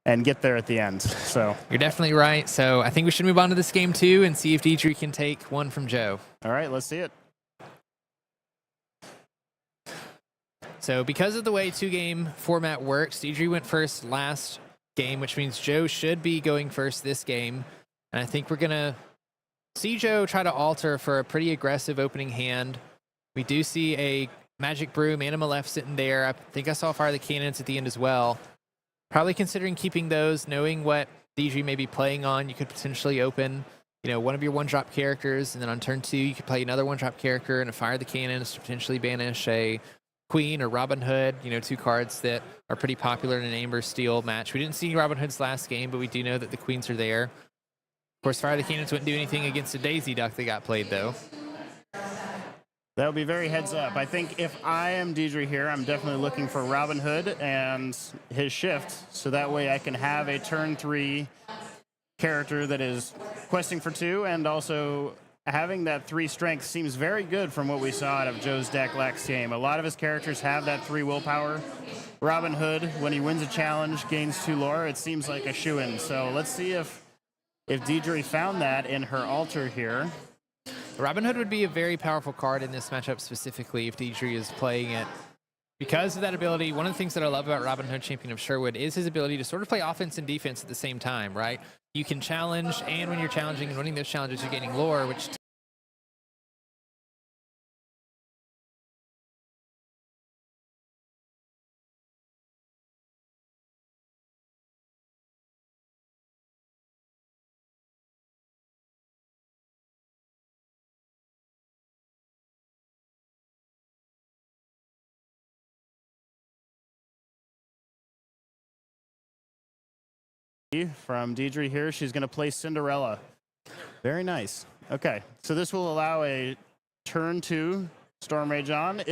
and get there at the end. So you're definitely right. So I think we should move on to this game 2 and see if Deidre can take one from Joe. All right, let's see it. So because of the way 2-game format works, Deidre went first last game, which means Joe should be going first this game. And I think we're going to see Joe try to alter for a pretty aggressive opening hand. We do see a Magic Broom and a Maleficent in there. I think I saw Fire the Cannons at the end as well. Probably considering keeping those, knowing what Deidre may be playing on. You could potentially open, one of your one-drop characters, and then on turn 2, you could play another one-drop character and a Fire the Cannons to potentially banish a Queen or Robin Hood, 2 cards that are pretty popular in an Amber Steel match. We didn't see Robin Hood's last game, but we do know that the Queens are there. Of course, Fire the Cannons wouldn't do anything against a Daisy Duck that got played, though. That would be very heads up. I think if I am Deidre here, I'm definitely looking for Robin Hood and his shift, so that way I can have a turn 3 character that is questing for 2, and also having that 3 strength seems very good from what we saw out of Joe's deck last game. A lot of his characters have that 3 willpower. Robin Hood, when he wins a challenge, gains 2 lore. It seems like a shoo-in. So let's see if Deidre found that in her altar here. Robin Hood would be a very powerful card in this matchup specifically if Deidre is playing it. Because of that ability, one of the things that I love about Robin Hood, Champion of Sherwood, is his ability to sort of play offense and defense at the same time, right? You can challenge, and when you're challenging and winning those challenges, you're gaining lore, which from Deidre here. She's going to play Cinderella. Very nice. Okay, so this will allow a turn 2 Storm Rage on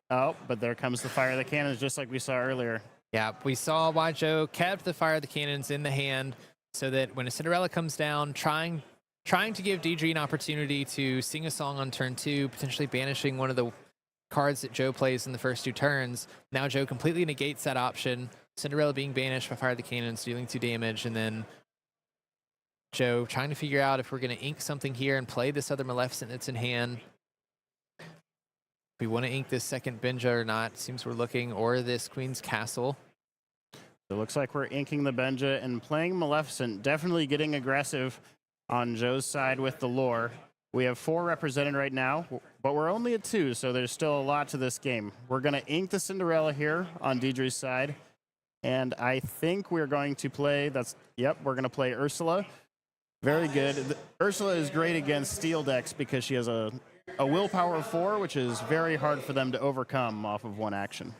but there comes the Fire of the Cannons just like we saw earlier. Yeah, we saw why Joe kept the Fire of the Cannons in the hand so that when a Cinderella comes down, trying to give Deidre an opportunity to sing a song on turn 2, potentially banishing one of the cards that Joe plays in the first 2 turns. Now Joe completely negates that option. Cinderella being banished by Fire of the Cannons, dealing 2 damage, and then Joe trying to figure out if we're going to ink something here and play this other Maleficent that's in hand. If we want to ink this second Benja or not, seems we're looking, or this Queen's Castle. It looks like we're inking the Benja and playing Maleficent, definitely getting aggressive on Joe's side with the lore. We have 4 represented right now, but we're only at 2, so there's still a lot to this game. We're going to ink the Cinderella here on Deidre's side. And I think we're going to play, we're going to play Ursula. Very good. Ursula is great against steel decks because she has a willpower of 4, which is very hard for them to overcome off of 1 action.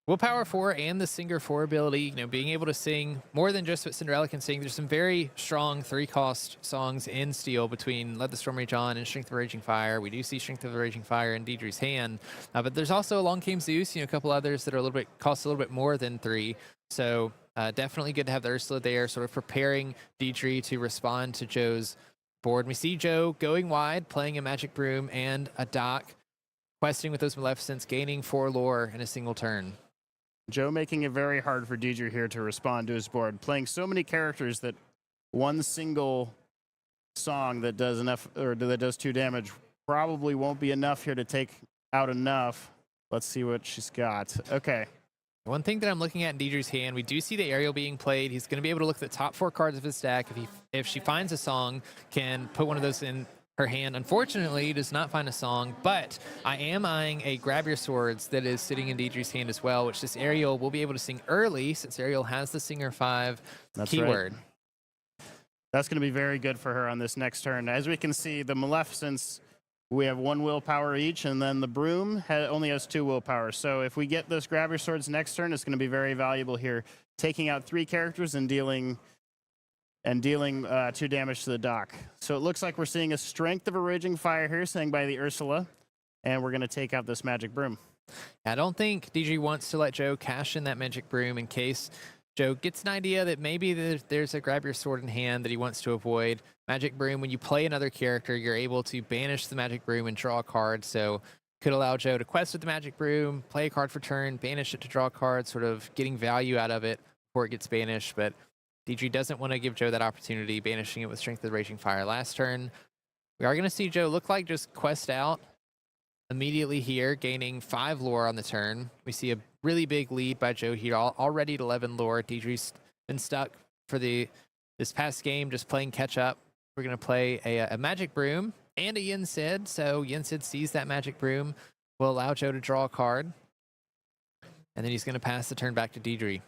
Willpower 4 and the Singer 4 ability, being able to sing more than just what Cinderella can sing. There's some very strong 3-cost songs in Steel between Let the Storm Rage On and Strength of Raging Fire. We do see Strength of the Raging Fire in Deidre's hand, but there's also Long Came Zeus, a couple others that are cost a little bit more than 3. So definitely good to have the Ursula there, sort of preparing Deidre to respond to Joe's board. We see Joe going wide, playing a Magic Broom and a Dock, questing with those Maleficents, gaining 4 lore in a single turn. Joe making it very hard for Deidre here to respond to his board, playing so many characters that one single song that does enough, or that does 2 damage probably won't be enough here to take out enough. Let's see what she's got. Okay. One thing that I'm looking at in Deidre's hand, we do see the Aerial being played. He's going to be able to look at the top 4 cards of his deck. If she finds a song, can put one of those in her hand. Unfortunately, he does not find a song, but I am eyeing a Grab Your Swords that is sitting in Deidre's hand as well, which this Ariel will be able to sing early since Ariel has the Singer 5 keyword. Right. That's going to be very good for her on this next turn. As we can see, the Maleficents, we have 1 willpower each, and then the Broom only has 2 willpower. So if we get this Grab Your Swords next turn, it's going to be very valuable here, taking out 3 characters and dealing 2 damage to the Dock. So it looks like we're seeing a Strength of a Raging Fire here, sang by the Ursula, and we're going to take out this Magic Broom. I don't think Deidre wants to let Joe cash in that Magic Broom in case Joe gets an idea that maybe there's a Grab Your Sword in hand that he wants to avoid. Magic Broom, when you play another character, you're able to banish the Magic Broom and draw a card, so could allow Joe to quest with the Magic Broom, play a card for turn, banish it to draw a card, sort of getting value out of it, before it gets banished, but Deidre doesn't want to give Joe that opportunity, banishing it with Strength of the Raging Fire last turn. We are going to see Joe look like just quest out immediately here, gaining 5 lore on the turn. We see a really big lead by Joe here, already at 11 lore. Deidre's been stuck for this past game, just playing catch up. We're going to play a Magic Broom and a Yin Sid. So Yin Sid sees that Magic Broom, will allow Joe to draw a card. And then he's going to pass the turn back to Deidre.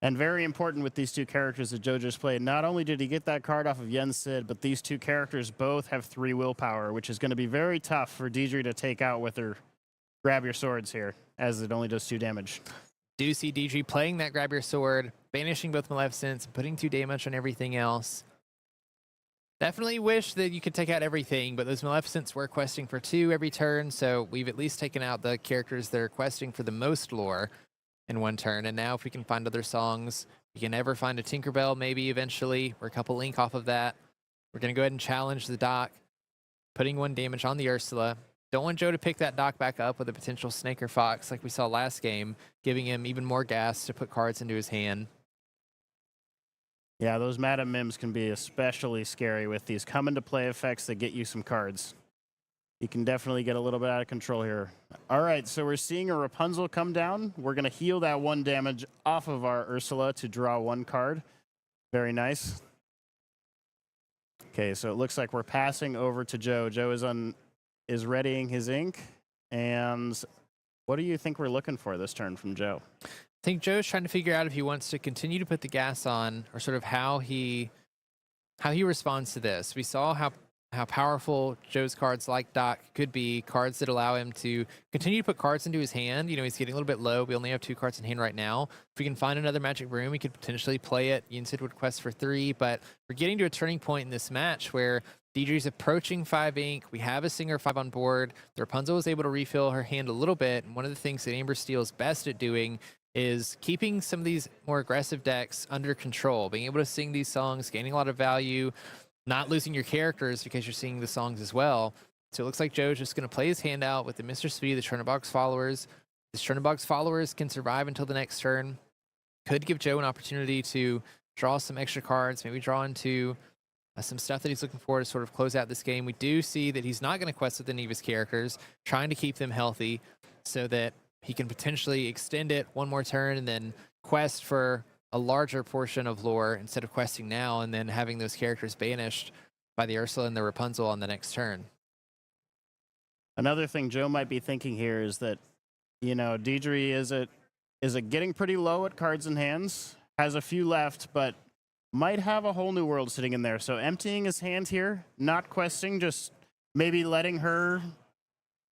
And very important with these two characters that Joe just played, not only did he get that card off of Yen Sid, but these two characters both have 3 willpower, which is going to be very tough for Deidre to take out with her Grab Your Swords here, as it only does 2 damage. Do see Deidre playing that Grab Your Sword, banishing both Maleficents, putting 2 damage on everything else. Definitely wish that you could take out everything, but those Maleficents were questing for 2 every turn, so we've at least taken out the characters that are questing for the most lore in 1 turn. And now if we can find other songs, we can ever find a Tinkerbell maybe eventually, or a couple link off of that. We're going to go ahead and challenge the dock, putting 1 damage on the Ursula. Don't want Joe to pick that dock back up with a potential Snake or Fox like we saw last game, giving him even more gas to put cards into his hand. Yeah, those Madam Mims can be especially scary with these come into play effects that get you some cards. You can definitely get a little bit out of control here. All right, so we're seeing a Rapunzel come down. We're going to heal that 1 damage off of our Ursula to draw 1 card. Very nice. Okay, so it looks like we're passing over to Joe. Joe is readying his ink. And what do you think we're looking for this turn from Joe? I think Joe's trying to figure out if he wants to continue to put the gas on, or sort of how he responds to this. We saw how powerful Joe's cards like Doc could be, cards that allow him to continue to put cards into his hand. You know, he's getting a little bit low. We only have 2 cards in hand right now. If we can find another Magic Broom, we could potentially play it. Yinsid would quest for 3, but we're getting to a turning point in this match where Deidre's approaching 5 ink. We have a Singer 5 on board. The Rapunzel was able to refill her hand a little bit, and one of the things that Amber Steel is best at doing is keeping some of these more aggressive decks under control, being able to sing these songs, gaining a lot of value, not losing your characters because you're singing the songs as well. So it looks like Joe's just going to play his hand out with the Mr. Speed, the Churnabox followers. The Churnabox followers can survive until the next turn. Could give Joe an opportunity to draw some extra cards, maybe draw into some stuff that he's looking for to sort of close out this game. We do see that he's not going to quest with any of his characters, trying to keep them healthy so that he can potentially extend it 1 more turn and then quest for a larger portion of lore instead of questing now and then having those characters banished by the Ursula and the Rapunzel on the next turn. Another thing Joe might be thinking here is that, you know, Deidre is getting pretty low at cards in hands, has a few left, but might have a whole new world sitting in there. So emptying his hand here, not questing, just maybe letting her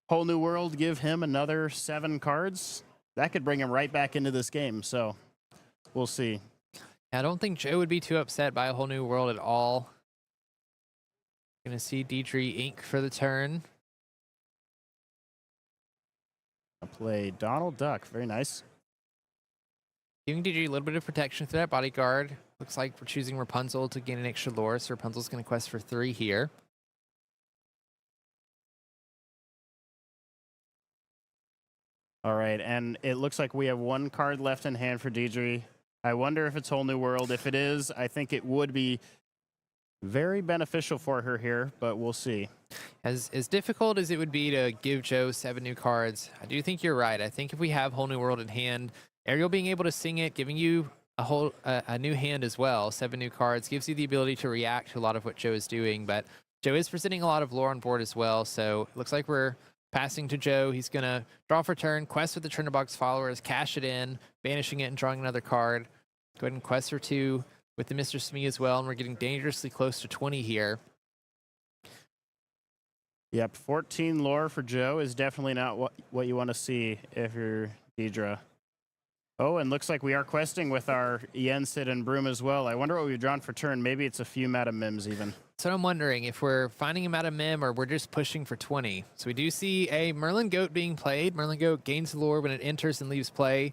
whole new world give him another 7 cards. That could bring him right back into this game. So we'll see. I don't think Joe would be too upset by a whole new world at all. Gonna see Deidre ink for the turn. I'll play Donald Duck. Very nice. Giving Deidre a little bit of protection through that bodyguard. Looks like we're choosing Rapunzel to gain an extra lore, so Rapunzel's gonna quest for 3 here. All right, and it looks like we have 1 card left in hand for Deidre. I wonder if it's Whole New World. If it is, I think it would be very beneficial for her here, but we'll see. As difficult as it would be to give Joe 7 new cards, I do think you're right. I think if we have Whole New World in hand, Ariel being able to sing it, giving you a new hand as well, 7 new cards, gives you the ability to react to a lot of what Joe is doing. But Joe is presenting a lot of lore on board as well, so it looks like we're passing to Joe. He's going to draw for turn, quest with the Churnabox followers, cash it in, banishing it and drawing another card. Go ahead and quest for 2 with the Mr. Smee as well, and we're getting dangerously close to 20 here. Yep, 14 lore for Joe is definitely not what you want to see if you're Deidre. Oh, and looks like we are questing with our Yensid and Broom as well. I wonder what we've drawn for turn. Maybe it's a few Madam Mims even. So I'm wondering if we're finding a Madam Mim or we're just pushing for 20. So we do see a Merlin Goat being played. Merlin Goat gains lore when it enters and leaves play.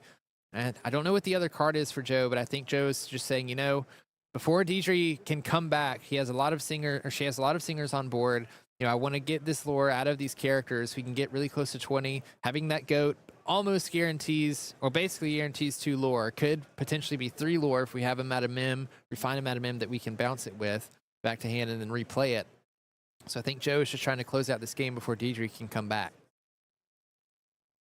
And I don't know what the other card is for Joe, but I think Joe's just saying, you know, before Deidre can come back, she has a lot of singers on board. You know, I want to get this lore out of these characters. We can get really close to 20. Having that goat almost guarantees, or basically guarantees 2 lore. Could potentially be 3 lore if we have him at a mim, we find him at a mim that we can bounce it with back to hand and then replay it. So I think Joe is just trying to close out this game before Deidre can come back.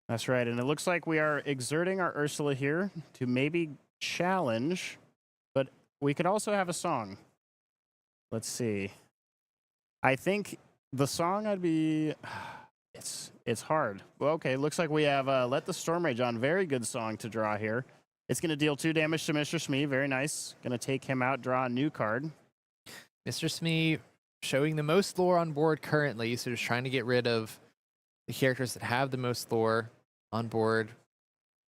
That's right, and it looks like we are exerting our Ursula here to maybe challenge, but we could also have a song. Let's see. I think the song I'd be... It's hard. Well, okay, looks like we have Let the Storm Rage On. Very good song to draw here. It's going to deal 2 damage to Mr. Smee. Very nice. Going to take him out, draw a new card. Mr. Smee showing the most lore on board currently, so just trying to get rid of the characters that have the most lore on board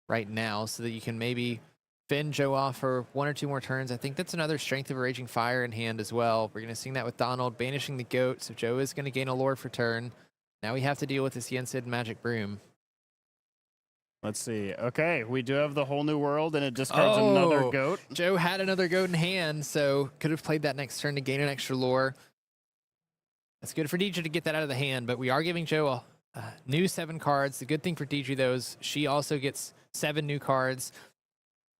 right now so that you can maybe fend Joe off for 1 or 2 more turns. I think that's another Strength of a Raging Fire in hand as well. We're going to sing that with Donald, banishing the goat, so Joe is going to gain a lore for turn. Now we have to deal with this Yensid Magic Broom. Let's see. Okay, we do have the Whole New World, and it discards another goat. Joe had another goat in hand, so could have played that next turn to gain an extra lore. That's good for Deidre to get that out of the hand, but we are giving Joe a new 7 cards. The good thing for Deidre, though, is she also gets 7 new cards.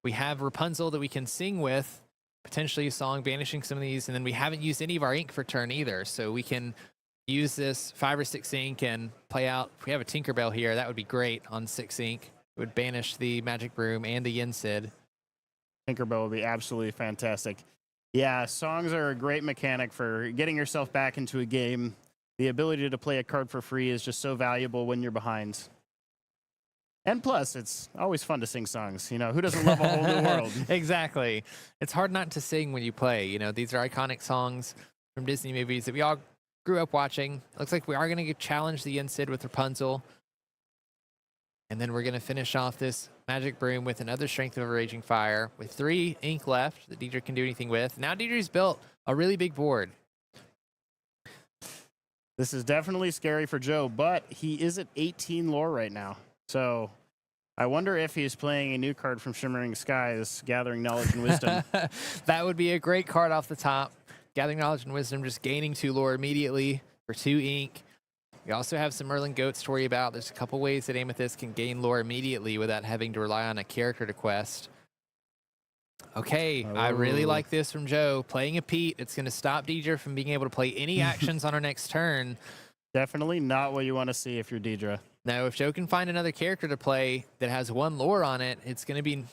We have Rapunzel that we can sing with, potentially a song, banishing some of these, and then we haven't used any of our ink for turn either, so we can use this 5 or 6 ink and play out. If we have a Tinkerbell here, that would be great on 6 ink. It would banish the Magic Broom and the Yensid. Tinkerbell would be absolutely fantastic. Yeah, songs are a great mechanic for getting yourself back into a game. The ability to play a card for free is just so valuable when you're behind. And plus, it's always fun to sing songs. You know, who doesn't love A Whole New World? Exactly. It's hard not to sing when you play. You know, these are iconic songs from Disney movies that we all grew up watching. Looks like we are going to challenge the Yensid with Rapunzel. And then we're going to finish off this Magic Broom with another Strength of a Raging Fire with 3 ink left that Deidre can do anything with. Now Deidre's built a really big board. This is definitely scary for Joe, but he is at 18 lore right now. So I wonder if he's playing a new card from Shimmering Skies, Gathering Knowledge and Wisdom. That would be a great card off the top. Gathering Knowledge and Wisdom, just gaining 2 lore immediately for 2 ink. We also have some Merlin goats to worry about. There's a couple ways that Amethyst can gain lore immediately without having to rely on a character to quest. Okay, I really like this from Joe. Playing a Pete, it's going to stop Deidre from being able to play any actions on her next turn. Definitely not what you want to see if you're Deidre. Now, if Joe can find another character to play that has 1 lore on it, it's going to be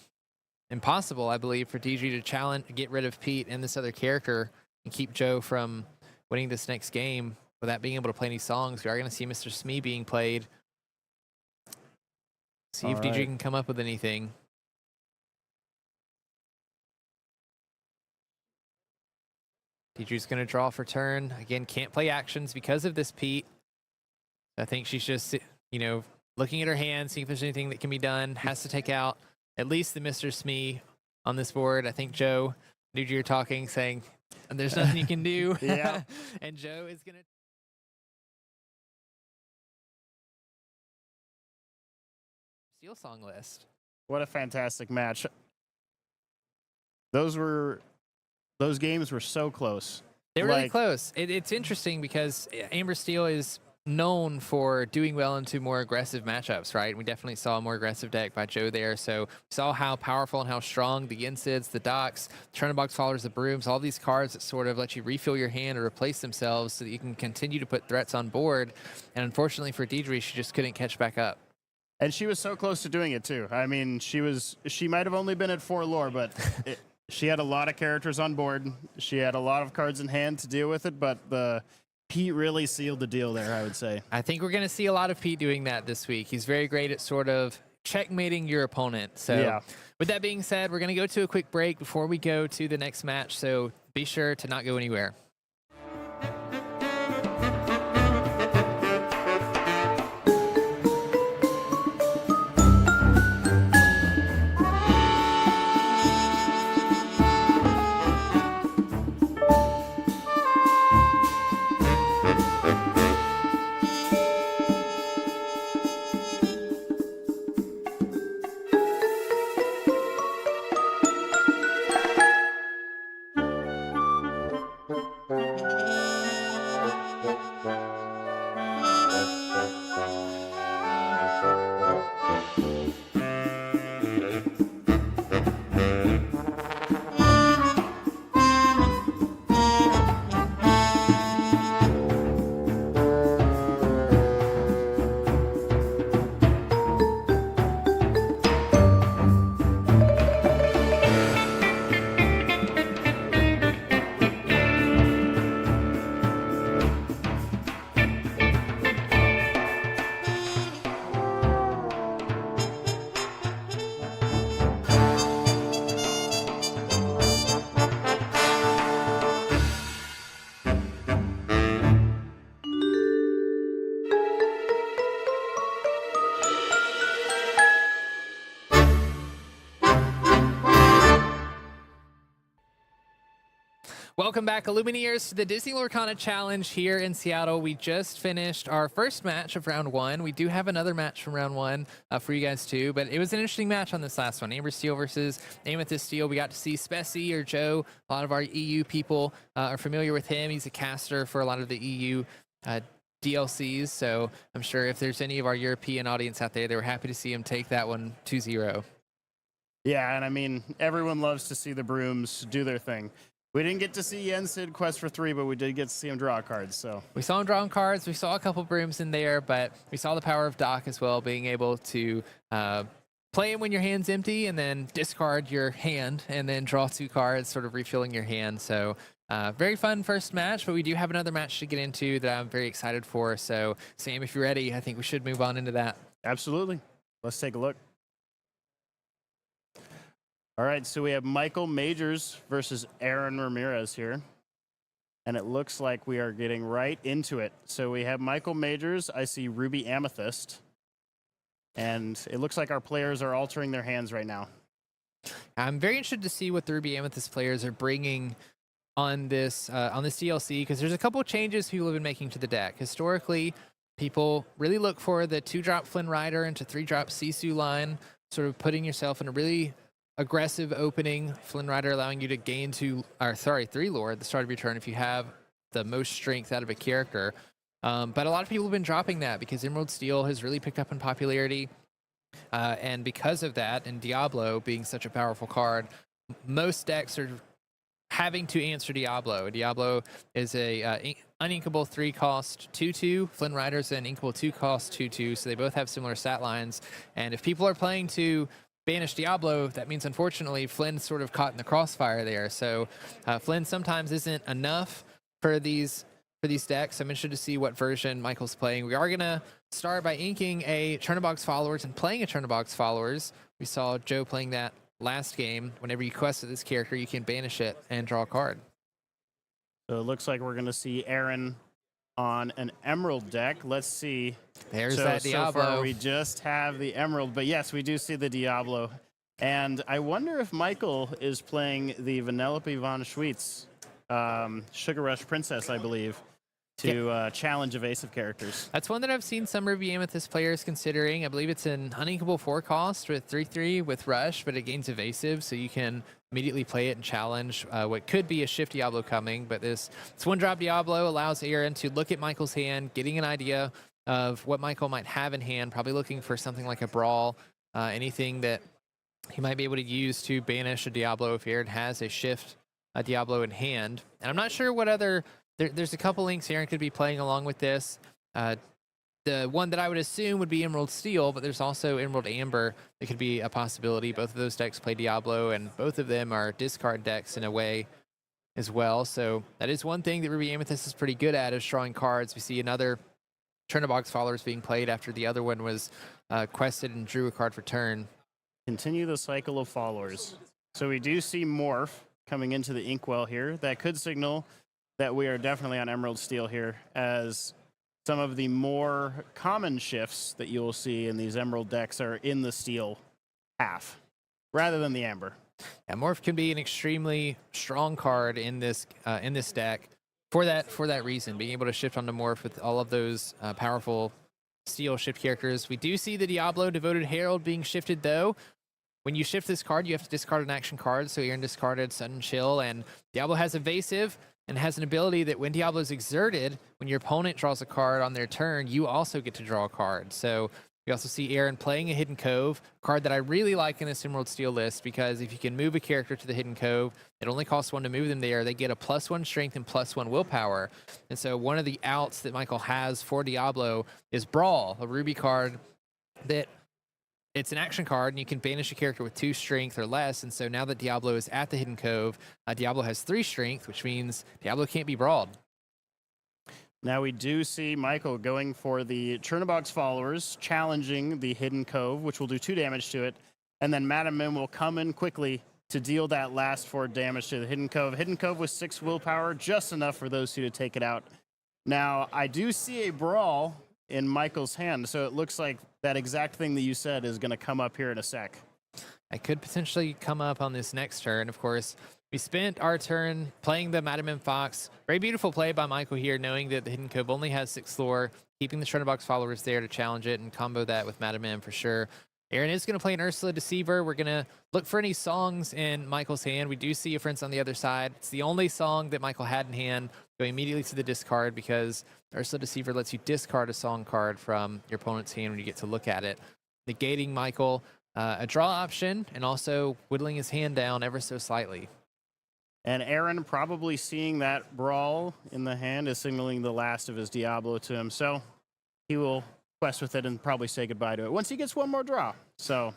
impossible, I believe, for Deidre to challenge, get rid of Pete and this other character and keep Joe from winning this next game without being able to play any songs. We are going to see Mr. Smee being played. See if Deidre can come up with anything. Deidre's going to draw for turn. Again, can't play actions because of this Pete. I think she's just, you know, looking at her hand, seeing if there's anything that can be done. Has to take out at least the Mr. Smee on this board. I think Joe, Deidre, you're talking, saying, there's nothing you can do. Yeah. And Joe is going to Steel Song list. What a fantastic match. Those games were so close. They were really close. It's interesting because Amber Steel is known for doing well into more aggressive matchups, right? We definitely saw a more aggressive deck by Joe there. So we saw how powerful and how strong the Yensids, the Docks, Churnabox Followers, the Brooms, all these cards that sort of let you refill your hand or replace themselves so that you can continue to put threats on board. And unfortunately for Deidre, she just couldn't catch back up. And she was so close to doing it too. I mean, she might have only been at 4 lore, but she had a lot of characters on board. She had a lot of cards in hand to deal with it, but the Pete really sealed the deal there, I would say. I think we're going to see a lot of Pete doing that this week. He's very great at sort of checkmating your opponent. So yeah. With that being said, we're going to go to a quick break before we go to the next match. So be sure to not go anywhere. Welcome back, Illumineers, to the Disney Lorcana Challenge here in Seattle. We just finished our first match of round 1. We do have another match from round 1 for you guys too, but it was an interesting match on this last one. Amber Steel versus Amethyst Steel. We got to see Spessy or Joe. A lot of our EU people are familiar with him. He's a caster for a lot of the EU DLCs, so I'm sure if there's any of our European audience out there, they were happy to see him take that one 2-0. Yeah, and I mean, everyone loves to see the brooms do their thing. We didn't get to see Yensid quest for 3, but we did get to see him draw cards. So we saw him drawing cards. We saw a couple brooms in there, but we saw the power of Doc as well, being able to play him when your hand's empty and then discard your hand and then draw 2 cards, sort of refilling your hand. So very fun first match, but we do have another match to get into that I'm very excited for. So Sam, if you're ready, I think we should move on into that. Absolutely. Let's take a look. All right, so we have Michael Majors versus Aaron Ramirez here. And it looks like we are getting right into it. So we have Michael Majors. I see Ruby Amethyst. And it looks like our players are altering their hands right now. I'm very interested to see what the Ruby Amethyst players are bringing on this DLC, because there's a couple of changes people have been making to the deck. Historically, people really look for the 2-drop Flynn Rider into 3-drop Sisu line, sort of putting yourself in a really aggressive opening. Flynn Rider allowing you to gain 3 lore at the start of your turn if you have the most strength out of a character. But a lot of people have been dropping that because Emerald Steel has really picked up in popularity. And because of that, and Diablo being such a powerful card, most decks are having to answer Diablo. Diablo is a uninkable 3-cost 2/2. Flynn Rider's an inkable 2-cost 2/2, so they both have similar stat lines. And if people are playing to banish Diablo, that means unfortunately Flynn's sort of caught in the crossfire there. So Flynn sometimes isn't enough for these decks. I'm interested to see what version Michael's playing. We are gonna start by inking a Churnabox Followers and playing a Churnabox Followers. We saw Joe playing that last game. Whenever you quest with this character, you can banish it and draw a card. So it looks like we're gonna see Aaron on an Emerald deck. Let's see. There's that Diablo. So far we just have the Emerald, but yes, we do see the Diablo. And I wonder if Michael is playing the Vanellope von Schweetz, Sugar Rush Princess, I believe, to challenge evasive characters. That's one that I've seen some Ruby Amethyst players considering. I believe it's an uninkable 4-cost with 3/3 with Rush, but it gains evasive, so you can immediately play it and challenge what could be a Shift Diablo coming. But this 1-drop Diablo allows Aaron to look at Michael's hand, getting an idea of what Michael might have in hand, probably looking for something like a Brawl, anything that he might be able to use to banish a Diablo if Aaron has a Shift Diablo in hand. And I'm not sure what other... There's a couple links Aaron could be playing along with this. The one that I would assume would be Emerald Steel, but there's also Emerald Amber that could be a possibility. Both of those decks play Diablo, and both of them are discard decks in a way as well. So that is one thing that Ruby Amethyst is pretty good at, is drawing cards. We see another Churnabox Followers being played after the other one was quested and drew a card for turn. Continue the cycle of followers. So we do see Morph coming into the Inkwell here. That could signal that we are definitely on Emerald Steel here, as some of the more common shifts that you will see in these Emerald decks are in the Steel half, rather than the Amber. Yeah, Morph can be an extremely strong card in this deck for that reason, being able to shift onto Morph with all of those powerful Steel shift characters. We do see the Diablo Devoted Herald being shifted, though. When you shift this card, you have to discard an action card, so Aaron discarded Sudden Chill, and Diablo has evasive, and has an ability that when Diablo is exerted, when your opponent draws a card on their turn, you also get to draw a card. So we also see Aaron playing a Hidden Cove, a card that I really like in this Emerald Steel list, because if you can move a character to the Hidden Cove, it only costs 1 to move them there. They get a +1 strength and +1 willpower. And so one of the outs that Michael has for Diablo is Brawl, a Ruby card that it's an action card, and you can banish a character with 2 strength or less. And so now that Diablo is at the Hidden Cove, Diablo has 3 strength, which means Diablo can't be brawled. Now we do see Michael going for the Churnabox Followers, challenging the Hidden Cove, which will do 2 damage to it. And then Madam Mim will come in quickly to deal that last 4 damage to the Hidden Cove. Hidden Cove with 6 willpower, just enough for those 2 to take it out. Now, I do see a Brawl in Michael's hand, so it looks like that exact thing that you said is going to come up here in a sec. It could potentially come up on this next turn. Of course, We spent our turn playing the Madam M Fox. Very beautiful play by Michael here, knowing that the Hidden Cove only has 6 lore, keeping the Shredderbox followers there to challenge it and combo that with Madam M for sure. Aaron is going to play an Ursula Deceiver. We're going to look for any songs in Michael's hand. We do see a Prince on the other side. It's the only song that Michael had in hand. Go immediately to the discard because Ursula Deceiver lets you discard a song card from your opponent's hand when you get to look at it, negating Michael a draw option and also whittling his hand down ever so slightly. And Aaron, probably seeing that brawl in the hand, is signaling the last of his Diablo to him. So he will quest with it and probably say goodbye to it once he gets one more draw. So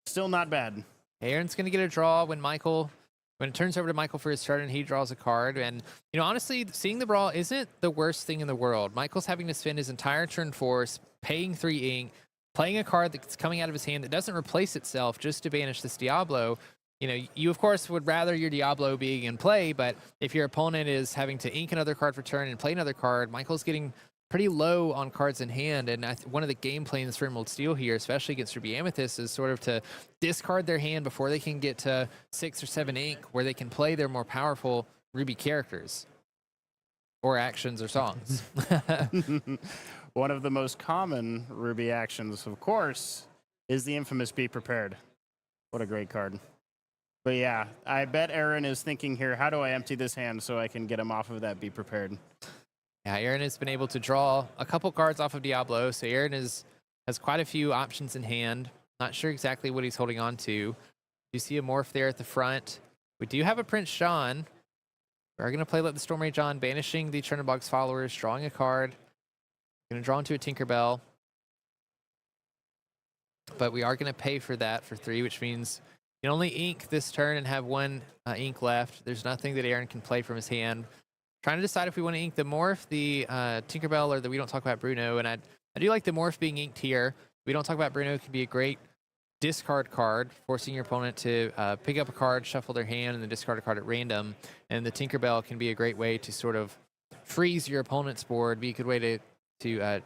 still not bad. Aaron's going to get a draw when it turns over to Michael for his turn and he draws a card. And, honestly, seeing the brawl isn't the worst thing in the world. Michael's having to spend his entire turn force, paying 3 ink, playing a card that's coming out of his hand that doesn't replace itself just to banish this Diablo. You of course would rather your Diablo being in play, but if your opponent is having to ink another card for turn and play another card, Michael's getting pretty low on cards in hand. And one of the game plans for Emerald Steel here, especially against Ruby Amethyst, is sort of to discard their hand before they can get to 6 or 7 ink, where they can play their more powerful Ruby characters or actions or songs. One of the most common Ruby actions, of course, is the infamous Be Prepared. What a great card. But yeah, I bet Aaron is thinking here, how do I empty this hand so I can get him off of that Be Prepared? Yeah, Aaron has been able to draw a couple cards off of Diablo, so Aaron has quite a few options in hand. Not sure exactly what he's holding on to. You see a Morph there at the front. We do have a Prince Sean. We're going to play Let the Storm Rage On, banishing the Chernobog's followers, drawing a card. Going to draw into a Tinkerbell. But we are going to pay for that for 3, which means you can only ink this turn and have 1 ink left. There's nothing that Aaron can play from his hand. Trying to decide if we want to ink the Morph, the Tinkerbell, or the We Don't Talk About Bruno. And I do like the Morph being inked here. We Don't Talk About Bruno can be a great discard card, forcing your opponent to pick up a card, shuffle their hand, and then discard a card at random. And the Tinkerbell can be a great way to sort of freeze your opponent's board, be a good way to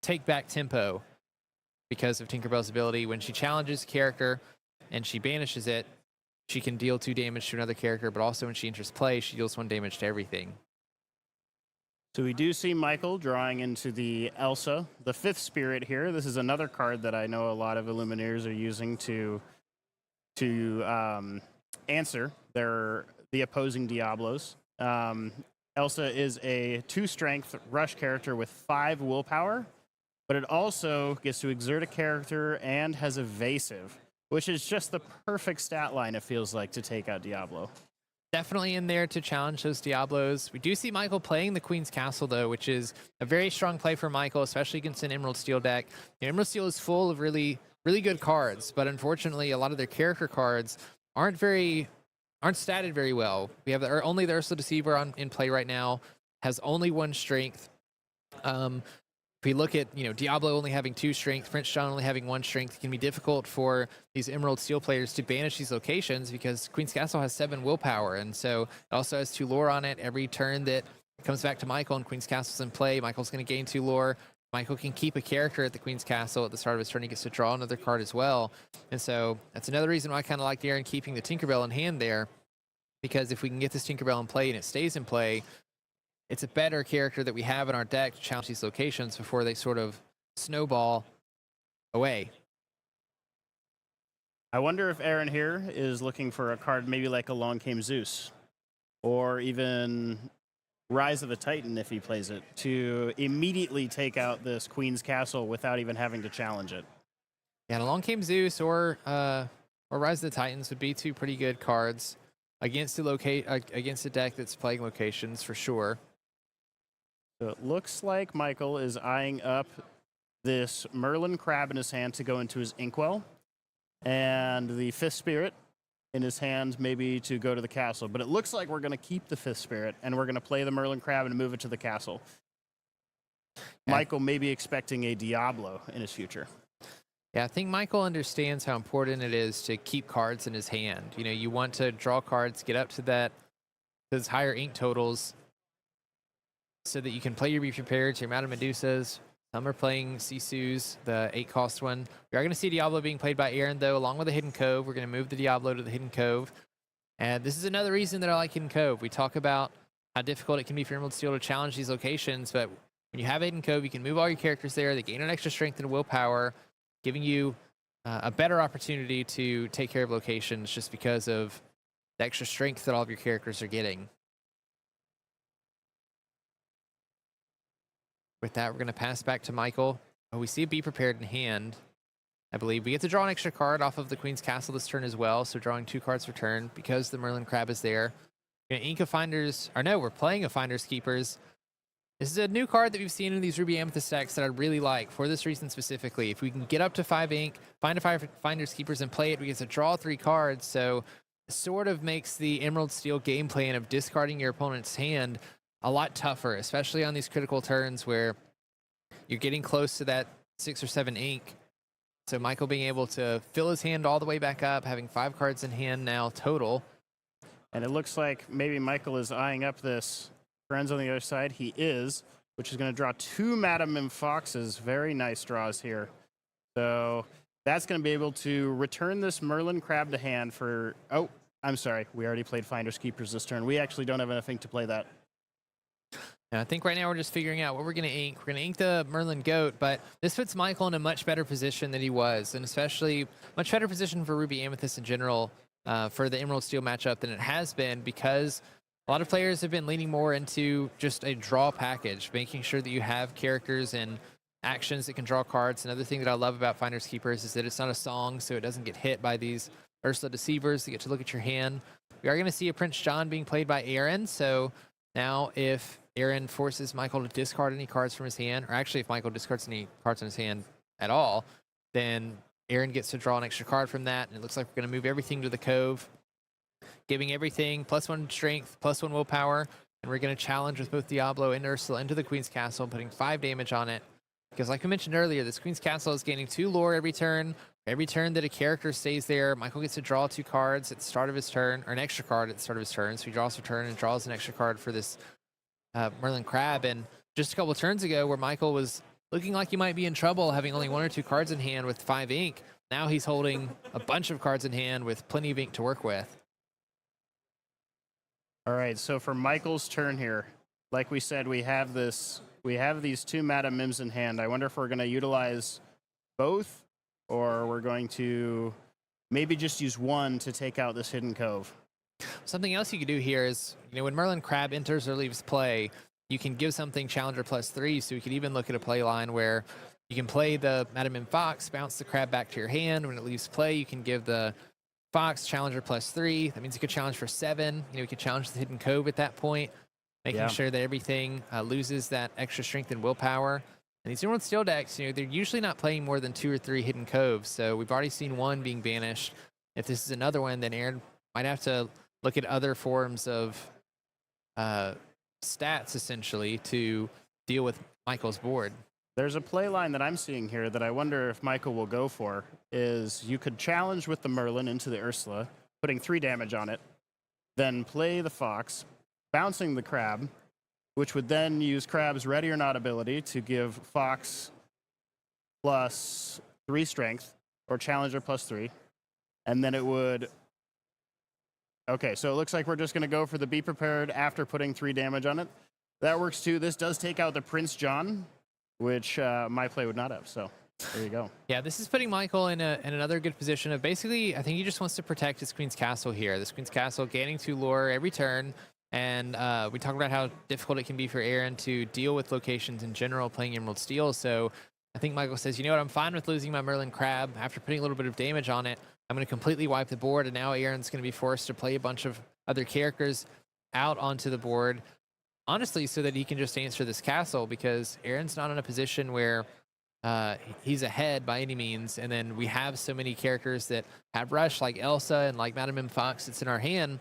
take back tempo because of Tinkerbell's ability. When she challenges a character and she banishes it, she can deal 2 damage to another character, but also when she enters play, she deals 1 damage to everything. So we do see Michael drawing into the Elsa, the 5th spirit here. This is another card that I know a lot of Illumineers are using to answer the opposing Diablos. Elsa is a 2-strength rush character with 5 willpower, but it also gets to exert a character and has evasive, which is just the perfect stat line, it feels like, to take out Diablo. Definitely in there to challenge those Diablos. We do see Michael playing the Queen's Castle, though, which is a very strong play for Michael, especially against an Emerald Steel deck. Emerald Steel is full of really, really good cards, but unfortunately, a lot of their character cards aren't statted very well. We have only the Ursula Deceiver in play right now, has only 1 strength. If we look at, Diablo only having 2 strength, Prince John only having 1 strength, it can be difficult for these Emerald Steel players to banish these locations because Queen's Castle has 7 willpower, and so it also has 2 lore on it. Every turn that it comes back to Michael and Queen's Castle's in play, Michael's going to gain 2 lore. Michael can keep a character at the Queen's Castle at the start of his turn. He gets to draw another card as well. And so that's another reason why I kind of like Aaron keeping the Tinkerbell in hand there, because if we can get this Tinkerbell in play and it stays in play, it's a better character that we have in our deck to challenge these locations before they sort of snowball away. I wonder if Aaron here is looking for a card maybe like Along Came Zeus, or even Rise of the Titan if he plays it, to immediately take out this Queen's Castle without even having to challenge it. Yeah, and Along Came Zeus or Rise of the Titans would be 2 pretty good cards against a deck that's playing locations for sure. So it looks like Michael is eyeing up this Merlin Crab in his hand to go into his Inkwell, and the 5th Spirit in his hand maybe to go to the castle. But it looks like we're going to keep the 5th Spirit, and we're going to play the Merlin Crab and move it to the castle. Yeah. Michael may be expecting a Diablo in his future. Yeah, I think Michael understands how important it is to keep cards in his hand. You want to draw cards, get up to those higher ink totals, so that you can play your Be Prepared to your Madame Medusas. Some are playing Sisu's, the 8-cost one. We are going to see Diablo being played by Aaron, though, along with the Hidden Cove. We're going to move the Diablo to the Hidden Cove. And this is another reason that I like Hidden Cove. We talk about how difficult it can be for Emerald Steel to challenge these locations, but when you have Hidden Cove, you can move all your characters there. They gain an extra strength and willpower, giving you a better opportunity to take care of locations just because of the extra strength that all of your characters are getting. With that, we're going to pass back to Michael. Oh, we see a Be Prepared in hand. I believe we get to draw an extra card off of the Queen's Castle this turn as well, so drawing 2 cards per turn because the Merlin Crab is there. We're going to ink a Finders, or no, we're playing a Finders Keepers. This is a new card that we've seen in these Ruby Amethyst decks that I really like for this reason specifically. If we can get up to 5 ink, find a 5 Finders Keepers and play it, we get to draw 3 cards, so it sort of makes the Emerald Steel game plan of discarding your opponent's hand a lot tougher, especially on these critical turns where you're getting close to that 6 or 7 ink. So Michael being able to fill his hand all the way back up, having 5 cards in hand now total. And it looks like maybe Michael is eyeing up this friends on the other side. He is, which is going to draw 2 Madam Mim Foxes. Very nice draws here. So that's going to be able to return this Merlin Crab to hand for... Oh, I'm sorry. We already played Finders Keepers this turn. We actually don't have enough ink to play that. Now, I think right now we're just figuring out what we're going to ink. We're going to ink the Merlin Goat, but this puts Michael in a much better position than he was, and especially much better position for Ruby Amethyst in general for the Emerald Steel matchup than it has been, because a lot of players have been leaning more into just a draw package, making sure that you have characters and actions that can draw cards. Another thing that I love about Finders Keepers is that it's not a song, so it doesn't get hit by these Ursula Deceivers that get to look at your hand. We are going to see a Prince John being played by Aaron, so now if Aaron forces Michael to discard any cards from his hand, or actually if Michael discards any cards in his hand at all, then Aaron gets to draw an extra card from that, and it looks like we're going to move everything to the Cove, giving everything +1 strength, +1 willpower, and we're going to challenge with both Diablo and Ursula into the Queen's Castle, putting 5 damage on it. Because like we mentioned earlier, this Queen's Castle is gaining 2 lore every turn. Every turn that a character stays there, Michael gets to draw 2 cards at the start of his turn, or an extra card at the start of his turn. So he draws a turn and draws an extra card for this Merlin Crab. And just a couple turns ago where Michael was looking like he might be in trouble, having only 1 or 2 cards in hand with 5 ink, now he's holding a bunch of cards in hand with plenty of ink to work with. All right, so for Michael's turn here, like we said, we have these 2 Madam Mims in hand. I wonder if we're going to utilize both, or we're going to maybe just use one to take out this Hidden Cove. Something else you could do here is, when Merlin Crab enters or leaves play, you can give something Challenger +3, so you could even look at a play line where you can play the Madam Mim Fox, bounce the Crab back to your hand. When it leaves play, you can give the Fox Challenger +3. That means you could challenge for 7. You could challenge the Hidden Cove at that point, making sure that everything loses that extra strength and willpower. And these Emerald Steel decks, they're usually not playing more than 2 or 3 Hidden Coves, so we've already seen 1 being banished. If this is another one, then Aaron might have to look at other forms of stats, essentially, to deal with Michael's board. There's a play line that I'm seeing here that I wonder if Michael will go for, is you could challenge with the Merlin into the Ursula, putting 3 damage on it, then play the Fox, bouncing the Crab, which would then use Crab's Ready or Not ability to give Fox +3 strength, or Challenger +3, and then it would... Okay, so it looks like we're just going to go for the Be Prepared after putting 3 damage on it. That works too. This does take out the Prince John, which my play would not have, so there you go. Yeah, this is putting Michael in another good position of basically, I think he just wants to protect his Queen's Castle here. This Queen's Castle gaining 2 lore every turn, and we talked about how difficult it can be for Aaron to deal with locations in general playing Emerald Steel, so I think Michael says, you know what, I'm fine with losing my Merlin Crab. After putting a little bit of damage on it, I'm going to completely wipe the board, and now Aaron's going to be forced to play a bunch of other characters out onto the board, honestly, so that he can just answer this castle, because Aaron's not in a position where he's ahead by any means, and then we have so many characters that have rush, like Elsa and like Madam Mim Fox that's in our hand.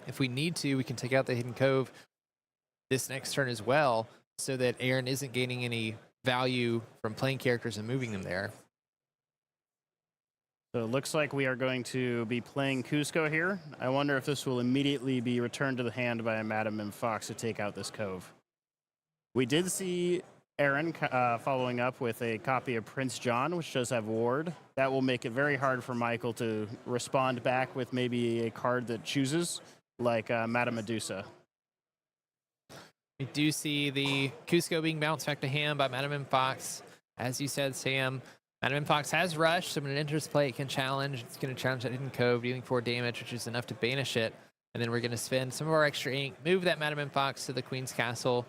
If we need to, we can take out the Hidden Cove this next turn as well, so that Aaron isn't gaining any value from playing characters and moving them there. So it looks like we are going to be playing Cusco here. I wonder if this will immediately be returned to the hand by a Madam Mim Fox to take out this Cove. We did see Aaron following up with a copy of Prince John, which does have Ward. That will make it very hard for Michael to respond back with maybe a card that chooses, like Madame Medusa. We do see the Cusco being bounced back to hand by Madame M. Fox. As you said, Sam, Madame M. Fox has rushed, so when it enters play, it can challenge. It's going to challenge that Hidden Cove, dealing 4 damage, which is enough to banish it. And then we're going to spend some of our extra ink, move that Madame M. Fox to the Queen's Castle,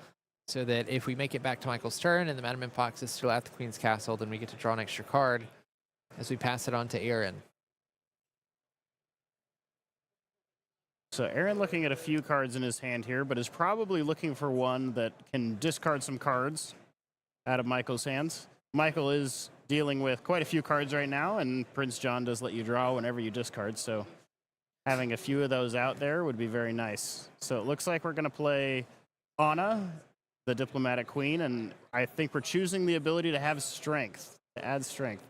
so that if we make it back to Michael's turn and the Madame M. Fox is still at the Queen's Castle, then we get to draw an extra card as we pass it on to Aaron. So Aaron looking at a few cards in his hand here, but is probably looking for one that can discard some cards out of Michael's hands. Michael is dealing with quite a few cards right now, and Prince John does let you draw whenever you discard, so having a few of those out there would be very nice. So it looks like we're going to play Anna, the Diplomatic Queen, and I think we're choosing the ability to have strength, to add strength.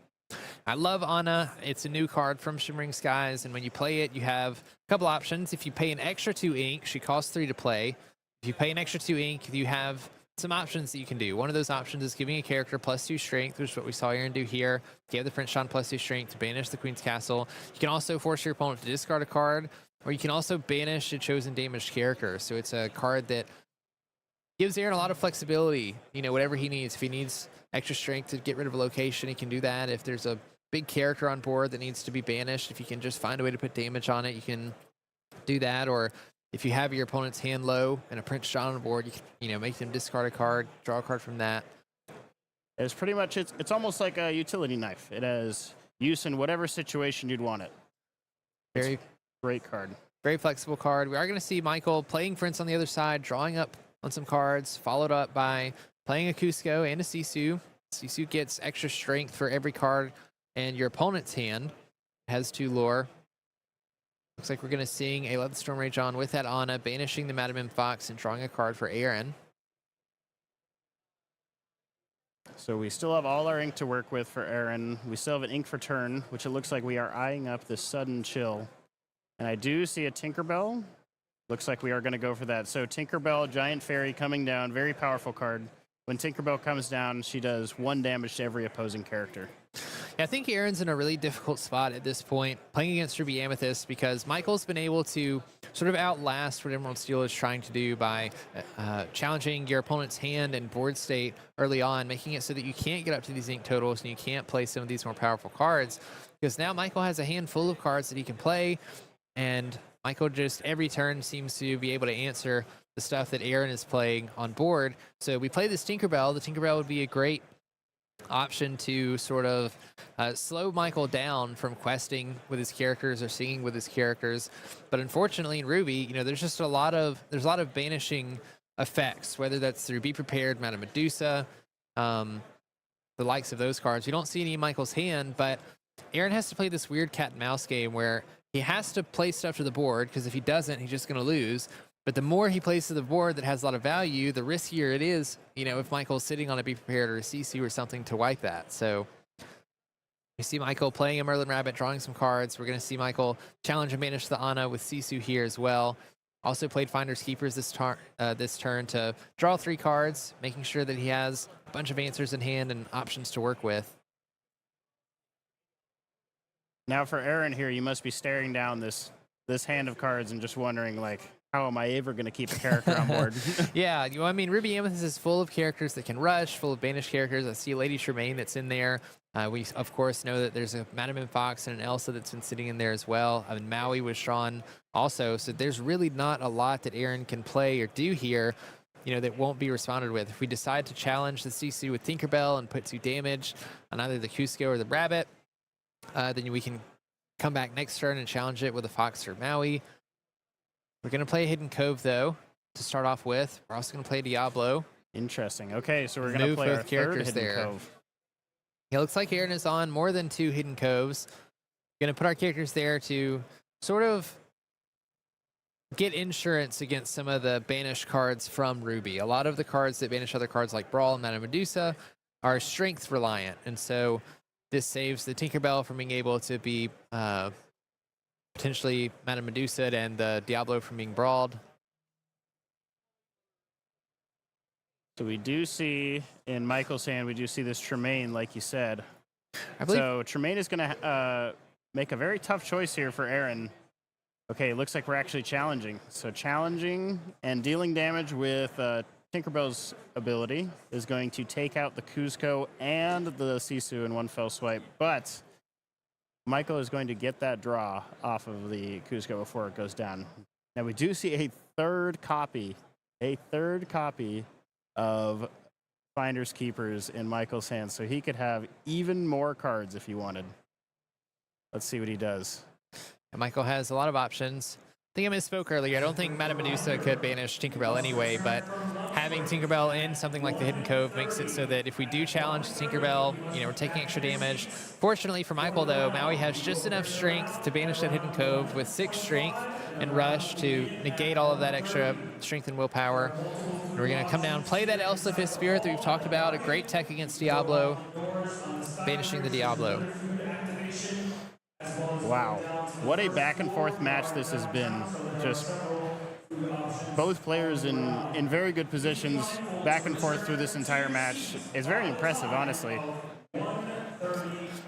I love Anna. It's a new card from Shimmering Skies, and when you play it, you have a couple options. If you pay an extra 2 ink, she costs 3 to play. If you pay an extra 2 ink, you have some options that you can do. One of those options is giving a character +2 strength, which is what we saw Aaron do here. Gave the Prince John +2 strength to banish the Queen's Castle. You can also force your opponent to discard a card, or you can also banish a chosen damaged character. So it's a card that gives Aaron a lot of flexibility, you know, whatever he needs. If he needs extra strength to get rid of a location, he can do that. If there's a big character on board that needs to be banished, if you can just find a way to put damage on it, you can do that. Or if you have your opponent's hand low and a Prince John on board, you can, you know, make them discard a card, draw a card from that. It's pretty much, it's almost like a utility knife. It has use in whatever situation you'd want it. Very great card. Very flexible card. We are going to see Michael playing Prince on the other side, drawing up on some cards, followed up by playing a Cusco and a Sisu. Sisu gets extra strength for every card, and your opponent's hand has 2 lore. Looks like we're going to sing a Let the Storm Rage On with that Anna, banishing the Madame M. Fox and drawing a card for Aaron. So we still have all our ink to work with for Aaron. We still have an ink for turn, which it looks like we are eyeing up this sudden chill. And I do see a Tinkerbell. Looks like we are going to go for that. So Tinkerbell, Giant Fairy coming down, very powerful card. When Tinkerbell comes down, she does 1 damage to every opposing character. Yeah, I think Aaron's in a really difficult spot at this point, playing against Ruby Amethyst, because Michael's been able to sort of outlast what Emerald Steel is trying to do by challenging your opponent's hand and board state early on, making it so that you can't get up to these ink totals and you can't play some of these more powerful cards, because now Michael has a handful of cards that he can play, and Michael just every turn seems to be able to answer the stuff that Aaron is playing on board. So we play this Tinkerbell. The Tinkerbell would be a great option to sort of slow Michael down from questing with his characters or singing with his characters. But unfortunately in Ruby, you know, there's a lot of banishing effects, whether that's through Be Prepared, Madame Medusa, the likes of those cards. We don't see any in Michael's hand, but Aaron has to play this weird cat and mouse game where he has to play stuff to the board, because if he doesn't, he's just going to lose. But the more he plays to the board that has a lot of value, the riskier it is, you know, if Michael's sitting on a Be Prepared or a CC or something to wipe that. So we see Michael playing a Merlin Rabbit, drawing some cards. We're going to see Michael challenge and banish the Anna with Sisu here as well. Also played Finders Keepers this turn to draw 3 cards, making sure that he has a bunch of answers in hand and options to work with. Now for Aaron here, you must be staring down this hand of cards and just wondering, like, how am I ever going to keep a character on board? Yeah, I mean, Ruby Amethyst is full of characters that can rush, full of banished characters. I see Lady Tremaine that's in there. We, of course, know that there's a Madame M. Fox and an Elsa that's been sitting in there as well. I mean, Maui was drawn also, so there's really not a lot that Aaron can play or do here, you know, that won't be responded with. If we decide to challenge the CC with Tinkerbell and put 2 damage on either the Cusco or the Rabbit, then we can come back next turn and challenge it with a Fox or Maui. We're going to play Hidden Cove, though, to start off with. We're also going to play Diablo. Interesting. Okay, so we're going to play our third Hidden Cove. It looks like Aaron is on more than 2 Hidden Coves. We're going to put our characters there to sort of get insurance against some of the banished cards from Ruby. A lot of the cards that banish other cards like Brawl and Madame Medusa are strength reliant, and so this saves the Tinkerbell from being able to be potentially Madame Medusa and the Diablo from being brawled. So we do see, in Michael's hand, we do see this Tremaine, like you said. I believe So Tremaine is going to make a very tough choice here for Aaron. Okay, it looks like we're actually challenging. So challenging and dealing damage with Tinkerbell's ability is going to take out the Cusco and the Sisu in one fell swipe. But Michael is going to get that draw off of the Cusco before it goes down. Now we do see a third copy of Finders Keepers in Michael's hands, so he could have even more cards if he wanted. Let's see what he does. And Michael has a lot of options. I think I misspoke earlier. I don't think Madame Medusa could banish Tinkerbell anyway, but having Tinkerbell in something like the Hidden Cove makes it so that if we do challenge Tinkerbell, we're taking extra damage. Fortunately for Michael, though, Maui has just enough strength to banish that Hidden Cove with 6 strength and rush to negate all of that extra strength and willpower. And we're going to come down, play that Elspeth Spirit that we've talked about, a great tech against Diablo, banishing the Diablo. Wow. What a back and forth match this has been. Just both players in very good positions, back and forth through this entire match. It's very impressive, honestly. Yeah,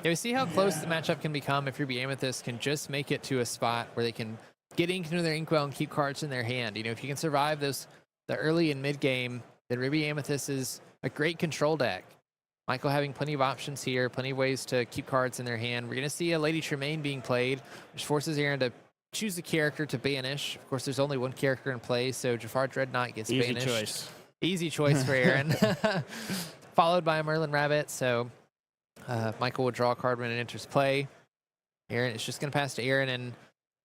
we see how close the matchup can become if Ruby Amethyst can just make it to a spot where they can get into their Inkwell and keep cards in their hand. If you can survive the early and mid game, then Ruby Amethyst is a great control deck. Michael having plenty of options here, plenty of ways to keep cards in their hand. We're going to see a Lady Tremaine being played, which forces Aaron to choose a character to banish. Of course, there's only one character in play, so Jafar Dreadnought gets banished. Choice. Easy choice for Aaron. Followed by a Merlin Rabbit, so Michael will draw a card when it enters play. Aaron, it's just going to pass to Aaron, and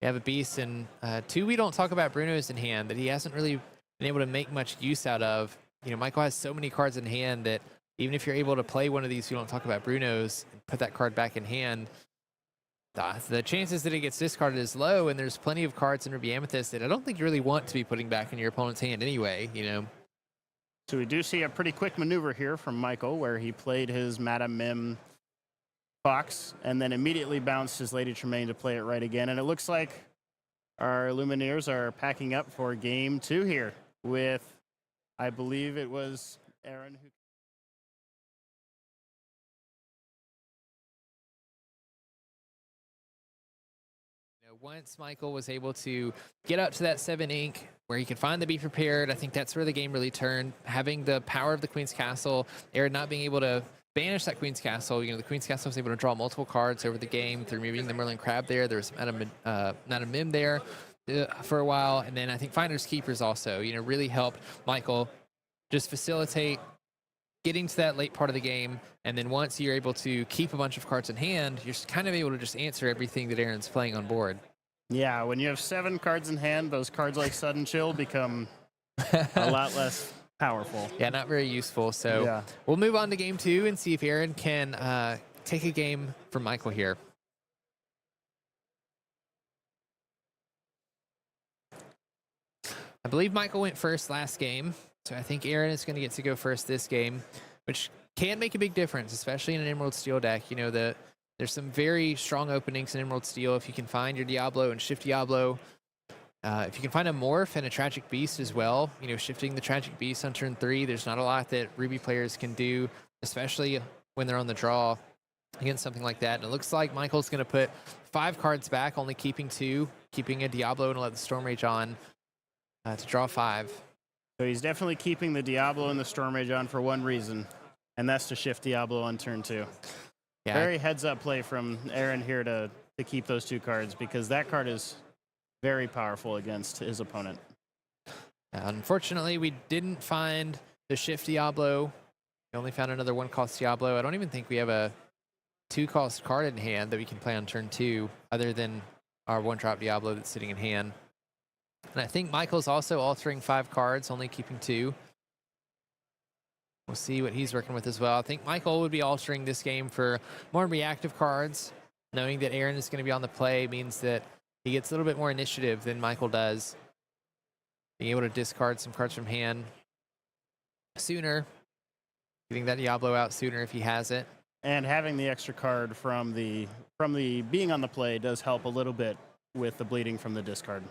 we have a Beast. And 2, we don't talk about Bruno's in hand that he hasn't really been able to make much use out of. Michael has so many cards in hand that even if you're able to play one of these, you don't talk about Bruno's, and put that card back in hand, the chances that it gets discarded is low, and there's plenty of cards in Ruby Amethyst that I don't think you really want to be putting back in your opponent's hand anyway, So we do see a pretty quick maneuver here from Michael where he played his Madame Mim Fox and then immediately bounced his Lady Tremaine to play it right again. And it looks like our Lumineers are packing up for game 2 here with, I believe it was Aaron who... Once Michael was able to get up to that 7 ink where he could find the Be Prepared, I think that's where the game really turned. Having the power of the Queen's Castle, Aaron not being able to banish that Queen's Castle. The Queen's Castle was able to draw multiple cards over the game through removing the Merlin Crab there. There was Madame Mim there for a while. And then I think Finders Keepers also, really helped Michael just facilitate getting to that late part of the game. And then once you're able to keep a bunch of cards in hand, you're kind of able to just answer everything that Aaron's playing on board. Yeah, when you have 7 cards in hand, those cards like Sudden Chill become a lot less powerful. Yeah, not very useful. So we'll move on to game 2 and see if Aaron can take a game from Michael here. I believe Michael went first last game, so I think Aaron is going to get to go first this game, which can make a big difference, especially in an Emerald Steel deck. There's some very strong openings in Emerald Steel. If you can find your Diablo and shift Diablo, if you can find a Morph and a Tragic Beast as well, shifting the Tragic Beast on turn 3, there's not a lot that Ruby players can do, especially when they're on the draw against something like that. And it looks like Michael's going to put 5 cards back, only keeping 2, keeping a Diablo and let the Storm Rage on to draw 5. So he's definitely keeping the Diablo and the Storm Rage on for one reason, and that's to shift Diablo on turn 2. Yeah. Very heads-up play from Aaron here to keep those 2 cards, because that card is very powerful against his opponent. Unfortunately, we didn't find the shift Diablo. We only found another 1-cost Diablo. I don't even think we have a 2-cost card in hand that we can play on turn 2, other than our 1-drop Diablo that's sitting in hand. And I think Michael's also altering 5 cards, only keeping 2. We'll see what he's working with as well. I think Michael would be altering this game for more reactive cards. Knowing that Aaron is going to be on the play means that he gets a little bit more initiative than Michael does. Being able to discard some cards from hand sooner. Getting that Diablo out sooner if he has it. And having the extra card from the being on the play does help a little bit with the bleeding from the discard.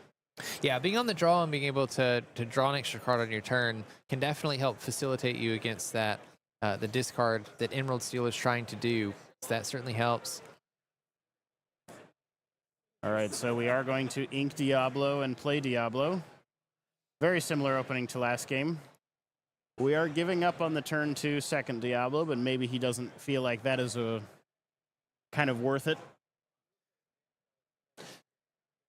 Yeah, being on the draw and being able to draw an extra card on your turn can definitely help facilitate you against that the discard that Emerald Steel is trying to do. So that certainly helps. All right, so we are going to ink Diablo and play Diablo. Very similar opening to last game. We are giving up on the turn 2 second Diablo, but maybe he doesn't feel like that is a kind of worth it.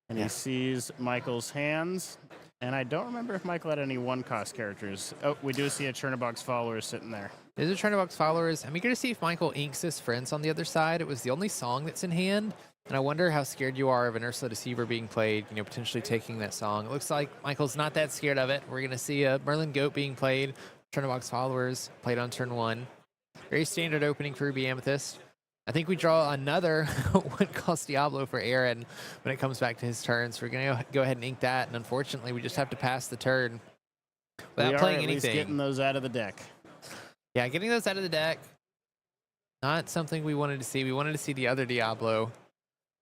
And he sees Michael's hands. And I don't remember if Michael had any 1-cost characters. Oh, we do see a Chernobog's follower sitting there. There's a Chernobog's followers. I'm eager to see if Michael inks his friends on the other side. It was the only song that's in hand. And I wonder how scared you are of an Ursula Deceiver being played, you know, potentially taking that song. It looks like Michael's not that scared of it. We're going to see a Merlin Goat being played. Chernobog's followers played on turn 1. Very standard opening for Ruby Amethyst. I think we draw another 1-cost Diablo for Aaron when it comes back to his turn. So we're going to go ahead and ink that. And unfortunately, we just have to pass the turn without playing anything. Least getting those out of the deck. Yeah, getting those out of the deck. Not something we wanted to see. We wanted to see the other Diablo.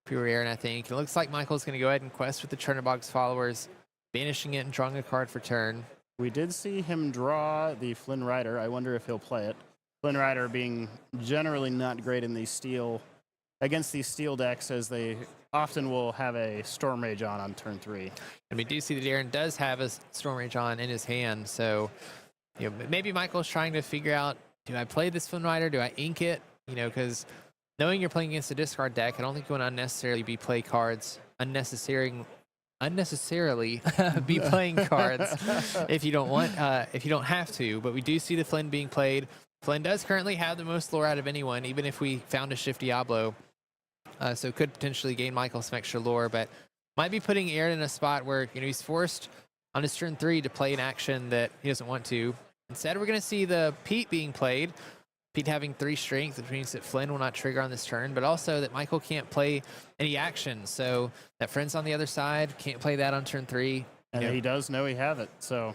If we were Aaron, I think. It looks like Michael's going to go ahead and quest with the Chernobog's followers, banishing it and drawing a card for turn. We did see him draw the Flynn Rider. I wonder if he'll play it. Flynn Rider being generally not great in these steel, against these steel decks, as they often will have a Storm Rage on turn 3. And we do see that Aaron does have a Storm Rage on in his hand, so you know, maybe Michael's trying to figure out, do I play this Flynn Rider? Do I ink it? You know, because knowing you're playing against a discard deck, I don't think you want to unnecessarily be play cards, unnecessarily be playing cards if you don't want, if you don't have to. But we do see the Flynn being played. Flynn does currently have the most lore out of anyone, even if we found a Shift Diablo. So could potentially gain Michael some extra lore, but might be putting Aaron in a spot where, you know, he's forced on his turn 3 to play an action that he doesn't want to. Instead, we're going to see the Pete being played. Pete having 3 strength, which means that Flynn will not trigger on this turn, but also that Michael can't play any actions. So that Friend's on the other side, can't play that on turn 3. And he does know he have it, so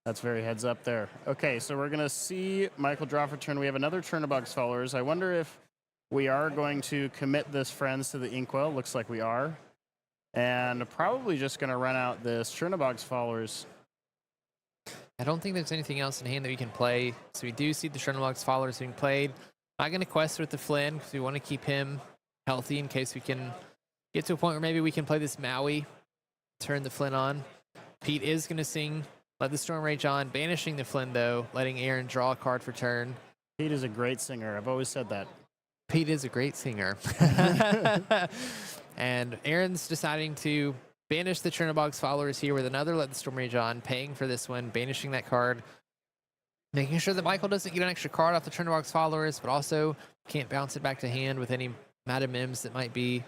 that's very heads up there. Okay, so we're going to see Michael draw for turn. We have another Chernobog's followers. I wonder if we are going to commit this Friends to the Inkwell. Looks like we are. And probably just going to run out this Chernobog's followers. I don't think there's anything else in hand that we can play. So we do see the Chernobog's followers being played. Not going to quest with the Flynn because we want to keep him healthy in case we can get to a point where maybe we can play this Maui, turn the Flynn on. Pete is going to sing Let the Storm Rage on, banishing the Flynn, though, letting Aaron draw a card for turn. Pete is a great singer. I've always said that. Pete is a great singer. And Aaron's deciding to banish the Chernobog's followers here with another Let the Storm Rage on, paying for this one, banishing that card, making sure that Michael doesn't get an extra card off the Chernobog's followers, but also can't bounce it back to hand with any Madam Mims that might be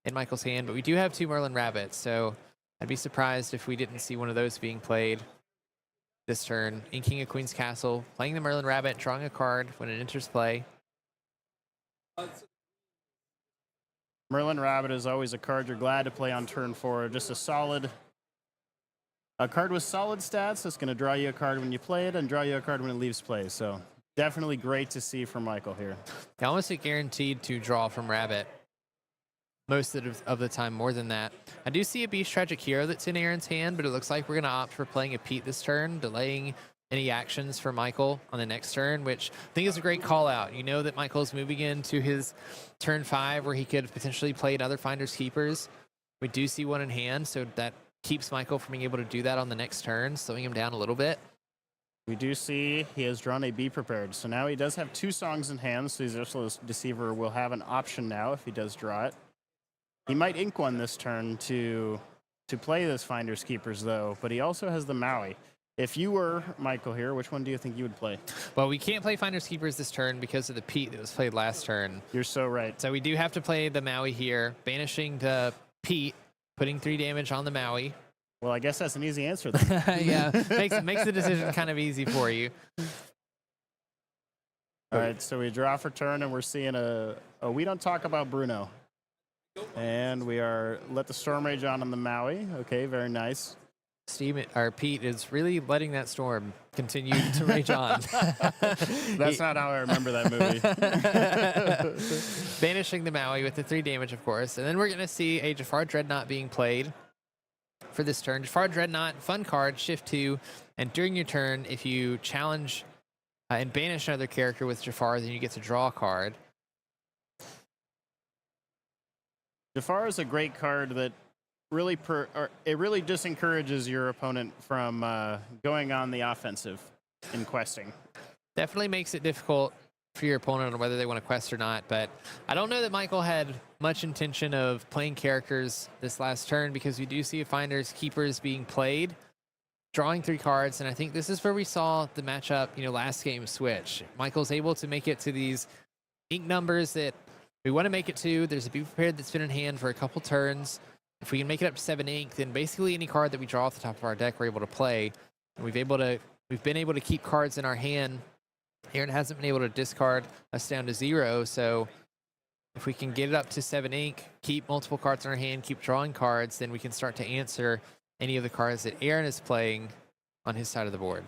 in Michael's hand. But we do have 2 Merlin Rabbits, so I'd be surprised if we didn't see one of those being played this turn. Inking a Queen's Castle, playing the Merlin Rabbit, drawing a card when it enters play. Merlin Rabbit is always a card you're glad to play on turn 4. Just a card with solid stats that's going to draw you a card when you play it and draw you a card when it leaves play. So definitely great to see from Michael here. Almost a guaranteed to draw from Rabbit most of the time, more than that. I do see a Beast Tragic Hero that's in Aaron's hand, but it looks like we're going to opt for playing a Pete this turn, delaying any actions for Michael on the next turn, which I think is a great call out. You know that Michael's moving into his turn 5 where he could potentially play another Finders Keepers. We do see one in hand, so that keeps Michael from being able to do that on the next turn, slowing him down a little bit. We do see he has drawn a Be Prepared. So now he does have 2 songs in hand, so his Ursula's Deceiver will have an option now if he does draw it. He might ink one this turn to play this Finders Keepers, though, but he also has the Maui. If you were Michael here, which one do you think you would play? Well, we can't play Finders Keepers this turn because of the Pete that was played last turn. You're so right. So we do have to play the Maui here, banishing the Pete, putting 3 damage on the Maui. Well, I guess that's an easy answer then. Yeah, makes the decision kind of easy for you. All right, so we draw for turn, and we're seeing a We Don't Talk About Bruno. And we are Let the Storm Rage on the Maui. Okay, very nice. Pete is really letting that storm continue to rage on. That's not how I remember that movie. Banishing the Maui with the 3 damage, of course. And then we're going to see a Jafar Dreadnought being played. for this turn. Jafar Dreadnought, fun card, shift 2, and during your turn, if you challenge and banish another character with Jafar, then you get to draw a card. Jafar is a great card that really it really disencourages your opponent from going on the offensive in questing. Definitely makes it difficult for your opponent on whether they want to quest or not, but I don't know that Michael had much intention of playing characters this last turn, because we do see Finders Keepers being played, drawing 3 cards, and I think this is where we saw the matchup, last game switch. Michael's able to make it to these ink numbers that we want to make it to. There's a Be Prepared that's been in hand for a couple turns. If we can make it up to 7 ink, then basically any card that we draw off the top of our deck we're able to play. And we've been able to keep cards in our hand. Aaron hasn't been able to discard us down to 0, so if we can get it up to 7 ink, keep multiple cards in our hand, keep drawing cards, then we can start to answer any of the cards that Aaron is playing on his side of the board.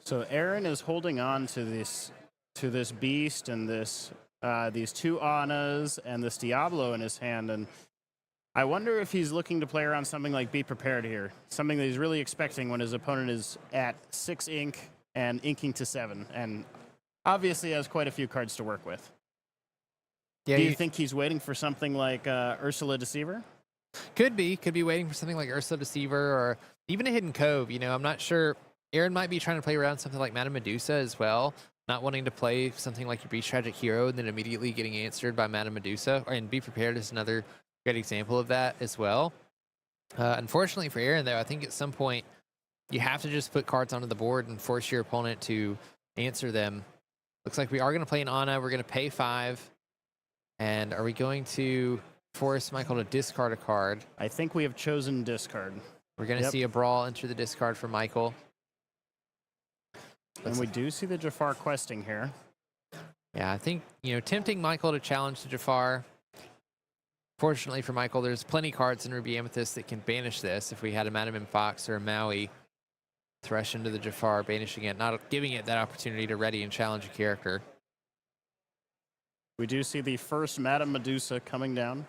So Aaron is holding on to this beast and these 2 Annas and this Diablo in his hand, and I wonder if he's looking to play around something like Be Prepared here, something that he's really expecting when his opponent is at 6 ink and inking to 7, and obviously has quite a few cards to work with. Yeah, do you think he's waiting for something like Ursula Deceiver? Could be waiting for something like Ursula Deceiver or even a Hidden Cove. I'm not sure. Aaron might be trying to play around something like Madame Medusa as well, not wanting to play something like your Beast Tragic Hero and then immediately getting answered by Madame Medusa. And Be Prepared is another great example of that as well. Unfortunately for Aaron, though, I think at some point you have to just put cards onto the board and force your opponent to answer them. Looks like we are going to play an Anna. We're going to pay 5. And are we going to force Michael to discard a card? I think we have chosen discard. We're going to see a Brawl enter the discard for Michael. And we do see the Jafar questing here. Yeah, I think, tempting Michael to challenge the Jafar. Fortunately for Michael, there's plenty of cards in Ruby Amethyst that can banish this. If we had a Madame M. Fox or a Maui, thresh into the Jafar, banishing it, not giving it that opportunity to ready and challenge a character. We do see the first Madame Medusa coming down.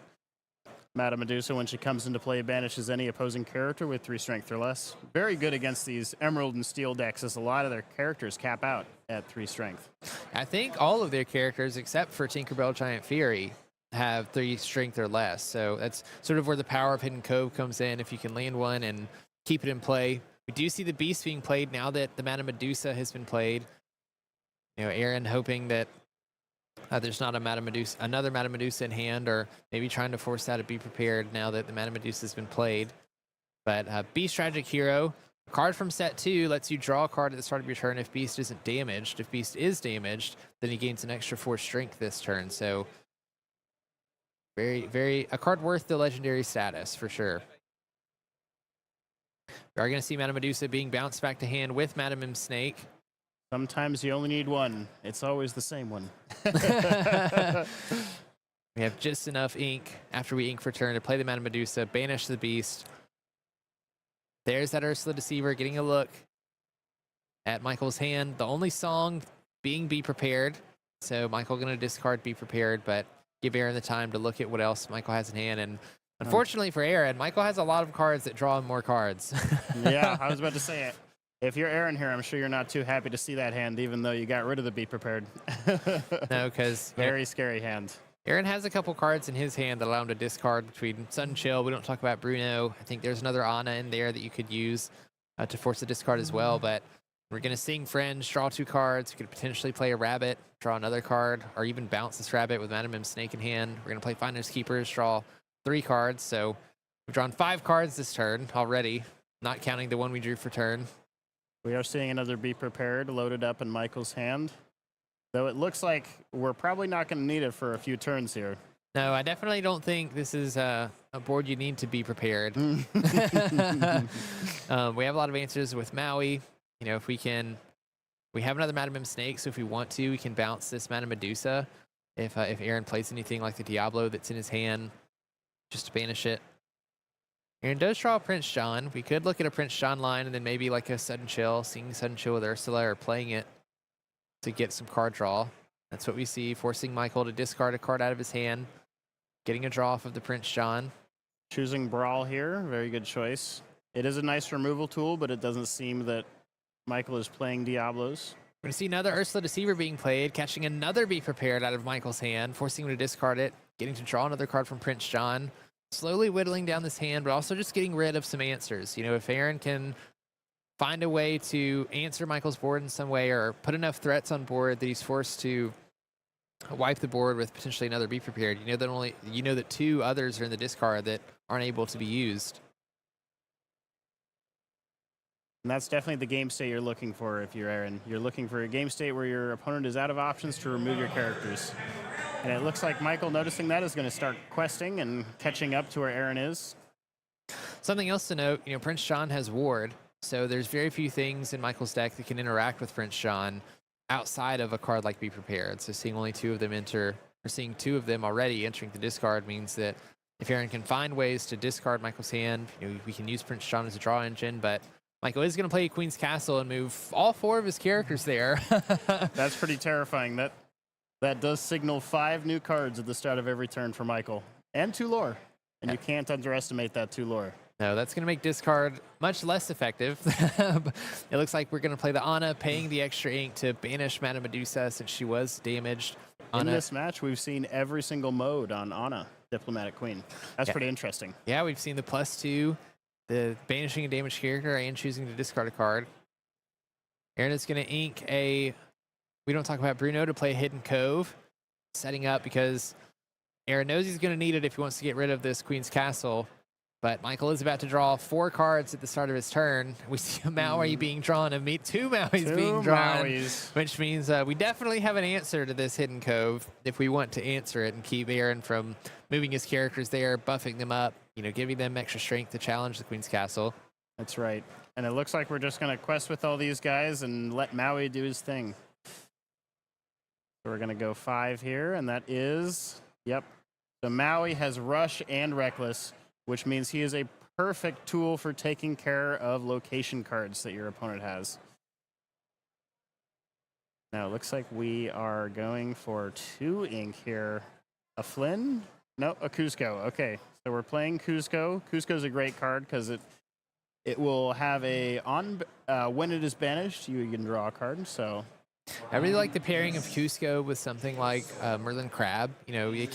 Madame Medusa, when she comes into play, banishes any opposing character with 3 strength or less. Very good against these Emerald and Steel decks, as a lot of their characters cap out at 3 strength. I think all of their characters, except for Tinkerbell Giant Fury, have 3 strength or less. So that's sort of where the power of Hidden Cove comes in. If you can land one and keep it in play. We do see the Beast being played now that the Madame Medusa has been played. Aaron hoping that there's not another Madame Medusa in hand, or maybe trying to force out a Be Prepared now that the Madame Medusa has been played. But Beast Tragic Hero, a card from set 2, lets you draw a card at the start of your turn if Beast isn't damaged. If Beast is damaged, then he gains an extra 4 strength this turn. So a card worth the legendary status for sure. We are going to see Madame Medusa being bounced back to hand with Madame M. Snake. Sometimes you only need one. It's always the same one. We have just enough ink after we ink for turn to play the Madame Medusa, banish the Beast. There's that Ursula Deceiver getting a look at Michael's hand. The only song being Be Prepared. So Michael going to discard Be Prepared, but give Aaron the time to look at what else Michael has in hand. And unfortunately for Aaron, Michael has a lot of cards that draw him more cards. Yeah, I was about to say it. If you're Aaron here, I'm sure you're not too happy to see that hand, even though you got rid of the Be Prepared. No, because very scary hand. Aaron has a couple cards in his hand that allow him to discard between Sun Chill. We don't talk about Bruno. I think there's another Anna in there that you could use to force a discard as well. But we're going to Sing Friends, draw 2 cards. We could potentially play a Rabbit, draw another card, or even bounce this Rabbit with Madame M. Snake in hand. We're going to play Finders Keepers, draw 3 cards. So we've drawn 5 cards this turn already, not counting the one we drew for turn. We are seeing another Be Prepared loaded up in Michael's hand. Though it looks like we're probably not going to need it for a few turns here. No, I definitely don't think this is a board you need to be prepared. We have a lot of answers with Maui. If we have another Madame M. Snake, so if we want to, we can bounce this Madame Medusa. If Aaron plays anything like the Diablo that's in his hand, just to banish it. Aaron does draw a Prince John. We could look at a Prince John line and then maybe like a Sudden Chill, seeing Sudden Chill with Ursula, or playing it to get some card draw. That's what we see, forcing Michael to discard a card out of his hand, getting a draw off of the Prince John. Choosing Brawl here, very good choice. It is a nice removal tool, but it doesn't seem that Michael is playing Diablos. We're going to see another Ursula Deceiver being played, catching another Be Prepared out of Michael's hand, forcing him to discard it, getting to draw another card from Prince John, slowly whittling down this hand, but also just getting rid of some answers. You know, if Aaron can find a way to answer Michael's board in some way or put enough threats on board that he's forced to wipe the board with potentially another Be Prepared, you know that 2 others are in the discard that aren't able to be used. And that's definitely the game state you're looking for if you're Aaron. You're looking for a game state where your opponent is out of options to remove your characters. And it looks like Michael, noticing that, is going to start questing and catching up to where Aaron is. Something else to note, Prince John has Ward, so there's very few things in Michael's deck that can interact with Prince John outside of a card like Be Prepared. So seeing only 2 of them enter, or seeing 2 of them already entering the discard means that if Aaron can find ways to discard Michael's hand, we can use Prince John as a draw engine, but Michael is going to play Queen's Castle and move all 4 of his characters there. That's pretty terrifying. That does signal 5 new cards at the start of every turn for Michael. And 2 lore. And you can't underestimate that 2 lore. No, that's going to make discard much less effective. It looks like we're going to play the Ana, paying the extra ink to banish Madame Medusa since she was damaged. In this match, we've seen every single mode on Ana, Diplomatic Queen. That's pretty interesting. Yeah, we've seen the +2, the banishing a damaged character, and choosing to discard a card. Aaron is going to ink we don't talk about Bruno, to play Hidden Cove, setting up because Aaron knows he's going to need it if he wants to get rid of this Queen's Castle. But Michael is about to draw 4 cards at the start of his turn. We see a Maui being drawn and 2 Mauis being drawn, which means we definitely have an answer to this Hidden Cove if we want to answer it and keep Aaron from moving his characters there, buffing them up, giving them extra strength to challenge the Queen's Castle. That's right. And it looks like we're just going to quest with all these guys and let Maui do his thing. So we're going to go 5 here, and that is, yep. So Maui has Rush and Reckless, which means he is a perfect tool for taking care of location cards that your opponent has. Now, it looks like we are going for 2 ink here. A Flynn? No, a Cusco. Okay, so we're playing Cusco. Cusco's a great card because it will have when it is banished, you can draw a card, so... I really like the pairing of Cusco with something like Merlin Crab. It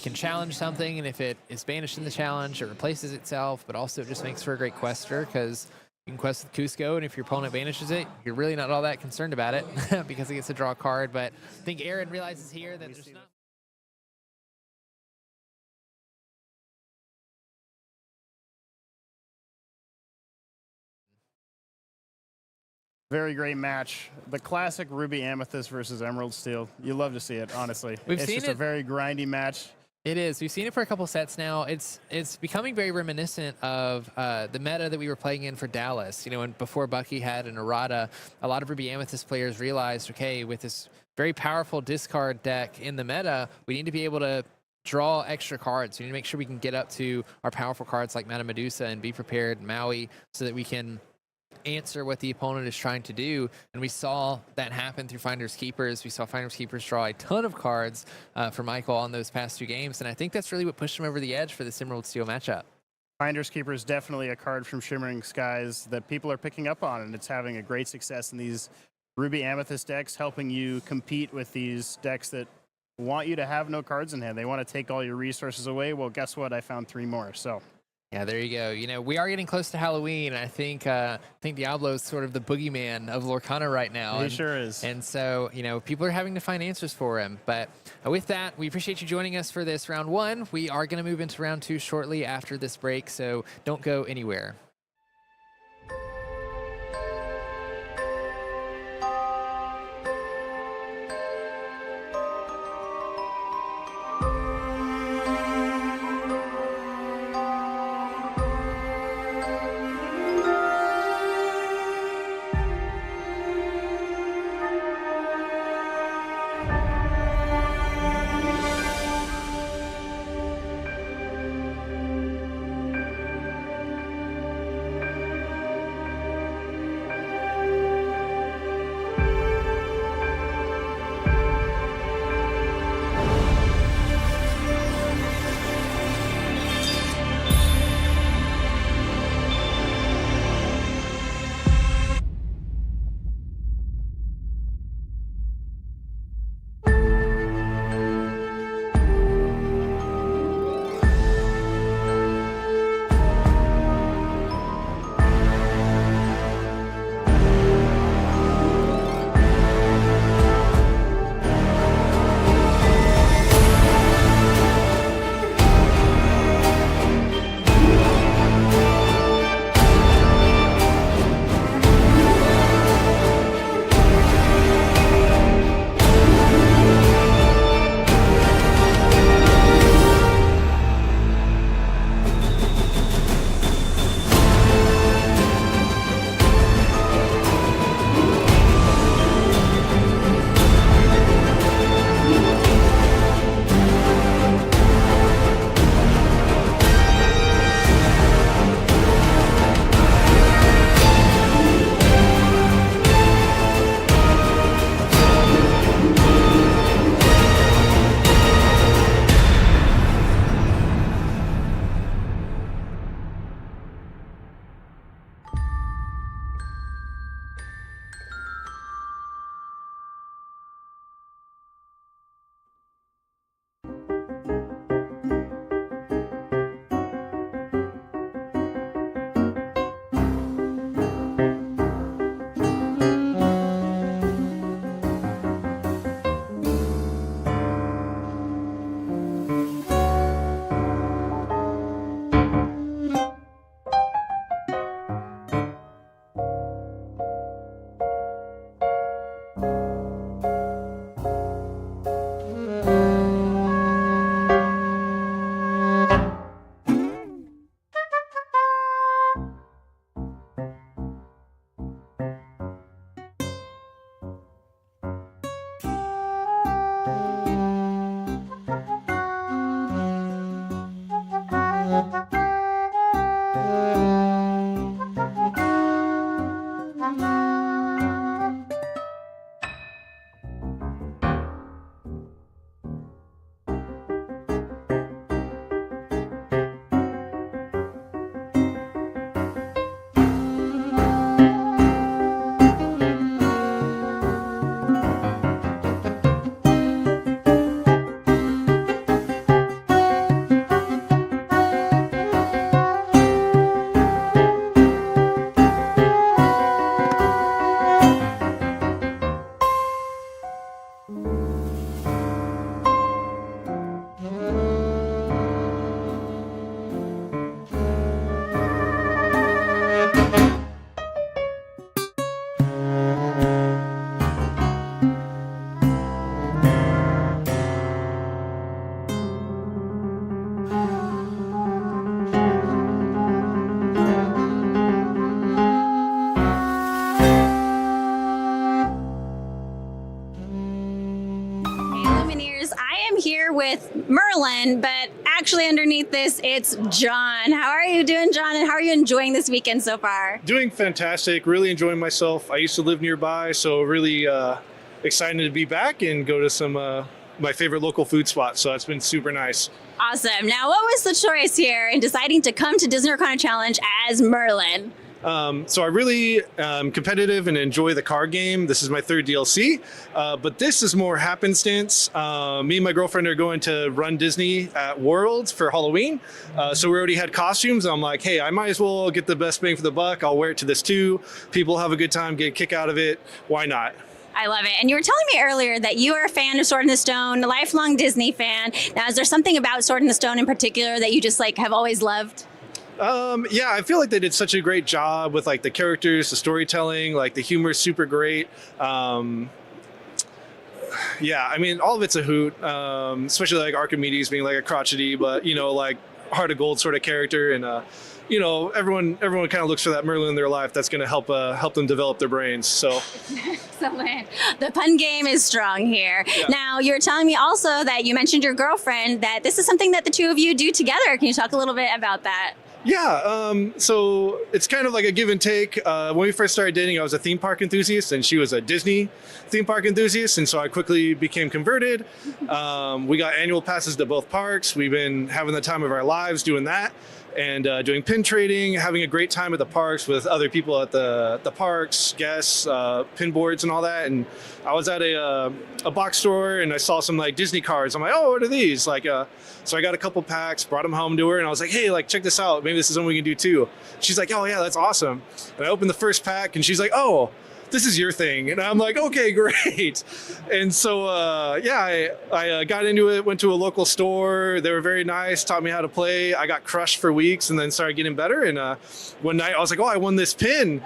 can challenge something, and if it is banished in the challenge, it replaces itself, but also it just makes for a great quester because you can quest with Cusco, and if your opponent banishes it, you're really not all that concerned about it because it gets to draw a card. But I think Aaron realizes here that there's not... Very great match. The classic Ruby Amethyst versus Emerald Steel. You love to see it, honestly. It's just a very grindy match. It is. We've seen it for a couple sets now. It's becoming very reminiscent of the meta that we were playing in for Dallas. And before Bucky had an errata, a lot of Ruby Amethyst players realized, okay, with this very powerful discard deck in the meta, we need to be able to draw extra cards. We need to make sure we can get up to our powerful cards like Madame Medusa and Be Prepared, Maui, so that we can answer what the opponent is trying to do. And we saw that happen through Finders Keepers. We saw Finders Keepers draw a ton of cards for Michael on those past 2 games. And I think that's really what pushed him over the edge for this Emerald Steel matchup. Finders Keeper is definitely a card from Shimmering Skies that people are picking up on, and it's having a great success in these Ruby Amethyst decks, helping you compete with these decks that want you to have no cards in hand. They want to take all your resources away. Well, guess what? I found 3 more. So yeah, there you go. We are getting close to Halloween, and I think Diablo is sort of the boogeyman of Lorcana right now. He sure is. And so, people are having to find answers for him. But with that, we appreciate you joining us for this round 1. We are going to move into round 2 shortly after this break, so don't go anywhere. With Merlin, but actually underneath this, it's John. How are you doing, John? And how are you enjoying this weekend so far? Doing fantastic. Really enjoying myself. I used to live nearby, so really excited to be back and go to some my favorite local food spots. So that's been super nice. Awesome. Now, what was the choice here in deciding to come to Disney Lorcana Challenge as Merlin? So I really competitive and enjoy the card game. This is my third DLC, but this is more happenstance. Me and my girlfriend are going to run Disney at Worlds for Halloween. So we already had costumes. I'm like, hey, I might as well get the best bang for the buck. I'll wear it to this too. People have a good time, get a kick out of it. Why not? I love it. And you were telling me earlier that you are a fan of Sword in the Stone, a lifelong Disney fan. Now, is there something about Sword in the Stone in particular that you just like have always loved? Yeah, I feel like they did such a great job with like the characters, the storytelling, like the humor is super great. Yeah, I mean, all of it's a hoot, especially like Archimedes being like a crotchety, but you know, like heart of gold sort of character. And, you know, everyone kind of looks for that Merlin in their life that's going to help them develop their brains. So Excellent. The pun game is strong here. Yeah. Now, you were telling me also that you mentioned your girlfriend, that this is something that the two of you do together. Can you talk a little bit about that? yeah, so it's kind of like a give and take. When we first started dating, I was a theme park enthusiast and she was a Disney theme park enthusiast. And so I quickly became converted. We got annual passes to both parks. We've been having the time of our lives doing that. And doing pin trading, having a great time at the parks with other people at the parks, guests, pin boards and all that. And I was at a box store and I saw some like Disney cards. I'm like, oh, what are these? Like, so I got a couple packs, brought them home to her, and I was like, hey, like check this out. Maybe this is something we can do too. She's like, oh yeah, that's awesome. And I opened the first pack and she's like, oh, this is your thing. And I'm like, okay, great. And so, yeah, I got into it, went to a local store. They were very nice, taught me how to play. I got crushed for weeks and then started getting better. And one night I was like, oh, I won this pin.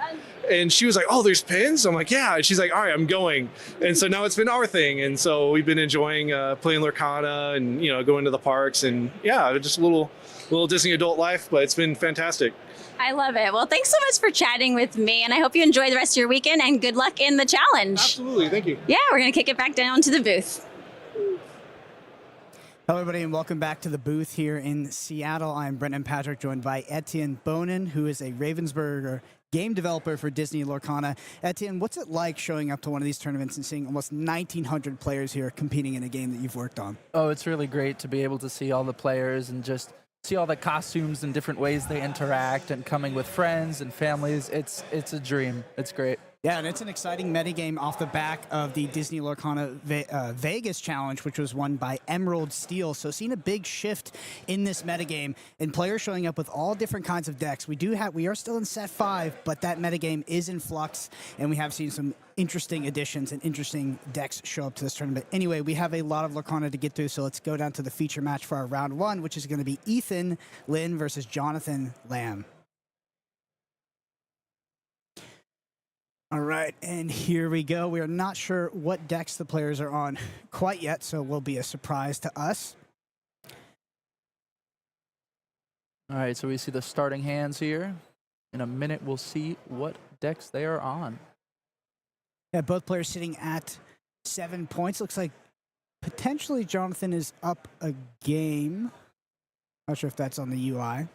And she was like, oh, there's pins? I'm like, yeah. And she's like, all right, I'm going. And so now it's been our thing. And so we've been enjoying playing Lorcana and, you know, going to the parks. And yeah, just a little Disney adult life, but it's been fantastic. I love it. Well, thanks so much for chatting with me, and I hope you enjoy the rest of your weekend, and good luck in the challenge. Absolutely. Thank you. Yeah, we're going to kick it back down to the booth. Hello, everybody, and welcome back to the booth here in Seattle. I'm Brendan Patrick, joined by Etsen Bonin, who is a Ravensburger game developer for Disney Lorcana. Etsen, what's it like showing up to one of these tournaments and seeing almost 1,900 players here competing in a game that you've worked on? Oh, it's really great to be able to see all the players and just see all the costumes and different ways they interact and coming with friends and families. It's a dream. It's great. Yeah, and it's an exciting metagame off the back of the Disney Lorcana Vegas Challenge, which was won by Emerald Steel. So seeing a big shift in this metagame and players showing up with all different kinds of decks. We are still in set 5, but that metagame is in flux, and we have seen some interesting additions and interesting decks show up to this tournament. Anyway, we have a lot of Lorcana to get through, so let's go down to the feature match for our round 1, which is going to be Ethan Lin versus Jonathan Lamb. All right, and here we go. We are not sure what decks the players are on quite yet, so it will be a surprise to us. All right, so we see the starting hands here. in a minute, we'll see what decks they are on. Yeah, both players sitting at 7 points. Looks like potentially Jonathan is up a game. Not sure if that's on the UI.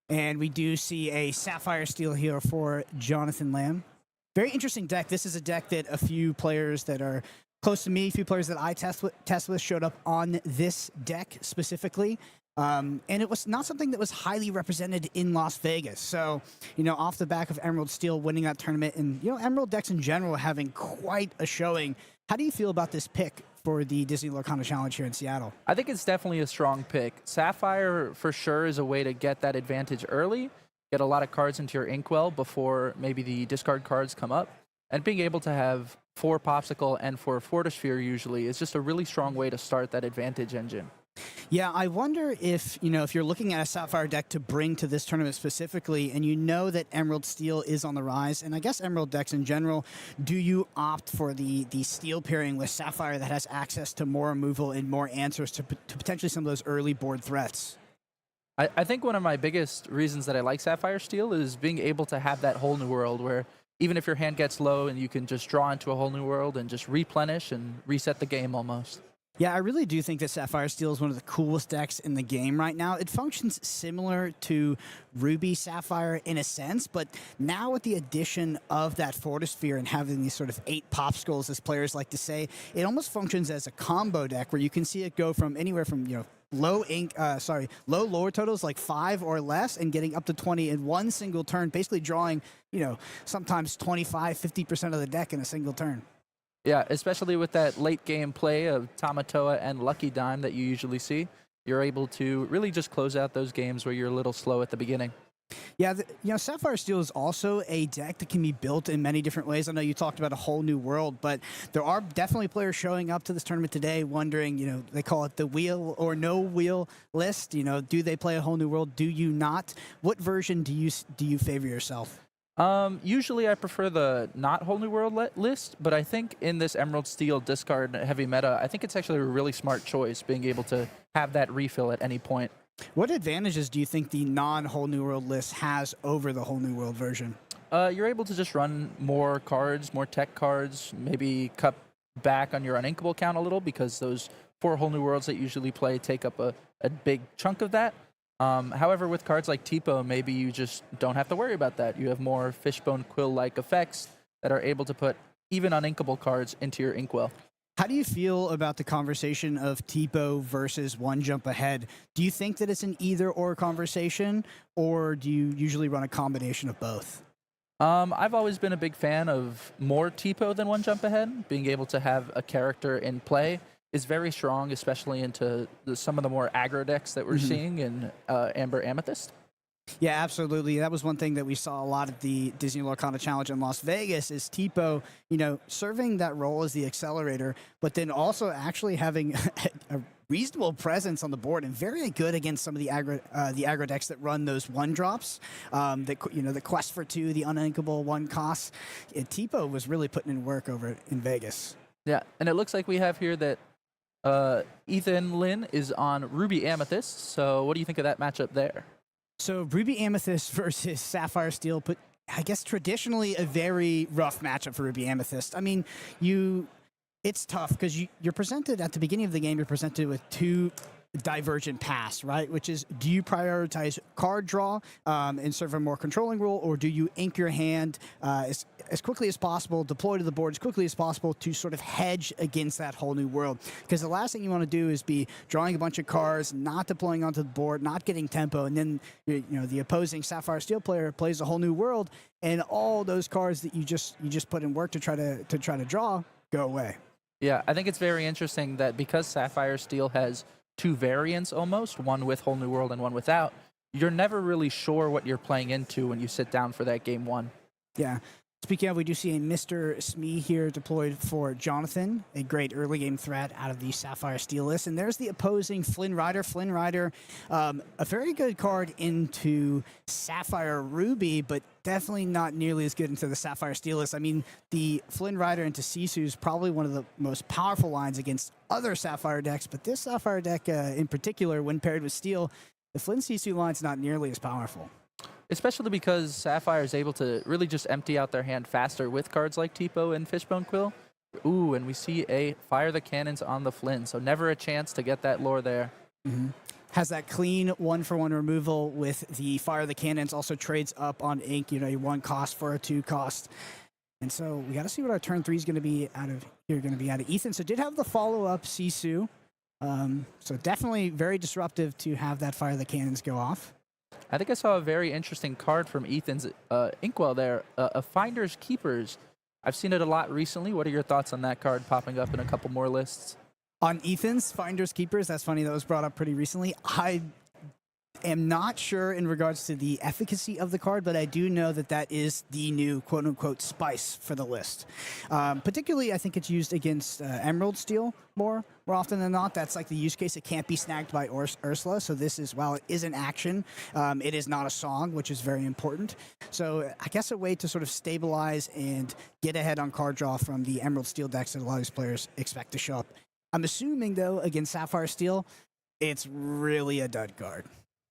And we do see a Sapphire Steel here for Jonathan Lamb. Very interesting deck. This is a deck that a few players that are close to me, a few players that I test with showed up on this deck specifically. And it was not something that was highly represented in Las Vegas. So, off the back of Emerald Steel winning that tournament and, Emerald decks in general having quite a showing, how do you feel about this pick for the Disney Lorcana Challenge here in Seattle? I think it's definitely a strong pick. Sapphire, for sure, is a way to get that advantage early, get a lot of cards into your inkwell before maybe the discard cards come up. And being able to have 4 Popsicle and 4 Fortisphere usually is just a really strong way to start that advantage engine. Yeah, I wonder if, if you're looking at a Sapphire deck to bring to this tournament specifically, and that Emerald Steel is on the rise, and I guess Emerald decks in general, do you opt for the Steel pairing with Sapphire that has access to more removal and more answers to potentially some of those early board threats? I think one of my biggest reasons that I like Sapphire Steel is being able to have that whole new world where even if your hand gets low and you can just draw into a whole new world and just replenish and reset the game almost. Yeah, I really do think that Sapphire Steel is one of the coolest decks in the game right now. It functions similar to Ruby Sapphire in a sense, but now with the addition of that Fortisphere and having these sort of 8 Popsicles, as players like to say, it almost functions as a combo deck where you can see it go from anywhere from, low lower totals like 5 or less and getting up to 20 in one single turn, basically drawing, sometimes 25, 50% of the deck in a single turn. Yeah, especially with that late game play of Tamatoa and Lucky Dime that you usually see, you're able to really just close out those games where you're a little slow at the beginning. Yeah, Sapphire Steel is also a deck that can be built in many different ways. I know you talked about a whole new world, but there are definitely players showing up to this tournament today wondering, they call it the wheel or no wheel list. Do they play a whole new world? Do you not? What version do you favor yourself? Usually I prefer the not whole new world list, but I think in this Emerald Steel discard heavy meta, I think it's actually a really smart choice being able to have that refill at any point. What advantages do you think the non-whole new world list has over the whole new world version? You're able to just run more cards, more tech cards, maybe cut back on your uninkable count a little because those 4 whole new worlds that you usually play take up a big chunk of that. However, with cards like Tipo, maybe you just don't have to worry about that. You have more Fishbone Quill-like effects that are able to put even uninkable cards into your inkwell. How do you feel about the conversation of Tipo versus One Jump Ahead? Do you think that it's an either-or conversation, or do you usually run a combination of both? I've always been a big fan of more Tipo than One Jump Ahead. Being able to have a character in play is very strong, especially into some of the more aggro decks that we're seeing in Amber Amethyst. Yeah, absolutely. That was one thing that we saw a lot at the Disney Lorcana Challenge in Las Vegas is Tipo, serving that role as the accelerator, but then also actually having a reasonable presence on the board and very good against some of the aggro decks that run those 1-drops, the Quest for 2, the uninkable 1 costs. Tipo was really putting in work over in Vegas. Yeah, and it looks like we have here that Ethan Lin is on Ruby Amethyst. So what do you think of that matchup there? So Ruby Amethyst versus Sapphire Steel, but I guess traditionally a very rough matchup for Ruby Amethyst. I mean, it's tough because you're presented at the beginning of the game, you're presented with 2 divergent paths, right? Which is, do you prioritize card draw and serve a more controlling role, or do you ink your hand as quickly as possible, deploy to the board as quickly as possible to sort of hedge against that whole new world? Because the last thing you want to do is be drawing a bunch of cards, not deploying onto the board, not getting tempo, and then the opposing Sapphire Steel player plays a whole new world, and all those cards that you just put in work to try to draw go away. Yeah, I think it's very interesting that because Sapphire Steel has 2 variants almost, one with whole new world and one without, you're never really sure what you're playing into when you sit down for that game 1. Yeah. Speaking of, we do see a Mr. Smee here deployed for Jonathan, a great early game threat out of the Sapphire Steel list. And there's the opposing Flynn Rider. Flynn Rider, a very good card into Sapphire Ruby, but definitely not nearly as good into the Sapphire Steel list. I mean, the Flynn Rider into Sisu is probably one of the most powerful lines against other Sapphire decks, but this Sapphire deck in particular, when paired with Steel, the Flynn Sisu line's not nearly as powerful. especially because Sapphire is able to really just empty out their hand faster with cards like Tipo and Fishbone Quill. Ooh, and we see a Fire the Cannons on the Flynn, so never a chance to get that lore there. Has that clean 1-for-1 removal with the Fire the Cannons, also trades up on Ink, you know, a 1 cost for a 2 cost. And so we got to see what our turn 3 is going to be out of here, going to be out of Etsen. So did have the follow-up Sisu. So definitely very disruptive to have that Fire the Cannons go off. I think I saw a very interesting card from Ethan's Inkwell there, a Finder's Keepers. I've seen it a lot recently. What are your thoughts on that card popping up in a couple more lists? On Ethan's Finders Keepers, that's funny, that was brought up pretty recently. I am not sure in regards to the efficacy of the card, but I do know that that is the new quote-unquote spice for the list. Particularly, I think it's used against Emerald Steel more often than not. That's like the use case. It can't be snagged by Ursula, so this is, while it is an action, it is not a song, which is very important. So I guess a way to sort of stabilize and get ahead on card draw from the Emerald Steel decks that a lot of these players expect to show up. I'm assuming, though, against Sapphire Steel, it's really a dud card.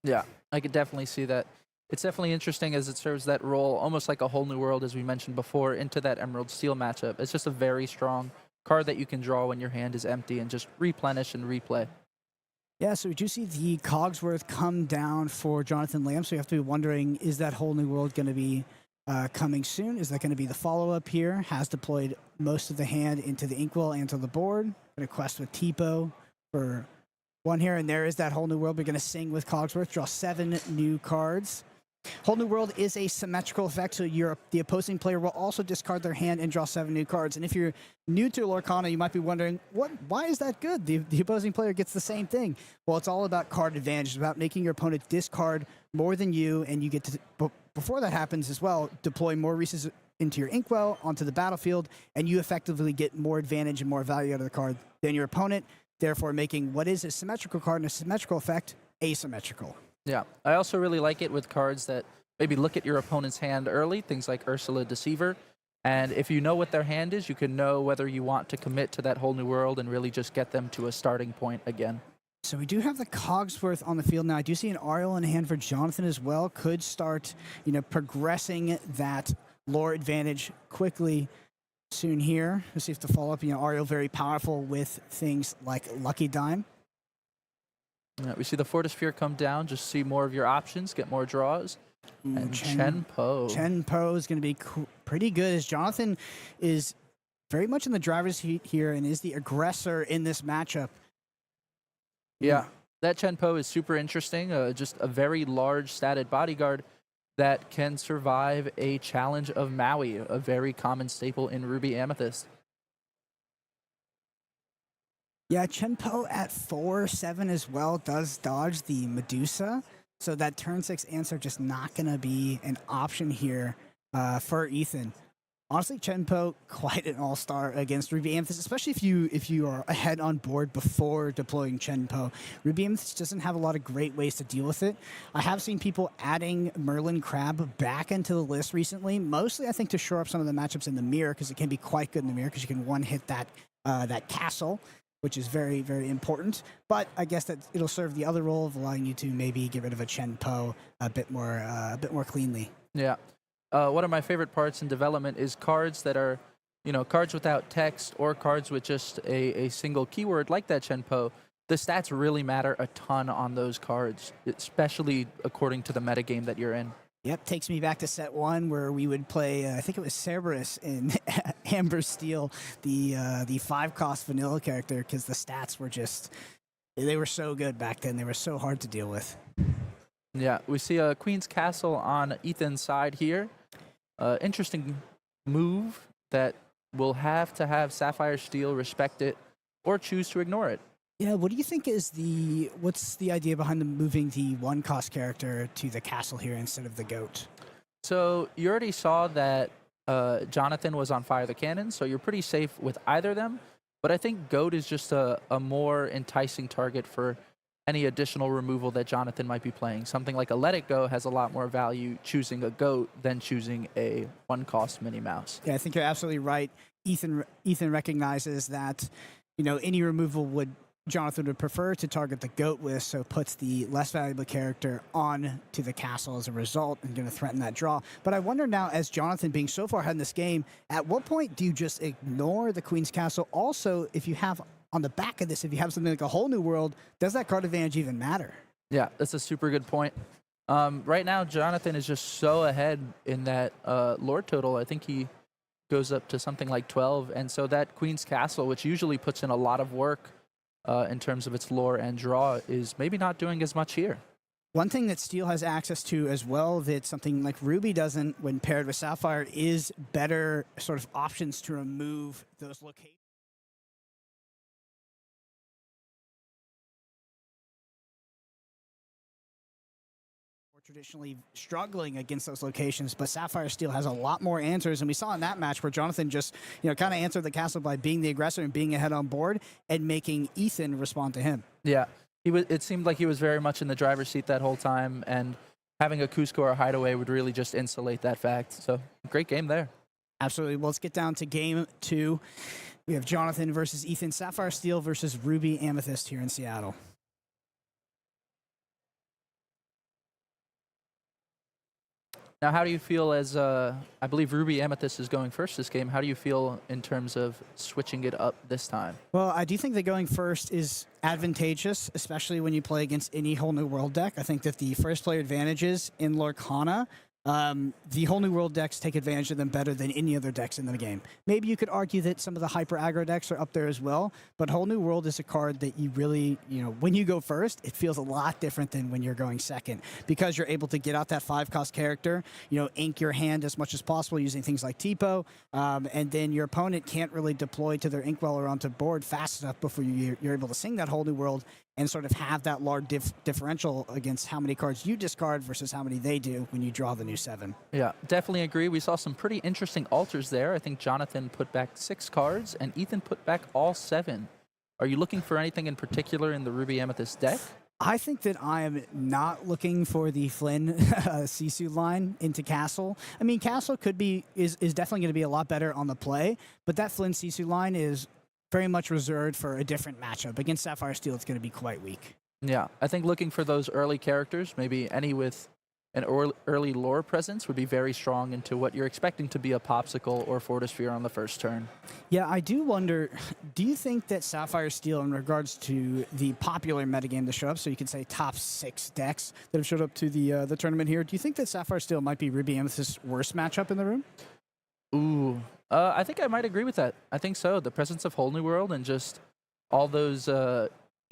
Yeah, I could definitely see that. It's definitely interesting as it serves that role, almost like a whole new world, as we mentioned before, into that Emerald Steel matchup. It's just a very strong card that you can draw when your hand is empty and just replenish and replay. Yeah, so we do see the Cogsworth come down for Jonathan Lamb, so you have to be wondering, is that whole new world going to be coming soon? Is that going to be the follow-up here? Has deployed most of the hand into the Inkwell and to the board. Going to quest with Tipo for 1 here, and there is that whole new world. We're going to sing with Cogsworth, draw 7 new cards. Whole new world is a symmetrical effect, so the opposing player will also discard their hand and draw 7 new cards. And if you're new to Lorcana, you might be wondering, why is that good? The opposing player gets the same thing. Well, it's all about card advantage. It's about making your opponent discard more than you, and you get to, before that happens as well, deploy more resources into your Inkwell, onto the battlefield, and you effectively get more advantage and more value out of the card than your opponent, therefore making what is a symmetrical card and a symmetrical effect asymmetrical. Yeah, I also really like it with cards that maybe look at your opponent's hand early, things like Ursula Deceiver. And if you know what their hand is, you can know whether you want to commit to that whole new world and really just get them to a starting point again. So we do have the Cogsworth on the field now. I do see an Ariel in hand for Jonathan as well. Could start, progressing that lore advantage quickly soon here. Let's see if the follow-up, Ariel very powerful with things like Lucky Dime. Yeah, we see the Fortisphere come down, just see more of your options, get more draws. And Chen Po. Chen Po is going to be pretty good, as Jonathan is very much in the driver's seat here and is the aggressor in this matchup. Yeah, that Chen Po is super interesting. Just a very large statted bodyguard that can survive a challenge of Maui, a very common staple in Ruby Amethyst. Yeah, Chen Po at 4/7 as well does dodge the Medusa. So that turn 6 answer just not going to be an option here for Ethan. Honestly, Chen Po, quite an all-star against Ruby Amethyst, especially if you are ahead on board before deploying Chen Po. Ruby Amethyst doesn't have a lot of great ways to deal with it. I have seen people adding Merlin Crab back into the list recently, mostly I think to shore up some of the matchups in the mirror, because it can be quite good in the mirror because you can one-hit that castle, which is very, very important. But I guess that it'll serve the other role of allowing you to maybe get rid of a Chen Po a bit more cleanly. Yeah. One of my favorite parts in development is cards that are, cards without text or cards with just a single keyword like that Chen Po. The stats really matter a ton on those cards, especially according to the metagame that you're in. Yep, takes me back to set 1 where we would play, I think it was Cerberus in Amber Steel, the 5-cost vanilla character, because the stats were they were so good back then. They were so hard to deal with. Yeah, we see a Queen's Castle on Ethan's side here. Interesting move that will have to have Sapphire Steel respect it or choose to ignore it. Yeah, what do you think is what's the idea behind moving the 1-cost character to the castle here instead of the goat? So you already saw that Jonathan was on Fire the Cannon, so you're pretty safe with either of them. But I think goat is just a more enticing target for any additional removal that Jonathan might be playing. Something like a Let It Go has a lot more value choosing a goat than choosing a 1-cost Minnie Mouse. Yeah, I think you're absolutely right. Ethan recognizes that, any removal would Jonathan would prefer to target the goat list, so puts the less valuable character on to the castle as a result and going to threaten that draw. But I wonder now, as Jonathan being so far ahead in this game, at what point do you just ignore the Queen's Castle? Also, if you have on the back of this, if you have something like a whole new world, does that card advantage even matter? Yeah, that's a super good point. Right now, Jonathan is just so ahead in that lore total. I think he goes up to something like 12. And so that Queen's Castle, which usually puts in a lot of work in terms of its lore and draw, is maybe not doing as much here. One thing that Steel has access to as well that something like Ruby doesn't when paired with Sapphire is better sort of options to remove those locations. Traditionally struggling against those locations, but Sapphire Steel has a lot more answers, and we saw in that match where Jonathan just, kind of answered the castle by being the aggressor and being ahead on board and making Etsen respond to him. Yeah, it seemed like he was very much in the driver's seat that whole time, and having a Cusco or Hideaway would really just insulate that fact. So, great game there. Absolutely. Well, let's get down to game 2. We have Jonathan versus Etsen, Sapphire Steel versus Ruby Amethyst here in Seattle. Now, how do you feel as, I believe Ruby Amethyst is going first this game. How do you feel in terms of switching it up this time? Well, I do think that going first is advantageous, especially when you play against any whole new world deck. I think that the first player advantages in Lorcana, the whole new world decks take advantage of them better than any other decks in the game. Maybe you could argue that some of the hyper aggro decks are up there as well, but whole new world is a card that you really, when you go first, it feels a lot different than when you're going second, because you're able to get out that 5-cost character, ink your hand as much as possible using things like Tipo, and then your opponent can't really deploy to their Inkweller onto board fast enough before you're able to sing that whole new world and sort of have that large differential against how many cards you discard versus how many they do when you draw the new 7. Yeah, definitely agree. We saw some pretty interesting alters there. I think Jonathan put back 6 cards, and Etsen put back all 7. Are you looking for anything in particular in the Ruby Amethyst deck? I think that I am not looking for the Flynn Sisu line into Castle. I mean, Castle is definitely going to be a lot better on the play, but that Flynn Sisu line is very much reserved for a different matchup. Against Sapphire Steel, it's going to be quite weak. Yeah, I think looking for those early characters, maybe any with an early lore presence, would be very strong into what you're expecting to be a Popsicle or Fortisphere on the first turn. Yeah, I do wonder, do you think that Sapphire Steel, in regards to the popular metagame that showed up, so you could say top 6 decks that have showed up to the tournament here, do you think that Sapphire Steel might be Ruby Amethyst's worst matchup in the room? Ooh, I think I might agree with that. I think so. The presence of Whole New World and just all those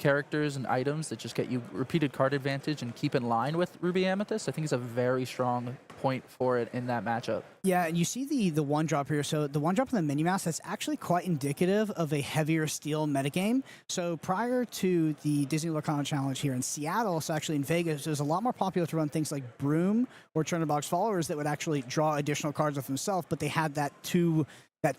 characters and items that just get you repeated card advantage and keep in line with Ruby Amethyst, I think is a very strong point for it in that matchup. Yeah, and you see the 1-drop here. So the 1-drop in the mini-mouse, that's actually quite indicative of a heavier Steel metagame. So prior to the Disney Lorcana Challenge here in Seattle, so actually in Vegas, it was a lot more popular to run things like Broom or Churnabox Followers that would actually draw additional cards with themselves, but they had that two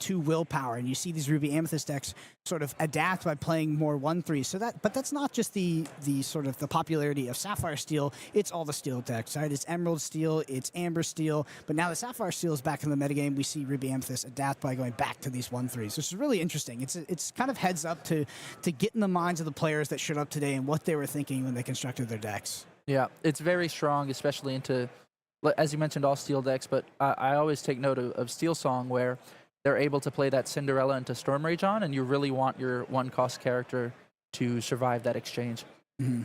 willpower, and you see these Ruby Amethyst decks sort of adapt by playing more 1/3. But that's not just the sort of the popularity of Sapphire Steel. It's all the Steel decks, right? It's Emerald Steel, it's Amber Steel, but now that Sapphire Steel is back in the metagame, we see Ruby Amethyst adapt by going back to these 1/3s. So it's really interesting. It's kind of heads up to get in the minds of the players that showed up today and what they were thinking when they constructed their decks. Yeah, it's very strong, especially into, as you mentioned, all Steel decks, but I always take note of Steel Song, where they're able to play that Cinderella into Storm Rage on, and you really want your 1-cost character to survive that exchange. Mm-hmm.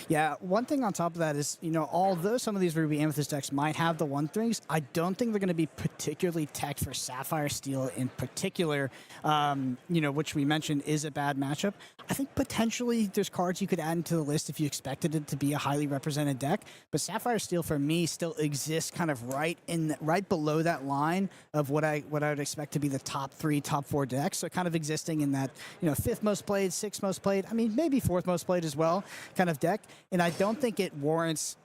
Yeah, one thing on top of that is, although some of these Ruby Amethyst decks might have the 1/3s, I don't think they're going to be particularly teched for Sapphire Steel in particular, which we mentioned is a bad matchup. I think potentially there's cards you could add into the list if you expected it to be a highly represented deck, but Sapphire Steel for me still exists kind of right below that line of what I would expect to be the top 3, top 4 decks. So kind of existing in that 5th most played, 6th most played, I mean maybe 4th most played as well, kind of deck. And I don't think it warrants,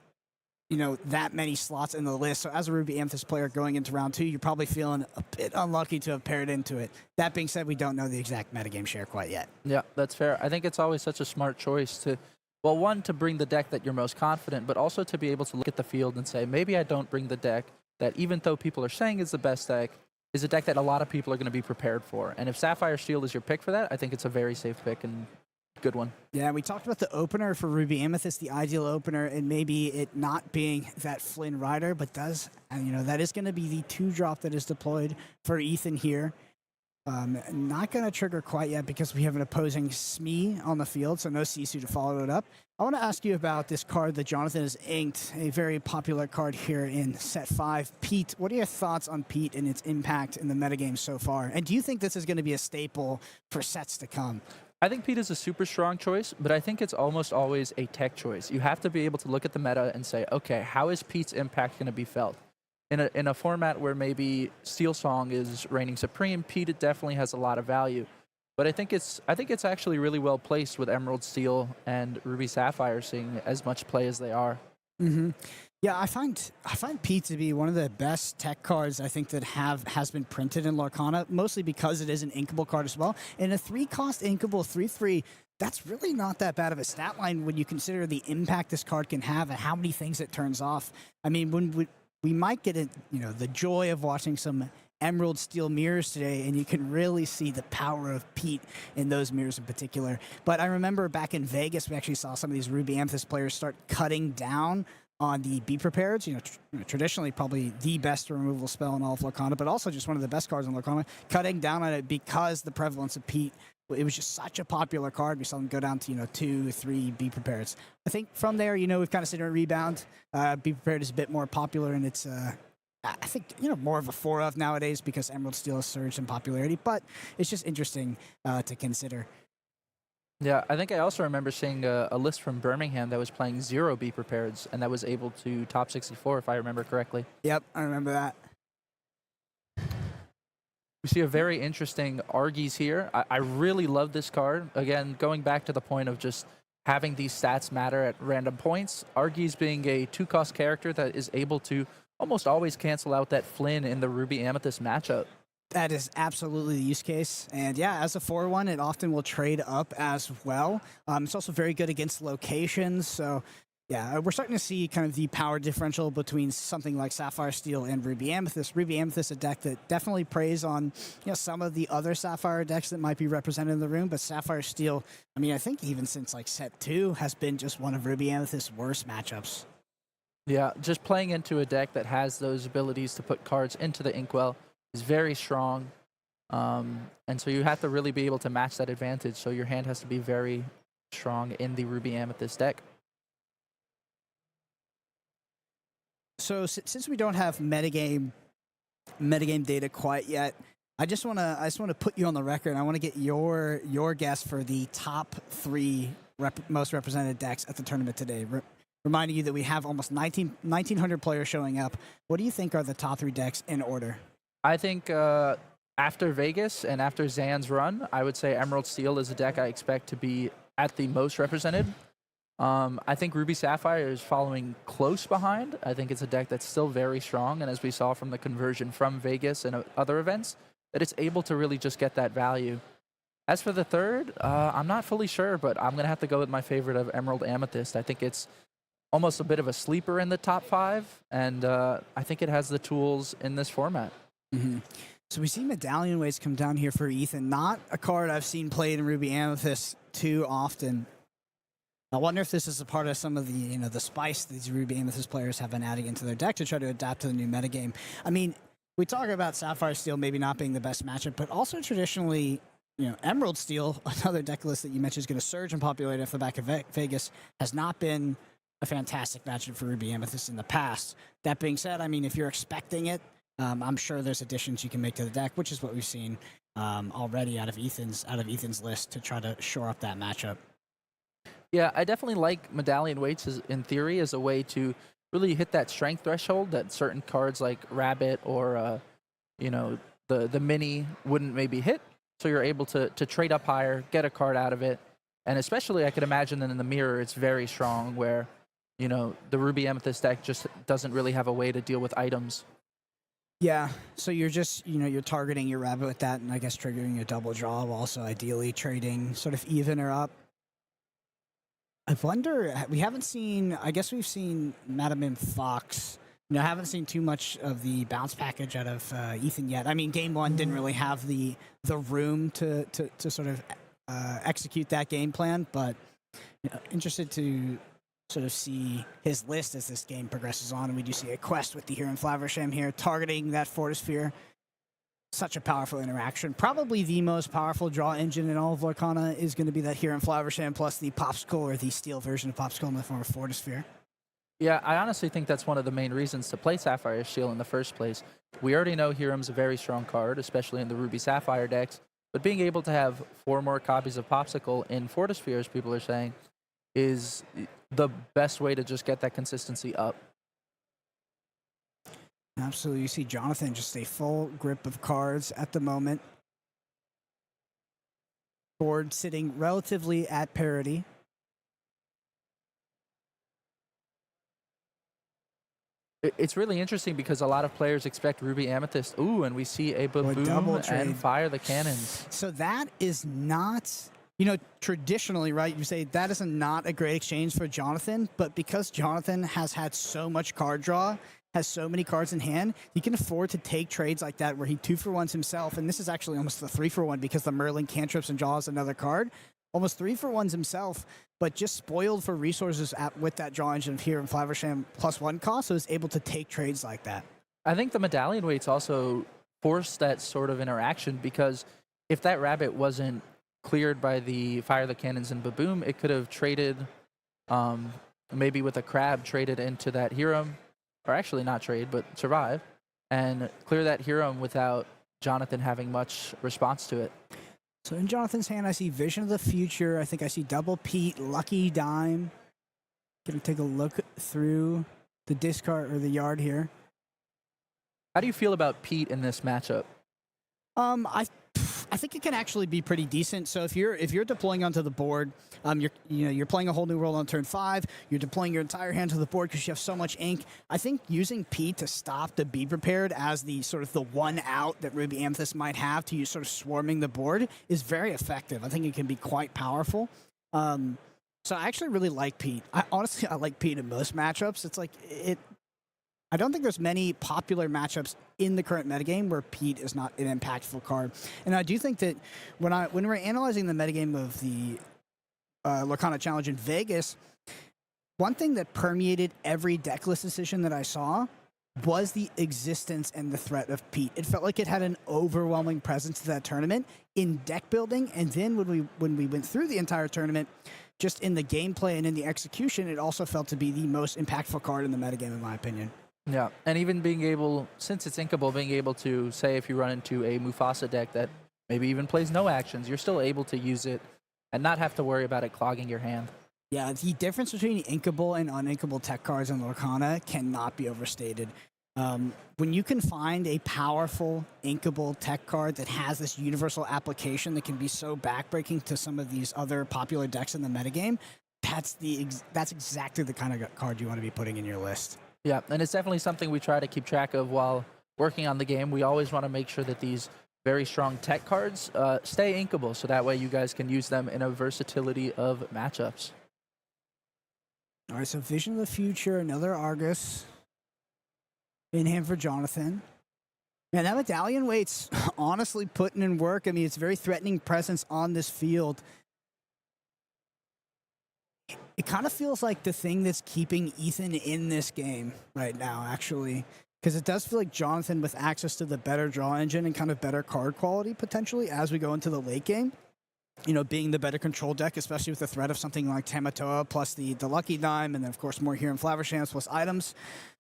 that many slots in the list. So as a Ruby Amethyst player going into round 2, you're probably feeling a bit unlucky to have paired into it. That being said, we don't know the exact metagame share quite yet. Yeah, that's fair. I think it's always such a smart choice to, well, one, to bring the deck that you're most confident, but also to be able to look at the field and say, maybe I don't bring the deck that, even though people are saying is the best deck, is a deck that a lot of people are going to be prepared for. And if Sapphire Steel is your pick for that, I think it's a very safe pick and good one. Yeah, we talked about the opener for Ruby Amethyst, the ideal opener, and maybe it not being that Flynn rider, but does, and that is going to be the 2-drop that is deployed for Ethen here. Not going to trigger quite yet because we have an opposing Smee on the field, so no Sisu to follow it up. I want to ask you about this card that Jonathan has inked, a very popular card here in Set 5. Pete, what are your thoughts on Pete and its impact in the metagame so far? And do you think this is going to be a staple for sets to come? I think Pete is a super strong choice, but I think it's almost always a tech choice. You have to be able to look at the meta and say, okay, how is Pete's impact going to be felt? In a format where maybe Steel Song is reigning supreme, Pete definitely has a lot of value. But I think it's actually really well placed with Emerald Steel and Ruby Sapphire seeing as much play as they are. Mm-hmm. Yeah, I find Pete to be one of the best tech cards I think that has been printed in Lorcana, mostly because it is an inkable card as well. And a 3-cost inkable 3/3, that's really not that bad of a stat line when you consider the impact this card can have and how many things it turns off. I mean, when we might get the joy of watching some Emerald Steel mirrors today, and you can really see the power of Pete in those mirrors in particular. But I remember back in Vegas, we actually saw some of these Ruby Amethyst players start cutting down on the Be Prepared. Traditionally probably the best removal spell in all of Lorcana, but also just one of the best cards in Lorcana, cutting down on it because the prevalence of Pete. It was just such a popular card. We saw them go down to 2, 3 Be Prepared. I think from there, we've kind of seen a rebound. Be Prepared is a bit more popular, and it's I think more of a 4 of nowadays because Emerald Steel has surged in popularity. But it's just interesting to consider. Yeah, I think I also remember seeing a list from Birmingham that was playing 0 Be Prepareds, and that was able to top 64 if I remember correctly. Yep, I remember that. We see a very interesting Argies here. I really love this card. Again, going back to the point of just having these stats matter at random points, Argies being a 2-cost character that is able to almost always cancel out that Flynn in the Ruby Amethyst matchup. That is absolutely the use case. And yeah, as a 4/1, it often will trade up as well. It's also very good against locations. So yeah, we're starting to see kind of the power differential between something like Sapphire Steel and Ruby Amethyst. Ruby Amethyst, a deck that definitely preys on some of the other Sapphire decks that might be represented in the room, but Sapphire Steel, I mean, I think even since like Set 2 has been just one of Ruby Amethyst's worst matchups. Yeah, just playing into a deck that has those abilities to put cards into the Inkwell is very strong. And so you have to really be able to match that advantage, so your hand has to be very strong in the Ruby Amethyst deck. So since we don't have metagame data quite yet, I just want to put you on the record. I want to get your guess for the top 3 most represented decks at the tournament today. Reminding you that we have almost 1,900 players showing up. What do you think are the top 3 decks in order? I think after Vegas and after Zan's run, I would say Emerald Steel is a deck I expect to be at the most represented. I think Ruby Sapphire is following close behind. I think it's a deck that's still very strong, and as we saw from the conversion from Vegas and other events, that it's able to really just get that value. As for the third, I'm not fully sure, but I'm going to have to go with my favorite of Emerald Amethyst. I think it's almost a bit of a sleeper in the top 5, and I think it has the tools in this format. Mm-hmm. So we see Medallion Waves come down here for Ethen. Not a card I've seen played in Ruby Amethyst too often. I wonder if this is a part of some of the the spice these Ruby Amethyst players have been adding into their deck to try to adapt to the new metagame. I mean, we talk about Sapphire Steel maybe not being the best matchup, but also traditionally, Emerald Steel, another deck list that you mentioned is going to surge in popularity off the back of Vegas, has not been a fantastic matchup for Ruby Amethyst in the past. That being said, I mean, if you're expecting it, I'm sure there's additions you can make to the deck, which is what we've seen already out of Ethan's list to try to shore up that matchup. Yeah, I definitely like Medallion Weights in theory as a way to really hit that strength threshold that certain cards like Rabbit or the Mini wouldn't maybe hit. So you're able to trade up higher, get a card out of it, and especially I could imagine that in the mirror it's very strong where the Ruby Amethyst deck just doesn't really have a way to deal with items. Yeah, so you're just, you're targeting your Rabbit with that, and I guess triggering a double draw, while also ideally trading sort of even or up. I wonder, we haven't seen, I guess we've seen Madam and Fox. I haven't seen too much of the bounce package out of Ethen yet. I mean, game 1 didn't really have the room to sort of execute that game plan. But interested to sort of see his list as this game progresses on. And we do see a quest with the Huron Flaversham here, targeting that Fortisphere. Such a powerful interaction. Probably the most powerful draw engine in all of Lorcana is going to be that Huron Flaversham plus the Popsicle, or the steel version of Popsicle in the form of Fortisphere. Yeah, I honestly think that's one of the main reasons to play Sapphire Steel in the first place. We already know Hiram's a very strong card, especially in the Ruby Sapphire decks, but being able to have 4 more copies of Popsicle in Fortisphere, as people are saying, is the best way to just get that consistency up. Absolutely. You see Jonathan just a full grip of cards at the moment. Board sitting relatively at parity. It's really interesting because a lot of players expect Ruby Amethyst. Ooh, and we see a Baboom double trade. and Fire the Cannons. So that is not, traditionally, right, you say that is not a great exchange for Jonathan, but because Jonathan has had so much card draw, has so many cards in hand, he can afford to take trades like that where he 2-for-1s himself, and this is actually almost a 3-for-1 because the Merlin cantrips and draws another card. Almost 3-for-1s himself, but just spoiled for resources with that draw engine here in Flaversham +1 cost, so is able to take trades like that. I think the medallion weights also forced that sort of interaction, because if that rabbit wasn't cleared by the Fire the Cannons and Baboom, it could have traded, maybe with a crab, traded into that Hiram, or actually not trade, but survive, and clear that Hiram without Jonathan having much response to it. So in Jonathan's hand, I see Vision of the Future. I think I see Double Pete, Lucky Dime. Gonna take a look through the discard or the yard here. How do you feel about Pete in this matchup? I think it can actually be pretty decent. So if you're deploying onto the board, you're playing a whole new world on turn 5. You're deploying your entire hand to the board because you have so much ink. I think using Pete to stop the Be Prepared as the sort of the one out that Ruby Amethyst might have to use sort of swarming the board is very effective. I think it can be quite powerful. So I actually really like Pete. I like Pete in most matchups. It's like I don't think there's many popular matchups in the current metagame where Pete is not an impactful card. And I do think that when we're analyzing the metagame of the Lorcana Challenge in Vegas, one thing that permeated every decklist decision that I saw was the existence and the threat of Pete. It felt like it had an overwhelming presence to that tournament in deck building, and then when we went through the entire tournament, just in the gameplay and in the execution, it also felt to be the most impactful card in the metagame, in my opinion. Yeah, and even being able, since it's inkable, being able to, say if you run into a Mufasa deck that maybe even plays no actions, you're still able to use it and not have to worry about it clogging your hand. Yeah, the difference between inkable and uninkable tech cards in Lorcana cannot be overstated. When you can find a powerful inkable tech card that has this universal application that can be so backbreaking to some of these other popular decks in the metagame, that's exactly the kind of card you want to be putting in your list. Yeah, and it's definitely something we try to keep track of while working on the game. We always want to make sure that these very strong tech cards stay inkable, so that way you guys can use them in a versatility of matchups. All right, so Vision of the Future, another Argus in hand for Jonathan. Man, that medallion weight's honestly putting in work. I mean, it's a very threatening presence on this field. It kind of feels like the thing that's keeping Etsen in this game right now, actually. Because it does feel like Jonathan, with access to the better draw engine and kind of better card quality, potentially, as we go into the late game, being the better control deck, especially with the threat of something like Tamatoa plus the Lucky Dime, and then, of course, more here in Flavershams plus items.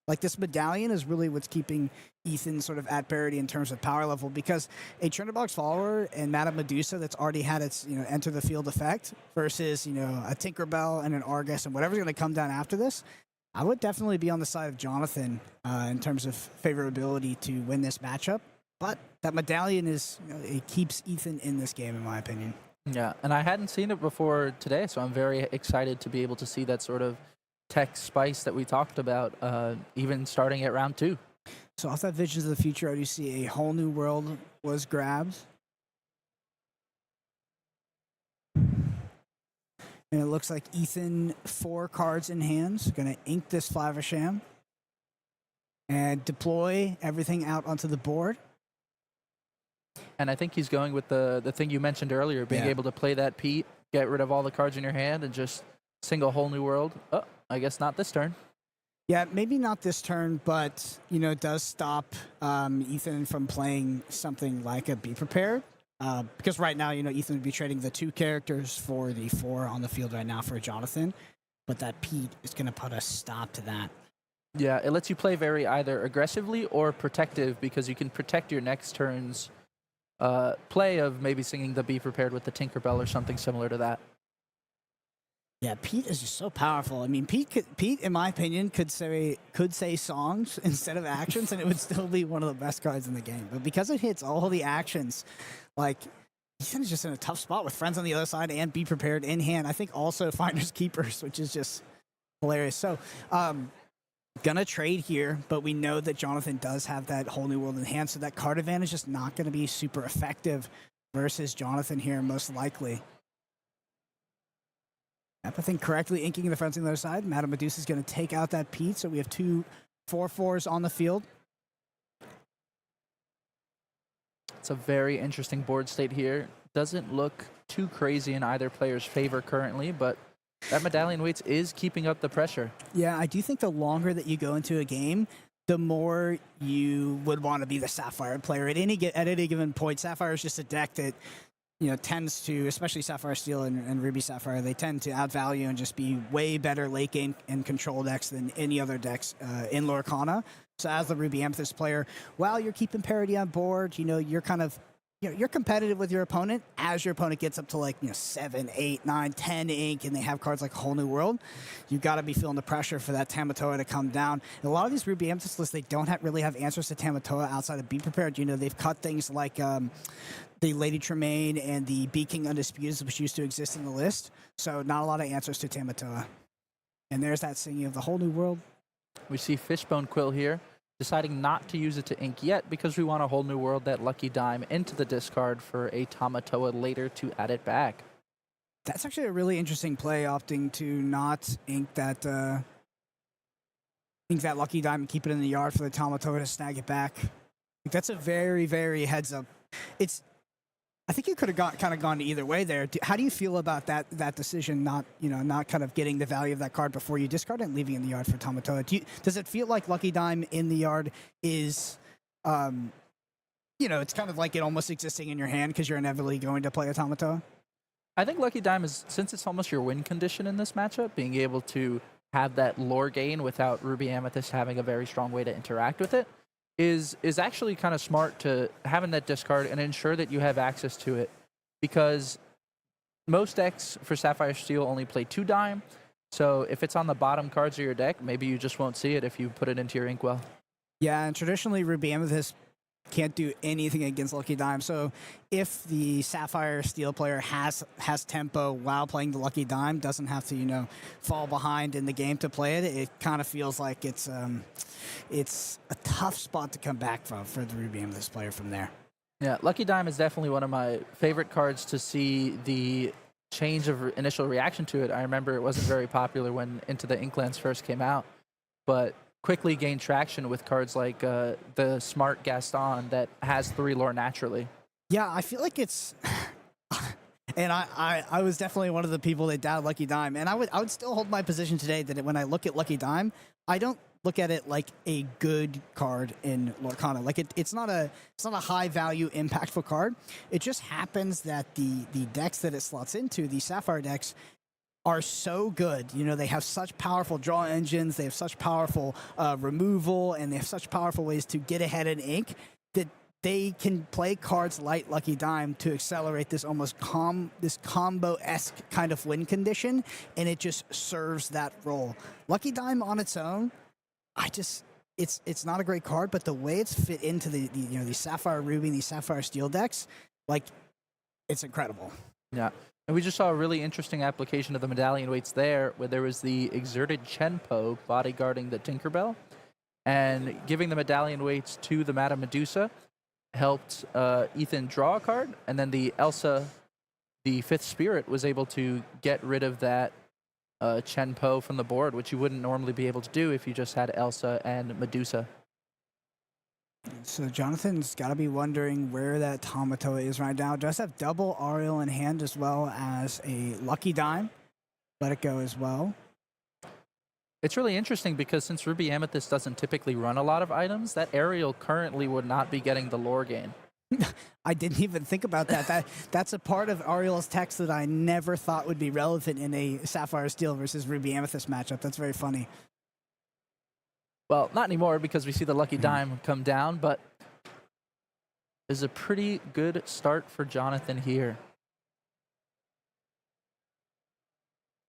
Like, this medallion is really what's keeping Etsen sort of at parity in terms of power level, because a Chernobog's follower and Madame Medusa that's already had its, enter the field effect versus, a Tinkerbell and an Argus and whatever's going to come down after this, I would definitely be on the side of Jonathan in terms of favorability to win this matchup. But that medallion it keeps Etsen in this game, in my opinion. Yeah, and I hadn't seen it before today, so I'm very excited to be able to see that sort of tech spice that we talked about, even starting at round 2. So off that Visions of the Future, I do see a whole new world was grabbed. And it looks like Etsen, 4 cards in hands, going to ink this Flaversham and deploy everything out onto the board. And I think he's going with the thing you mentioned earlier, being able to play that Pete, get rid of all the cards in your hand, and just single whole new world. Oh, I guess not this turn. Yeah, maybe not this turn, but, you know, it does stop Ethen from playing something like a Be Prepared. Because right now, you know, Ethen would be trading the 2 characters for the 4 on the field right now for Jonathan. But that Pete is going to put a stop to that. Yeah, it lets you play very either aggressively or protective, because you can protect your next turn's play of maybe singing the Be Prepared with the Tinkerbell or something similar to that. Yeah, Pete is just so powerful. I mean, Pete, in my opinion, could say songs instead of actions, and it would still be one of the best cards in the game. But because it hits all the actions, like, he's just in a tough spot with friends on the other side and Be Prepared in hand. I think also Finders Keepers, which is just hilarious. So, gonna trade here, but we know that Jonathan does have that whole new world in hand, so that card advantage is not going to be super effective versus Jonathan here, most likely. Yep, I think correctly inking the friends on the other side. Madame Medusa is going to take out that Pete, so we have 2 4/4s on the field. It's a very interesting board state here. Doesn't look too crazy in either player's favor currently, but that Medallion Waits is keeping up the pressure. Yeah, I do think the longer that you go into a game, the more you would want to be the Sapphire player. At any given point, Sapphire is just a deck that, you know, tends to, especially Sapphire Steel and Ruby Sapphire, they tend to add value and just be way better late game and control decks than any other decks in Lorcana. So as the Ruby Amethyst player, while you're keeping parity on board, you know, you're kind of, you know, you're competitive with your opponent. As your opponent gets up to, like, you know, 7, 8, 9, 10 ink, and they have cards like Whole New World, you've got to be feeling the pressure for that Tamatoa to come down. And a lot of these Ruby Amethyst lists, they don't really have answers to Tamatoa outside of Be Prepared. You know, they've cut things like the Lady Tremaine and the Bee King Undisputed, which used to exist in the list. So not a lot of answers to Tamatoa. And there's that singing of the Whole New World. We see Fishbone Quill here, deciding not to use it to ink yet because we want a Whole New World, that Lucky Dime, into the discard for a Tamatoa later to add it back. That's actually a really interesting play, opting to not ink that Lucky Dime and keep it in the yard for the Tamatoa to snag it back. That's a very, very heads up. I think you could have kind of gone either way there. How do you feel about that decision, not kind of getting the value of that card before you discard it and leaving it in the yard for Tamatoa? Does it feel like Lucky Dime in the yard is, it's kind of like it almost existing in your hand because you're inevitably going to play a Tamatoa? I think Lucky Dime is, since it's almost your win condition in this matchup, being able to have that lore gain without Ruby Amethyst having a very strong way to interact with it, is actually kind of smart to having that discard and ensure that you have access to it, because most decks for Sapphire Steel only play 2 Dime. So if it's on the bottom cards of your deck, maybe you just won't see it if you put it into your inkwell. Yeah, and traditionally Ruby Amethyst can't do anything against Lucky Dime. So if the Sapphire Steel player has tempo while playing the Lucky Dime, doesn't have to, fall behind in the game to play it, it kind of feels like it's a tough spot to come back from for the Ruby Amethyst player from there. Yeah, Lucky Dime is definitely one of my favorite cards to see the change of initial reaction to it. I remember it wasn't very popular when Into the Inklands first came out, but quickly gained traction with cards like the Smart Gaston that has 3 lore naturally. Yeah, I feel like it's... And I was definitely one of the people that doubted Lucky Dime, and I would still hold my position today that when I look at Lucky Dime, I don't look at it like a good card in Lorcana. Like it's not a high value impactful card. It just happens that the decks that it slots into, the Sapphire decks, are so good. They have such powerful draw engines, they have such powerful removal, and they have such powerful ways to get ahead in ink that they can play cards like Lucky Dime to accelerate this almost this combo-esque kind of win condition, and it just serves that role. Lucky Dime on its own, it's not a great card, but the way it's fit into the Sapphire Ruby and the Sapphire Steel decks, like, it's incredible. Yeah. And we just saw a really interesting application of the Medallion Waits there, where there was the Exerted Chenpo bodyguarding the Tinkerbell, and giving the Medallion Waits to the Madame Medusa helped Ethen draw a card, and then the Elsa, the 5th Spirit, was able to get rid of that Chenpo from the board, which you wouldn't normally be able to do if you just had Elsa and Medusa. So Jonathan's got to be wondering where that Tamatoa is right now. Does have double Ariel in hand as well as a Lucky Dime. Let it go as well. It's really interesting because since Ruby Amethyst doesn't typically run a lot of items, that Ariel currently would not be getting the lore gain. I didn't even think about that. That's a part of Ariel's text that I never thought would be relevant in a Sapphire Steel versus Ruby Amethyst matchup. That's very funny. Well, not anymore because we see the Lucky Dime come down, but is a pretty good start for Jonathan here.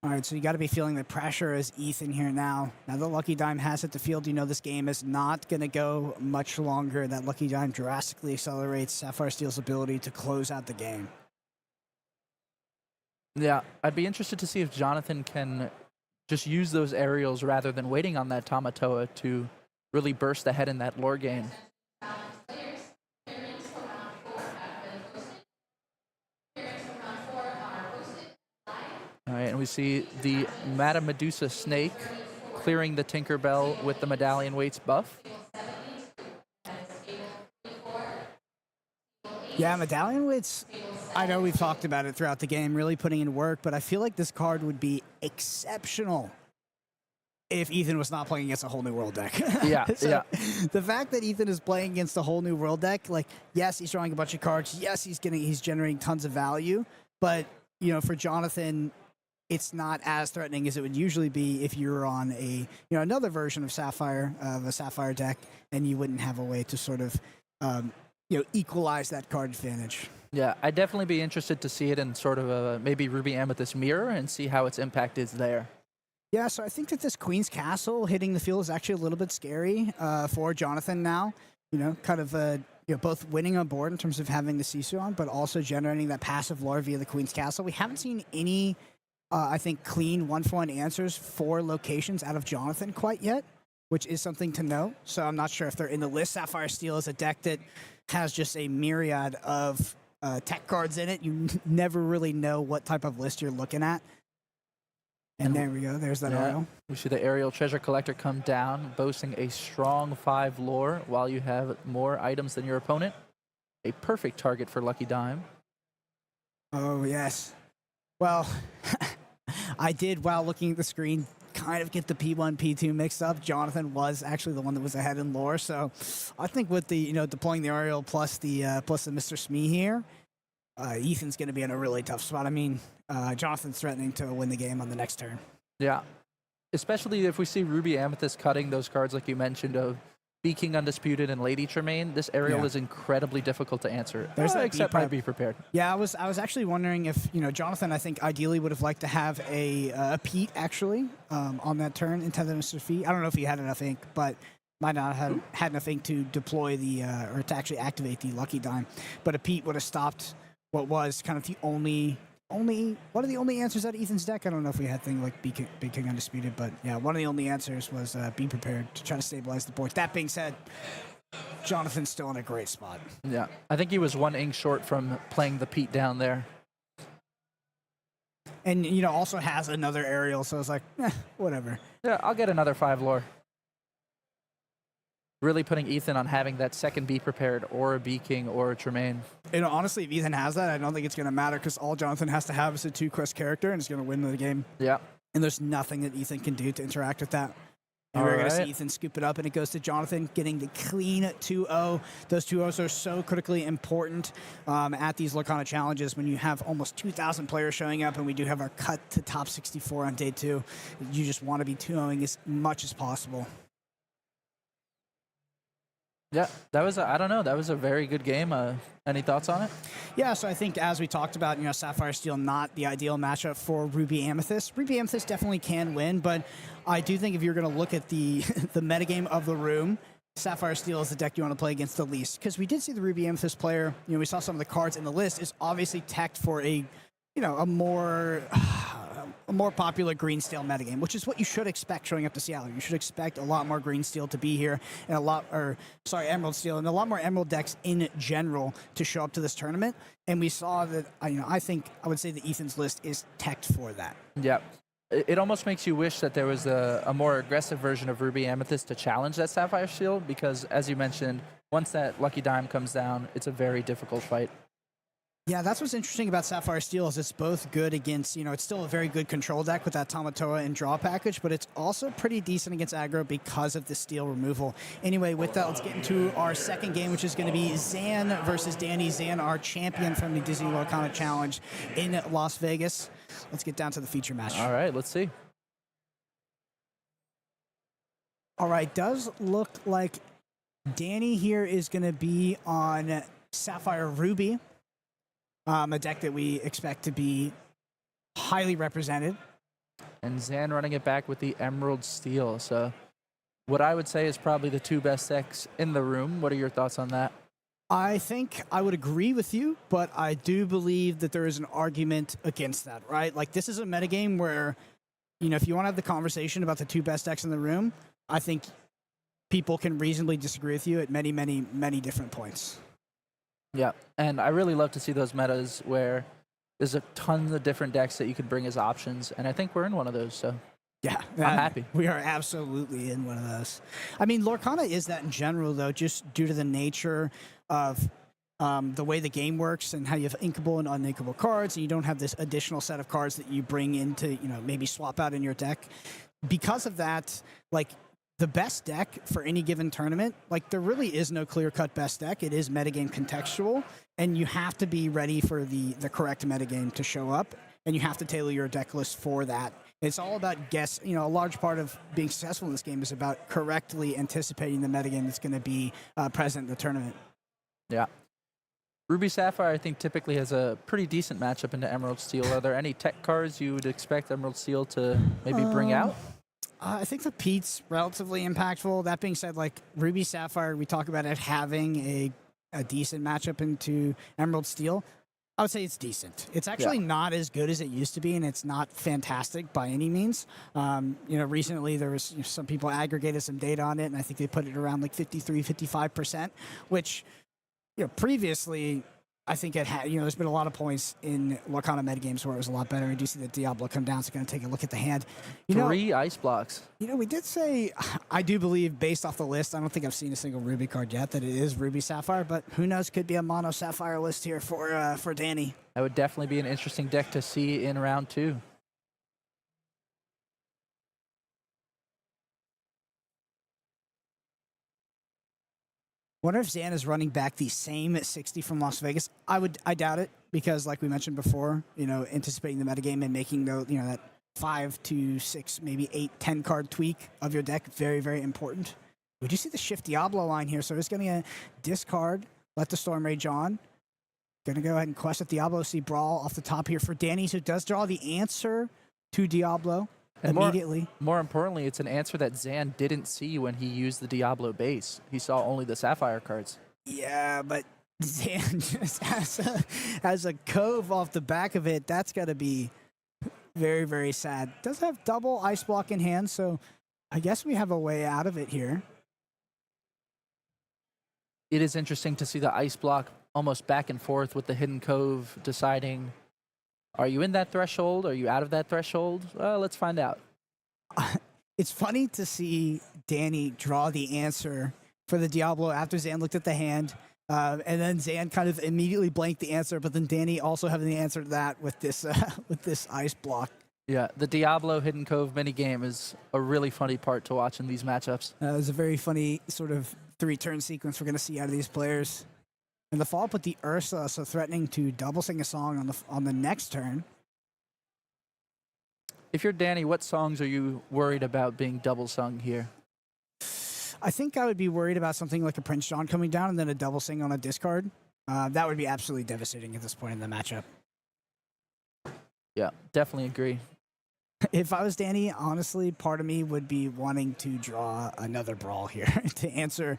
All right, so you got to be feeling the pressure as Ethan here now. Now the Lucky Dime has hit the field. You know this game is not going to go much longer. That Lucky Dime drastically accelerates Sapphire Steel's ability to close out the game. Yeah, I'd be interested to see if Jonathan can just use those aerials rather than waiting on that Tamatoa to really burst ahead in that lore game. All right, and we see the Madame Medusa Snake clearing the Tinkerbell with the Medallion Weights buff. Yeah, Medallion Weights, I know we've talked about it throughout the game, really putting in work, but I feel like this card would be exceptional if Ethan was not playing against a whole new world deck. Yeah, So, yeah. The fact that Ethan is playing against a whole new world deck, like, yes, he's drawing a bunch of cards. Yes, he's generating tons of value. But, you know, for Jonathan, it's not as threatening as it would usually be if you were on another version of a Sapphire deck, and you wouldn't have a way to sort of, equalize that card advantage. Yeah, I'd definitely be interested to see it in sort of a maybe Ruby Amethyst mirror and see how its impact is there. Yeah, so I think that this Queen's Castle hitting the field is actually a little bit scary for Jonathan now. You know, kind of both winning on board in terms of having the Sisu on, but also generating that passive lore via the Queen's Castle. We haven't seen any, I think, clean one-for-one answers for locations out of Jonathan quite yet, which is something to note. So I'm not sure if they're in the list. Sapphire Steel is a deck that has just a myriad of tech cards in it. You never really know what type of list you're looking at. And there we go. There's that Ariel. We see the Aerial Treasure Collector come down, boasting a strong 5 lore while you have more items than your opponent. A perfect target for Lucky Dime. Oh, yes. Well, I did, while looking at the screen, kind of get the P1, P2 mixed up. Jonathan was actually the one that was ahead in lore. So I think with the, deploying the Ariel plus the Mr. Smee here, Ethan's going to be in a really tough spot. I mean, Jonathan's threatening to win the game on the next turn. Yeah. Especially if we see Ruby Amethyst cutting those cards like you mentioned of King Undisputed and Lady Tremaine, this Aerial is incredibly difficult to answer. Except might be prepared. Yeah, I was actually wondering if, Jonathan, I think ideally would have liked to have a Pete actually on that turn intended Mr. Fee. I don't know if he had enough ink, but might not have had enough ink to deploy or to actually activate the Lucky Dime. But a Pete would have stopped what was kind of the only one of the only answers out of Ethan's deck. I don't know if we had things like Big King Undisputed, but yeah, one of the only answers was be prepared to try to stabilize the board. That being said, Jonathan's still in a great spot. Yeah, I think he was 1 ink short from playing the Pete down there. And, also has another Aerial, so it's like, whatever. Yeah, I'll get another 5 lore. Really putting Ethan on having that second Be Prepared or a King or a Tremaine. Honestly, if Ethan has that, I don't think it's going to matter because all Jonathan has to have is a 2-crest character and it's going to win the game. Yeah. And there's nothing that Ethan can do to interact with that. And we're going to see Ethan scoop it up, and it goes to Jonathan getting the clean 2-0. Those 2-0s are so critically important at these Lorcana challenges when you have almost 2,000 players showing up, and we do have our cut to top 64 on day 2. You just want to be 2-0ing as much as possible. Yeah, that was that was a very good game. Any thoughts on it? Yeah, so I think as we talked about, Sapphire Steel not the ideal matchup for Ruby Amethyst. Ruby Amethyst definitely can win, but I do think if you're going to look at the the metagame of the room, Sapphire Steel is the deck you want to play against the least. Because we did see the Ruby Amethyst player, we saw some of the cards in the list, is obviously teched for a more popular green steel metagame, which is what you should expect showing up to Seattle. You should expect a lot more green steel to be here, and emerald steel, and a lot more emerald decks in general to show up to this tournament. And we saw that, I think I would say that Ethan's list is teched for that. Yeah. It almost makes you wish that there was a more aggressive version of Ruby Amethyst to challenge that Sapphire Steel, because as you mentioned, once that lucky dime comes down, it's a very difficult fight. Yeah, that's what's interesting about Sapphire Steel is it's both good against, it's still a very good control deck with that Tamatoa and draw package, but it's also pretty decent against aggro because of the steel removal. Anyway, with that, let's get into our second game, which is going to be Zan versus Danny. Zan, our champion from the Disney Lorcana Challenge in Las Vegas. Let's get down to the feature match. All right, let's see. All right, does look like Danny here is going to be on Sapphire Ruby. A deck that we expect to be highly represented. And Zan running it back with the Emerald Steel. So what I would say is probably the two best decks in the room. What are your thoughts on that? I think I would agree with you, but I do believe that there is an argument against that, right? Like, this is a metagame where, if you want to have the conversation about the two best decks in the room, I think people can reasonably disagree with you at many, many, many different points. Yeah, and I really love to see those metas where there's a ton of different decks that you could bring as options, and I think we're in one of those, so yeah, I'm happy. We are absolutely in one of those. I mean, Lorcana is that in general, though, just due to the nature of the way the game works and how you have inkable and uninkable cards, and you don't have this additional set of cards that you bring into, maybe swap out in your deck. Because of that, like, the best deck for any given tournament, like, there really is no clear-cut best deck. It is metagame contextual, and you have to be ready for the correct metagame to show up, and you have to tailor your deck list for that. It's all about a large part of being successful in this game is about correctly anticipating the metagame that's going to be present in the tournament. Yeah. Ruby Sapphire, I think, typically has a pretty decent matchup into Emerald Steel. Are there any tech cards you would expect Emerald Steel to maybe bring out? I think the Pete's relatively impactful. That being said, like, Ruby Sapphire, we talk about it having a decent matchup into Emerald Steel. I would say it's decent. It's actually not as good as it used to be, and it's not fantastic by any means. Recently there was some people aggregated some data on it, and I think they put it around like 53, 55%, which, previously I think it had, there's been a lot of points in Lorcana metagames where it was a lot better. We do see that Diablo come down, so going to take a look at the hand. 3 ice blocks. We did say, I do believe, based off the list, I don't think I've seen a single Ruby card yet, that it is Ruby Sapphire, but who knows, could be a mono Sapphire list here for Danny. That would definitely be an interesting deck to see in round 2. Wonder if Zan is running back the same 60 from Las Vegas. I doubt it, because like we mentioned before, anticipating the metagame and making that 5 to 6, maybe 8, 10 card tweak of your deck, very, very important. Would you see the Shift Diablo line here? So it's going to discard, let the Storm Rage on. Going to go ahead and quest at Diablo, see Brawl off the top here for Danny, who does draw the answer to Diablo. And immediately. More importantly, it's an answer that Zan didn't see when he used the Diablo base. He saw only the Sapphire cards. Yeah, but Zan just has a cove off the back of it. That's got to be very, very sad. Does have double ice block in hand, so I guess we have a way out of it here. It is interesting to see the ice block almost back and forth with the hidden cove deciding, are you in that threshold? Are you out of that threshold? Well, let's find out. It's funny to see Danny draw the answer for the Diablo after Zan looked at the hand, and then Zan kind of immediately blanked the answer, but then Danny also having the answer to that with this ice block. Yeah, the Diablo Hidden Cove minigame is a really funny part to watch in these matchups. It was a very funny sort of 3-turn sequence we're going to see out of these players. And the follow-up with the Ursa, so threatening to double sing a song on the next turn. If you're Danny, what songs are you worried about being double sung here? I think I would be worried about something like a Prince John coming down and then a double sing on a discard. That would be absolutely devastating at this point in the matchup. Yeah, definitely agree. If I was Danny, honestly, part of me would be wanting to draw another Brawl here to answer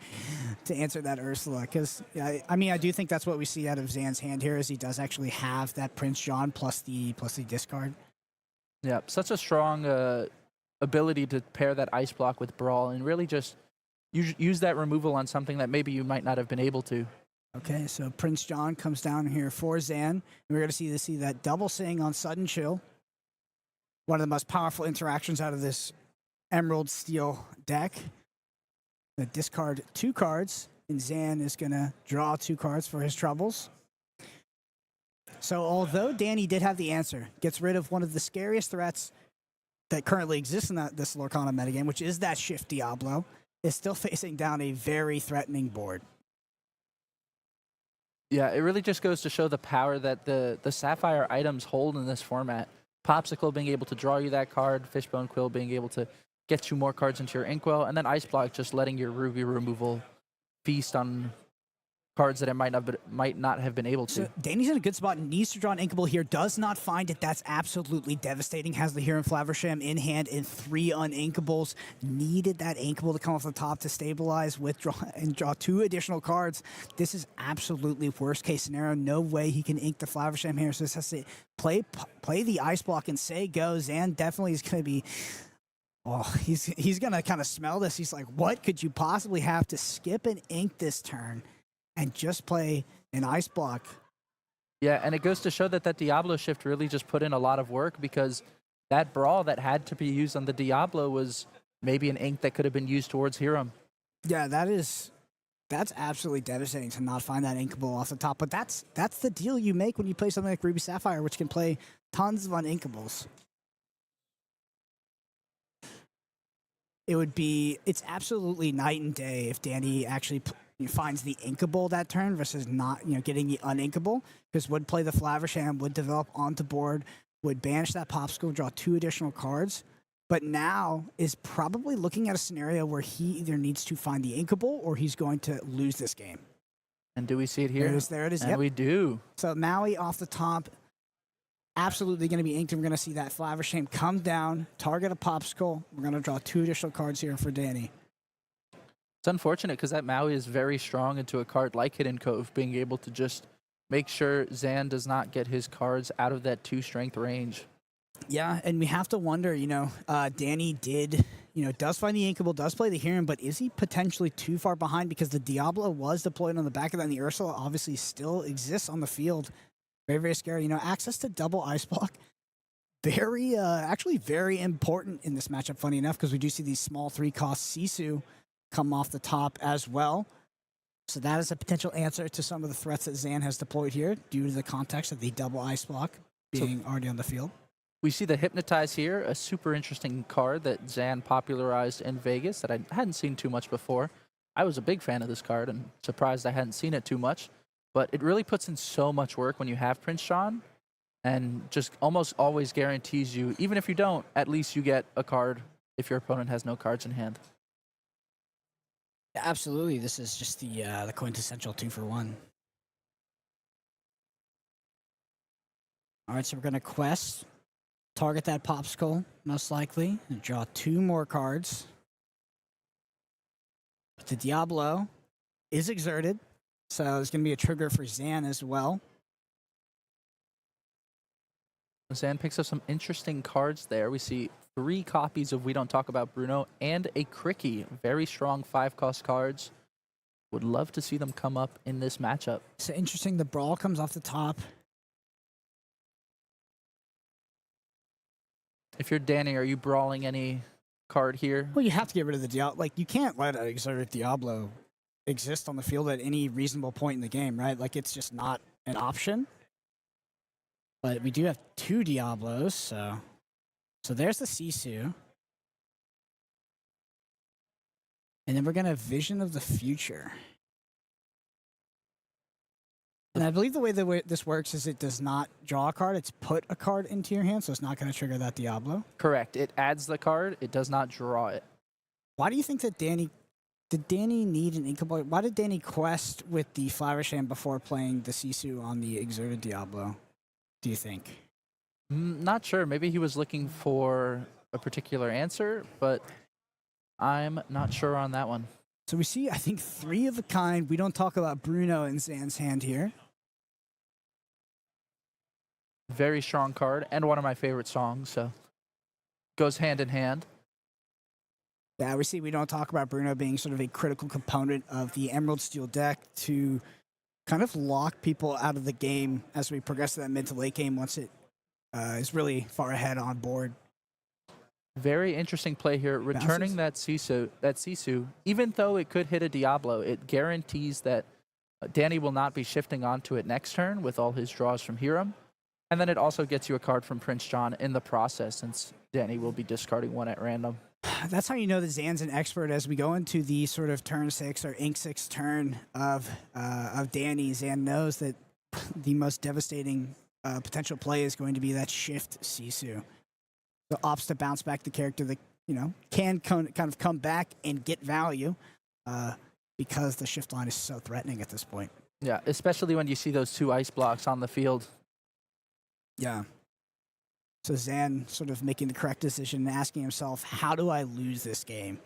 that Ursula. Because, I do think that's what we see out of Zan's hand here, is he does actually have that Prince John plus the discard. Yeah, such a strong ability to pair that ice block with Brawl and really just use that removal on something that maybe you might not have been able to. Okay, so Prince John comes down here for Zan. And we're going to see that double sing on Sudden Chill. One of the most powerful interactions out of this Emerald Steel deck. The discard 2 cards, and Zan is going to draw 2 cards for his troubles. So although Danny did have the answer, gets rid of one of the scariest threats that currently exists in this Lorcana metagame, which is that Shift Diablo, is still facing down a very threatening board. Yeah, it really just goes to show the power that the Sapphire items hold in this format. Popsicle being able to draw you that card, Fishbone Quill being able to get you more cards into your Inkwell, and then Ice Block just letting your Ruby removal feast on cards that it might not have been able to. So Danny's in a good spot, needs to draw an Inkable here, does not find it. That's absolutely devastating. Has the Hero and Flaversham in hand and 3 uninkables. Needed that Inkable to come off the top to stabilize, withdraw, and draw 2 additional cards. This is absolutely worst case scenario. No way he can ink the Flaversham here. So this has to play the Ice Block and say go. Zan definitely is going to be... Oh, he's going to kind of smell this. He's like, what could you possibly have to skip and ink this turn and just play an Ice Block? Yeah, and it goes to show that Diablo shift really just put in a lot of work, because that Brawl that had to be used on the Diablo was maybe an ink that could have been used towards Hiram. Yeah, that's absolutely devastating to not find that Inkable off the top. But that's the deal you make when you play something like Ruby Sapphire, which can play tons of uninkables. It's absolutely night and day if Danny actually finds the inkable that turn versus not, getting the uninkable, because would play the Flaversham, would develop onto board, would banish that Popsicle, draw 2 additional cards, but now is probably looking at a scenario where he either needs to find the inkable or he's going to lose this game. And do we see it here? There it is. And yep. we do. So Maui off the top, absolutely going to be inked, and we're going to see that Flaversham come down, target a Popsicle. We're going to draw 2 additional cards here for Danny. It's unfortunate because that Maui is very strong into a card like Hidden Cove, being able to just make sure Zan does not get his cards out of that 2 strength range. Yeah, and we have to wonder, Danny does find the Inkable, does play the Heron, but is he potentially too far behind, because the Diablo was deployed on the back of that, and the Ursula obviously still exists on the field. Very, very scary. Access to double Ice Block, actually very important in this matchup, funny enough, because we do see these small 3-cost Sisu come off the top as well. So that is a potential answer to some of the threats that Zan has deployed here, due to the context of the double Ice Block being already on the field. We see the Hypnotize here, a super interesting card that Zan popularized in Vegas that I hadn't seen too much before. I was a big fan of this card and surprised I hadn't seen it too much. But it really puts in so much work when you have Prince John, and just almost always guarantees you, even if you don't, at least you get a card if your opponent has no cards in hand. Yeah, absolutely. This is just the quintessential 2-for-1. All right, so we're going to quest, target that Popsicle, most likely, and draw 2 more cards. The Diablo is exerted, so there's going to be a trigger for Zan as well. Zan picks up some interesting cards there. We see 3 copies of We Don't Talk About Bruno and a Cricky. Very strong 5-cost cards. Would love to see them come up in this matchup. So interesting, the Brawl comes off the top. If you're Danny, are you brawling any card here? Well, you have to get rid of the Diablo. Like, you can't let an exerted Diablo exist on the field at any reasonable point in the game, right? Like, it's just not an option. But we do have 2 Diablos, so there's the Sisu. And then we're going to Vision of the Future. And I believe the way this works is it does not draw a card, it's put a card into your hand, so it's not going to trigger that Diablo. Correct. It adds the card, it does not draw it. Why do you think that did Danny need an Inkable? Why did Danny quest with the Flaversham before playing the Sisu on the exerted Diablo, do you think? Not sure. Maybe he was looking for a particular answer, but I'm not sure on that one. So we see, I think, 3 of a kind. We don't talk about Bruno in Zan's hand here. Very strong card, and one of my favorite songs, so goes hand in hand. Yeah, we see we don't talk about Bruno being sort of a critical component of the Emerald Steel deck to kind of lock people out of the game as we progress to that mid to late game once it is really far ahead on board. Very interesting play here. Returning that Sisu, even though it could hit a Diablo, it guarantees that Danny will not be shifting onto it next turn with all his draws from Hiram. And then it also gets you a card from Prince John in the process, since Danny will be discarding one at random. That's how you know that Zan's an expert. As we go into the sort of turn 6 or ink 6 turn of Danny, Zan knows that the most devastating potential play is going to be that shift Sisu. The opts to bounce back the character that, can kind of come back and get value because the shift line is so threatening at this point. Yeah, especially when you see those 2 ice blocks on the field. Yeah. So Zan sort of making the correct decision and asking himself, how do I lose this game?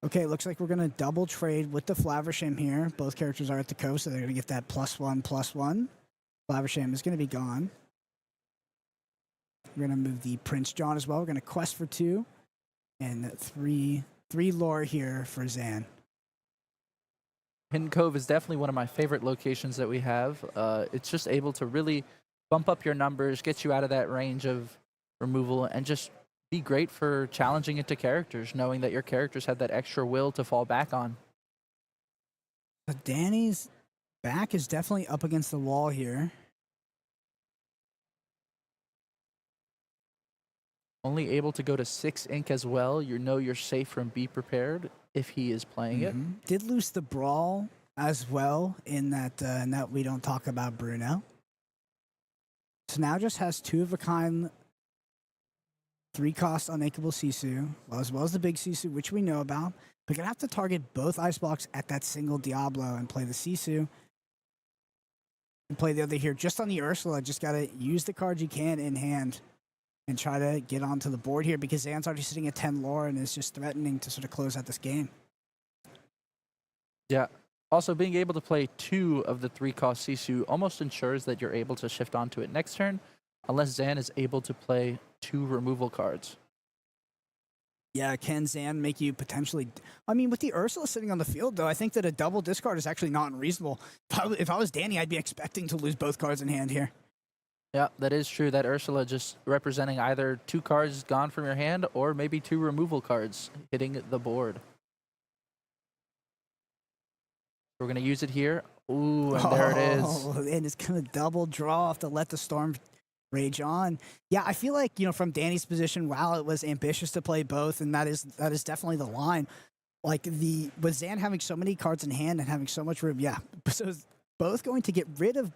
Okay, looks like we're going to double trade with the Flaversham here. Both characters are at the coast, so they're going to get that +1/+1. Flaversham is going to be gone. We're going to move the Prince John as well. We're going to quest for 2 and 3 lore here for Zan. Hidden Cove is definitely one of my favorite locations that we have. It's just able to really bump up your numbers, get you out of that range of removal, and just be great for challenging into characters, knowing that your characters have that extra will to fall back on. Danny's back is definitely up against the wall here. Only able to go to 6 ink as well. You know you're safe from Be Prepared if he is playing it. Did lose the brawl as well in that we don't talk about Bruno. So now just has 2 of a kind 3-cost unakeable Sisu, as well as the big Sisu, which we know about. But gonna have to target both ice blocks at that single Diablo and play the Sisu. And play the other here just on the Ursula. Just gotta use the cards you can in hand and try to get onto the board here, because Zan's already sitting at 10 lore and is just threatening to sort of close out this game. Yeah. Also, being able to play 2 of the 3-cost Sisu almost ensures that you're able to shift onto it next turn, unless Zan is able to play 2 removal cards. Yeah, can Zan make you potentially... I mean, with the Ursula sitting on the field, though, I think that a double discard is actually not unreasonable. If I was Danny, I'd be expecting to lose both cards in hand here. Yeah, that is true. That Ursula just representing either 2 cards gone from your hand or maybe 2 removal cards hitting the board. We're going to use it here. Ooh, and there it is. And it's going to double draw off to let the storm rage on. Yeah, I feel like, from Danny's position, wow, it was ambitious to play both, and that is definitely the line. Like, with Zan having so many cards in hand and having so much room, yeah. So both going to get rid of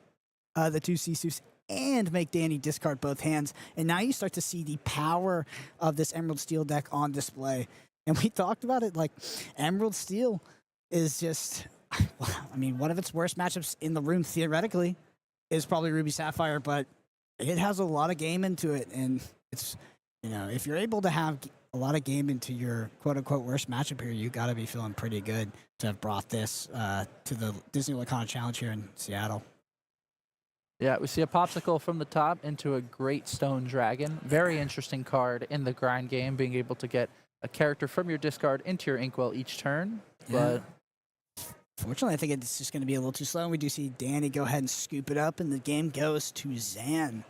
the 2 Sisus and make Danny discard both hands. And now you start to see the power of this Emerald Steel deck on display. And we talked about it, like, Emerald Steel is just, I mean, one of its worst matchups in the room, theoretically, is probably Ruby Sapphire, but it has a lot of game into it. And it's, if you're able to have a lot of game into your quote-unquote worst matchup here, you got to be feeling pretty good to have brought this to the Disney Lorcana Challenge here in Seattle. Yeah, we see a popsicle from the top into a Great Stone Dragon. Very interesting card in the grind game, being able to get a character from your discard into your inkwell each turn. Yeah. But fortunately, I think it's just going to be a little too slow. And we do see Danny go ahead and scoop it up, and the game goes to Zan.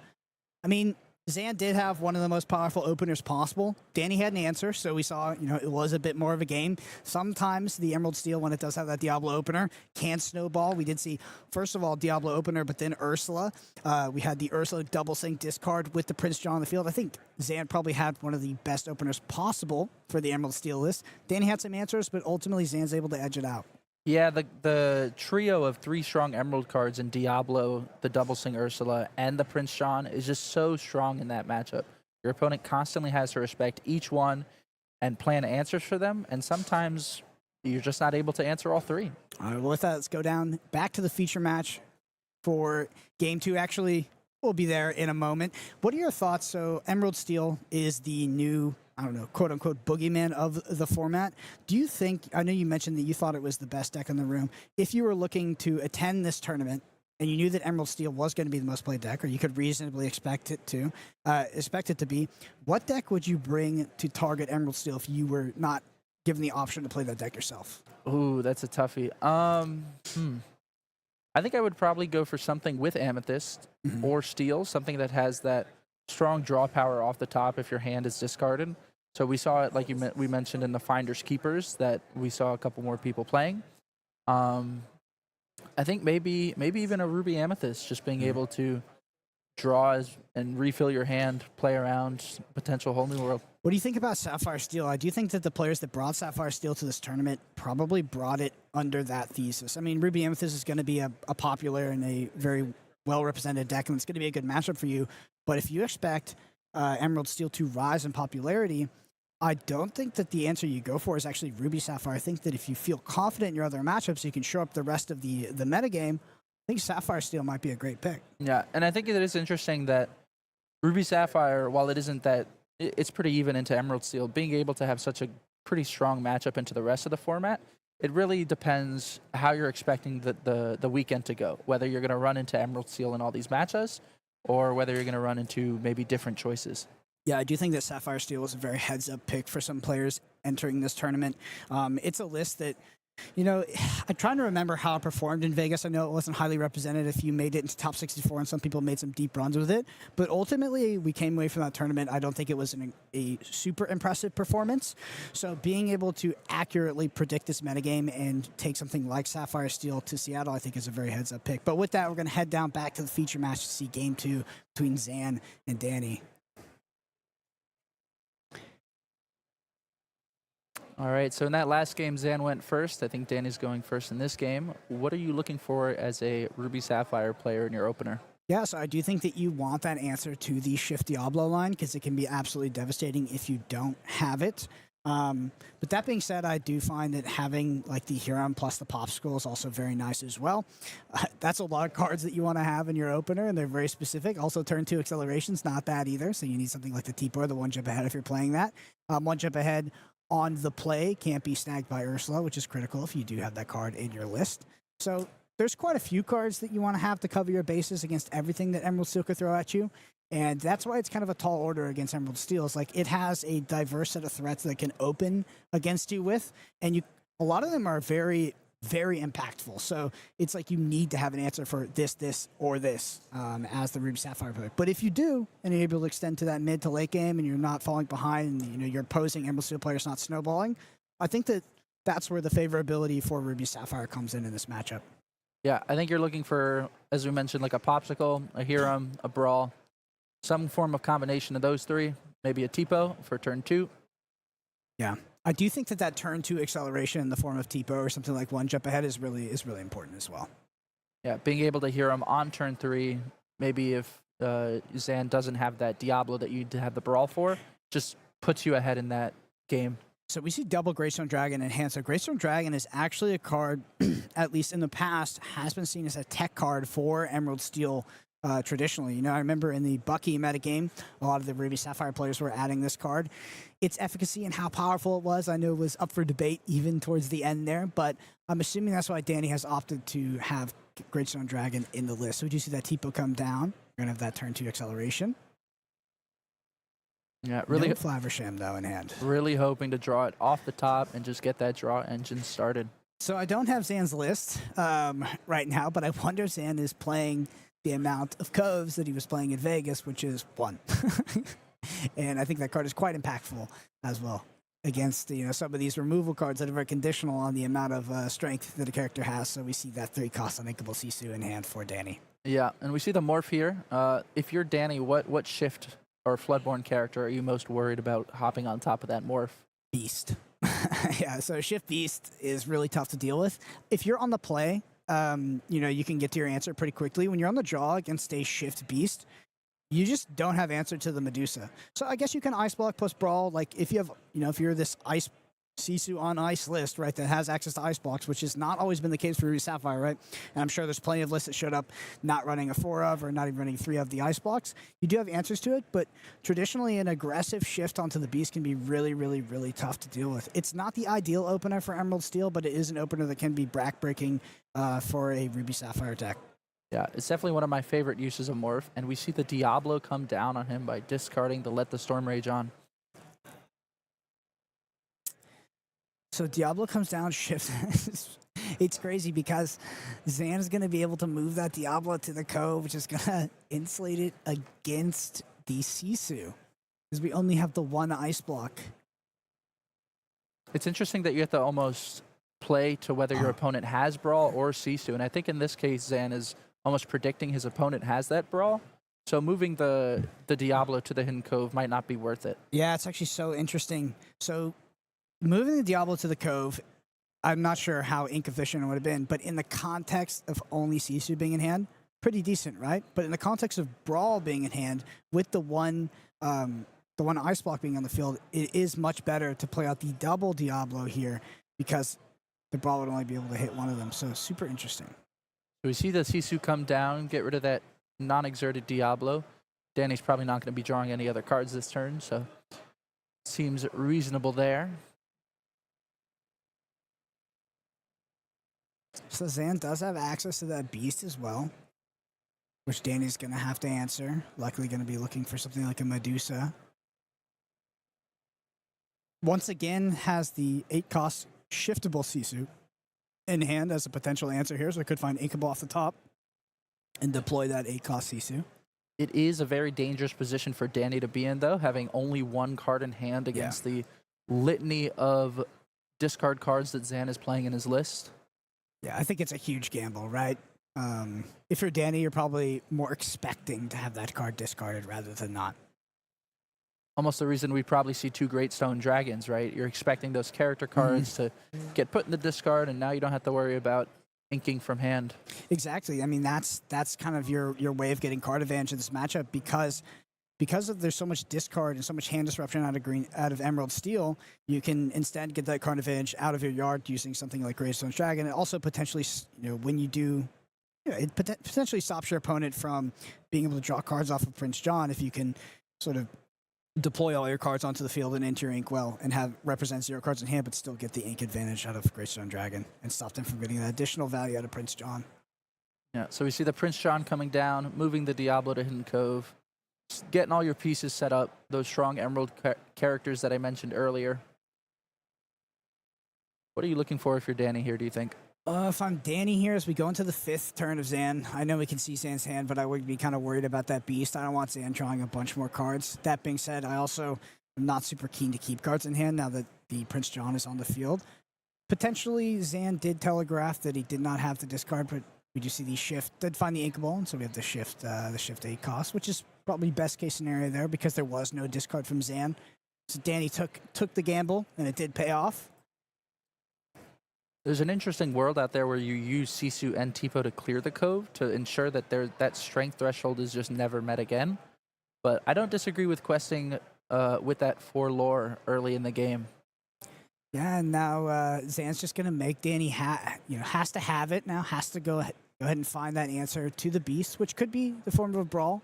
I mean, Zan did have one of the most powerful openers possible. Danny had an answer, so we saw, it was a bit more of a game. Sometimes the Emerald Steel, when it does have that Diablo opener, can snowball. We did see, first of all, Diablo opener, but then Ursula. We had the Ursula double sync discard with the Prince John on the field. I think Zan probably had one of the best openers possible for the Emerald Steel list. Danny had some answers, but ultimately Zan's able to edge it out. yeah, the trio of 3 strong Emerald cards in Diablo, the Double Sing Ursula, and the Prince John is just so strong in that matchup. Your opponent constantly has to respect each one and plan answers for them, and sometimes you're just not able to answer all 3. All right, well, with that, let's go down back to the feature match for Game 2. Actually, we'll be there in a moment. What are your thoughts? So Emerald Steel is the new, quote-unquote boogeyman of the format. Do you think, I know you mentioned that you thought it was the best deck in the room. If you were looking to attend this tournament and you knew that Emerald Steel was going to be the most played deck, or you could reasonably expect it to be, what deck would you bring to target Emerald Steel if you were not given the option to play that deck yourself? Ooh, that's a toughie. I think I would probably go for something with Amethyst or Steel, something that has that strong draw power off the top if your hand is discarded. So we saw it, like we mentioned in the Finders Keepers, that we saw a couple more people playing. I think maybe even a Ruby Amethyst, just being able to draw and refill your hand, play around, potential whole new world. What do you think about Sapphire Steel? I do think that the players that brought Sapphire Steel to this tournament probably brought it under that thesis. I mean, Ruby Amethyst is going to be a popular and a very well-represented deck, and it's going to be a good matchup for you. But if you expect Emerald Steel to rise in popularity, I don't think that the answer you go for is actually Ruby Sapphire. I think that if you feel confident in your other matchups, you can show up the rest of the metagame. I think Sapphire Steel might be a great pick. Yeah, and I think it is interesting that Ruby Sapphire, while it isn't that, it's pretty even into Emerald Steel, being able to have such a pretty strong matchup into the rest of the format, it really depends how you're expecting the weekend to go, whether you're going to run into Emerald Steel in all these matchups, or whether you're going to run into maybe different choices. Yeah, I do think that Sapphire Steel was a very heads-up pick for some players entering this tournament. It's a list that, you know, I'm trying to remember how it performed in Vegas. I know it wasn't highly represented if you made it into top 64, and some people made some deep runs with it. But ultimately, we came away from that tournament. I don't think it was a super impressive performance. So being able to accurately predict this metagame and take something like Sapphire Steel to Seattle, I think is a very heads-up pick. But with that, we're going to head down back to the feature match to see Game 2 between Zan and Danny. All right, so in that last game, Zan went first. I think Danny's going first in this game. What are you looking for as a Ruby Sapphire player in your opener? Yeah, so I do think that you want that answer to the Shift Diablo line, because it can be absolutely devastating if you don't have it. But that being said, I do find that having like the Huron plus the Popsicle is also very nice as well. That's a lot of cards that you want to have in your opener, and they're very specific. Also, turn 2 acceleration's not bad either, so you need something like the Tipo or the One Jump Ahead if you're playing that. One Jump Ahead on the play can't be snagged by Ursula, which is critical if you do have that card in your list. So there's quite a few cards that you want to have to cover your bases against everything that Emerald Steel could throw at you. And that's why it's kind of a tall order against Emerald Steel. It's like it has a diverse set of threats that it can open against you with. And a lot of them are very, very impactful. So it's like you need to have an answer for this, or this as the Ruby Sapphire player. But if you do, and you're able to extend to that mid to late game, and you're not falling behind, and your opposing Emerald Steel player's not snowballing, I think that that's where the favorability for Ruby Sapphire comes in this matchup. Yeah, I think you're looking for, as we mentioned, like a Popsicle, a Hiram, a Brawl, some form of combination of those three, maybe a Tipo for turn 2. Yeah. I do think that turn 2 acceleration in the form of Tipo or something like One Jump Ahead is really important as well. Yeah, being able to hear him on turn 3, maybe if Zan doesn't have that Diablo that you have the Brawl for, just puts you ahead in that game. So we see double Greystone Dragon in hand. So Greystone Dragon is actually a card, at least in the past, has been seen as a tech card for Emerald Steel traditionally. I remember in the Bucky metagame, a lot of the Ruby Sapphire players were adding this card. Its efficacy and how powerful it was, I know, was up for debate even towards the end there, but I'm assuming that's why Danny has opted to have Greystone Dragon in the list. So we do see that Tipo come down. We're going to have that turn 2 acceleration. Yeah, really. No Flaversham, though, in hand. Really hoping to draw it off the top and just get that draw engine started. So I don't have Zan's list right now, but I wonder if Zan is playing the amount of Coves that he was playing in Vegas, which is 1. And I think that card is quite impactful as well against some of these removal cards that are very conditional on the amount of strength that a character has. So we see that 3-cost uninkable Sisu in hand for Danny. Yeah, and we see the morph here. If you're Danny, what shift or Floodborn character are you most worried about hopping on top of that morph? Beast. Yeah, so Shift Beast is really tough to deal with. If you're on the play, you can get to your answer pretty quickly. When you're on the draw against a Shift Beast, you just don't have answer to the Medusa. So I guess you can Ice Block plus Brawl. Like if you have, if you're this Ice Sisu on Ice list, right, that has access to Ice Blocks, which has not always been the case for Ruby Sapphire, right? And I'm sure there's plenty of lists that showed up not running a 4 of or not even running 3 of the Ice Blocks. You do have answers to it, but traditionally an aggressive shift onto the Beast can be really, really, really tough to deal with. It's not the ideal opener for Emerald Steel, but it is an opener that can be backbreaking for a Ruby Sapphire deck. Yeah, it's definitely one of my favorite uses of Morph, and we see the Diablo come down on him by discarding the Let the Storm Rage on. So Diablo comes down, shift. It's crazy because Zan is going to be able to move that Diablo to the Cove, which is going to insulate it against the Sisu, because we only have the one ice block. It's interesting that you have to almost play to whether your opponent has Brawl or Sisu, and I think in this case, Zan is almost predicting his opponent has that Brawl. So moving the Diablo to the Hidden Cove might not be worth it. Yeah, it's actually so interesting. So moving the Diablo to the Cove, I'm not sure how ink efficient it would have been, but in the context of only Sisu being in hand, pretty decent, right? But in the context of Brawl being in hand, with the one ice block being on the field, it is much better to play out the double Diablo here because the Brawl would only be able to hit one of them. So super interesting. So we see the Sisu come down, get rid of that non-exerted Diablo. Danny's probably not going to be drawing any other cards this turn, so seems reasonable there. So Zan does have access to that beast as well, which Danny's going to have to answer. Likely going to be looking for something like a Medusa. Once again, has the 8-cost shiftable Sisu in hand as a potential answer here, so I could find Inkable off the top and deploy that 8-cost Sisu. It is a very dangerous position for Danny to be in, though, having only one card in hand against the litany of discard cards that Zan is playing in his list. Yeah, I think it's a huge gamble, right? If you're Danny, you're probably more expecting to have that card discarded rather than not. Almost the reason we probably see 2 Great Stone Dragons, right? You're expecting those character cards to get put in the discard, and now you don't have to worry about inking from hand. Exactly. I mean, that's kind of your way of getting card advantage in this matchup because there's so much discard and so much hand disruption out of Emerald Steel. You can instead get that card advantage out of your yard using something like Gravestone's Dragon. It also potentially, when you do, it potentially stops your opponent from being able to draw cards off of Prince John if you can sort of deploy all your cards onto the field and enter your inkwell and have represent 0 cards in hand, but still get the ink advantage out of Gravestone Dragon and stop them from getting that additional value out of Prince John. Yeah, so we see the Prince John coming down, moving the Diablo to Hidden Cove, getting all your pieces set up, those strong Emerald characters that I mentioned earlier. What are you looking for if you're Danny here, do you think? If I'm Danny here, as we go into the 5th turn of Zan, I know we can see Zan's hand, but I would be kind of worried about that beast. I don't want Zan drawing a bunch more cards. That being said, I also am not super keen to keep cards in hand now that the Prince John is on the field. Potentially, Zan did telegraph that he did not have to discard, but we do see the shift. Did find the Inkable, and so we have the shift 8 cost, which is probably best case scenario there because there was no discard from Zan. So Danny took the gamble, and it did pay off. There's an interesting world out there where you use Sisu and Tipo to clear the Cove to ensure that that strength threshold is just never met again. But I don't disagree with questing with that for lore early in the game. Yeah, and now Zan's just going to make Danny has to have it now, has to go ahead and find that answer to the beast, which could be the form of a Brawl.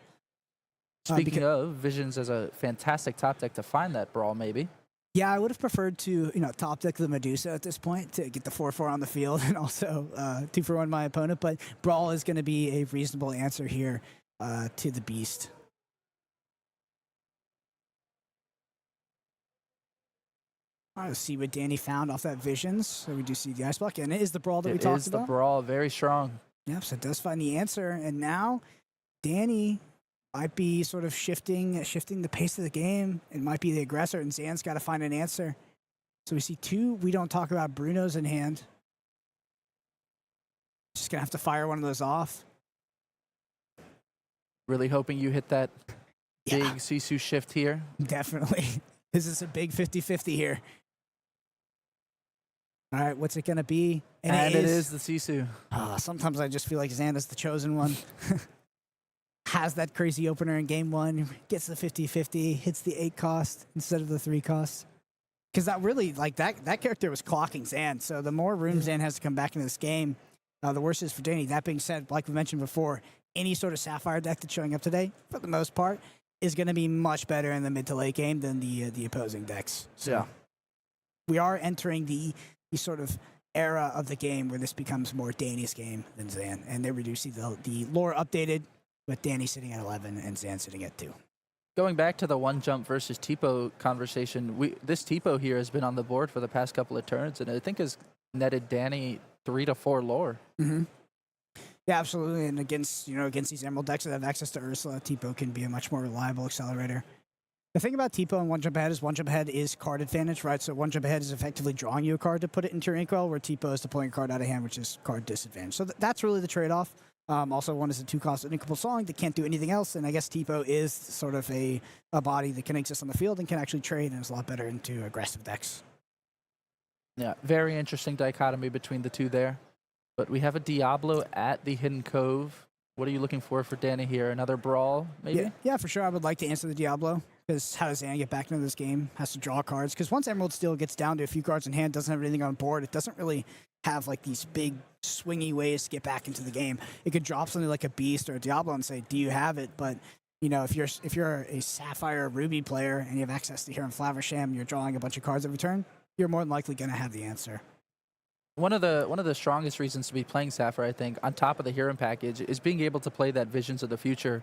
Speaking of, Visions as a fantastic top deck to find that Brawl, maybe. Yeah, I would have preferred to, top deck the Medusa at this point to get the 4/4 on the field and also 2-for-1 my opponent. But Brawl is going to be a reasonable answer here to the Beast. All right, let's see what Danny found off that Visions. So we do see the Ice Block, and it is the Brawl that we talked about. It is the Brawl, very strong. Yep, so it does find the answer. And now Danny might be sort of shifting the pace of the game. It might be the aggressor, and Zan's got to find an answer. So we see 2. We don't talk about Bruno's in hand. Just going to have to fire one of those off. Really hoping you hit that big Sisu shift here. Definitely. This is a big 50-50 here. All right, what's it going to be? And it is the Sisu. Sometimes I just feel like Zan is the chosen one. Has that crazy opener in game 1, gets the 50-50, hits the 8 cost instead of the 3 cost. Because that really, that character was clocking Zan. So the more room Zan has to come back into this game, the worse it is for Danny. That being said, like we mentioned before, any sort of Sapphire deck that's showing up today, for the most part, is going to be much better in the mid to late game than the opposing decks. So yeah. We are entering the sort of era of the game where this becomes more Danny's game than Zan. And there we do see the lore updated with Danny sitting at 11 and Zan sitting at 2. Going back to the one jump versus Tipo conversation, this Tipo here has been on the board for the past couple of turns, and I think has netted Danny 3 to 4 lore. Yeah, absolutely. And against these Emerald decks that have access to Ursula, Tipo can be a much more reliable accelerator. The thing about Tipo and One Jump Ahead is card advantage, right? So One Jump Ahead is effectively drawing you a card to put it into your inkwell, where Tipo is deploying a card out of hand, which is card disadvantage. So that's really the trade-off. Also, one is a 2-cost Uninkable Song that can't do anything else, and I guess Tipo is sort of a body that can exist on the field and can actually trade, and is a lot better into aggressive decks. Yeah, very interesting dichotomy between the two there. But we have a Diablo at the Hidden Cove. What are you looking for Danny here? Another brawl, maybe? Yeah, for sure. I would like to answer the Diablo, because how does Anna get back into this game? Has to draw cards, because once Emerald Steel gets down to a few cards in hand, doesn't have anything on board, it doesn't really have like these big swingy ways to get back into the game. It could drop something like a Beast or a Diablo and say, do you have it? But if you're a Sapphire or Ruby player and you have access to here in Flaversham, you're drawing a bunch of cards every turn, you're more than likely going to have the answer. One of the strongest reasons to be playing Sapphire, I think, on top of the Hero package, is being able to play that Visions of the Future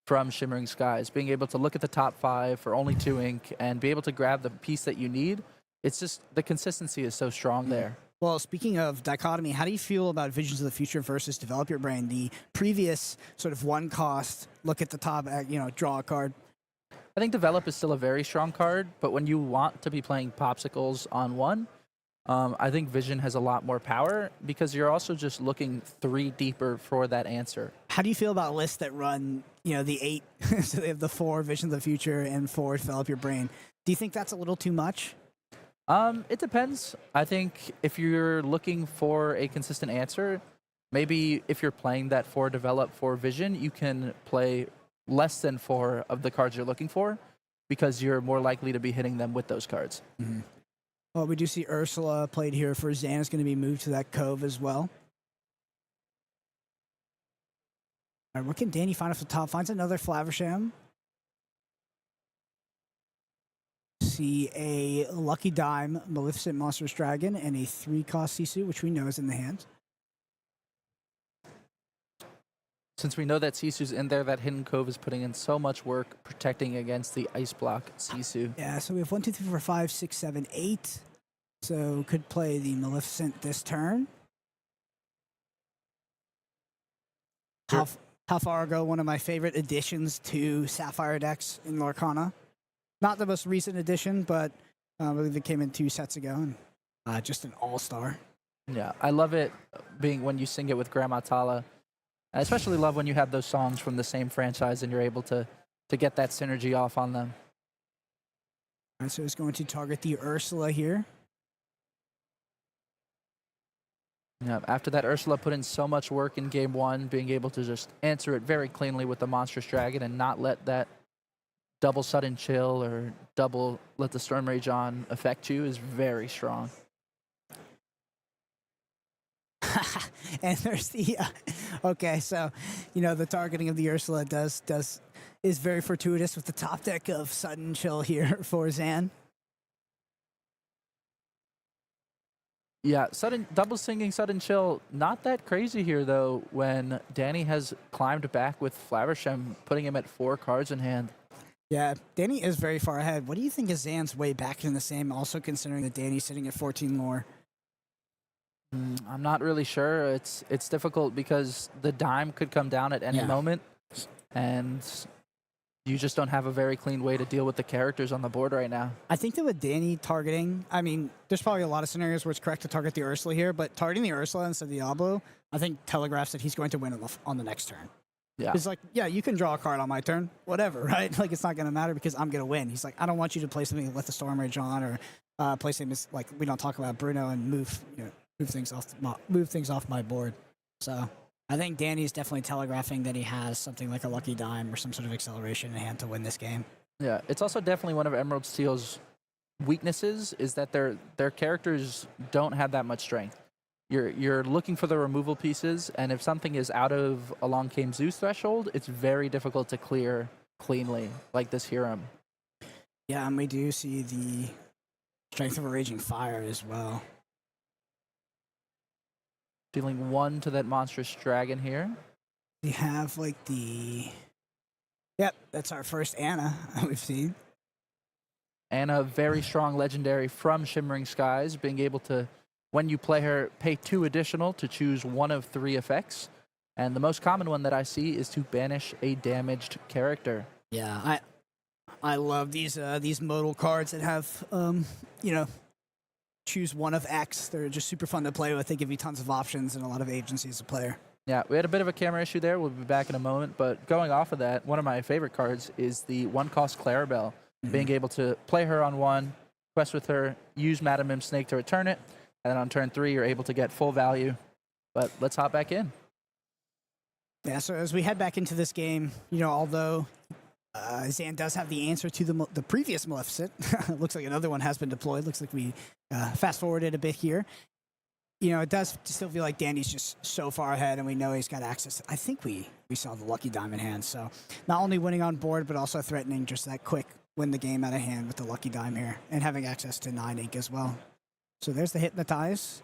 from Shimmering Skies, being able to look at the top 5 for only 2 ink and be able to grab the piece that you need. It's just, the consistency is so strong there. Well, speaking of dichotomy, how do you feel about Visions of the Future versus Develop Your Brain? The previous sort of 1-cost, look at the top, draw a card. I think Develop is still a very strong card, but when you want to be playing Popsicles on 1, I think Vision has a lot more power, because you're also just looking 3 deeper for that answer. How do you feel about lists that run, the 8, so they have the 4 Visions of the Future and 4 Develop Your Brain? Do you think that's a little too much? It depends. I think if you're looking for a consistent answer, maybe if you're playing that 4 Develop, 4 Vision, you can play less than 4 of the cards you're looking for, because you're more likely to be hitting them with those cards. Mm-hmm. Well, we do see Ursula played here for Zan is going to be moved to that cove as well. All right, what can Danny find off the top? Finds another Flaversham. See a Lucky Dime, Maleficent Monstrous Dragon, and a 3-cost Sisu, which we know is in the hand. Since we know that Sisu's in there, that Hidden Cove is putting in so much work protecting against the Ice Block Sisu. Yeah, so we have 1, 2, 3, 4, 5, 6, 7, 8. So could play the Maleficent this turn. Sure. How far ago, one of my favorite additions to Sapphire decks in Lorcana. Not the most recent addition, but I believe it came in 2 sets ago, and just an all-star. Yeah, I love it being when you sing it with Grandma Tala. I especially love when you have those songs from the same franchise and you're able to get that synergy off on them. All right, so it's going to target the Ursula here. Yeah, after that, Ursula put in so much work in game 1, being able to just answer it very cleanly with the Monstrous Dragon and not let that double Sudden Chill or double Let the Storm Rage On affect you is very strong. And there's the okay, so the targeting of the Ursula is very fortuitous with the top deck of Sudden Chill here for Zan. Yeah, double singing Sudden Chill, not that crazy here though, when Danny has climbed back with Flaversham, putting him at 4 cards in hand. Yeah, Danny is very far ahead. What do you think is Zan's way back in the same, also considering that Danny's sitting at 14 lore? I'm not really sure. It's difficult because the dime could come down at any moment, and you just don't have a very clean way to deal with the characters on the board right now. I think that with Danny targeting, I mean, there's probably a lot of scenarios where it's correct to target the Ursula here, but targeting the Ursula instead of the Diablo, I think telegraphs that he's going to win on the next turn. Yeah. It's like, yeah, you can draw a card on my turn, whatever, right? Like, it's not going to matter because I'm going to win. He's like, I don't want you to play something Let the Storm Rage On, or play something like we don't talk about Bruno and move things off my board. So I think Danny's definitely telegraphing that he has something like a Lucky Dime or some sort of acceleration in hand to win this game. Yeah, it's also definitely one of Emerald Steel's weaknesses is that their characters don't have that much strength. You're looking for the removal pieces, and if something is out of a Long Came Zeus threshold, it's very difficult to clear cleanly, like this Hiram. Yeah, and we do see the Strength of a Raging Fire as well. Dealing 1 to that Monstrous Dragon here. We have Yep, that's our first Anna we've seen. And a very strong legendary from Shimmering Skies, being able to when you play her, pay 2 additional to choose one of 3 effects. And the most common one that I see is to banish a damaged character. Yeah, I love these modal cards that have choose one of X. They're just super fun to play with. They give you tons of options and a lot of agency as a player. Yeah, we had a bit of a camera issue there. We'll be back in a moment. But going off of that, one of my favorite cards is the 1-cost Clarabelle. Being able to play her on 1, quest with her, use Madam Mim Snake to return it, and then on turn 3, you're able to get full value. But let's hop back in. Yeah, so as we head back into this game, although Zan does have the answer to the previous Maleficent, looks like another one has been deployed. Looks like we fast-forwarded a bit here. It does still feel like Danny's just so far ahead, and we know he's got access. I think we saw the lucky diamond hand, so not only winning on board, but also threatening just that quick win the game out of hand with the lucky dime here, and having access to 9 ink as well. So there's the Hypnotize.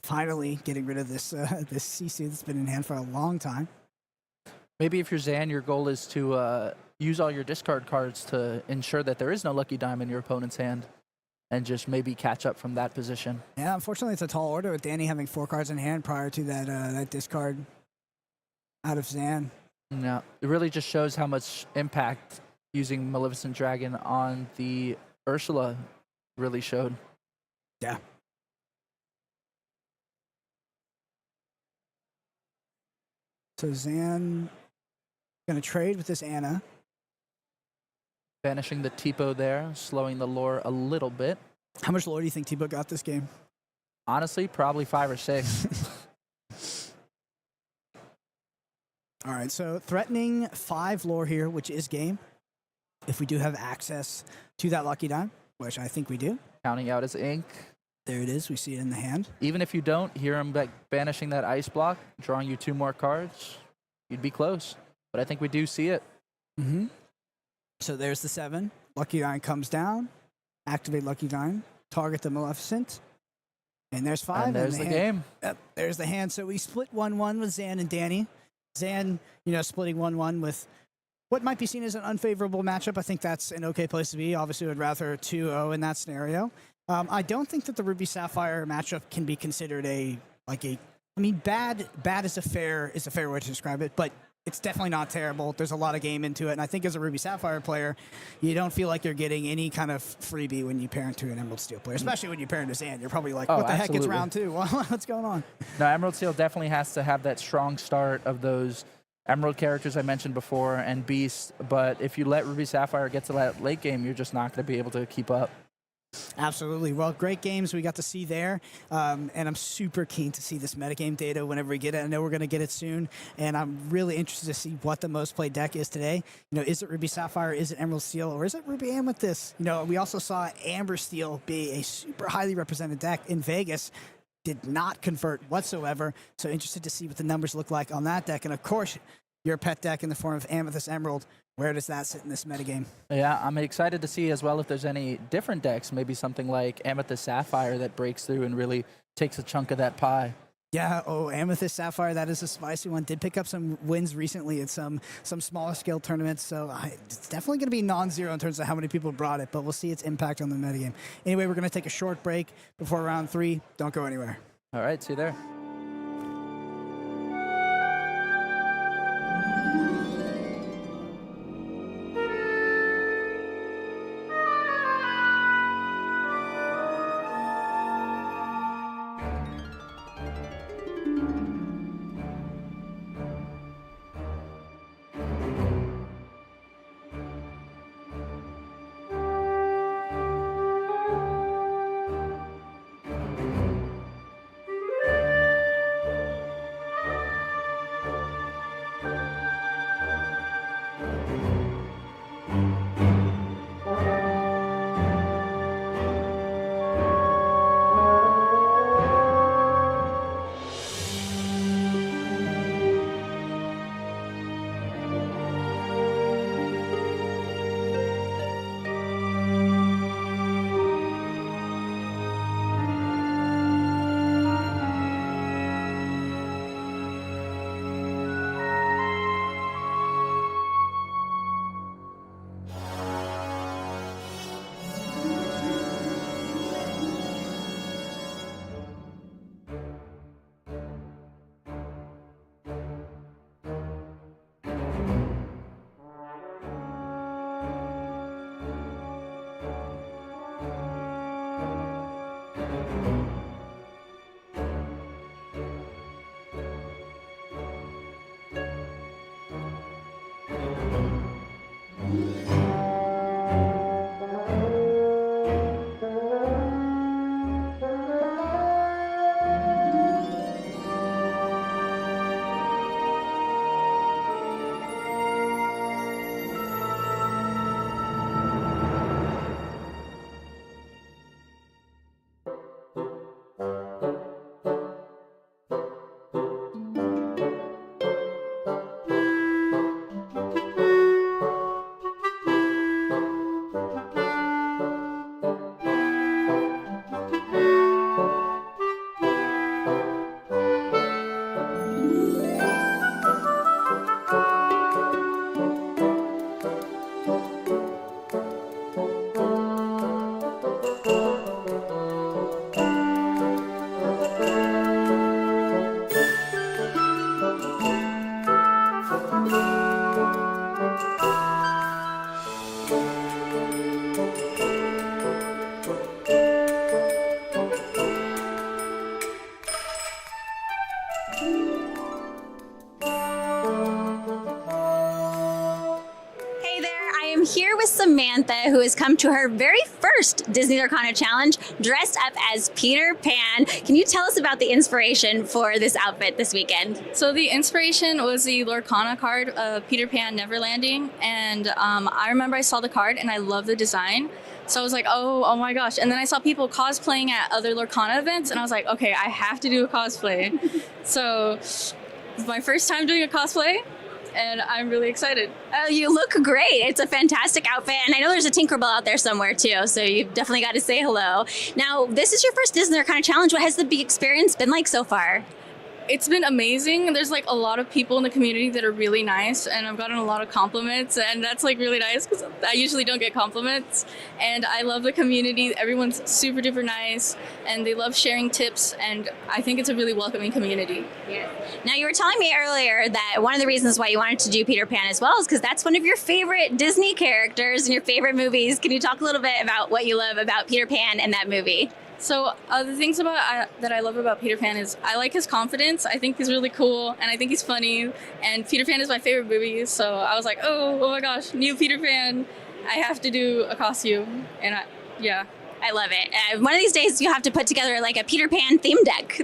Finally getting rid of this CC that's been in hand for a long time. Maybe if you're Zan, your goal is to use all your discard cards to ensure that there is no lucky dime in your opponent's hand, and just maybe catch up from that position. Yeah, unfortunately, it's a tall order with Danny having 4 cards in hand prior to that discard out of Zan. No, it really just shows how much impact using Maleficent Dragon on the Ursula really showed. Yeah. So Zan gonna trade with this Anna. Banishing the Tipo there, slowing the lore a little bit. How much lore do you think Tipo got this game? Honestly, probably 5 or 6. All right, so threatening 5 lore here, which is game. If we do have access to that lucky dime, which I think we do. Counting out his ink. There it is. We see it in the hand. Even if you don't hear him banishing that ice block, drawing you 2 more cards, you'd be close. But I think we do see it. Mm-hmm. So there's the 7. Lucky Dime comes down. Activate Lucky Dime. Target the Maleficent. And there's 5. And there's the game. Yep, there's the hand. So we split 1-1 with Zan and Danny. Zan, splitting 1-1 with what might be seen as an unfavorable matchup. I think that's an okay place to be. Obviously, would rather 2-0 in that scenario. I don't think that the Ruby Sapphire matchup can be considered bad is a fair way to describe it, but it's definitely not terrible. There's a lot of game into it, and I think as a Ruby Sapphire player, you don't feel like you're getting any kind of freebie when you pair into an Emerald Steel player, especially when you pair into Zan. You're probably like, what the heck, it's round 2. What's going on? No, Emerald Steel definitely has to have that strong start of those Emerald characters I mentioned before and Beast, but if you let Ruby Sapphire get to that late game, you're just not going to be able to keep up. Absolutely. Well, great games we got to see there, and I'm super keen to see this metagame data whenever we get it. I know we're going to get it soon, and I'm really interested to see what the most played deck is today. Is it Ruby Sapphire, is it Emerald Steel, or is it Ruby Amethyst? We also saw Amber Steel be a super highly represented deck in Vegas. Did not convert whatsoever, so interested to see what the numbers look like on that deck. And of course, your pet deck in the form of Amethyst Emerald. Where does that sit in this metagame? Yeah, I'm excited to see as well if there's any different decks, maybe something like Amethyst Sapphire that breaks through and really takes a chunk of that pie. Yeah, Amethyst Sapphire, that is a spicy one. Did pick up some wins recently at some smaller scale tournaments, so it's definitely going to be non-zero in terms of how many people brought it, but we'll see its impact on the metagame. Anyway, we're going to take a short break before round 3. Don't go anywhere. All right, see you there. Samantha, who has come to her very first Disney Lorcana challenge dressed up as Peter Pan. Can you tell us about the inspiration for this outfit this weekend? So the inspiration was the Lorcana card of Peter Pan Neverlanding, and I remember I saw the card and I love the design. So I was like, oh my gosh. And then I saw people cosplaying at other Lorcana events, and I was like, okay, I have to do a cosplay. So it's my first time doing a cosplay, and I'm really excited. You look great. It's a fantastic outfit. And I know there's a Tinkerbell out there somewhere too, so you've definitely got to say hello. Now, this is your first Disney Lorcana challenge. What has the experience been like so far? It's been amazing. There's like a lot of people in the community that are really nice, and I've gotten a lot of compliments, and that's like really nice because I usually don't get compliments. And I love the community. Everyone's super duper nice, and they love sharing tips, and I think it's a really welcoming community. Yeah. Now, you were telling me earlier that one of the reasons why you wanted to do Peter Pan as well is because that's one of your favorite Disney characters and your favorite movies. Can you talk a little bit about what you love about Peter Pan and that movie? So the things that I love about Peter Pan is I like his confidence. I think he's really cool, and I think he's funny. And Peter Pan is my favorite movie, so I was like, oh my gosh, new Peter Pan. I have to do a costume, and I love it. One of these days, you have to put together like a Peter Pan theme deck.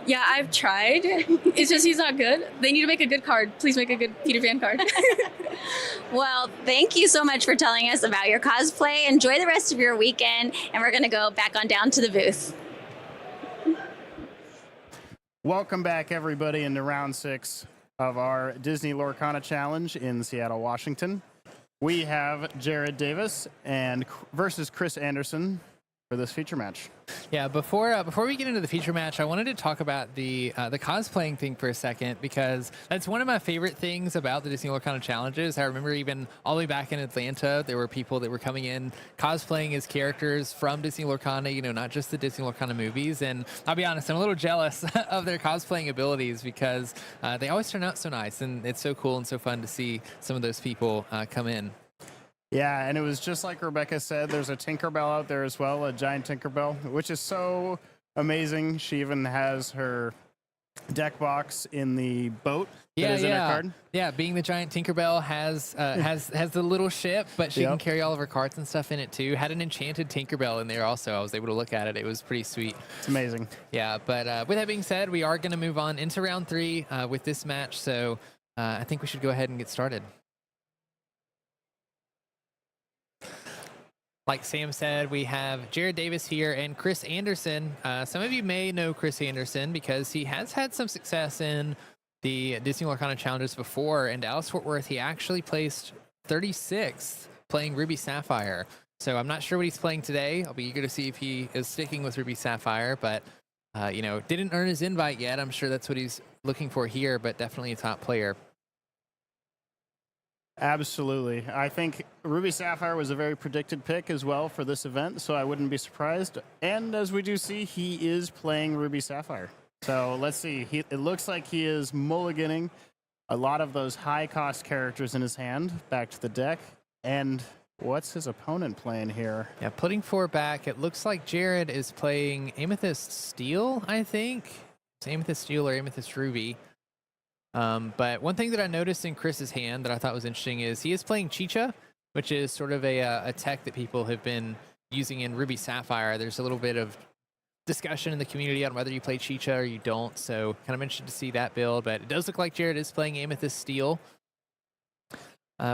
Yeah, I've tried. It's just he's not good. They need to make a good card. Please make a good Peter Pan card. Well, thank you so much for telling us about your cosplay. Enjoy the rest of your weekend, and we're going to go back on down to the booth. Welcome back, everybody, into round 6 of our Disney Lorcana Challenge in Seattle, Washington. We have Jared Davis versus Chris Anderson for this feature match. Yeah, before we get into the feature match, I wanted to talk about the cosplaying thing for a second, because that's one of my favorite things about the Disney Lorcana challenges. I remember even all the way back in Atlanta, there were people that were coming in cosplaying as characters from Disney Lorcana, you know, not just the Disney Lorcana movies. And I'll be honest, I'm a little jealous of their cosplaying abilities, because they always turn out so nice, and it's so cool and so fun to see some of those people come in. Yeah, and it was just like Rebecca said, there's a Tinkerbell out there as well, a giant Tinkerbell, which is so amazing. She even has her deck box in the boat that is in her card. Yeah, being the giant Tinkerbell has the little ship, but she can carry all of her cards and stuff in it too. Had an enchanted Tinkerbell in there also. I was able to look at it. It was pretty sweet. It's amazing. Yeah, but with that being said, we are going to move on into round 3 with this match, so I think we should go ahead and get started. Like Sam said, we have Jared Davis here and Chris Anderson. Some of you may know Chris Anderson because he has had some success in the Disney Lorcana challenges before. In Dallas-Fort Worth, he actually placed 36th playing Ruby Sapphire. So I'm not sure what he's playing today. I'll be eager to see if he is sticking with Ruby Sapphire, but didn't earn his invite yet. I'm sure that's what he's looking for here, but definitely a top player. Absolutely. I think Ruby Sapphire was a very predicted pick as well for this event, so I wouldn't be surprised. And as we do see, he is playing Ruby Sapphire. So let's see. It looks like he is mulliganing a lot of those high-cost characters in his hand back to the deck. And what's his opponent playing here? Yeah, putting 4 back, it looks like Jared is playing Amethyst Steel, I think. It's Amethyst Steel or Amethyst Ruby. But one thing that I noticed in Chris's hand that I thought was interesting is he is playing Chicha, which is sort of a tech that people have been using in Ruby Sapphire. There's a little bit of discussion in the community on whether you play Chicha or you don't, so kind of interested to see that build. But it does look like Jared is playing Amethyst Steel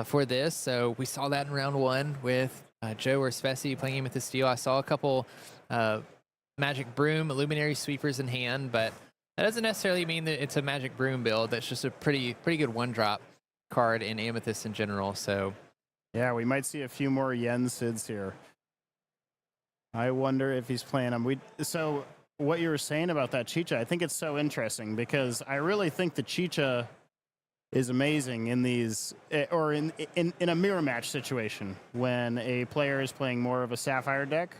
for this, so we saw that in round 1 with Joe or Spessy playing Amethyst Steel. I saw a couple Magic Broom Illuminary Sweepers in hand, but that doesn't necessarily mean that it's a Magic Broom build. That's just a pretty good 1-drop card in Amethyst in general. So, yeah, we might see a few more Yen Sids here. I wonder if he's playing them. So what you were saying about that Chicha, I think it's so interesting because I really think the Chicha is amazing in these, or in a mirror match situation when a player is playing more of a Sapphire deck,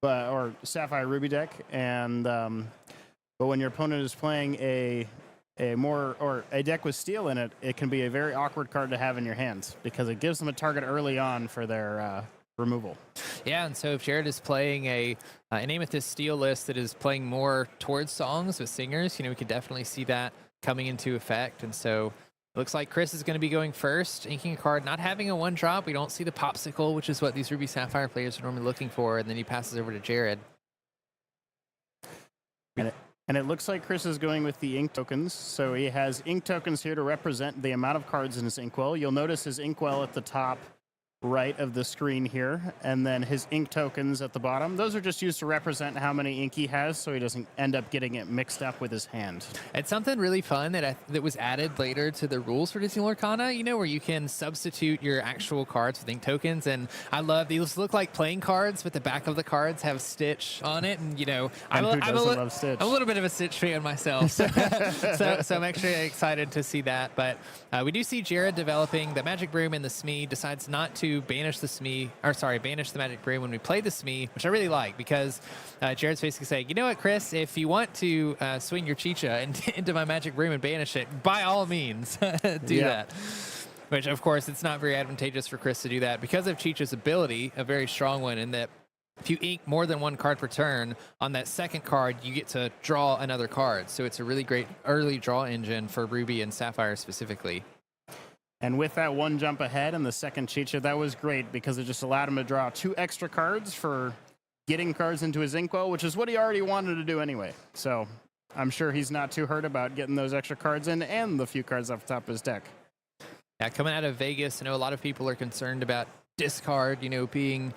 or Sapphire Ruby deck, and but when your opponent is playing a deck with steel in it, it can be a very awkward card to have in your hands because it gives them a target early on for their removal. Yeah, and so if Jared is playing an Amethyst Steel list that is playing more towards songs with singers, we could definitely see that coming into effect. And so Looks like Chris is going to be going first, inking a card, not having a 1-drop. We don't see the popsicle, which is what these Ruby Sapphire players are normally looking for, and then he passes over to Jared. And it looks like Chris is going with the ink tokens. So he has ink tokens here to represent the amount of cards in his inkwell. You'll notice his inkwell at the top right of the screen here, and then his ink tokens at the bottom. Those are just used to represent how many ink he has, so he doesn't end up getting it mixed up with his hand. It's something really fun that was added later to the rules for Disney Lorcana, you know, where you can substitute your actual cards with ink tokens. And I love these. Look like playing cards, but the back of the cards have Stitch on it. And, you know, And who doesn't love Stitch? I'm a little bit of a Stitch fan myself. So, so I'm actually excited to see that. But we do see Jared developing the Magic Broom, and the Smee decides not to banish the Magic Broom when we play the Smee, which I really like, because Jared's basically saying, you know what, Chris, if you want to swing your Chicha into my Magic Broom and banish it, by all means, do that. Which, of course, it's not very advantageous for Chris to do that because of Chicha's ability, a very strong one, in that if you ink more than 1 card per turn, on that second card, you get to draw another card. So it's a really great early draw engine for Ruby and Sapphire specifically. And with that 1 jump ahead and the second Chicha, that was great because it just allowed him to draw 2 extra cards for getting cards into his inkwell, which is what he already wanted to do anyway. So I'm sure he's not too hurt about getting those extra cards in and the few cards off the top of his deck. Yeah, coming out of Vegas, I know a lot of people are concerned about discard, you know, being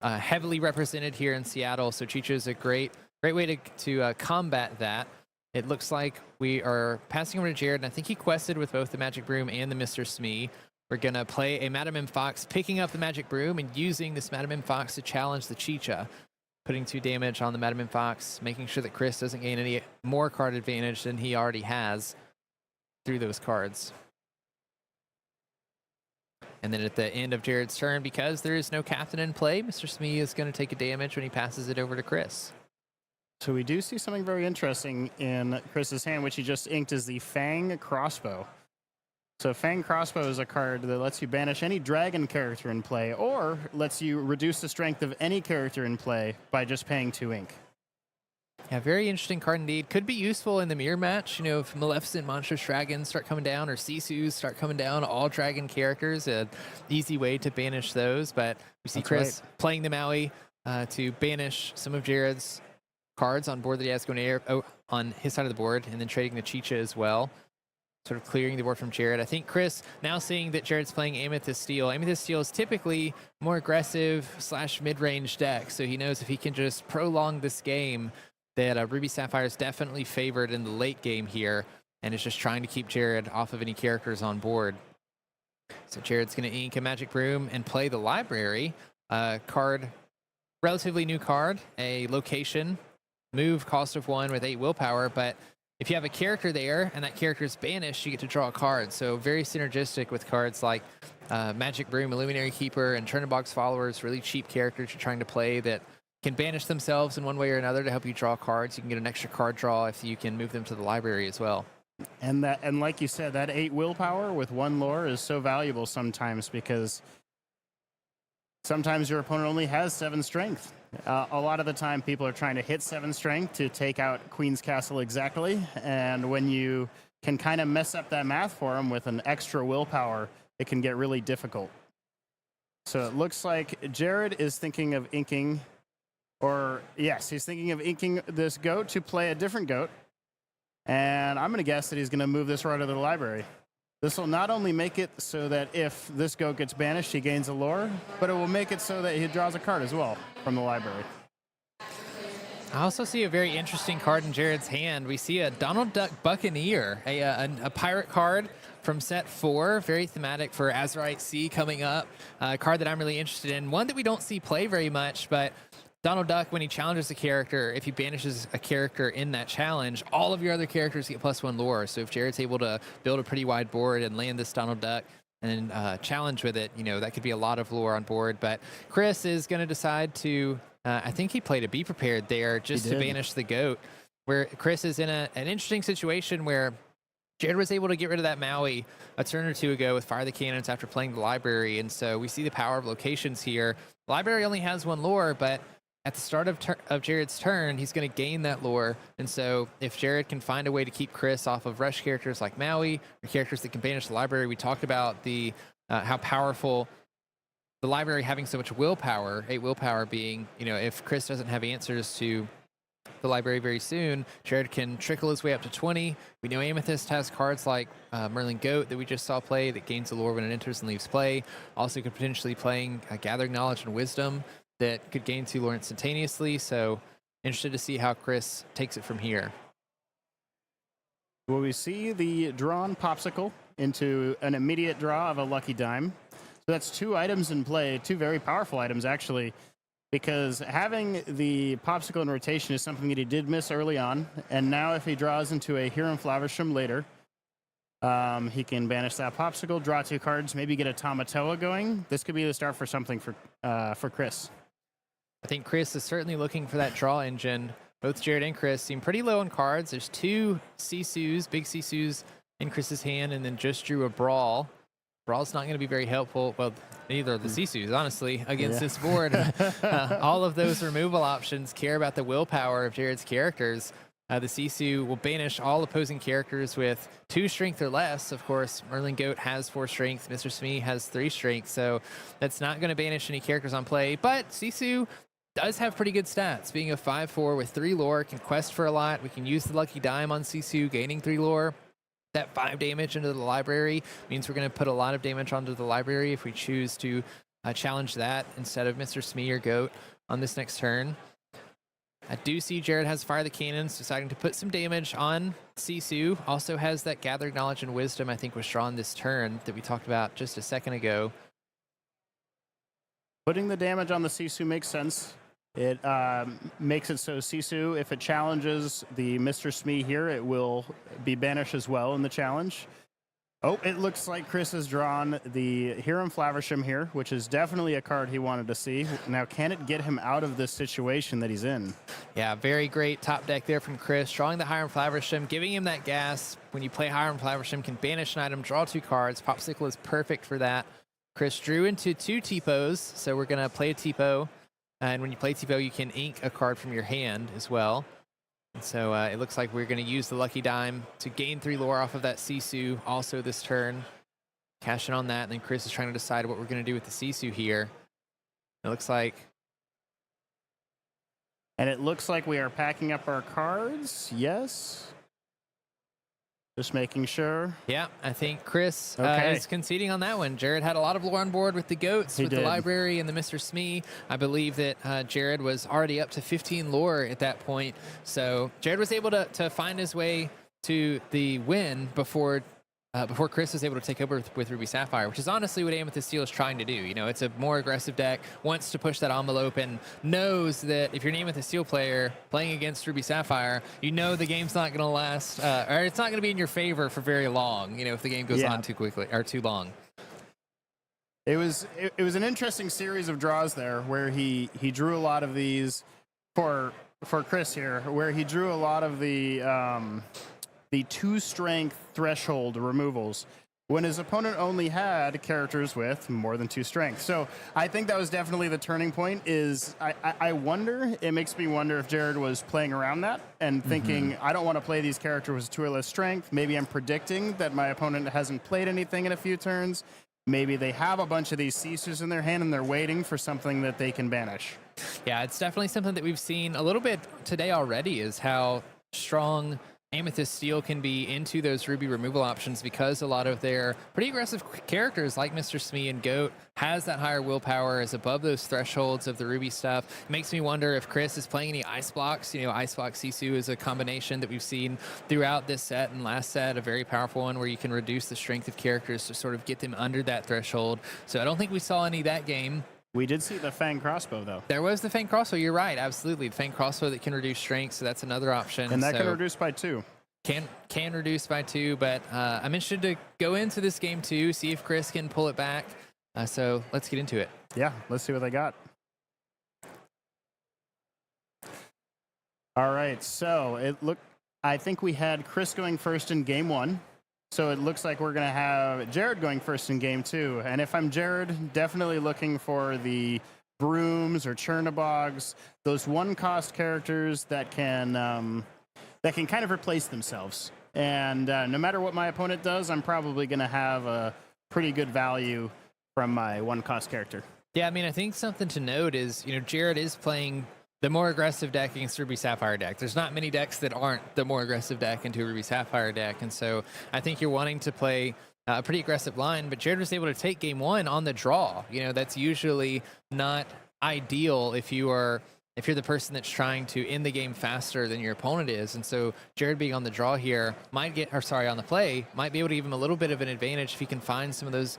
heavily represented here in Seattle. So Chicha is a great way to combat that. It looks like we are passing over to Jared, and I think he quested with both the Magic Broom and the Mr. Smee. We're going to play a Madam M Fox, picking up the Magic Broom and using this Madam M Fox to challenge the Chicha, putting 2 damage on the Madam M Fox, making sure that Chris doesn't gain any more card advantage than he already has through those cards. And then at the end of Jared's turn, because there is no captain in play, Mr. Smee is going to take a damage when he passes it over to Chris. So we do see something very interesting in Chris's hand, which he just inked, is the Fang Crossbow. So Fang Crossbow is a card that lets you banish any dragon character in play, or lets you reduce the strength of any character in play by just paying 2 ink. Yeah, very interesting card indeed. Could be useful in the mirror match. You know, if Maleficent, Monstrous Dragons start coming down, or Sisus start coming down, all dragon characters, an easy way to banish those. But we see Chris playing the Maui to banish some of Jared's cards on board that he has going on his side of the board, and then trading the Chicha as well, sort of clearing the board from Jared. I think Chris, now seeing that Jared's playing Amethyst Steel is typically more aggressive / mid-range deck, so he knows if he can just prolong this game, that Ruby Sapphire is definitely favored in the late game here, and is just trying to keep Jared off of any characters on board. So Jared's going to ink a Magic Broom and play the Library card, relatively new card, a location, move, cost of 1 with 8 willpower, but if you have a character there and that character is banished, you get to draw a card. So very synergistic with cards like Magic Broom, Illuminary Keeper, and Chernobog's Followers, really cheap characters you're trying to play that can banish themselves in one way or another to help you draw cards. You can get an extra card draw if you can move them to the library as well. And like you said, that 8 willpower with 1 lore is so valuable sometimes, because sometimes your opponent only has 7 strength. A lot of the time, people are trying to hit 7 strength to take out Queen's Castle exactly. And when you can kind of mess up that math for them with an extra willpower, it can get really difficult. So it looks like Jared is thinking of inking, he's thinking of inking this goat to play a different goat. And I'm going to guess that he's going to move this right to the library. This will not only make it so that if this goat gets banished, he gains a lore, but it will make it so that he draws a card as well from the library. I also see a very interesting card in Jared's hand. We see a Donald Duck Buccaneer, a pirate card from set 4, very thematic for Azurite Sea coming up. A card that I'm really interested in, one that we don't see play very much, but Donald Duck, when he challenges a character, if he banishes a character in that challenge, all of your other characters get +1 lore. So if Jared's able to build a pretty wide board and land this Donald Duck and challenge with it, you know, that could be a lot of lore on board. But Chris is going to decide to, I think he played a Be Prepared there just to banish the goat, where Chris is in an interesting situation where Jared was able to get rid of that Maui a turn or 2 ago with Fire the Cannons after playing the library. And so we see the power of locations here. The library only has 1 lore, but at the start of Jared's turn, he's going to gain that lore. And so if Jared can find a way to keep Chris off of rush characters like Maui, or characters that can banish the library, we talked about the how powerful the library having so much willpower, 8 willpower being, if Chris doesn't have answers to the library very soon, Jared can trickle his way up to 20. We know Amethyst has cards like Merlin Goat that we just saw play that gains the lore when it enters and leaves play. Also could potentially playing Gathering Knowledge and Wisdom that could gain 2 lore instantaneously. So interested to see how Chris takes it from here. Will we see the drawn Popsicle into an immediate draw of a Lucky Dime? So that's 2 items in play, 2 very powerful items actually, because having the Popsicle in rotation is something that he did miss early on, and now if he draws into a Huron Flaversham later, he can banish that Popsicle, draw 2 cards, maybe get a Tamatoa going. This could be the start for something for Chris. I think Chris is certainly looking for that draw engine. Both Jared and Chris seem pretty low on cards. There's 2 Sisus, big Sisus in Chris's hand, and then just drew a Brawl. Brawl's not going to be very helpful. Well, neither of the Sisus, honestly, against this board. All of those removal options care about the willpower of Jared's characters. The Sisu will banish all opposing characters with 2 strength or less. Of course, Merlin Goat has 4 strength. Mr. Smee has 3 strength. So that's not going to banish any characters on play. But Sisu does have pretty good stats. Being a 5/4 with 3 lore, can quest for a lot. We can use the Lucky Dime on Sisu, gaining 3 lore. That 5 damage into the library means we're going to put a lot of damage onto the library if we choose to challenge that instead of Mr. Smee or Goat on this next turn. I do see Jared has Fire the Cannons, deciding to put some damage on Sisu. Also has that Gathering Knowledge and Wisdom, I think, was drawn this turn that we talked about just a second ago. Putting the damage on the Sisu makes sense. It makes it so Sisu, if it challenges the Mr. Smee here, it will be banished as well in the challenge. Oh, it looks like Chris has drawn the Huron Flaversham here, which is definitely a card he wanted to see. Now, can it get him out of this situation that he's in? Yeah, very great top deck there from Chris. Drawing the Hiram Flaversham, giving him that gas. When you play Hiram Flaversham, can banish an item, draw 2 cards. Popsicle is perfect for that. Chris drew into 2 T-Pos, so we're going to play a T-Po. And when you play T-Po, you can ink a card from your hand as well. And so it looks like we're going to use the Lucky Dime to gain 3 lore off of that Sisu also this turn. Cash in on that, and then Chris is trying to decide what we're going to do with the Sisu here. It looks like... And it looks like we are packing up our cards. Yes. Just making sure. Yeah, I think Chris Okay. is conceding on that one. Jared had a lot of lore on board with the goats, with the library, and the Mr. Smee. I believe that Jared was already up to 15 lore at that point. So Jared was able to find his way to the win before Chris was able to take over with Ruby Sapphire, which is honestly what Amethyst Steel is trying to do. You know, it's a more aggressive deck, wants to push that envelope, and knows that if you're an Amethyst Steel player playing against Ruby Sapphire, you know the game's not going to last, or it's not going to be in your favor for very long, you know, if the game goes on too quickly or too long. It was an interesting series of draws there where he drew a lot of these for Chris here, where he drew a lot of the 2 strength threshold removals when his opponent only had characters with more than 2 strength. So I think that was definitely the turning point. I wonder, it makes me wonder if Jared was playing around that and thinking, I don't want to play these characters with 2 or less strength. Maybe I'm predicting that my opponent hasn't played anything in a few turns. Maybe they have a bunch of these Sisus in their hand and they're waiting for something that they can banish. Yeah, it's definitely something that we've seen a little bit today already, is how strong Amethyst Steel can be into those Ruby removal options, because a lot of their pretty aggressive characters like Mr. Smee and Goat has that higher willpower, is above those thresholds of the Ruby stuff. It makes me wonder if Chris is playing any Ice Blocks. You know, Ice Block Sisu is a combination that we've seen throughout this set and last set, a very powerful one where you can reduce the strength of characters to sort of get them under that threshold. So I don't think we saw any that game. We did see the Fang Crossbow, though. There was the Fang Crossbow, you're right, absolutely. The Fang Crossbow that can reduce strength, so that's another option. And that can reduce by 2. Can reduce by 2, but I'm interested to go into this game too, see if Chris can pull it back. So let's get into it. Yeah, let's see what they got. All right, so I think we had Chris going first in game 1. So it looks like we're going to have Jared going first in game 2. And if I'm Jared, definitely looking for the Brooms or Chernobyls, those one-cost characters that can kind of replace themselves. And no matter what my opponent does, I'm probably going to have a pretty good value from my one-cost character. Yeah, I mean, I think something to note is, Jared is playing the more aggressive deck against Ruby Sapphire deck. There's not many decks that aren't the more aggressive deck into a Ruby Sapphire deck. And so I think you're wanting to play a pretty aggressive line, but Jared was able to take game one on the draw. That's usually not ideal if you're the person that's trying to end the game faster than your opponent is. And so Jared being on the draw here on the play, might be able to give him a little bit of an advantage if he can find some of those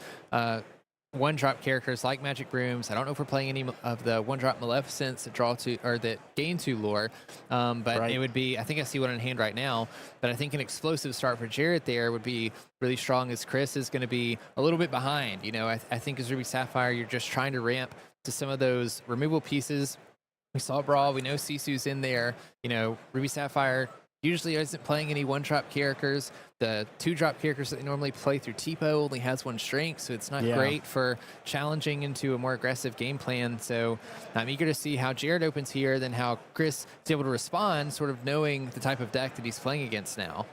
one-drop characters like Magic Brooms. I don't know if we're playing any of the one-drop Maleficents that gain 2 lore, but right. It would be, I think I see one in hand right now, but I think an explosive start for Jared there would be really strong, as Chris is going to be a little bit behind. I think as Ruby Sapphire, you're just trying to ramp to some of those removable pieces. We saw Brawl, we know Sisu's in there. Ruby Sapphire usually isn't playing any one-drop characters. The 2-drop characters that they normally play through Tipo only has 1 strength, so it's not great for challenging into a more aggressive game plan. So I'm eager to see how Jared opens here, then how Chris is able to respond, sort of knowing the type of deck that he's playing against now.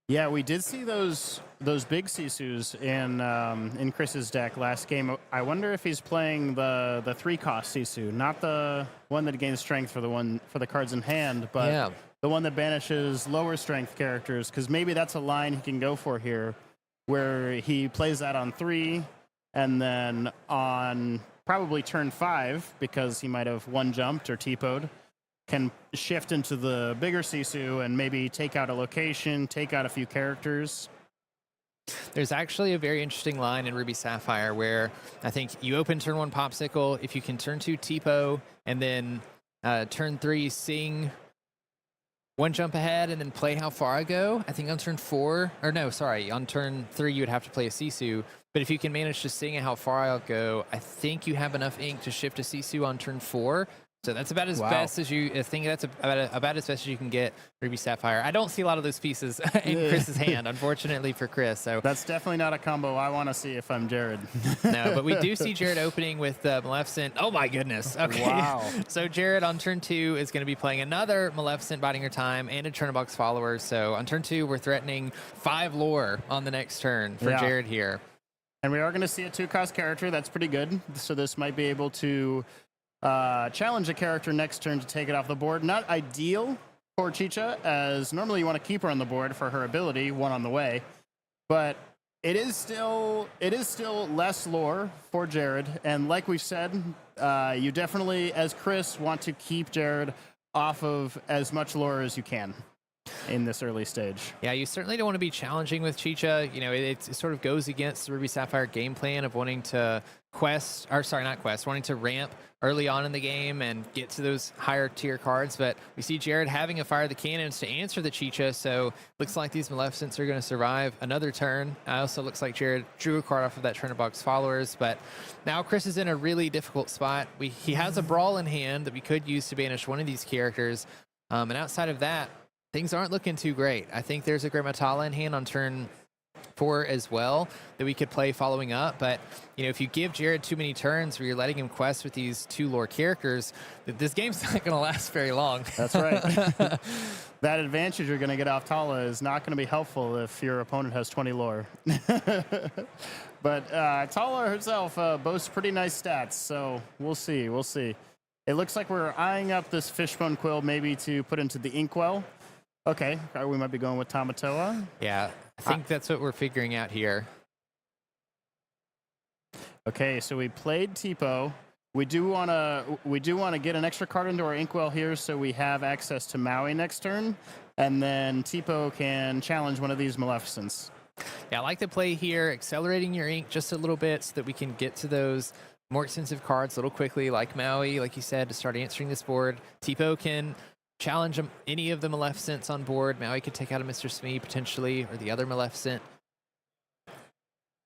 Yeah, we did see those big Sisus in Chris's deck last game. I wonder if he's playing the 3-cost Sisu, not the one that gains strength for the cards in hand, but the one that banishes lower strength characters, because maybe that's a line he can go for here, where he plays that on 3, and then on probably turn 5, because he might have one-jumped or T-po'd, can shift into the bigger Sisu and maybe take out a location, take out a few characters. There's actually a very interesting line in Ruby Sapphire where I think you open turn 1 Popsicle, if you can turn 2 Tipo, and then turn 3 Sing, 1 jump ahead, and then play How Far I Go. I think on turn 4, on turn 3 you would have to play a Sisu. But if you can manage to Sing a How Far I'll Go, I think you have enough ink to shift a Sisu on turn 4. So that's about as best as I think that's about as best as you can get Ruby Sapphire. I don't see a lot of those pieces in Chris's hand, unfortunately for Chris. So that's definitely not a combo I want to see if I'm Jared. No, but we do see Jared opening with Maleficent. Oh my goodness. Okay. Wow. So Jared on turn 2 is going to be playing another Maleficent Biding Her Time and a Chernobyl follower. So on turn 2, we're threatening 5 lore on the next turn for Jared here. And we are going to see a 2-cost character. That's pretty good. So this might be able to challenge a character next turn to take it off the board. Not ideal for Chicha, as normally you want to keep her on the board for her ability, 1 on the way. But it is still less lore for Jared. And like we've said, you definitely, as Chris, want to keep Jared off of as much lore as you can in this early stage. Yeah, you certainly don't want to be challenging with Chicha. It sort of goes against the Ruby Sapphire game plan of wanting to wanting to ramp early on in the game and get to those higher tier cards. But we see Jared having a Fire the Cannons to answer the Chicha, so looks like these Maleficents are going to survive another turn. Also looks like Jared drew a card off of that Chernobyl followers, but now Chris is in a really difficult spot. He has a Brawl in hand that we could use to banish one of these characters, and outside of that, things aren't looking too great. I think there's a Grammatala in hand on turn 4 as well that we could play following up. But, if you give Jared too many turns where you're letting him quest with these 2 lore characters, this game's not going to last very long. That's right. That advantage you're going to get off Tala is not going to be helpful if your opponent has 20 lore. But Tala herself boasts pretty nice stats, so we'll see. It looks like we're eyeing up this Fishbone Quill maybe to put into the Inkwell. Okay, we might be going with Tamatoa. Yeah, I think that's what we're figuring out here. Okay, so we played Tipo. We do want to get an extra card into our Inkwell here, so we have access to Maui next turn, and then Tipo can challenge one of these Maleficents. Yeah, I like the play here, accelerating your ink just a little bit so that we can get to those more expensive cards a little quickly, like Maui, like you said, to start answering this board. Tipo can challenge any of the Maleficents on board. Maui could take out a Mr. Smee potentially, or the other Maleficent.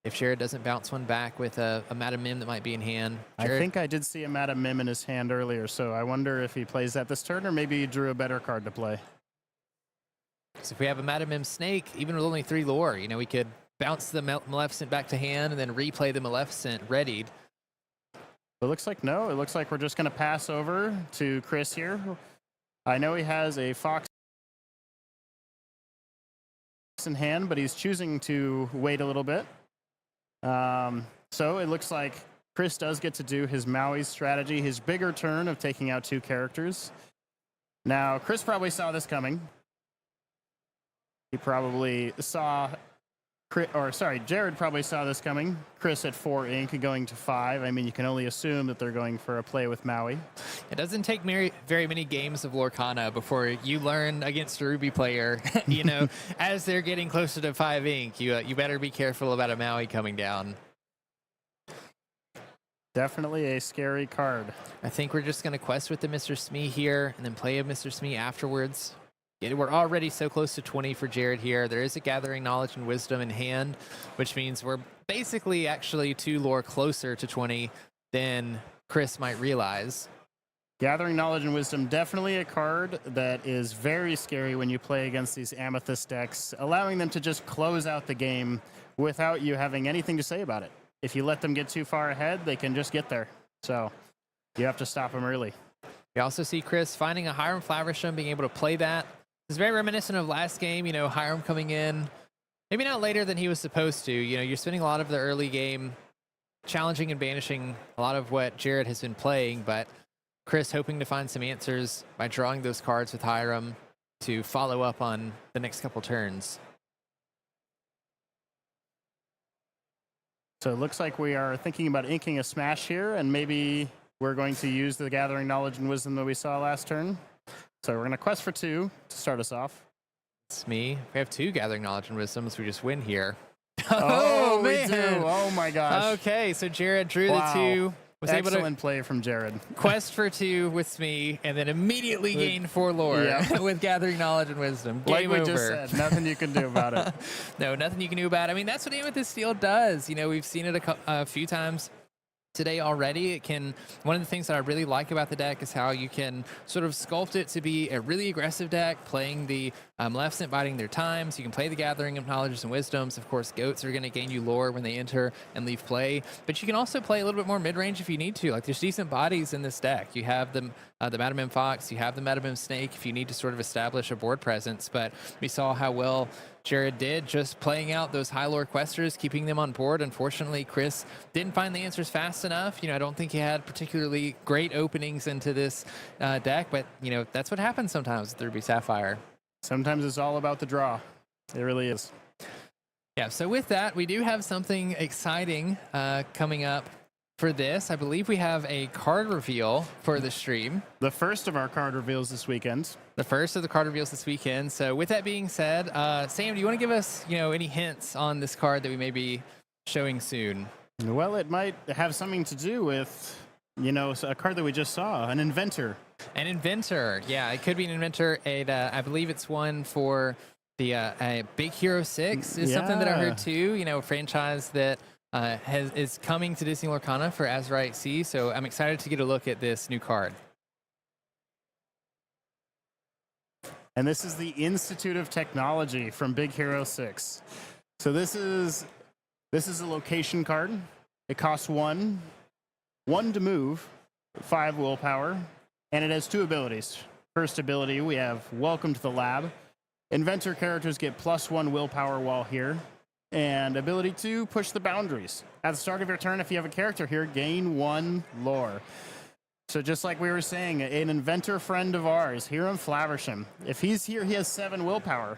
If Jared doesn't bounce one back with a Madam Mim that might be in hand. Jared, I think I did see a Madam Mim in his hand earlier, so I wonder if he plays that this turn, or maybe he drew a better card to play. So if we have a Madam Mim Snake, even with only 3 lore, we could bounce the Maleficent back to hand and then replay the Maleficent readied. It looks like no. It looks like we're just going to pass over to Chris here. I know he has a Fox in hand, but he's choosing to wait a little bit. So it looks like Chris does get to do his Maui strategy, his bigger turn of taking out 2 characters. Now, Chris probably saw this coming. He probably saw, Jared probably saw this coming. Chris at 4 ink going to 5. I mean, you can only assume that they're going for a play with Maui. It doesn't take very many games of Lorcana before you learn against a Ruby player, you know, as they're getting closer to 5 ink, you better be careful about a Maui coming down. Definitely a scary card. I think we're just going to quest with the Mr. Smee here and then play a Mr. Smee afterwards. Yeah, we're already so close to 20 for Jared here. There is a Gathering Knowledge and Wisdom in hand, which means we're basically actually 2 lore closer to 20 than Chris might realize. Gathering Knowledge and Wisdom, definitely a card that is very scary when you play against these Amethyst decks, allowing them to just close out the game without you having anything to say about it. If you let them get too far ahead, they can just get there. So you have to stop them early. We also see Chris finding a Hiram Flaversham, being able to play that. It's very reminiscent of last game, you know, Hiram coming in, maybe not later than he was supposed to. You know, you're spending a lot of the early game challenging and banishing a lot of what Jared has been playing, but Chris hoping to find some answers by drawing those cards with Hiram to follow up on the next couple turns. So it looks like we are thinking about inking a smash here, and maybe we're going to use the Gathering Knowledge and Wisdom that we saw last turn. So we're going to quest for 2 to start us off. It's me. We have 2 Gathering Knowledge and Wisdom, so we just win here. Oh, we man. do. Oh, my gosh. Okay, so Jared drew Wow. the 2. Was Excellent able to play from Jared. quest for 2 with Smee, and then immediately gain 4 lore Yeah. with Gathering Knowledge and Wisdom. Like Game we over. just said, nothing you can do about it. No, nothing you can do about it. I mean, that's what Amethyst Steel does. You know, we've seen it a few times today already. It can, one of the things that I really like about the deck is how you can sort of sculpt it to be a really aggressive deck, playing the left and biding their time. So you can play the Gathering of Knowledges and Wisdoms. Of course, goats are going to gain you lore when they enter and leave play, but you can also play a little bit more mid-range if you need to. Like, there's decent bodies in this deck. You have the Madam Fox, you have the Madam Snake if you need to sort of establish a board presence, but we saw how well Jared did just playing out those high lore questers, keeping them on board. Unfortunately, Chris didn't find the answers fast enough. You know, I don't think he had particularly great openings into this deck, but, you know, that's what happens sometimes with Ruby Sapphire. Sometimes it's all about the draw. It really is. Yeah, so with that, we do have something exciting coming up for this. I believe we have a card reveal for the stream. The first of our card reveals this weekend. The first of the card reveals this weekend. So with that being said, Sam, do you want to give us, you know, any hints on this card that we may be showing soon? Well, it might have something to do with, you know, a card that we just saw, an Inventor. An Inventor. Yeah, it could be an Inventor. I believe it's one for the Big Hero 6 is something that I heard too. You know, a franchise that is coming to Disney Lorcana for Azurite Sea. So I'm excited to get a look at this new card. And this is the Institute of Technology from Big Hero 6. So this is a location card. It costs 1 to move, 5 willpower, and it has 2 abilities. First ability, we have Welcome to the Lab. Inventor characters get +1 willpower while here, and ability 2, Push the Boundaries. At the start of your turn, if you have a character here, gain 1 lore. So just like we were saying, an inventor friend of ours, Hiram Flaversham, if he's here, he has 7 willpower.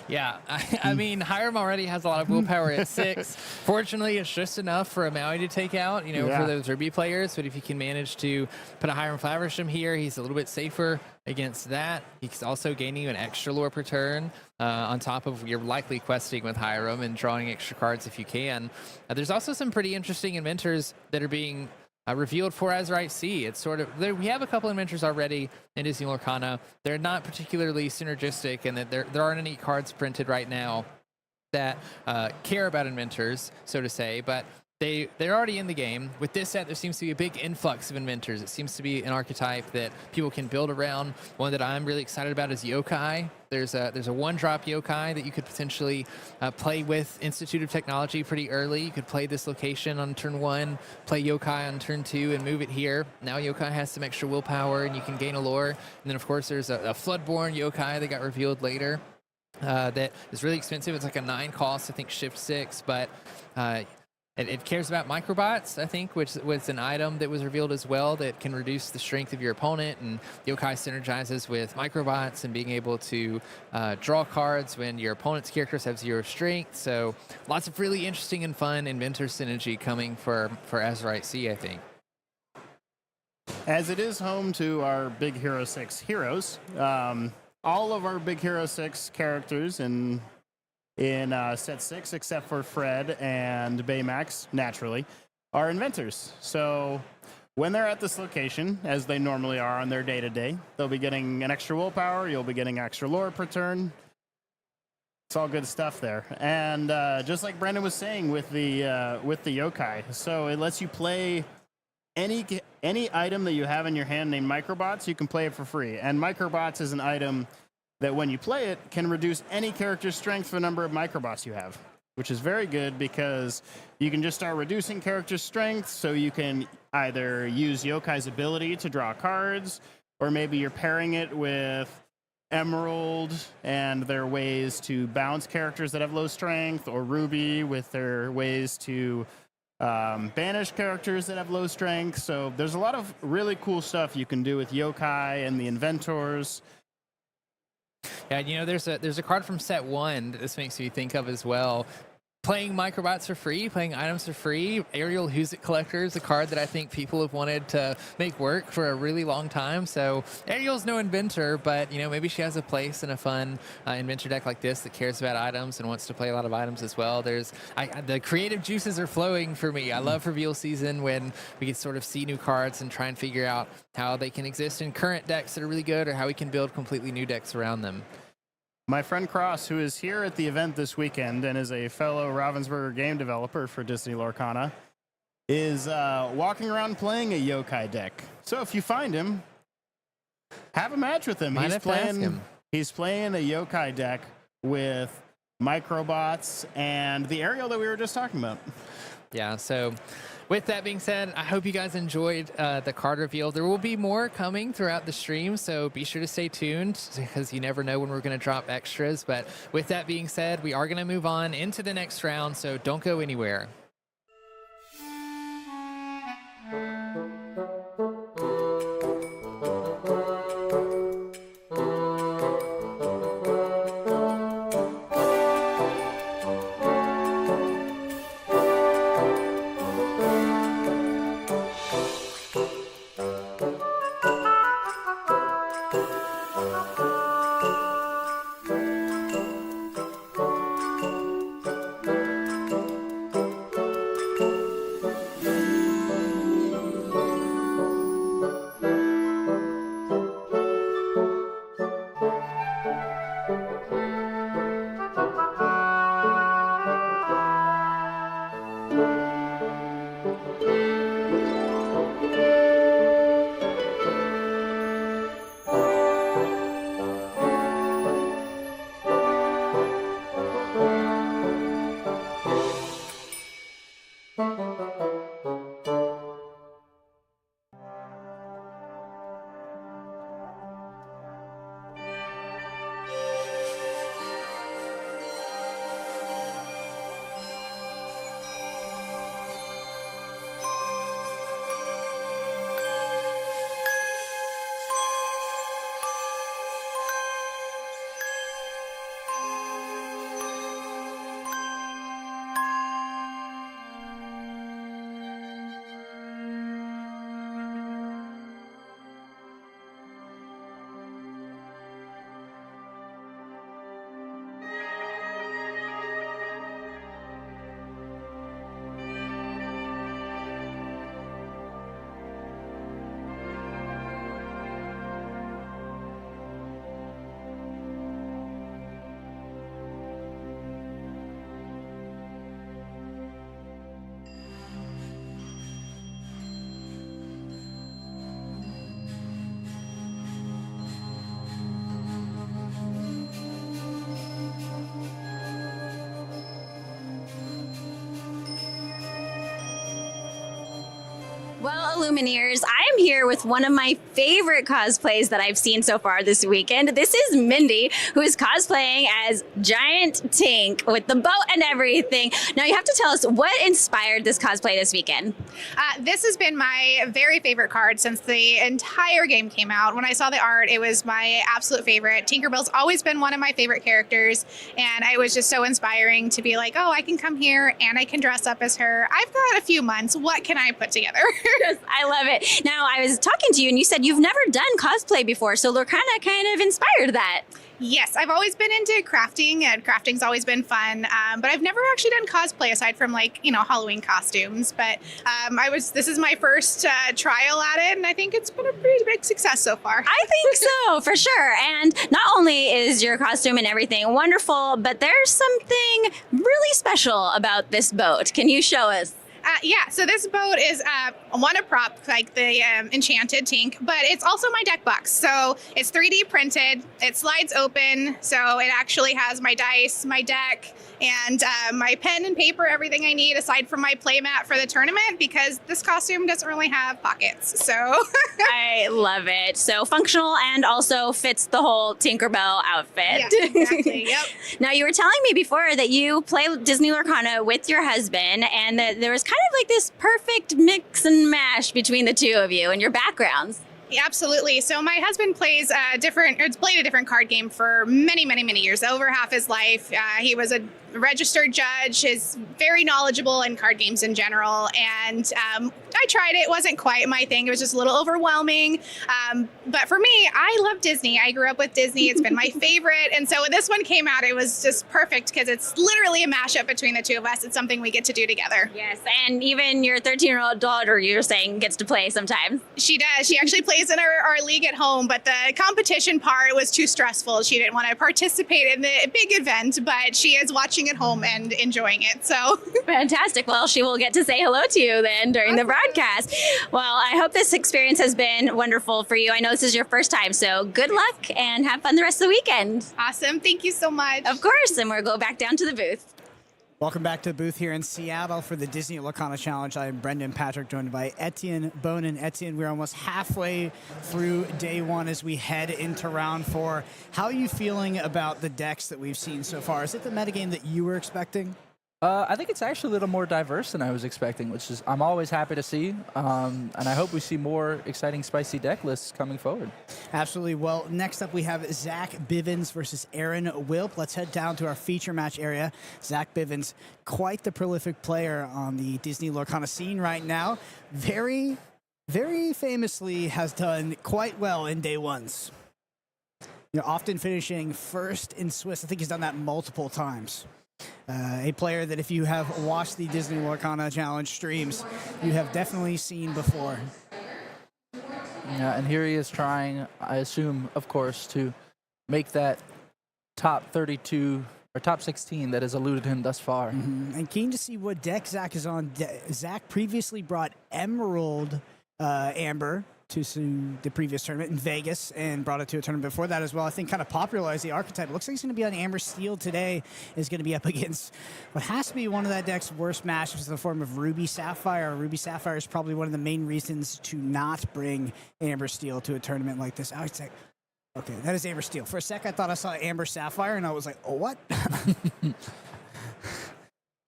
Yeah, I mean, Hiram already has a lot of willpower at 6. Fortunately, it's just enough for a Maui to take out, you know, for those Ruby players. But if you can manage to put a Hiram Flaversham here, he's a little bit safer against that. He's also gaining an extra lore per turn on top of your likely questing with Hiram and drawing extra cards if you can. There's also some pretty interesting inventors that are being revealed for Azurite Sea. It's sort of, we have a couple inventors already in Disney Lorcana. They're not particularly synergistic, and that there aren't any cards printed right now that care about inventors, so to say. But they're already in the game. With this set, there seems to be a big influx of inventors. It seems to be an archetype that people can build around. One that I'm really excited about is yokai. There's a one-drop yokai that you could potentially play with Institute of Technology pretty early. You could play this location on turn 1, play yokai on turn 2, and move it here. Now yokai has some extra willpower, and you can gain a lore. And then, of course, there's a Floodborn yokai that got revealed later that is really expensive. It's like a 9 cost, I think shift 6, but it cares about microbots, I think, which was an item that was revealed as well that can reduce the strength of your opponent. And yokai synergizes with microbots and being able to draw cards when your opponent's characters have 0 strength. So lots of really interesting and fun inventor synergy coming for Azurite Sea, I think. As it is home to our Big Hero 6 heroes, all of our Big Hero 6 characters in set 6, except for Fred and Baymax, naturally, are inventors. So when they're at this location, as they normally are on their day-to-day, they'll be getting an extra willpower, you'll be getting extra lore per turn. It's all good stuff there. And just like Brandon was saying with the yokai, so it lets you play any item that you have in your hand named microbots, you can play it for free. And microbots is an item that when you play it can reduce any character's strength for the number of microbots you have, which is very good because you can just start reducing character's strength, so you can either use Yokai's ability to draw cards, or maybe you're pairing it with Emerald and their ways to bounce characters that have low strength, or Ruby with their ways to banish characters that have low strength. So there's a lot of really cool stuff you can do with yokai and the inventors. Yeah, you know, there's a card from set 1 that this makes me think of as well. Playing microbots for free, playing items for free. Aerial Who's It Collector is a card that I think people have wanted to make work for a really long time. So Ariel's no inventor, but you know, maybe she has a place in a fun inventor deck like this that cares about items and wants to play a lot of items as well. The creative juices are flowing for me. I love reveal season when we can sort of see new cards and try and figure out how they can exist in current decks that are really good, or how we can build completely new decks around them. My friend Cross, who is here at the event this weekend and is a fellow Ravensburger game developer for Disney Lorcana, is walking around playing a yokai deck. So if you find him, have a match with him. Might have to ask him. He's playing a yokai deck with microbots and the aerial that we were just talking about. Yeah, so with that being said, I hope you guys enjoyed the card reveal. There will be more coming throughout the stream, so be sure to stay tuned because you never know when we're going to drop extras. But with that being said, we are going to move on into the next round, so don't go anywhere. Lumineers. I am here with one of my favorite cosplays that I've seen so far this weekend. This is Mindy, who is cosplaying as Giant Tink with the boat and everything. Now you have to tell us what inspired this cosplay this weekend. This has been my very favorite card since the entire game came out. When I saw the art, it was my absolute favorite. Tinkerbell's always been one of my favorite characters, and it was just so inspiring to be like, oh, I can come here and I can dress up as her. I've got a few months. What can I put together? Yes, I love it. Now, I was talking to you and you said you've never done cosplay before, so Lorcana kind of inspired that. Yes, I've always been into crafting, and crafting's always been fun. But I've never actually done cosplay aside from Halloween costumes. But this is my first trial at it, and I think it's been a pretty big success so far. I think so, for sure. And not only is your costume and everything wonderful, but there's something really special about this boat. Can you show us? So this boat is a prop, like the Enchanted Tink, but it's also my deck box. So it's 3D printed, it slides open, so it actually has my dice, my deck, and my pen and paper, everything I need aside from my playmat for the tournament, because this costume doesn't really have pockets. So I love it. So functional and also fits the whole Tinkerbell outfit. Yeah, exactly. Yep. Now, you were telling me before that you play Disney Lorcana with your husband, and that there was kind of like this perfect mix and mash between the two of you and your backgrounds. Yeah, absolutely. So my husband played a different card game for many, many, many years, over half his life. He was a registered judge, is very knowledgeable in card games in general. And I tried it. It wasn't quite my thing. It was just a little overwhelming. But for me, I love Disney. I grew up with Disney. It's been my favorite. And so when this one came out, it was just perfect because it's literally a mashup between the two of us. It's something we get to do together. Yes, and even your 13-year-old daughter, you're saying, gets to play sometimes. She does. She actually plays in our league at home, but the competition part was too stressful. She didn't want to participate in the big event, but she is watching at home and enjoying it. So fantastic. Well, she will get to say hello to you then during the broadcast. Well, I hope this experience has been wonderful for you. I know this is your first time, so good luck and have fun the rest of the weekend. Awesome. Thank you so much. Of course, and we'll go back down to the booth. Welcome back to the booth here in Seattle for the Disney Lorcana Challenge. I am Brendan Patrick, joined by Etsen Bonin. Etsen, we're almost halfway through day one as we head into round 4. How are you feeling about the decks that we've seen so far? Is it the metagame that you were expecting? I think it's actually a little more diverse than I was expecting, which is I'm always happy to see. And I hope we see more exciting, spicy deck lists coming forward. Absolutely. Well, next up we have Zach Bivens versus Aaron Wilp. Let's head down to our feature match area. Zach Bivens, quite the prolific player on the Disney Lorcana scene right now. Very, very famously has done quite well in day ones. Often finishing first in Swiss. I think he's done that multiple times. A player that if you have watched the Disney Lorcana Challenge streams, you have definitely seen before. Yeah, and here he is trying, I assume, of course, to make that top 32 or top 16 that has eluded him thus far. Mm-hmm. And keen to see what deck Zach is on. Zach previously brought Emerald Amber to the previous tournament in Vegas and brought it to a tournament before that as well. I think kind of popularized the archetype. It looks like he's going to be on Amber Steel today. Is going to be up against what has to be one of that deck's worst matchups in the form of Ruby Sapphire. Ruby Sapphire is probably one of the main reasons to not bring Amber Steel to a tournament like this. I would say, okay, that is Amber Steel. For a sec, I thought I saw Amber Sapphire, and I was like, oh, what?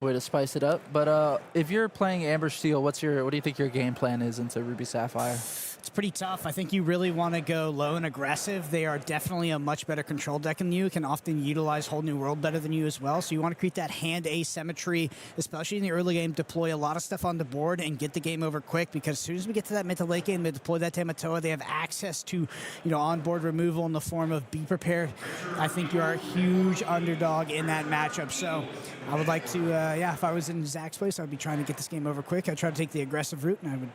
Way to spice it up. But if you're playing Amber Steel, what do you think your game plan is into Ruby Sapphire? It's pretty tough. I think you really want to go low and aggressive. They are definitely a much better control deck than you. Can often utilize Whole New World better than you as well. So you want to create that hand asymmetry, especially in the early game. Deploy a lot of stuff on the board and get the game over quick, because as soon as we get to that mid to late game, they deploy that Tamatoa. They have access to, on-board removal in the form of Be Prepared. I think you are a huge underdog in that matchup. So I would like to, if I was in Zach's place, I would be trying to get this game over quick. I'd try to take the aggressive route, and I would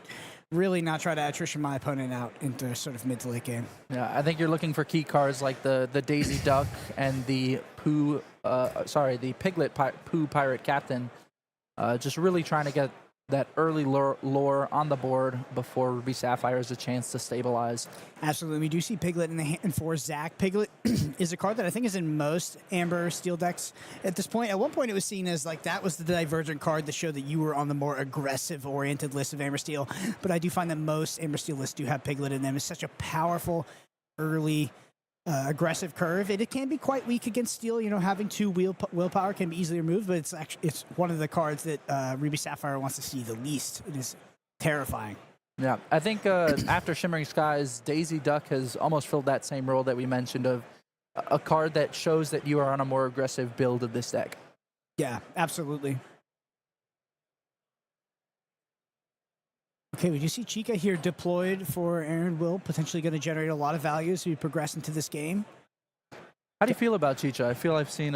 really not try to attrition my opponent out into sort of mid to late game. Yeah, I think you're looking for key cards like the Daisy Duck and the Piglet Pooh Pirate Captain. Just really trying to get that early lore on the board before Ruby Sapphire has a chance to stabilize. Absolutely. We do see Piglet in the hand for Zach. Piglet is a card that I think is in most Amber Steel decks at this point. At one point, it was seen as like that was the divergent card that showed that you were on the more aggressive-oriented list of Amber Steel. But I do find that most Amber Steel lists do have Piglet in them. It's such a powerful early aggressive curve. It can be quite weak against Steel. You know, having 2 willpower can be easily removed, but it's one of the cards that Ruby Sapphire wants to see the least. It is terrifying. Yeah, I think after Shimmering Skies, Daisy Duck has almost filled that same role that we mentioned of a card that shows that you are on a more aggressive build of this deck. Yeah, absolutely. Okay, we do see Chica here deployed for Aaron Will, potentially going to generate a lot of value as we progress into this game. How do you feel about Chicha? I feel I've seen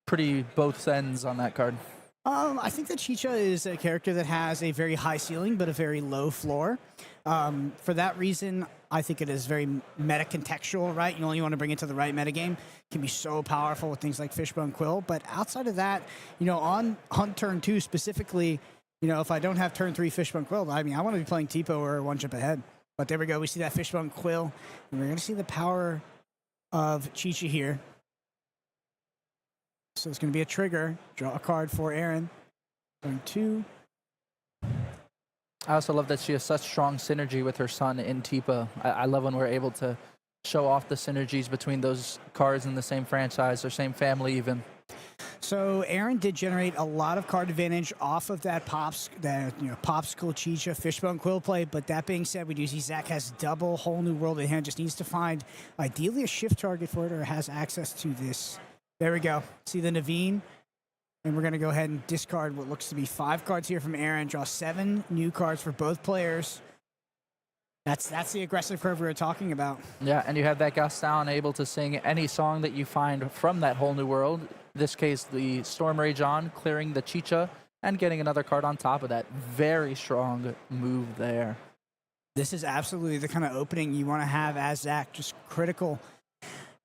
pretty both ends on that card. I think that Chicha is a character that has a very high ceiling but a very low floor. For that reason, I think it is very meta-contextual, right? You only want to bring it to the right metagame. It can be so powerful with things like Fishbone Quill. But outside of that, you know, on Hunt turn 2 specifically, you know, if I don't have turn 3 Fishbone Quill, I mean, I want to be playing Tipo or One Jump Ahead. But there we go. We see that Fishbone Quill. And we're going to see the power of Chicha here. So it's going to be a trigger. Draw a card for Aaron. Turn 2. I also love that she has such strong synergy with her son in Tipa. I love when we're able to show off the synergies between those cards in the same franchise or same family even. So Aaron did generate a lot of card advantage off of that Popsicle, Chicha, Fishbone Quill play. But that being said, we do see Zach has double Whole New World in hand. Just needs to find ideally a shift target for it or has access to this. There we go. See the Naveen. And we're going to go ahead and discard what looks to be 5 cards here from Aaron. Draw 7 new cards for both players. That's the aggressive curve we were talking about. Yeah, and you have that Gaston able to sing any song that you find from that Whole New World. In this case, the Storm Rage on, clearing the Chicha, and getting another card on top of that. Very strong move there. This is absolutely the kind of opening you want to have as Zach. Just critical.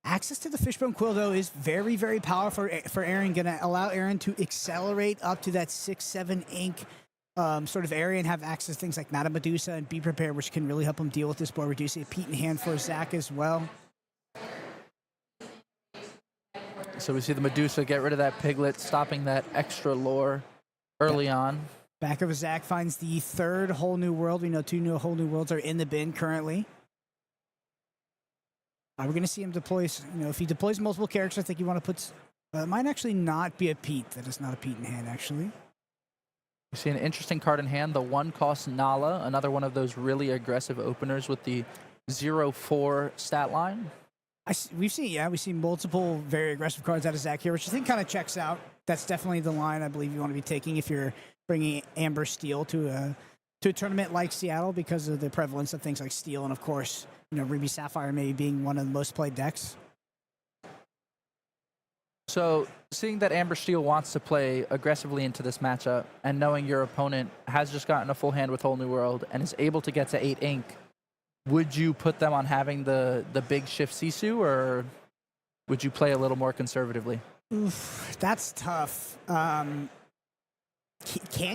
Access to the Fishbone Quill, though, is very, very powerful for Aaron. Going to allow Aaron to accelerate up to that 6-7 ink sort of area and have access to things like Madame Medusa and Be Prepared, which can really help him deal with this board. We do see a Pete in hand for Zach as well. So we see the Medusa get rid of that Piglet, stopping that extra lore early on. Back of Zach finds the 3rd Whole New World. We know 2 new Whole New Worlds are in the bin currently. We're going to see him deploy, you know, if he deploys multiple characters, I think you want to put, it might actually not be a Pete. That is not a Pete in hand, actually. We see an interesting card in hand, the 1-cost Nala, another one of those really aggressive openers with the 0-4 stat line. We've seen multiple very aggressive cards out of Zach here, which I think kind of checks out. That's definitely the line I believe you want to be taking if you're bringing Amber Steel to a tournament like Seattle because of the prevalence of things like Steel and, of course, you know, Ruby Sapphire maybe being one of the most played decks. So, seeing that Amber Steel wants to play aggressively into this matchup and knowing your opponent has just gotten a full hand with Whole New World and is able to get to 8 ink, would you put them on having the big shift Sisu, or would you play a little more conservatively? Oof, that's tough. Can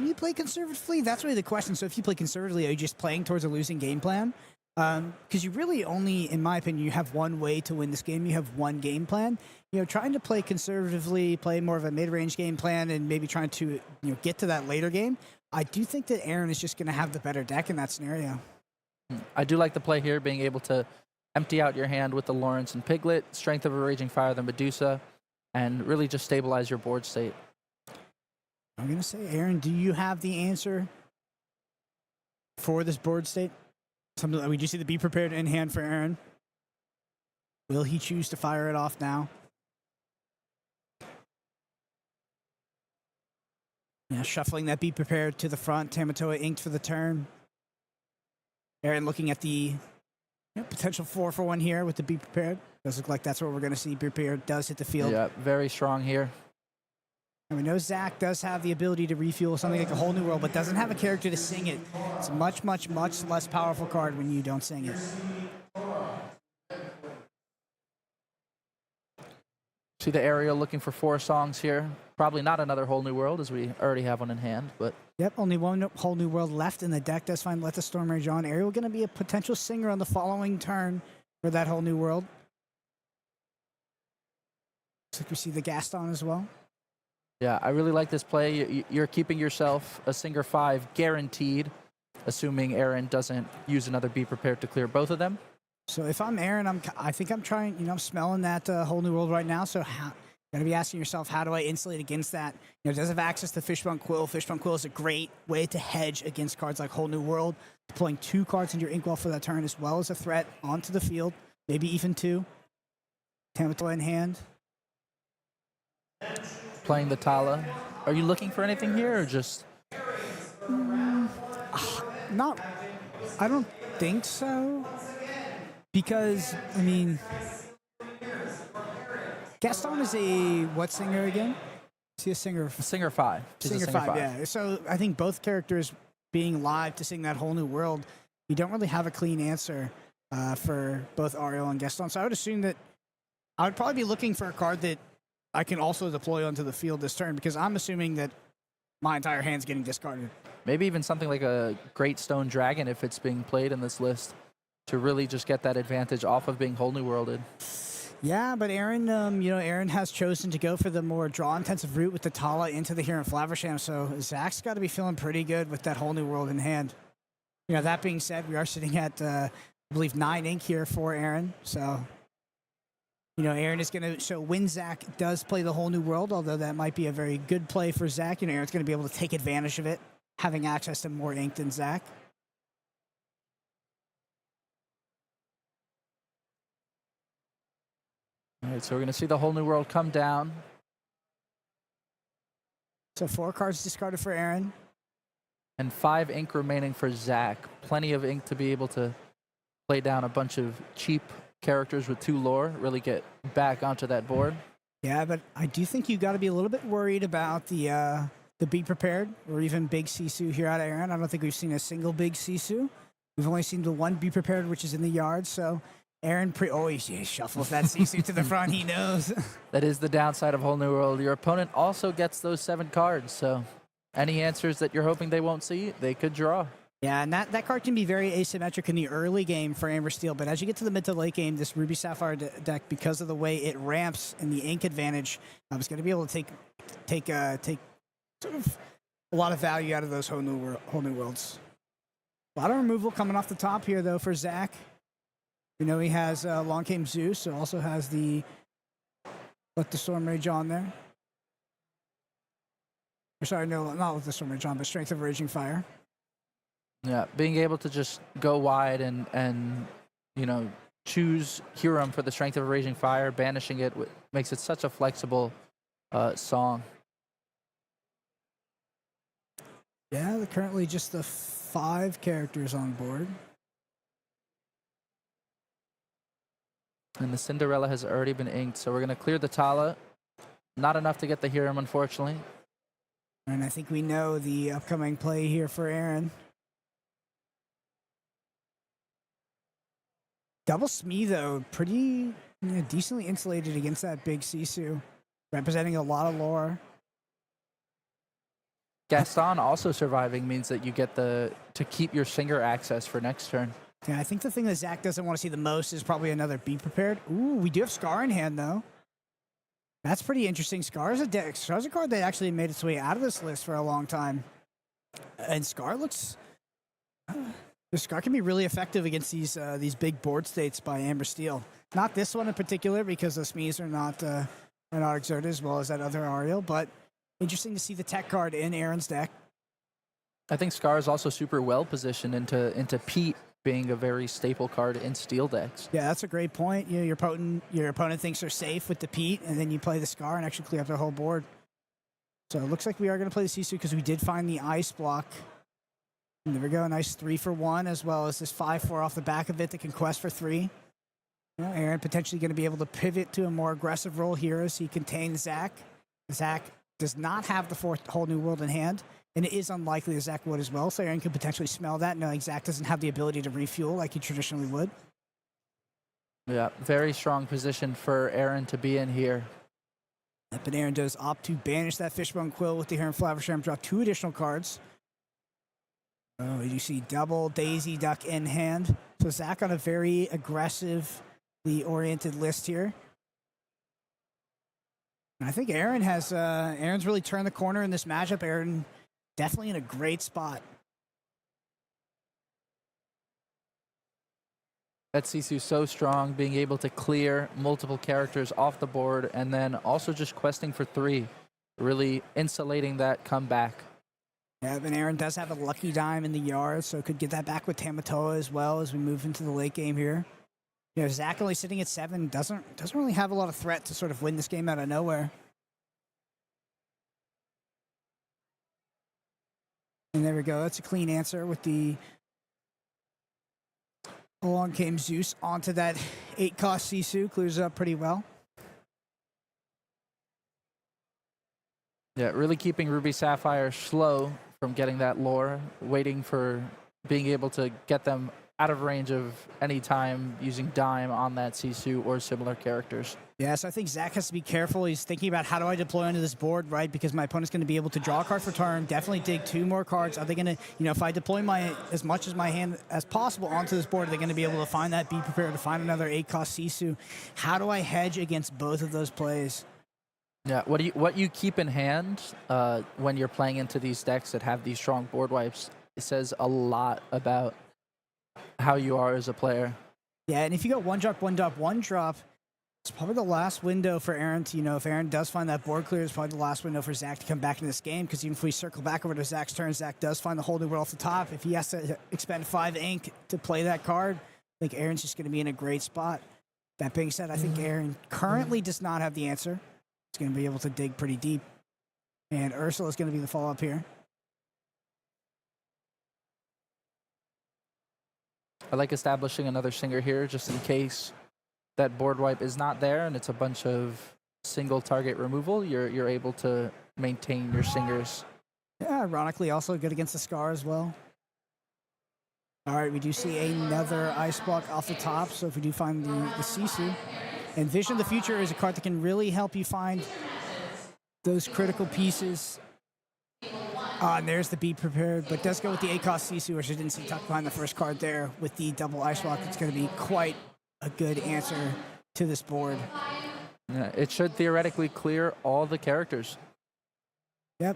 you play conservatively? That's really the question. So if you play conservatively, are you just playing towards a losing game plan? Because you really only, in my opinion, you have one way to win this game. You have one game plan. You know, trying to play conservatively, play more of a mid-range game plan, and maybe trying to get to that later game. I do think that Aaron is just going to have the better deck in that scenario. I do like the play here, being able to empty out your hand with the Lawrence and Piglet, Strength of a Raging Fire, the Medusa, and really just stabilize your board state. I'm going to say, Aaron, do you have the answer for this board state? Something we do see the Be Prepared in hand for Aaron. Will he choose to fire it off now? Yeah, shuffling that Be Prepared to the front. Tamatoa inked for the turn. Aaron looking at the potential 4-for-1 here with the Be Prepared. Does look like that's what we're going to see. Be Prepared does hit the field. Yeah, very strong here. And we know Zach does have the ability to refuel something like a Whole New World, but doesn't have a character to sing it. It's a much, much, much less powerful card when you don't sing it. See the aerial looking for 4 songs here. Probably not another whole new world, as we already have one in hand, but Yep, only one whole new world left in the deck. Does find Let the Storm Rage On. Ariel going to be a potential singer on the following turn for that whole new world. Looks like we see the Gaston as well. yeah, I really like this play. You're keeping yourself a Singer 5 guaranteed, assuming Aaron doesn't use another Be Prepared to clear both of them. So if I'm Aaron, I think I'm trying, I'm smelling that whole new world right now. So gotta be asking yourself, how do I insulate against that? Does have access to Fishbone Quill. Fishbone Quill is a great way to hedge against cards like Whole New World. Deploying 2 cards in your Inkwell for that turn, as well as a threat onto the field, maybe even 2. Tamatoa in hand. Playing the Tala. Are you looking for anything here, or just... Not, I don't think so. Because, Gaston is a what singer again? Is he a singer? Singer 5. He's a Singer 5, yeah. So I think both characters being live to sing that whole new world, you don't really have a clean answer for both Ariel and Gaston. So I would assume that I would probably be looking for a card that I can also deploy onto the field this turn, because I'm assuming that my entire hand's getting discarded. Maybe even something like a Great Stone Dragon if it's being played in this list, to really just get that advantage off of being whole new worlded. Yeah, but Aaron, Aaron has chosen to go for the more draw-intensive route with the Tala into the Huron Flaversham, so Zach's got to be feeling pretty good with that whole new world in hand. That being said, we are sitting at, I believe, 9 ink here for Aaron, so, Aaron is going to, so when Zach does play the whole new world, although that might be a very good play for Zach, Aaron's going to be able to take advantage of it, having access to more ink than Zach. All right, so we're going to see the whole new world come down. So 4 cards discarded for Aaron. And 5 ink remaining for Zach. Plenty of ink to be able to play down a bunch of cheap characters with 2 lore, really get back onto that board. Yeah, but I do think you got to be a little bit worried about the Be Prepared or even Big Sisu here out of Aaron. I don't think we've seen a single Big Sisu. We've only seen the one Be Prepared, which is in the yard, so... Aaron he shuffles that Sisu to the front. He knows. That is the downside of Whole New World. Your opponent also gets those 7 cards, so any answers that you're hoping they won't see, they could draw. Yeah, and that card can be very asymmetric in the early game for Amber Steel, but as you get to the mid to late game, this Ruby Sapphire deck, because of the way it ramps and the ink advantage, is going to be able to take sort of a lot of value out of those whole new worlds. A lot of removal coming off the top here, though, for Zach. He has Long Came Zeus, so also has the Let the Storm Rage On there. Or sorry, no, not Let the Storm Rage On, but Strength of Raging Fire. Yeah, being able to just go wide and choose Huron for the Strength of Raging Fire, banishing it makes it such a flexible song. Yeah, they're currently just the 5 characters on board. And the Cinderella has already been inked, so we're going to clear the Tala. Not enough to get the Huron, unfortunately. And I think we know the upcoming play here for Aaron. Double Smee, though, pretty decently insulated against that Big Sisu, representing a lot of lore. Gaston also surviving means that you get to keep your Singer access for next turn. Yeah, I think the thing that Zach doesn't want to see the most is probably another Be Prepared. Ooh, we do have Scar in hand, though. That's pretty interesting. Scar's a card that actually made its way out of this list for a long time. And Scar looks... Scar can be really effective against these big board states by Amber Steel. Not this one in particular, because the Smees are not exerted as well as that other Ariel, but interesting to see the tech card in Aaron's deck. I think Scar is also super well positioned into Pete being a very staple card in Steel decks. Yeah, that's a great point. Your opponent thinks they're safe with the Pete, and then you play the Scar and actually clear up their whole board. So it looks like we are going to play the Sisu because we did find the ice block. And there we go, a nice 3-for-1, as well as this 5-4 off the back of it that can quest for 3. Aaron potentially going to be able to pivot to a more aggressive role here as he contains Zach. Zach does not have the 4th whole new world in hand, and it is unlikely that Zach would as well, so Aaron could potentially smell that, knowing Zach doesn't have the ability to refuel like he traditionally would. Yeah, very strong position for Aaron to be in here. But Aaron does opt to banish that Fishbone Quill with the Heron Flaversham, draw 2 additional cards. Oh, you see double Daisy Duck in hand. So Zach on a very aggressively oriented list here. And I think Aaron has Aaron's really turned the corner in this matchup. Aaron definitely in a great spot. That Sisu so strong, being able to clear multiple characters off the board, and then also just questing for 3, really insulating that comeback. Yeah, but Aaron does have a lucky dime in the yard, so could get that back with Tamatoa as well as we move into the late game here. You know, Zach only sitting at 7 doesn't really have a lot of threat to sort of win this game out of nowhere. And there we go. That's a clean answer with the along came Zeus onto that 8-cost Sisu. Clears it up pretty well. Yeah, really keeping Ruby Sapphire slow from getting that lore, waiting for being able to get them out of range of any time using Dime on that Sisu or similar characters. Yeah, so I think Zach has to be careful. He's thinking about how do I deploy onto this board, right? Because my opponent's going to be able to draw a card for turn, definitely dig 2 more cards. Are they going to, you know, if I deploy as much as my hand as possible onto this board, are they going to be able to find that, be prepared to find another 8-cost Sisu? How do I hedge against both of those plays? Yeah, what you keep in hand when you're playing into these decks that have these strong board wipes, it says a lot about how you are as a player. Yeah, and if you go 1-drop, 1-drop, 1-drop, it's probably the last window for Aaron to, you know, if Aaron does find that board clear, it's probably the last window for Zach to come back in this game, because even if we circle back over to Zach's turn, Zach does find the whole new world off the top. If he has to expend 5 ink to play that card, I think Aaron's just going to be in a great spot. That being said, I think Aaron currently does not have the answer. He's going to be able to dig pretty deep. And Ursula's going to be the follow-up here. I like establishing another singer here just in case that board wipe is not there and it's a bunch of single target removal. You're able to maintain your singers. Yeah, ironically also good against the Scar as well. All right, we do see another Ice Block off the top, so if we do find the Sisu. And Vision of the Future is a card that can really help you find those critical pieces. And there's the Be Prepared, but does go with the 8-cost Sisu, which I didn't see tucked behind the first card there. With the double Ice Block, it's going to be quite a good answer to this board. Yeah, it should theoretically clear all the characters. Yep.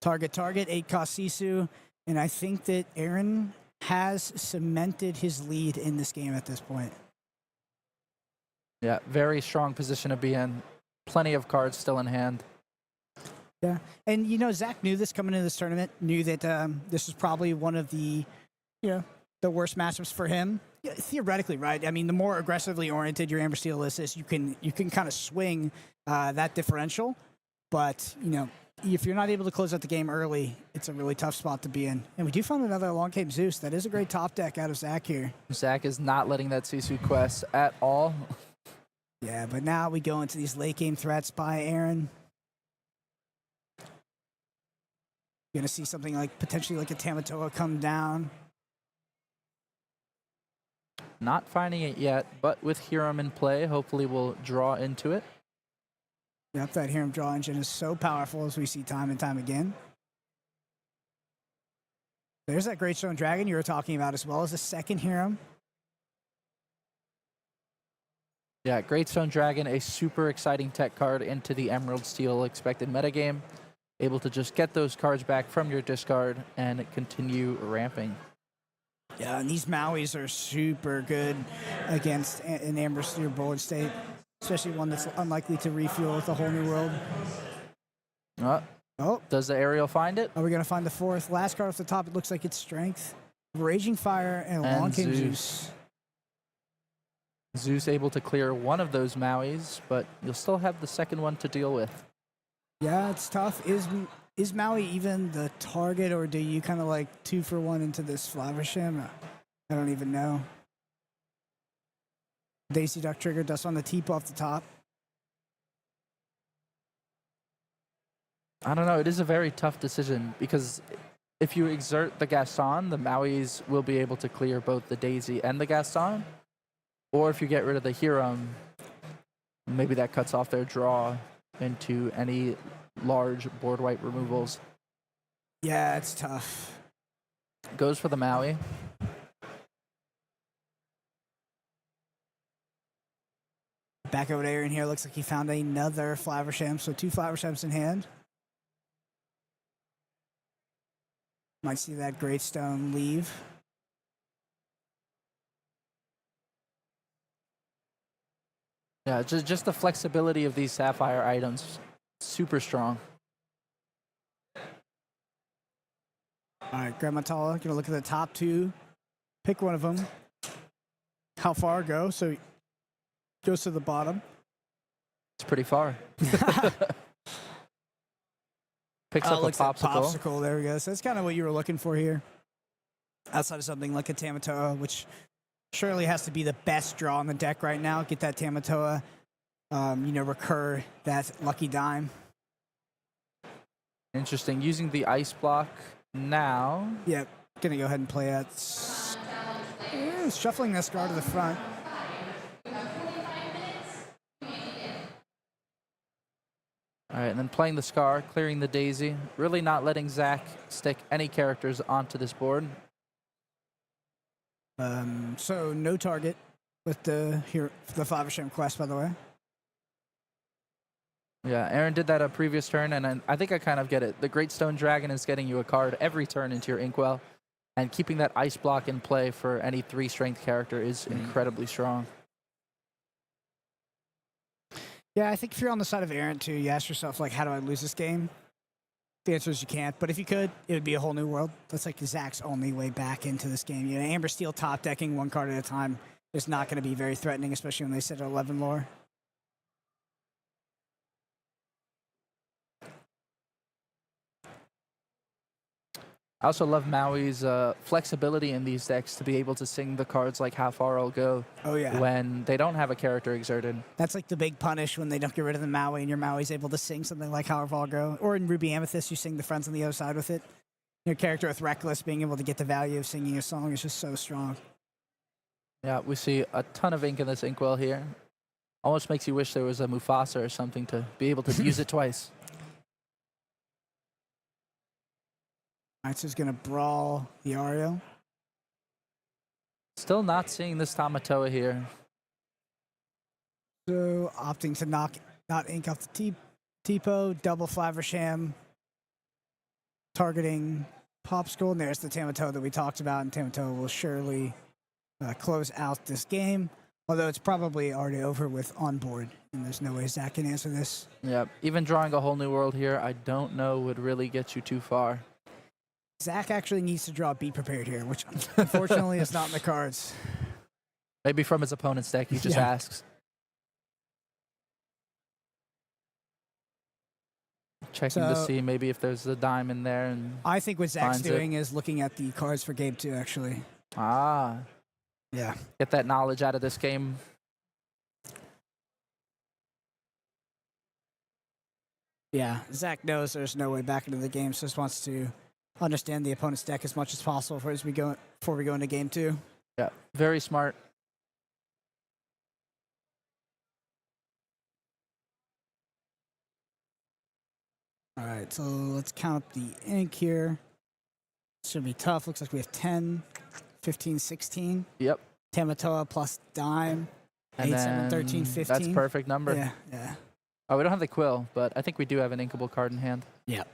Target, 8-cost Sisu. And I think that Aaron has cemented his lead in this game at this point. Yeah, very strong position to be in. Plenty of cards still in hand. Yeah, and you know, Zach knew this coming into this tournament, knew that this was probably one of the, you know, the worst matchups for him. Yeah, theoretically, right? I mean, the more aggressively oriented your Amber Steel list is, you can kind of swing that differential. But, you know, if you're not able to close out the game early, it's a really tough spot to be in. And we do find another Long Cape Zeus. That is a great top deck out of Zach here. Zach is not letting that Sisu quest at all. Yeah, but now we go into these late game threats by Aaron. You're going to see something like potentially like a Tamatoa come down. Not finding it yet, but with Hiram in play, hopefully we'll draw into it. Yep, that Hiram draw engine is so powerful, as we see time and time again. There's that Great Stone Dragon you were talking about, as well as the second Hiram. Yeah, Great Stone Dragon, a super exciting tech card into the Emerald Steel expected metagame. Able to just get those cards back from your discard and continue ramping. Yeah, and these Mauis are super good against an Amber Steel board state, especially one that's unlikely to refuel with a whole new world. Oh, does the aerial find it? Are we going to find the fourth? Last card off the top, it looks like it's Strength. Raging Fire and Long King Zeus. Zeus able to clear one of those Mauis, but you'll still have the second one to deal with. Yeah, it's tough. Is Maui even the target, or do you kind of like 2-for-1 into this Flaversham? I don't even know. Daisy Duck trigger does on the teep off the top. I don't know. It is a very tough decision because if you exert the Gaston, the Mauis will be able to clear both the Daisy and the Gaston. Or if you get rid of the Hiram, maybe that cuts off their draw. into any large board wipe removals. Yeah, it's tough. Goes for the Maui. Back over to Aaron here. Looks like he found another Flaversham, so 2 Flavershams in hand. Might see that Great Stone leave. Yeah, just the flexibility of these Sapphire items, super strong. All right, Grandma Tala, gonna look at the top 2. Pick one of them. How far go? So goes to the bottom. It's pretty far. Picks up a looks at popsicle. popsicle. There we go. So that's kind of what you were looking for here. Outside of something like a Tamatoa, which surely has to be the best draw on the deck right now. Get that Tamatoa, recur that lucky dime. Interesting. Using the ice block now. Yep. Gonna go ahead and play it. Shuffling this guard to the front. All right, and then playing the Scar, clearing the Daisy. Really not letting Zach stick any characters onto this board. So no target with the Flaversham quest, by the way. Yeah, Aaron did that a previous turn, and I think I kind of get it. The Great Stone Dragon is getting you a card every turn into your Inkwell, and keeping that ice block in play for any 3-strength character is incredibly strong. Yeah, I think if you're on the side of Aaron too, you ask yourself, like, how do I lose this game? The answer is you can't, but if you could, it would be a whole new world. That's like Zach's only way back into this game. You know, Amber Steel top decking 1 card at a time is not going to be very threatening, especially when they sit at 11 lore. I also love Maui's flexibility in these decks to be able to sing the cards like How Far I'll Go when they don't have a character exerted. That's like the big punish when they don't get rid of the Maui and your Maui's able to sing something like How Far I'll Go. Or in Ruby Amethyst, you sing the friends on the other side with it. Your character with Reckless being able to get the value of singing a song is just so strong. Yeah, we see a ton of ink in this Inkwell here. Almost makes you wish there was a Mufasa or something to be able to use it twice. All right, so he's going to brawl the Ariel. Still not seeing this Tamatoa here. So opting to not ink off the Tipo, double Flaversham, targeting Popsicle, and there's the Tamatoa that we talked about, and Tamatoa will surely close out this game, although it's probably already over with onboard, and there's no way Zach can answer this. Yeah, even drawing a whole new world here, I don't know would really get you too far. Zach actually needs to draw Be Prepared here, which unfortunately is not in the cards. Maybe from his opponent's deck, he just asks. Checking to see maybe if there's a dime in there. And I think what Zach's doing is looking at the cards for game 2, actually. Ah. Yeah. Get that knowledge out of this game. Yeah, Zach knows there's no way back into the game, so just wants to understand the opponent's deck as much as possible before we go into game 2. Yeah, very smart. All right, so let's count up the ink here. Should be tough. Looks like we have 10, 15, 16. Yep. Tamatoa plus dime. And 8, 7, 13, 15. That's perfect number. Yeah, yeah. Oh, we don't have the quill, but I think we do have an inkable card in hand. Yep.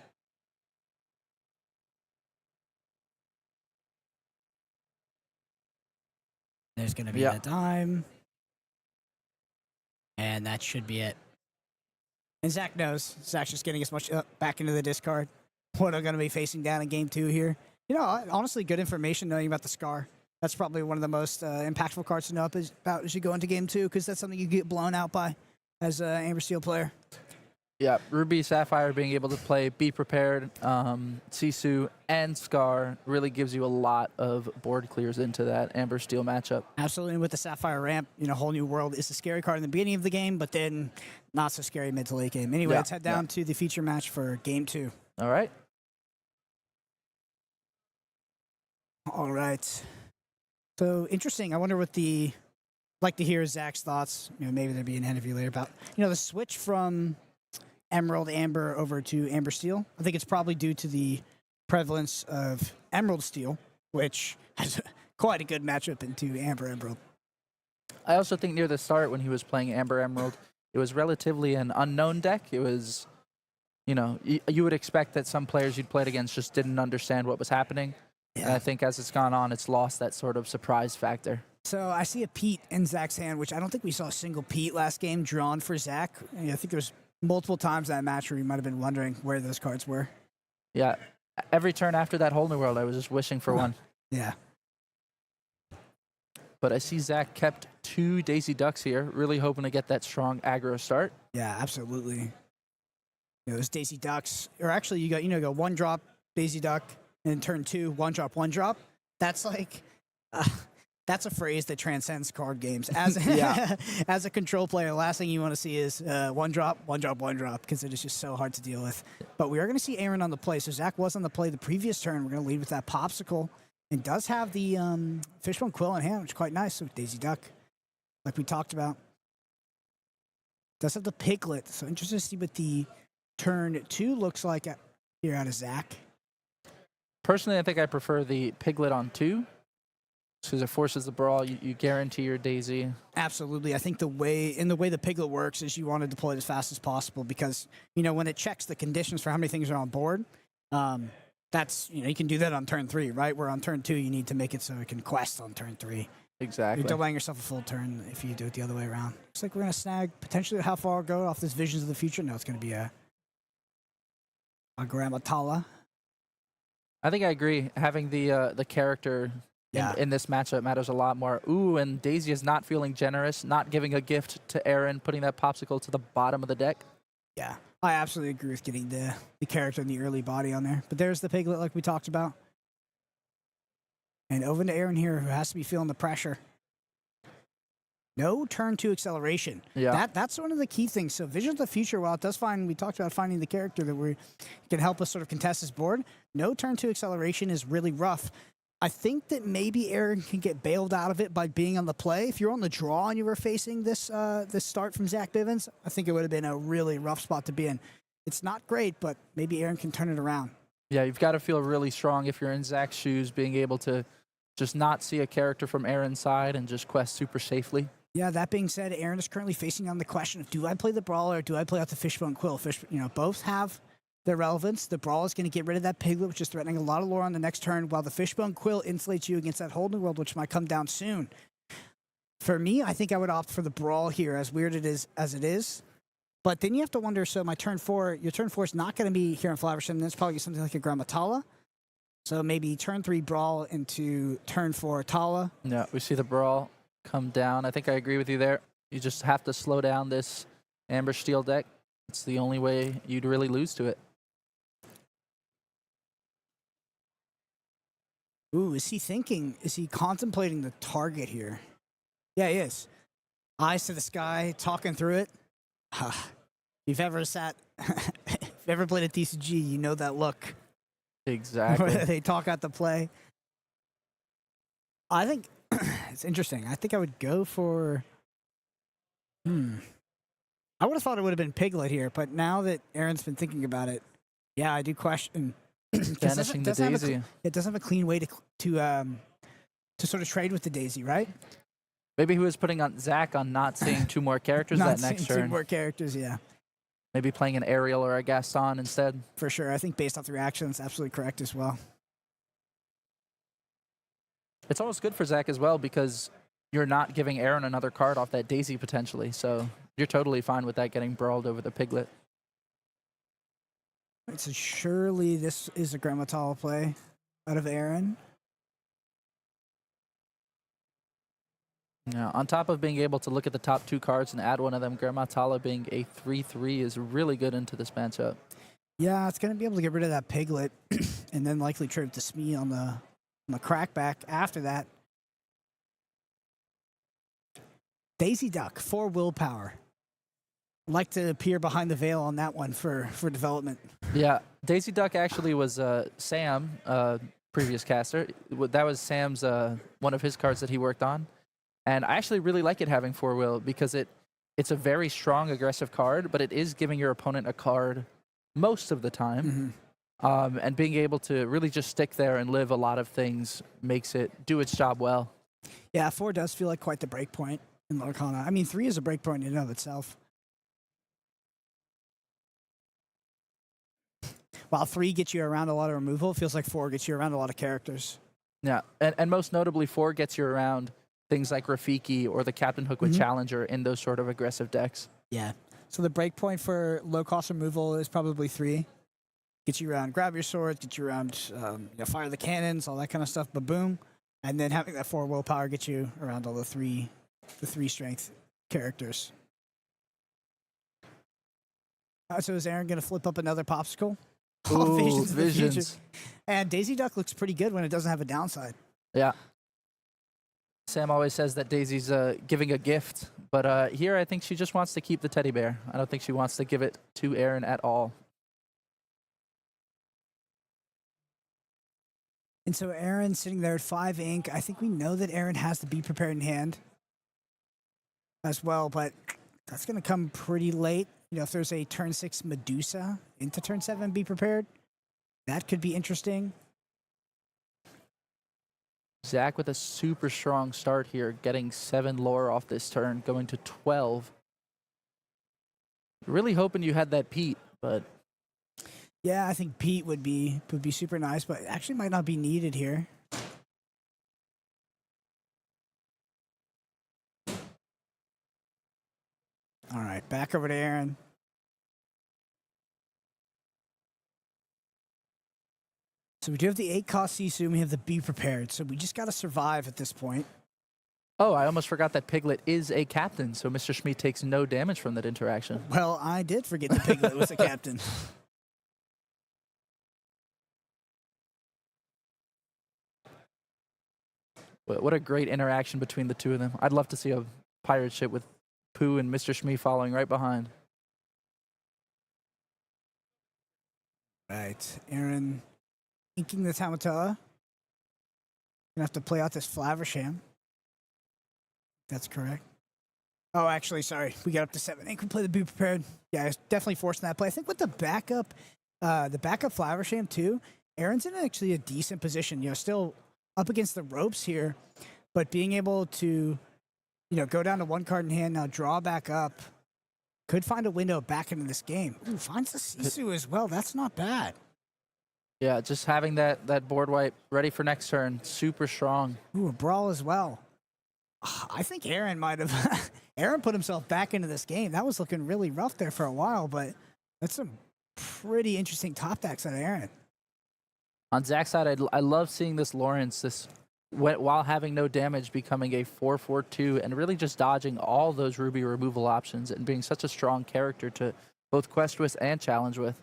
There's going to be a dime. And that should be it. And Zach knows. Zach's just getting as much back into the discard. What I'm going to be facing down in game 2 here. You know, honestly, good information knowing about the Scar. That's probably one of the most impactful cards to know about as you go into game 2, because that's something you get blown out by as an Amber Steel player. Yeah, Ruby Sapphire being able to play Be Prepared, Sisu, and Scar really gives you a lot of board clears into that Amber Steel matchup. Absolutely, with the Sapphire ramp, Whole New World is a scary card in the beginning of the game, but then not so scary mid to late game. Anyway, let's head down to the feature match for game 2. All right. All right. So interesting. I wonder what like to hear Zach's thoughts. Maybe there'd be an interview later about the switch from Emerald Amber over to Amber Steel. I think it's probably due to the prevalence of Emerald Steel, which has quite a good matchup into Amber Emerald. I also think near the start when he was playing Amber Emerald, it was relatively an unknown deck. It was, you would expect that some players you'd played against just didn't understand what was happening. Yeah. And I think as it's gone on, it's lost that sort of surprise factor. So I see a Pete in Zach's hand, which I don't think we saw a single Pete last game drawn for Zach. I think there was multiple times in that match where you might have been wondering where those cards were. Yeah. Every turn after that whole new world, I was just wishing for one. Yeah. But I see Zach kept 2 Daisy Ducks here, really hoping to get that strong aggro start. Yeah, absolutely. Those Daisy Ducks, or actually you go 1-drop Daisy Duck, and then turn 2, 1-drop, 1-drop. That's like, that's a phrase that transcends card games. As as a control player, the last thing you want to see is 1-drop, 1-drop, 1-drop, because it is just so hard to deal with. But we are going to see Aaron on the play. So Zach was on the play the previous turn. We're going to lead with that Popsicle. And does have the Fishbone Quill in hand, which is quite nice with Daisy Duck, like we talked about. Does have the Piglet, so interested to see what the turn 2 looks like here out of Zach. Personally, I think I prefer the Piglet on 2, because it forces the brawl. You guarantee your Daisy. Absolutely. I think the way the Piglet works is you want to deploy it as fast as possible because, when it checks the conditions for how many things are on board, that's, you can do that on turn 3, right? Where on turn 2, you need to make it so it can quest on turn 3. Exactly. You're delaying yourself a full turn if you do it the other way around. Looks like we're going to snag potentially how far go off this Visions of the Future. No, it's going to be a Grammatala. I think I agree. Having the character in this matchup matters a lot more. Ooh, and Daisy is not feeling generous, not giving a gift to Aaron, putting that Popsicle to the bottom of the deck. Yeah, I absolutely agree with getting the character in the early body on there. But there's the Piglet like we talked about. And over to Aaron here, who has to be feeling the pressure. No turn 2 acceleration. Yeah. That's one of the key things. So Vision of the Future, while it does we talked about finding the character that can help us sort of contest this board, no turn 2 acceleration is really rough. I think that maybe Aaron can get bailed out of it by being on the play. If you're on the draw and you were facing this start from Zach Bivens, I think it would have been a really rough spot to be in. It's not great, but maybe Aaron can turn it around. Yeah, you've got to feel really strong if you're in Zach's shoes, being able to just not see a character from Aaron's side and just quest super safely. Yeah, that being said, Aaron is currently facing on the question of, do I play the Brawler or do I play out the Fishbone Quill? Both have their relevance. The Brawl is going to get rid of that Piglet, which is threatening a lot of lore on the next turn, while the Fishbone Quill insulates you against that whole new world, which might come down soon. For me, I think I would opt for the Brawl here, as weird as it is. But then you have to wonder, so your turn 4 is not going to be here in Flowerstone, then it's probably something like a Grammatala. So maybe turn 3 Brawl into turn 4 Tala. Yeah, we see the Brawl come down. I think I agree with you there. You just have to slow down this Amber Steel deck. It's the only way you'd really lose to it. Ooh, is he contemplating the target here? Yeah, he is. Eyes to the sky, talking through it. If you've ever played a TCG, you know that look. Exactly. They talk out the play. I think it's interesting. I think I would go for... I would have thought it would have been Piglet here, but now that Aaron's been thinking about it, yeah, I do question... Banishing the Daisy. It doesn't have a clean way to sort of trade with the Daisy, right? Maybe he was putting on Zach on not seeing 2 more characters that next turn. 2 more characters, yeah. Maybe playing an Ariel or a Gaston instead. For sure. I think based off the reaction, that's absolutely correct as well. It's almost good for Zach as well because you're not giving Aaron another card off that Daisy potentially. So you're totally fine with that getting brawled over the Piglet. So surely this is a Grammatala play out of Aaron. Now, on top of being able to look at the top 2 cards and add one of them, Grammatala being a 3/3 is really good into this matchup. Yeah, it's going to be able to get rid of that Piglet and then likely trade to Smee on the crackback after that. Daisy Duck, 4 willpower. Like to appear behind the veil on that one for development. Yeah, Daisy Duck actually was Sam, previous caster. That was Sam's one of his cards that he worked on. And I actually really like it having 4 will because it it's a very strong aggressive card, but it is giving your opponent a card most of the time. And being able to really just stick there and live a lot of things makes it do its job well. Yeah, 4 does feel like quite the break point in Lorcana. I mean, 3 is a break point in and of itself. While 3 gets you around a lot of removal, it feels like 4 gets you around a lot of characters. Yeah, and most notably, 4 gets you around things like Rafiki or the Captain Hook with Challenger in those sort of aggressive decks. Yeah. So the break point for low cost removal is probably 3. Gets you around grab your sword, get you around fire the cannons, all that kind of stuff, but boom. And then having that 4 willpower gets you around all the 3 strength characters. So is Aaron going to flip up another popsicle? Ooh, Visions of the future. Visions. And Daisy Duck looks pretty good when it doesn't have a downside. Yeah. Sam always says that Daisy's giving a gift, but here I think she just wants to keep the teddy bear. I don't think she wants to give it to Aaron at all. And so Aaron sitting there at 5 ink. I think we know that Aaron has the Be Prepared in hand as well, but that's going to come pretty late. If there's a turn 6 Medusa into turn 7 Be Prepared, that could be interesting. Zach with a super strong start here, getting 7 lore off this turn, going to 12. Really hoping you had that Pete, but... Yeah, I think Pete would be super nice, but actually might not be needed here. All right, back over to Aaron. So we do have the 8 cost Sisu, and we have the Be Prepared, so we just got to survive at this point. Oh, I almost forgot that Piglet is a captain, so Mr. Schmid takes no damage from that interaction. Well, I did forget the Piglet was a captain. What a great interaction between the two of them. I'd love to see a pirate ship with Pooh and Mr. Schmid following right behind. Right, Aaron inking the Tamatella. Gonna have to play out this Flaversham. That's correct. Oh, actually, sorry. We got up to 7 ink. We play the Be Prepared. Yeah, I was definitely forcing that play. I think with the backup Flaversham too, Aaron's in actually a decent position. Still up against the ropes here, but being able to, go down to 1 card in hand now, draw back up, could find a window back into this game. Ooh, finds the Sisu as well. That's not bad. Yeah, just having that board wipe ready for next turn, super strong. Ooh, a brawl as well. I think Aaron might have Aaron put himself back into this game. That was looking really rough there for a while, but that's some pretty interesting top decks out of Aaron. On Zach's side, I love seeing this Lawrence, while having no damage, becoming a 4/4/2 and really just dodging all those Ruby removal options and being such a strong character to both quest with and challenge with.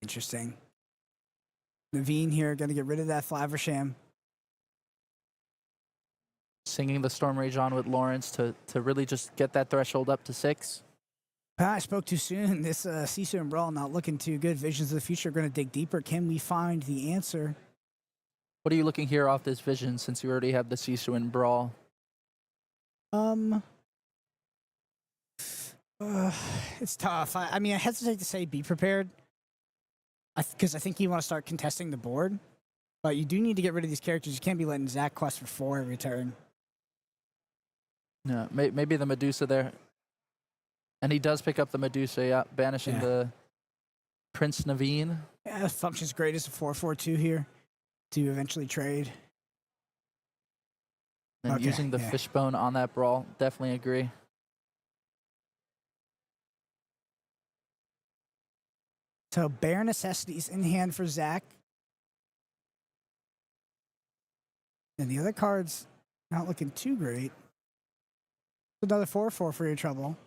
Interesting. Naveen here going to get rid of that Flaversham. Singing the Storm Rage on with Lawrence to really just get that threshold up to 6. I spoke too soon. This Sisu and Brawl not looking too good. Visions of the future are going to dig deeper. Can we find the answer? What are you looking here off this vision since you already have the Sisu and Brawl? It's tough. I mean, I hesitate to say Be Prepared because I think you want to start contesting the board, but you do need to get rid of these characters. You can't be letting Zach quest for 4 every turn. No, maybe the Medusa there. And he does pick up the Medusa, yeah, banishing the Prince Naveen. Yeah, functions great as a 4/4/2 here to eventually trade. And using the Fishbone on that Brawl, definitely agree. So bare necessities in hand for Zach. And the other cards not looking too great. Another 4/4 for your trouble.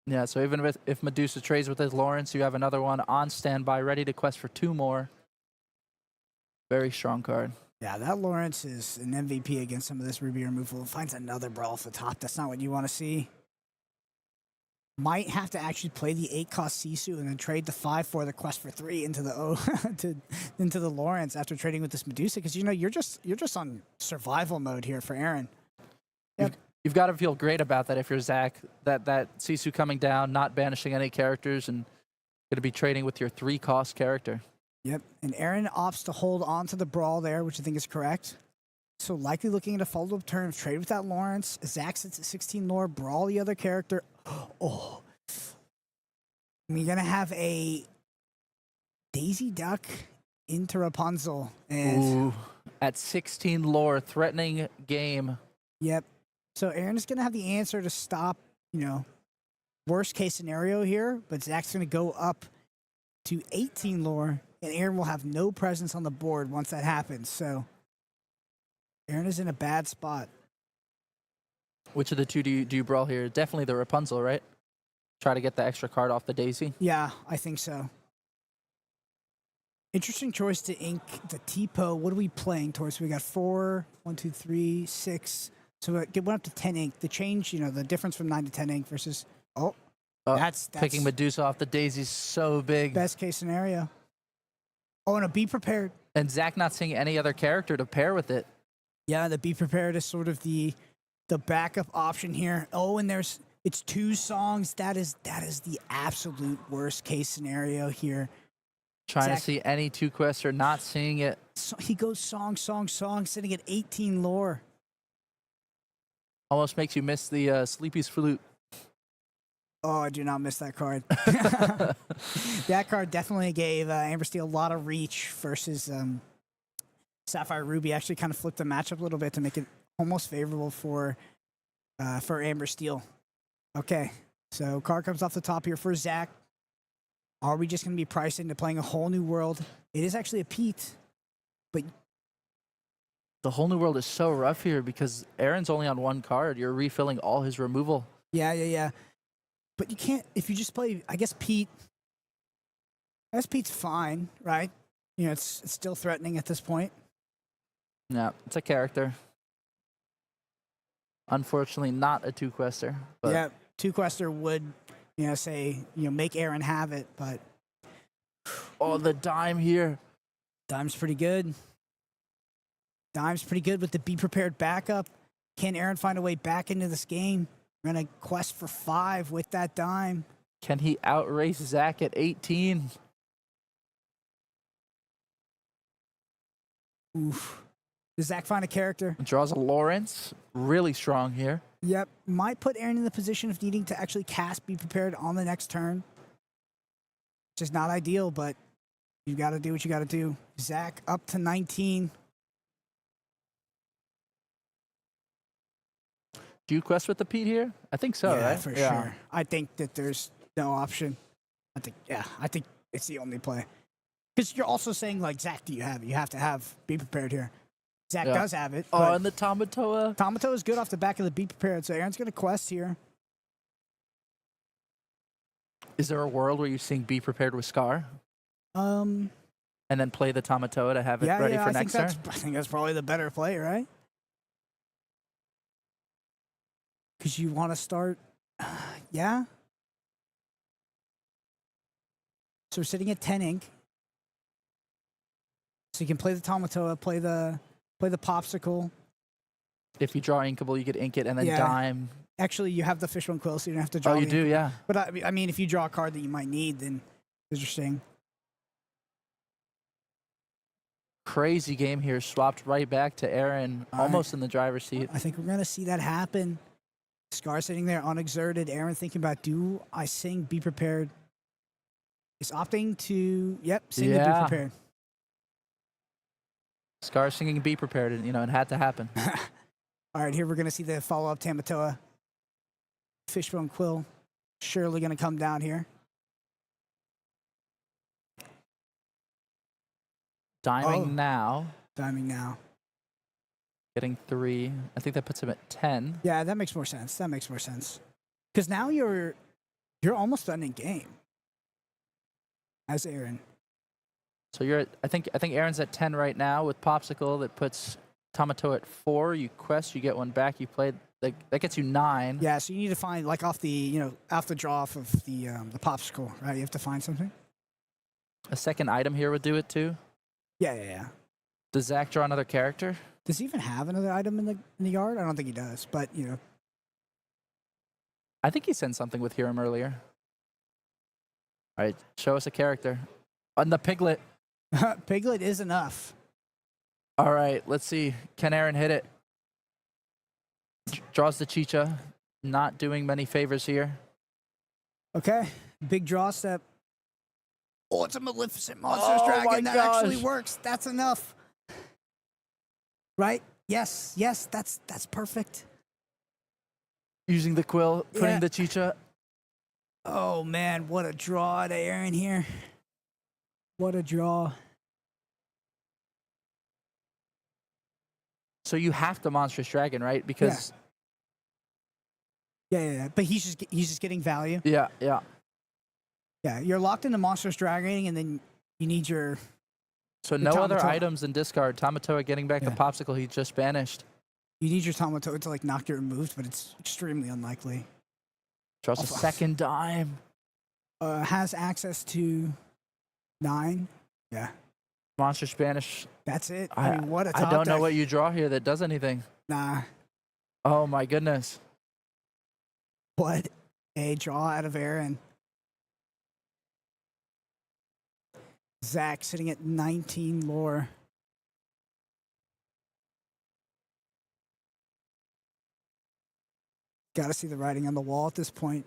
Yeah, so even if Medusa trades with his Lawrence, you have another one on standby, ready to quest for 2 more. Very strong card. Yeah, that Lawrence is an MVP against some of this Ruby removal. Finds another Brawl off the top. That's not what you want to see. might have to actually play the 8-cost Sisu and then trade the 5 for the quest for 3 into the into the Lawrence after trading with this Medusa, because you're just on survival mode here for Aaron. Yep. You've got to feel great about that if you're Zach. That Sisu coming down, not banishing any characters, and going to be trading with your 3-cost character. Yep. And Aaron opts to hold on to the Brawl there, which I think is correct. So likely looking at a follow-up turn, trade with that Lawrence. Zach sits at 16 lore, Brawl the other character. Oh. We're going to have a Daisy Duck into Rapunzel. And Ooh, at 16 lore, threatening game. Yep. So Aaron is going to have the answer to stop, worst case scenario here, but Zach's going to go up to 18 lore, and Aaron will have no presence on the board once that happens. So Aaron is in a bad spot. Which of the two do you brawl here? Definitely the Rapunzel, right? Try to get the extra card off the Daisy. Yeah, I think so. Interesting choice to ink the T-Po. What are we playing towards? We got 4, 1, 2, 3, 6. So it went up to 10 ink. The change, the difference from 9 to 10 ink versus... that's picking Medusa off the Daisy's so big. Best case scenario. Oh, and a Be Prepared. And Zach not seeing any other character to pair with it. Yeah, the Be Prepared is sort of the backup option here. Oh, and it's 2 songs. That is the absolute worst case scenario here. Trying to see any 2 quests or not seeing it. So he goes song, sitting at 18 lore. Almost makes you miss the Sleepy's Flute. Oh, I do not miss that card. That card definitely gave Amber Steel a lot of reach versus Sapphire Ruby. Actually kind of flipped the matchup a little bit to make it almost favorable for Amber Steel. Okay, so card comes off the top here for Zach. Are we just going to be priced into playing a whole new world? It is actually a Pete, but... The whole new world is so rough here because Aaron's only on 1 card. You're refilling all his removal. Yeah. But you can't, if you just play, I guess Pete, Pete's fine, right? It's still threatening at this point. Yeah, it's a character. Unfortunately, not a 2-quester. But Yeah, 2-quester would, make Aaron have it, but... Oh, the dime here. Dime's pretty good. Dime's pretty good with the Be Prepared backup. Can Aaron find a way back into this game? We're going to quest for 5 with that dime. Can he outrace Zach at 18? Oof. Does Zach find a character? Draws a Lawrence. Really strong here. Yep. Might put Aaron in the position of needing to actually cast Be Prepared on the next turn. Which is not ideal, but you got to do what you got to do. Zach up to 19. Do you quest with the Pete here? I think so, Yeah, right? for sure. I think that there's no option. I think it's the only play. Because you're also saying, Zach, do you have it? You have to have Be Prepared here. Zach does have it. Oh, and the Tamatoa. Tamatoa is good off the back of the Be Prepared, so Aaron's going to quest here. Is there a world where you're seeing Be Prepared with Scar? And then play the Tamatoa to have it ready for next turn? I think that's probably the better play, right? Because you want to start... yeah? So we're sitting at 10 ink. So you can play the Tamatoa, play the Popsicle. If you draw Inkable, you could ink it and then dime. Actually, you have the Fishbone Quill, so you don't have to draw. Oh, you do, yeah. But I mean, if you draw a card that you might need, then interesting. Crazy game here. Swapped right back to Aaron, almost in the driver's seat. I think we're going to see that happen. Scar sitting there unexerted. Aaron thinking about, do I sing Be Prepared? Is opting to, sing the Be Prepared. Scar singing Be Prepared, and it had to happen. All right, here we're going to see the follow-up Tamatoa. Fishbone Quill surely going to come down here. Diming now. Diming now. Getting 3. I think that puts him at 10. Yeah, that makes more sense. Because now you're almost done in game. As Aaron. So you're at, I think Aaron's at 10 right now with Popsicle. That puts Tamatoa at 4. You quest, you get 1 back. You play That gets you 9. Yeah, so you need to find, like, off the draw off of the popsicle, right? You have to find something. A second item here would do it too. Yeah. Does Zach draw another character? Does he even have another item in the yard? I don't think he does, but, I think he sent something with Hiram earlier. All right, show us a character. On the Piglet. Piglet is enough. All right, let's see. Can Aaron hit it? Draws the Chicha. Not doing many favors here. Okay, big draw step. Oh, it's a Maleficent Monsters Dragon. That actually works. That's enough. Right? Yes, that's perfect. Using the quill, putting the Chicha. Oh, man, what a draw to Aaron here. What a draw. So you have to Monstrous Dragon, right? Because Yeah. But he's just getting value. yeah. Yeah, you're locked into Monstrous Dragoning, and then you need your... So The no other Tamatoa. items in discard. Tamatoa getting back the popsicle he just banished. You need your Tamatoa to, like, not get removed, but it's extremely unlikely. Draws a second dime. Has access to 9. Yeah. Monster Spanish. That's it. I mean, what a top I don't know deck. what you draw here that does anything. Nah. Oh my goodness. What a draw out of Aaron. Zach sitting at 19 lore. Got to see the writing on the wall at this point.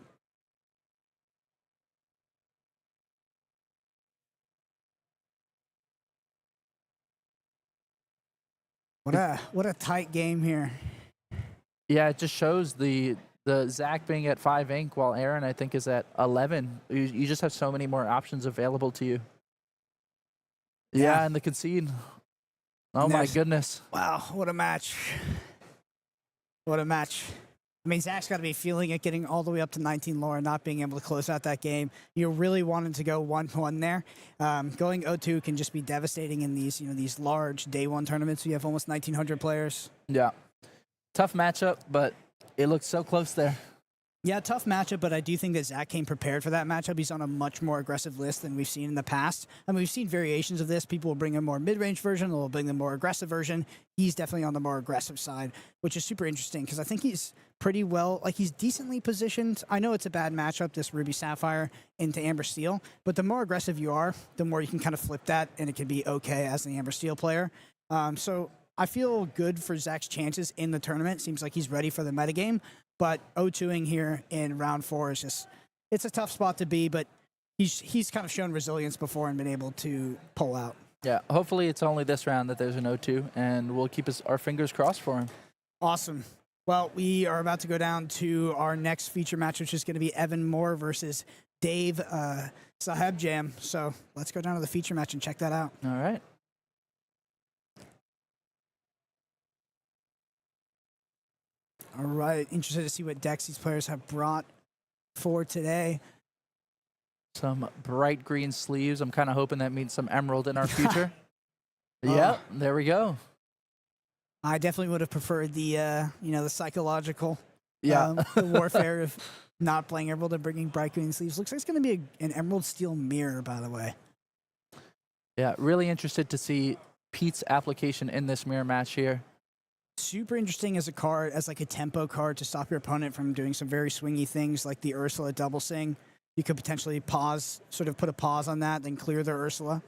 What a tight game here. Yeah, it just shows the Zach being at 5 ink while Aaron I think is at 11. You just have so many more options available to you. Yeah, and the concede. Oh my goodness. Wow, what a match. What a match. I mean, Zach's got to be feeling it, getting all the way up to 19 lore and not being able to close out that game. You really wanted to go 1-1 there. Going 0-2 can just be devastating in these, these large day 1 tournaments. You have almost 1,900 players. Yeah. Tough matchup, but it looks so close there. Yeah, tough matchup, but I do think that Zach came prepared for that matchup. He's on a much more aggressive list than we've seen in the past. I mean, we've seen variations of this. People will bring a more mid-range version, they'll bring the more aggressive version. He's definitely on the more aggressive side, which is super interesting because I think he's pretty well, like he's decently positioned. I know it's a bad matchup, this Ruby Sapphire into Amber Steel, but the more aggressive you are, the more you can kind of flip that, and it can be okay as the Amber Steel player. So I feel good for Zach's chances in the tournament. Seems like he's ready for the metagame. But 0-2ing here in round 4 is just, it's a tough spot to be, but he's kind of shown resilience before and been able to pull out. Yeah, hopefully it's only this round that there's an 0-2, and we'll keep our fingers crossed for him. Awesome. Well, we are about to go down to our next feature match, which is going to be Evan Moore versus Dave Saheb Jam. So let's go down to the feature match and check that out. All right. All right. Interested to see what decks these players have brought for today. Some bright green sleeves. I'm kind of hoping that means some emerald in our future. Yep, there we go. I definitely would have preferred the, the psychological Yeah. the warfare of not playing emerald and bringing bright green sleeves. Looks like it's going to be an emerald steel mirror, by the way. Yeah, really interested to see Pete's application in this mirror match here. Super interesting as a card, as like a tempo card to stop your opponent from doing some very swingy things like the Ursula double sing. You could potentially sort of put a pause on that, then clear their Ursula.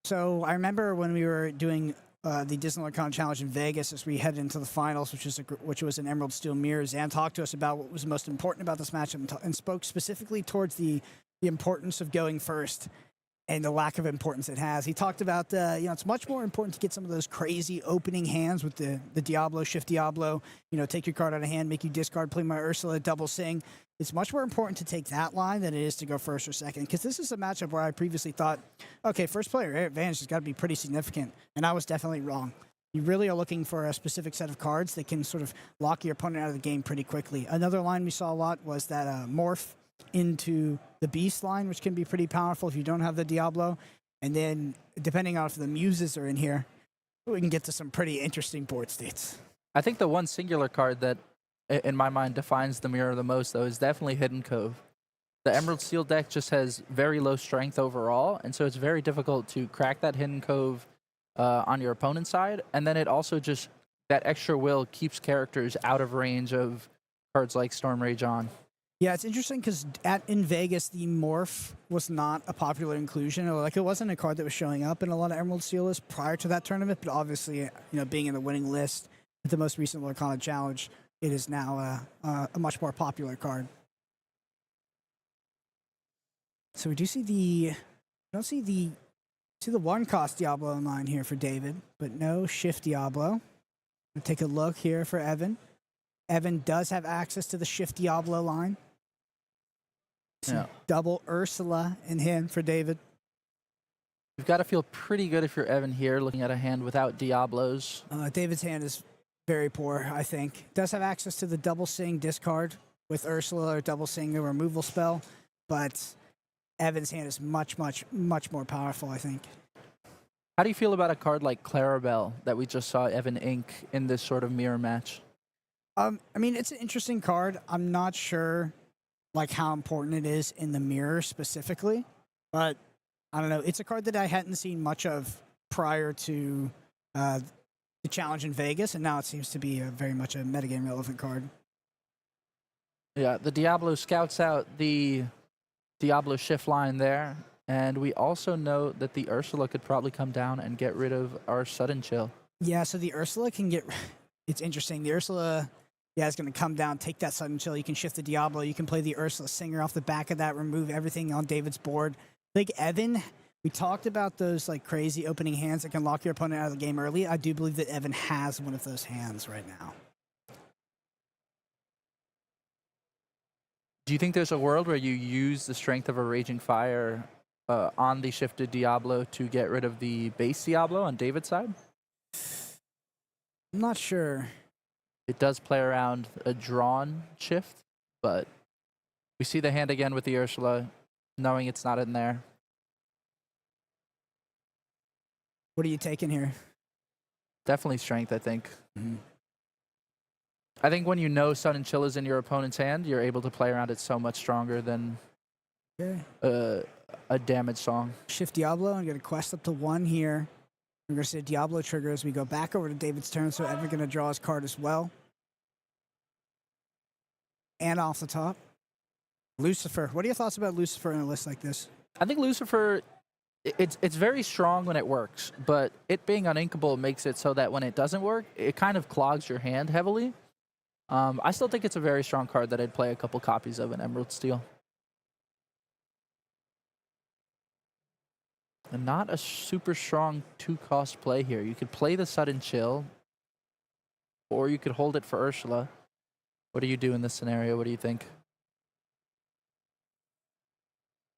So I remember when we were doing the Disney Lorcana Challenge in Vegas as we headed into the finals, which was an Emerald Steel Mirror. Zan talked to us about what was most important about this match and spoke specifically towards the importance of going first and the lack of importance it has. He talked about, it's much more important to get some of those crazy opening hands with the Diablo, Shift Diablo, take your card out of hand, make you discard, play my Ursula, double sing. It's much more important to take that line than it is to go first or second, because this is a matchup where I previously thought, okay, first player advantage has got to be pretty significant, and I was definitely wrong. You really are looking for a specific set of cards that can sort of lock your opponent out of the game pretty quickly. Another line we saw a lot was that morph into the Beast line, which can be pretty powerful if you don't have the Diablo. And then, depending on if the Muses are in here, we can get to some pretty interesting board states. I think the one singular card that, in my mind, defines the mirror the most, though, is definitely Hidden Cove. The Emerald Steel deck just has very low strength overall, and so it's very difficult to crack that Hidden Cove on your opponent's side. And then it also just, that extra will keeps characters out of range of cards like Storm Rage on. Yeah, it's interesting because in Vegas, the Morph was not a popular inclusion. Or like, it wasn't a card that was showing up in a lot of Emerald Steel lists prior to that tournament, but obviously, being in the winning list at the most recent Lorcana Challenge, it is now a much more popular card. So we do see the one cost Diablo in line here for David, but no Shift Diablo. We'll take a look here for Evan. Evan does have access to the Shift Diablo line. Yeah. Double Ursula in him for David. You've got to feel pretty good if you're Evan here, looking at a hand without Diablos. David's hand is very poor, I think. Does have access to the double sing discard with Ursula, or double sing a removal spell, but Evan's hand is much, much, much more powerful, I think. How do you feel about a card like Clarabelle that we just saw Evan ink in this sort of mirror match? I mean, it's an interesting card. I'm not sure how important it is in the mirror specifically, but I don't know. It's a card that I hadn't seen much of prior to the challenge in Vegas, and now it seems to be very much a metagame relevant card. Yeah, the Diablo scouts out the Diablo shift line there, and we also know that the Ursula could probably come down and get rid of our sudden chill. Yeah, so the Ursula can get... It's interesting. The Ursula, is going to come down, take that sudden chill. You can shift the Diablo. You can play the Ursula Singer off the back of that, remove everything on David's board. Evan, we talked about those crazy opening hands that can lock your opponent out of the game early. I do believe that Evan has one of those hands right now. Do you think there's a world where you use the strength of a Raging Fire on the shifted Diablo to get rid of the base Diablo on David's side? I'm not sure. It does play around a drawn shift, but we see the hand again with the Ursula, knowing it's not in there. What are you taking here? Definitely strength, I think. Mm-hmm. I think when you know Sudden Chill is in your opponent's hand, you're able to play around it so much stronger than a damage song. Shift Diablo and get a quest up to 1 here. We're going to see a Diablo trigger as we go back over to David's turn, so Evan going to draw his card as well. And off the top, Lucifer. What are your thoughts about Lucifer in a list like this? I think Lucifer, it's very strong when it works, but it being uninkable makes it so that when it doesn't work, it kind of clogs your hand heavily. I still think it's a very strong card that I'd play a couple copies of in Emerald Steel. And not a super strong 2-cost play here. You could play the Sudden Chill, or you could hold it for Ursula. What do you do in this scenario? What do you think?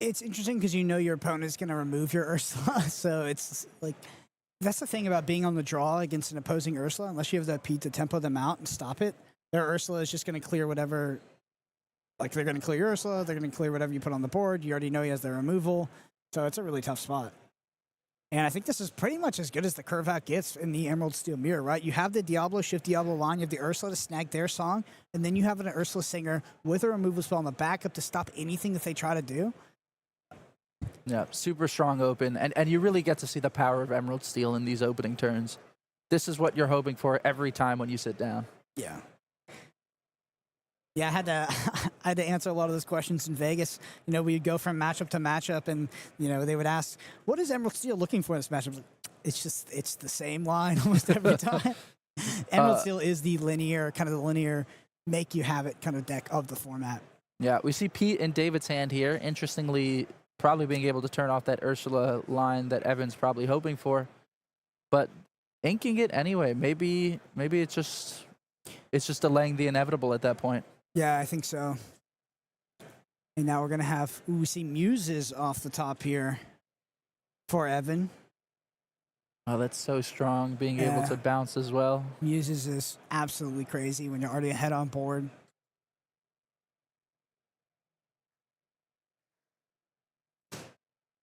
It's interesting because your opponent is going to remove your Ursula, so it's that's the thing about being on the draw against an opposing Ursula. Unless you have the P to tempo them out and stop it, their Ursula is just going to clear whatever. They're going to clear your Ursula, they're going to clear whatever you put on the board. You already know he has their removal, so it's a really tough spot. And I think this is pretty much as good as the curve out gets in the Emerald Steel Mirror, right? You have the Diablo, Shift Diablo line, you have the Ursula to snag their song, and then you have an Ursula Singer with a removal spell on the backup to stop anything that they try to do. Yeah, super strong open, and you really get to see the power of Emerald Steel in these opening turns. This is what you're hoping for every time when you sit down. Yeah. Yeah, I had to answer a lot of those questions in Vegas. We'd go from matchup to matchup, and they would ask, "What is Emerald Steel looking for in this matchup?" It's the same line almost every time. Emerald Steel is the linear make you have it kind of deck of the format. Yeah, we see Pete in David's hand here. Interestingly, probably being able to turn off that Ursula line that Evan's probably hoping for, but inking it anyway. Maybe it's just delaying the inevitable at that point. Yeah, I think so. And now we're going to have, we see Muses off the top here for Evan. Oh, that's so strong, being able to bounce as well. Muses is absolutely crazy when you're already ahead on board.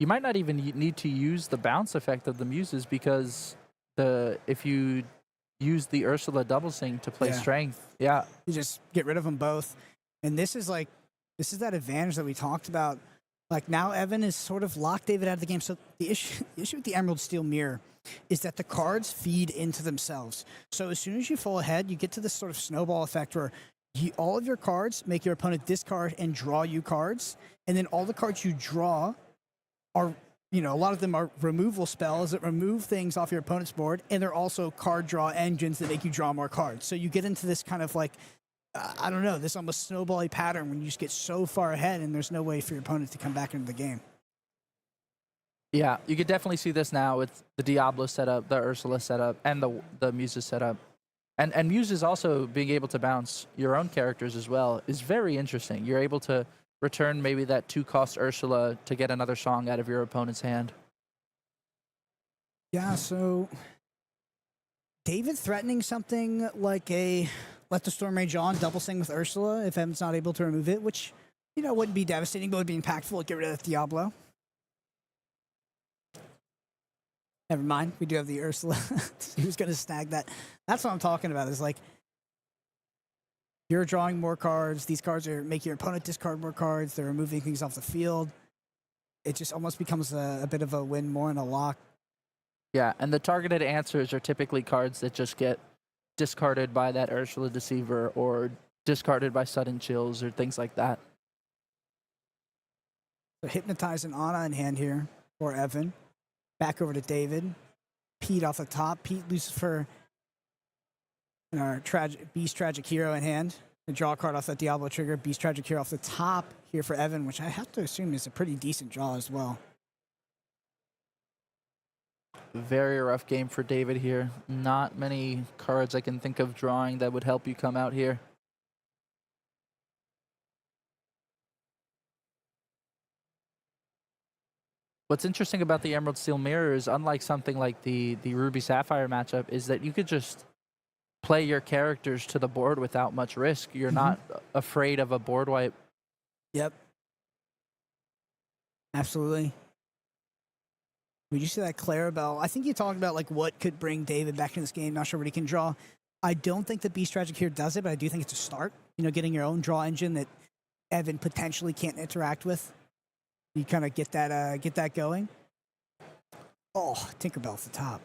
You might not even need to use the bounce effect of the Muses, because if you use the Ursula double sync to play Yeah. strength. Yeah. You just get rid of them both. And this is that advantage that we talked about. Like now Evan is sort of locked David out of the game. So the issue with the Emerald Steel Mirror is that the cards feed into themselves. So as soon as you fall ahead, you get to this sort of snowball effect where all of your cards make your opponent discard and draw you cards. And then all the cards you draw are, a lot of them are removal spells that remove things off your opponent's board. And they're also card draw engines that make you draw more cards. So you get into this kind of like, I don't know, this almost snowball-y pattern when you just get so far ahead and there's no way for your opponent to come back into the game. Yeah, you could definitely see this now with the Diablo setup, the Ursula setup, and the Muses setup. And Muses also being able to bounce your own characters as well is very interesting. You're able to return maybe that 2-cost Ursula to get another song out of your opponent's hand. Yeah, so David threatening something like a Let the Storm Rage On double sing with Ursula if Evan's not able to remove it, which, wouldn't be devastating, but would be impactful. Like, get rid of the Diablo. Never mind, we do have the Ursula. He was going to snag that. That's what I'm talking about, is like, you're drawing more cards. These cards are making your opponent discard more cards. They're removing things off the field. It just almost becomes a bit of a win more in a lock. Yeah, and the targeted answers are typically cards that just get discarded by that Ursula Deceiver or discarded by sudden chills or things like that. So Hypnotize and Ana in hand here for Evan. Back over to David. Pete off the top. Pete, Lucifer, and our Beast Tragic Hero in hand. And draw a card off that Diablo trigger. Beast Tragic Hero off the top here for Evan, which I have to assume is a pretty decent draw as well. Very rough game for David here. Not many cards I can think of drawing that would help you come out here. What's interesting about the Emerald Steel Mirror is, unlike something like the Ruby Sapphire matchup, is that you could just play your characters to the board without much risk. You're not afraid of a board wipe. Yep. Absolutely. Would you see that Clarabelle? I think you talked about like what could bring David back in this game. Not sure what he can draw. I don't think the Beast Tragic here does it, but I do think it's a start. Getting your own draw engine that Evan potentially can't interact with. You kind of get that going. Oh, Tinkerbell off the top.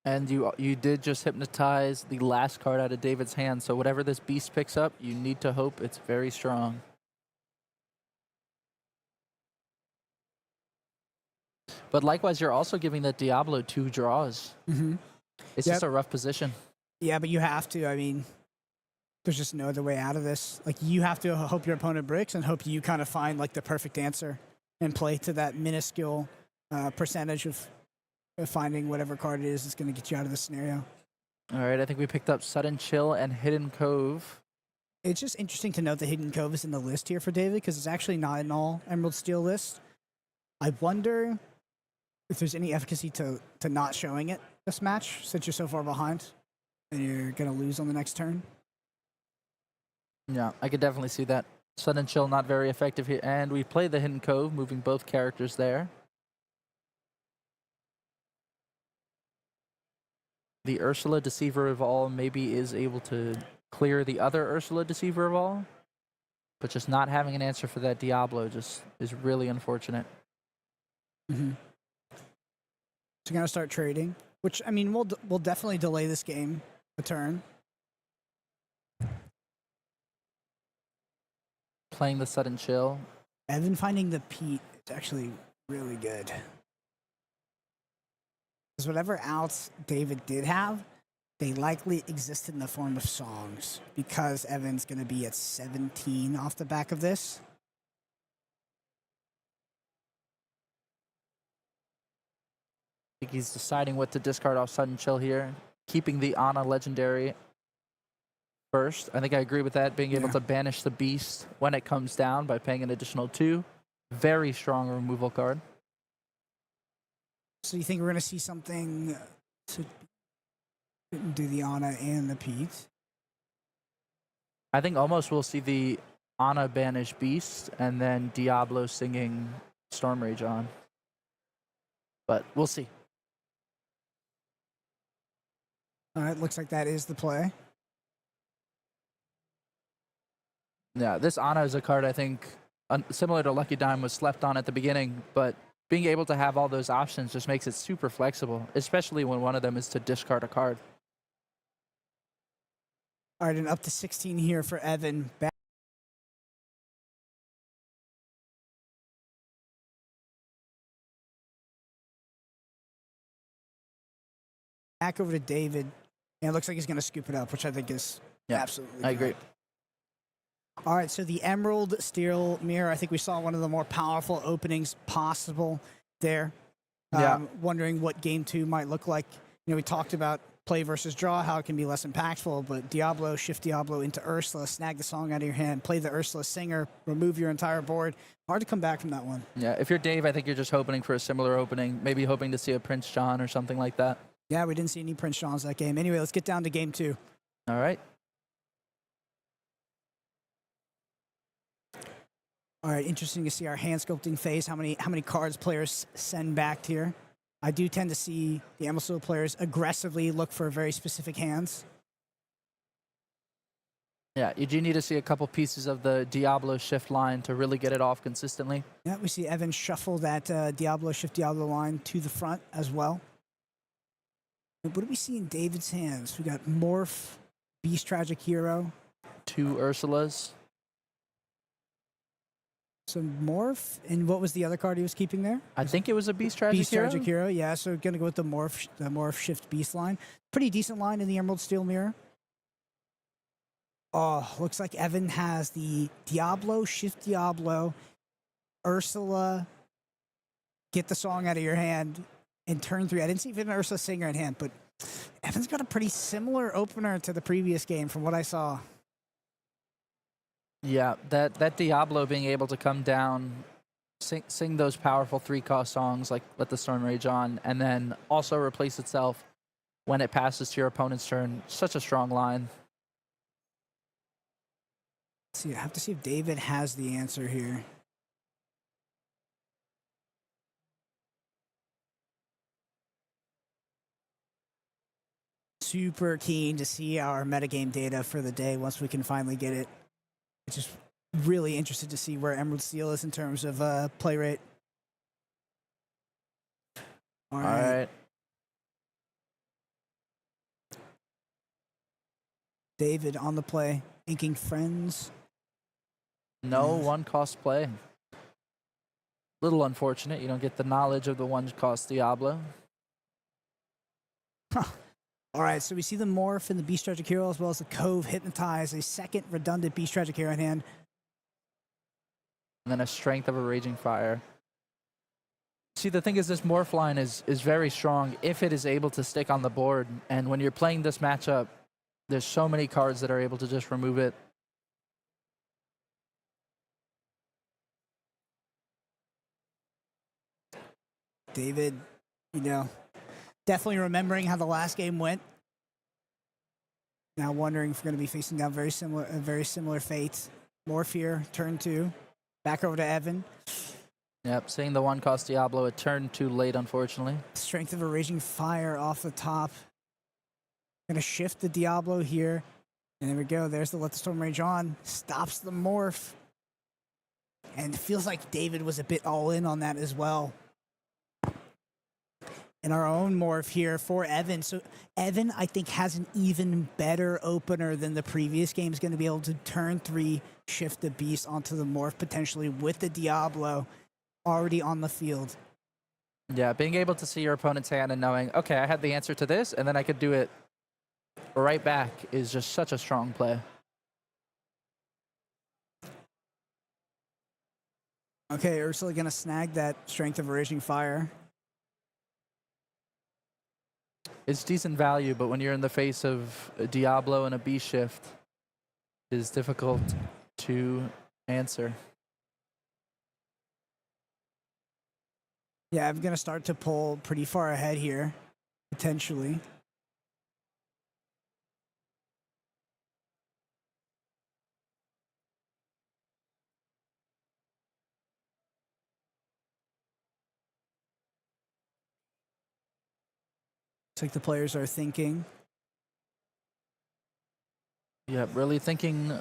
And you did just hypnotize the last card out of David's hand, so whatever this beast picks up, you need to hope it's very strong. But likewise, you're also giving that Diablo 2 draws. Mm-hmm. It's just a rough position. Yeah, but you have to. I mean, there's just no other way out of this. Like, you have to hope your opponent bricks and hope you kind of find like the perfect answer and play to that minuscule percentage of finding whatever card it is that's going to get you out of the scenario. All right, I think we picked up Sudden Chill and Hidden Cove. It's just interesting to note that Hidden Cove is in the list here for David because it's actually not in all Emerald Steel lists. I wonder if there's any efficacy to not showing it this match since you're so far behind and you're going to lose on the next turn. Yeah, I could definitely see that. Sudden Chill not very effective here. And we play the Hidden Cove, moving both characters there. The Ursula Deceiver of All maybe is able to clear the other Ursula Deceiver of All, but just not having an answer for that Diablo just is really unfortunate. Mm-hmm. So you're going to start trading, which, I mean, we'll definitely delay this game a turn. Playing the Sudden Chill. Evan finding the Pete is actually really good. Because whatever outs David did have, they likely existed in the form of songs because Evan's going to be at 17 off the back of this. I think he's deciding what to discard off Sudden Chill here. Keeping the Ana Legendary first. I think I agree with that. Being able to banish the Beast when it comes down by paying an additional 2. Very strong removal card. So you think we're going to see something to do the Ana and the Pete? I think almost we'll see the Ana banish Beast and then Diablo singing Storm Rage on. But we'll see. All right, looks like that is the play. Yeah, this Ana is a card I think similar to Lucky Dime was slept on at the beginning, but being able to have all those options just makes it super flexible, especially when one of them is to discard a card. All right, and up to 16 here for Evan. Back over to David. And it looks like he's going to scoop it up, which I think is absolutely I agree. correct. All right, so the Emerald Steel Mirror, I think we saw one of the more powerful openings possible there. Wondering what game 2 might look like. You know, we talked about play versus draw, how it can be less impactful, but Diablo, shift Diablo into Ursula, snag the song out of your hand, play the Ursula Singer, remove your entire board. Hard to come back from that one. Yeah, if you're Dave, I think you're just hoping for a similar opening, maybe hoping to see a Prince John or something like that. Yeah, we didn't see any Prince Johns that game. Anyway, let's get down to game 2. All right. All right, interesting to see our hand sculpting phase, how many cards players send back here. I do tend to see the Emerald Steel players aggressively look for very specific hands. Yeah, you do need to see a couple pieces of the Diablo shift line to really get it off consistently. Yeah, we see Evan shuffle that Diablo shift Diablo line to the front as well. What do we see in David's hands? We got Morph, Beast Tragic Hero. 2 Ursulas. So Morph, and what was the other card he was keeping there? I think it was a Beast Tragic Hero. Beast Tragic Hero, yeah. So gonna go with the Morph Shift Beast line. Pretty decent line in the Emerald Steel Mirror. Oh, looks like Evan has the Diablo, Shift Diablo, Ursula, get the song out of your hand, and turn 3. I didn't see even an Ursula Singer in hand, but Evan's got a pretty similar opener to the previous game from what I saw. Yeah, that Diablo being able to come down, sing those powerful 3-cost songs like Let the Storm Rage On, and then also replace itself when it passes to your opponent's turn. Such a strong line. Let's see, I have to see if David has the answer here. Super keen to see our metagame data for the day once we can finally get it. Just really interested to see where Emerald Steel is in terms of play rate. All right. David on the play, inking Friends. No 1-cost play. Little unfortunate. You don't get the knowledge of the 1-cost Diablo. Huh. All right, so we see the Morph and the Beast Tragic Hero as well as the Cove Hypnotize, a second redundant Beast Tragic Hero in hand. And then a Strength of a Raging Fire. See, the thing is, this Morph line is very strong if it is able to stick on the board. And when you're playing this matchup, there's so many cards that are able to just remove it. David, you know, definitely remembering how the last game went. Now wondering if we're going to be facing down a very similar fate. Morph here, turn 2. Back over to Evan. Yep, seeing the 1-cost Diablo, it turned too late, unfortunately. Strength of a Raging Fire off the top. Going to shift the Diablo here. And there we go. There's the Let the Storm Rage On. Stops the Morph. And it feels like David was a bit all in on that as well. And our own Morph here for Evan. So Evan, I think, has an even better opener than the previous game. Is going to be able to turn 3, shift the Beast onto the Morph, potentially with the Diablo already on the field. Yeah, being able to see your opponent's hand and knowing, okay, I had the answer to this, and then I could do it right back is just such a strong play. Okay, Ursula going to snag that Strength of a Raging Fire. It's decent value, but when you're in the face of a Diablo and a B shift, it is difficult to answer. Yeah, I'm going to start to pull pretty far ahead here, potentially. Looks like the players are thinking. Yeah, really thinking.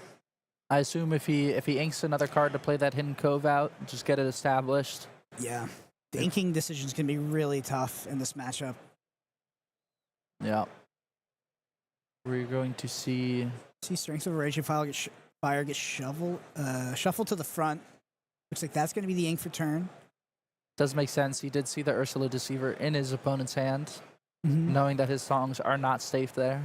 I assume if he inks another card to play that Hidden Cove out, just get it established. Yeah. The inking decisions can be really tough in this matchup. Yeah. We're going to see Strength of a Raging Fire gets shuffled to the front. Looks like that's going to be the ink for turn. Does make sense. He did see the Ursula Deceiver in his opponent's hand, Mm-hmm. knowing that his songs are not safe there.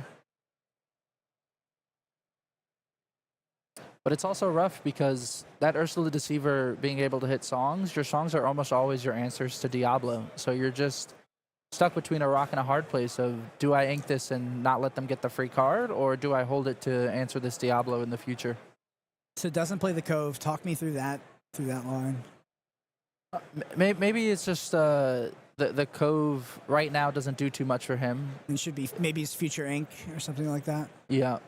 But it's also rough because that Ursula Deceiver being able to hit songs, your songs are almost always your answers to Diablo. So you're just stuck between a rock and a hard place of, do I ink this and not let them get the free card, or do I hold it to answer this Diablo in the future? So it doesn't play the Cove. Talk me through that line. Maybe it's just the Cove right now doesn't do too much for him. It should be maybe his future ink or something like that. Yeah.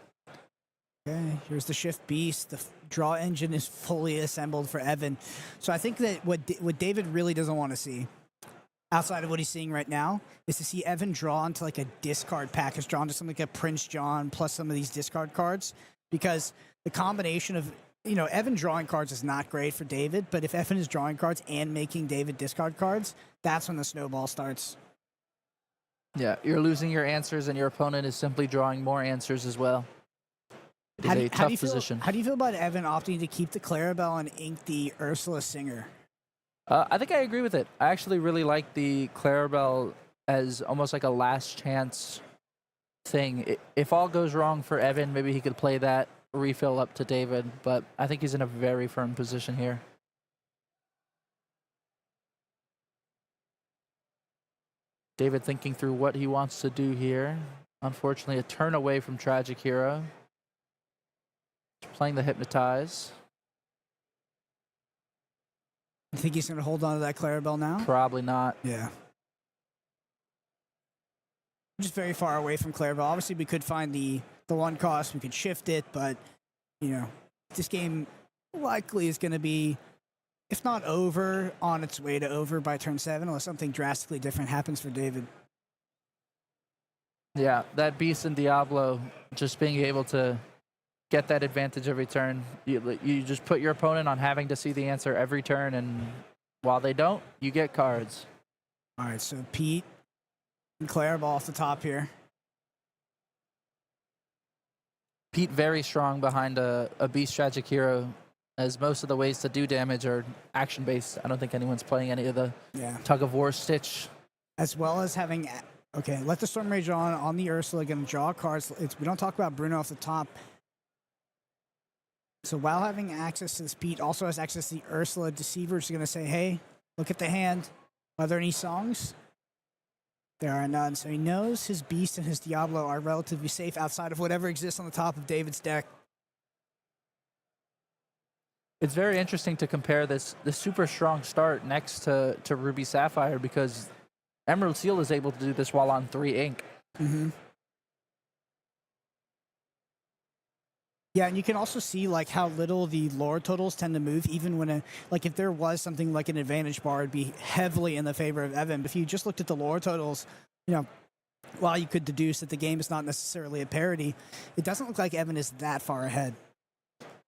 Okay, here's the Shift Beast. The draw engine is fully assembled for Evan. So I think that what David really doesn't want to see, outside of what he's seeing right now, is to see Evan draw into like a discard package, drawn to something like a Prince John plus some of these discard cards, because the combination of, Evan drawing cards is not great for David, but if Evan is drawing cards and making David discard cards, that's when the snowball starts. Yeah, you're losing your answers and your opponent is simply drawing more answers as well. It is a tough position. How do you feel about Evan opting to keep the Clarabelle and ink the Ursula Singer? I think I agree with it. I actually really like the Clarabelle as almost like a last chance thing. If all goes wrong for Evan, maybe he could play that refill up to David, but I think he's in a very firm position here. David thinking through what he wants to do here. Unfortunately, a turn away from Tragic Hero. Playing the Hypnotize. You think he's going to hold on to that Clarabelle now? Probably not. Yeah. Just very far away from Clarabelle. Obviously, we could find the one cost. We could shift it, but, this game likely is going to be, if not over, on its way to over by turn 7, unless something drastically different happens for David. Yeah, that Beast in Diablo, just being able to get that advantage every turn. You just put your opponent on having to see the answer every turn, and while they don't, you get cards. All right, so Pete and Clarabelle off the top here. Pete very strong behind a Beast Tragic Hero, as most of the ways to do damage are action-based. I don't think anyone's playing any of the Tug of War Stitch. As well as having... Okay, let the Storm Rage on the Ursula, going to draw cards. We don't talk about Bruno off the top. So while having access to this, Pete also has access to the Ursula Deceiver. She's going to say, hey, look at the hand. Are there any songs? There are none. So he knows his Beast and his Diablo are relatively safe outside of whatever exists on the top of David's deck. It's very interesting to compare this super strong start next to Ruby Sapphire, because Emerald Seal is able to do this while on 3 ink. Mm-hmm. Yeah, and you can also see like how little the lore totals tend to move, even when if there was something like an advantage bar, it'd be heavily in the favor of Evan. But if you just looked at the lore totals, while you could deduce that the game is not necessarily a parity, it doesn't look like Evan is that far ahead.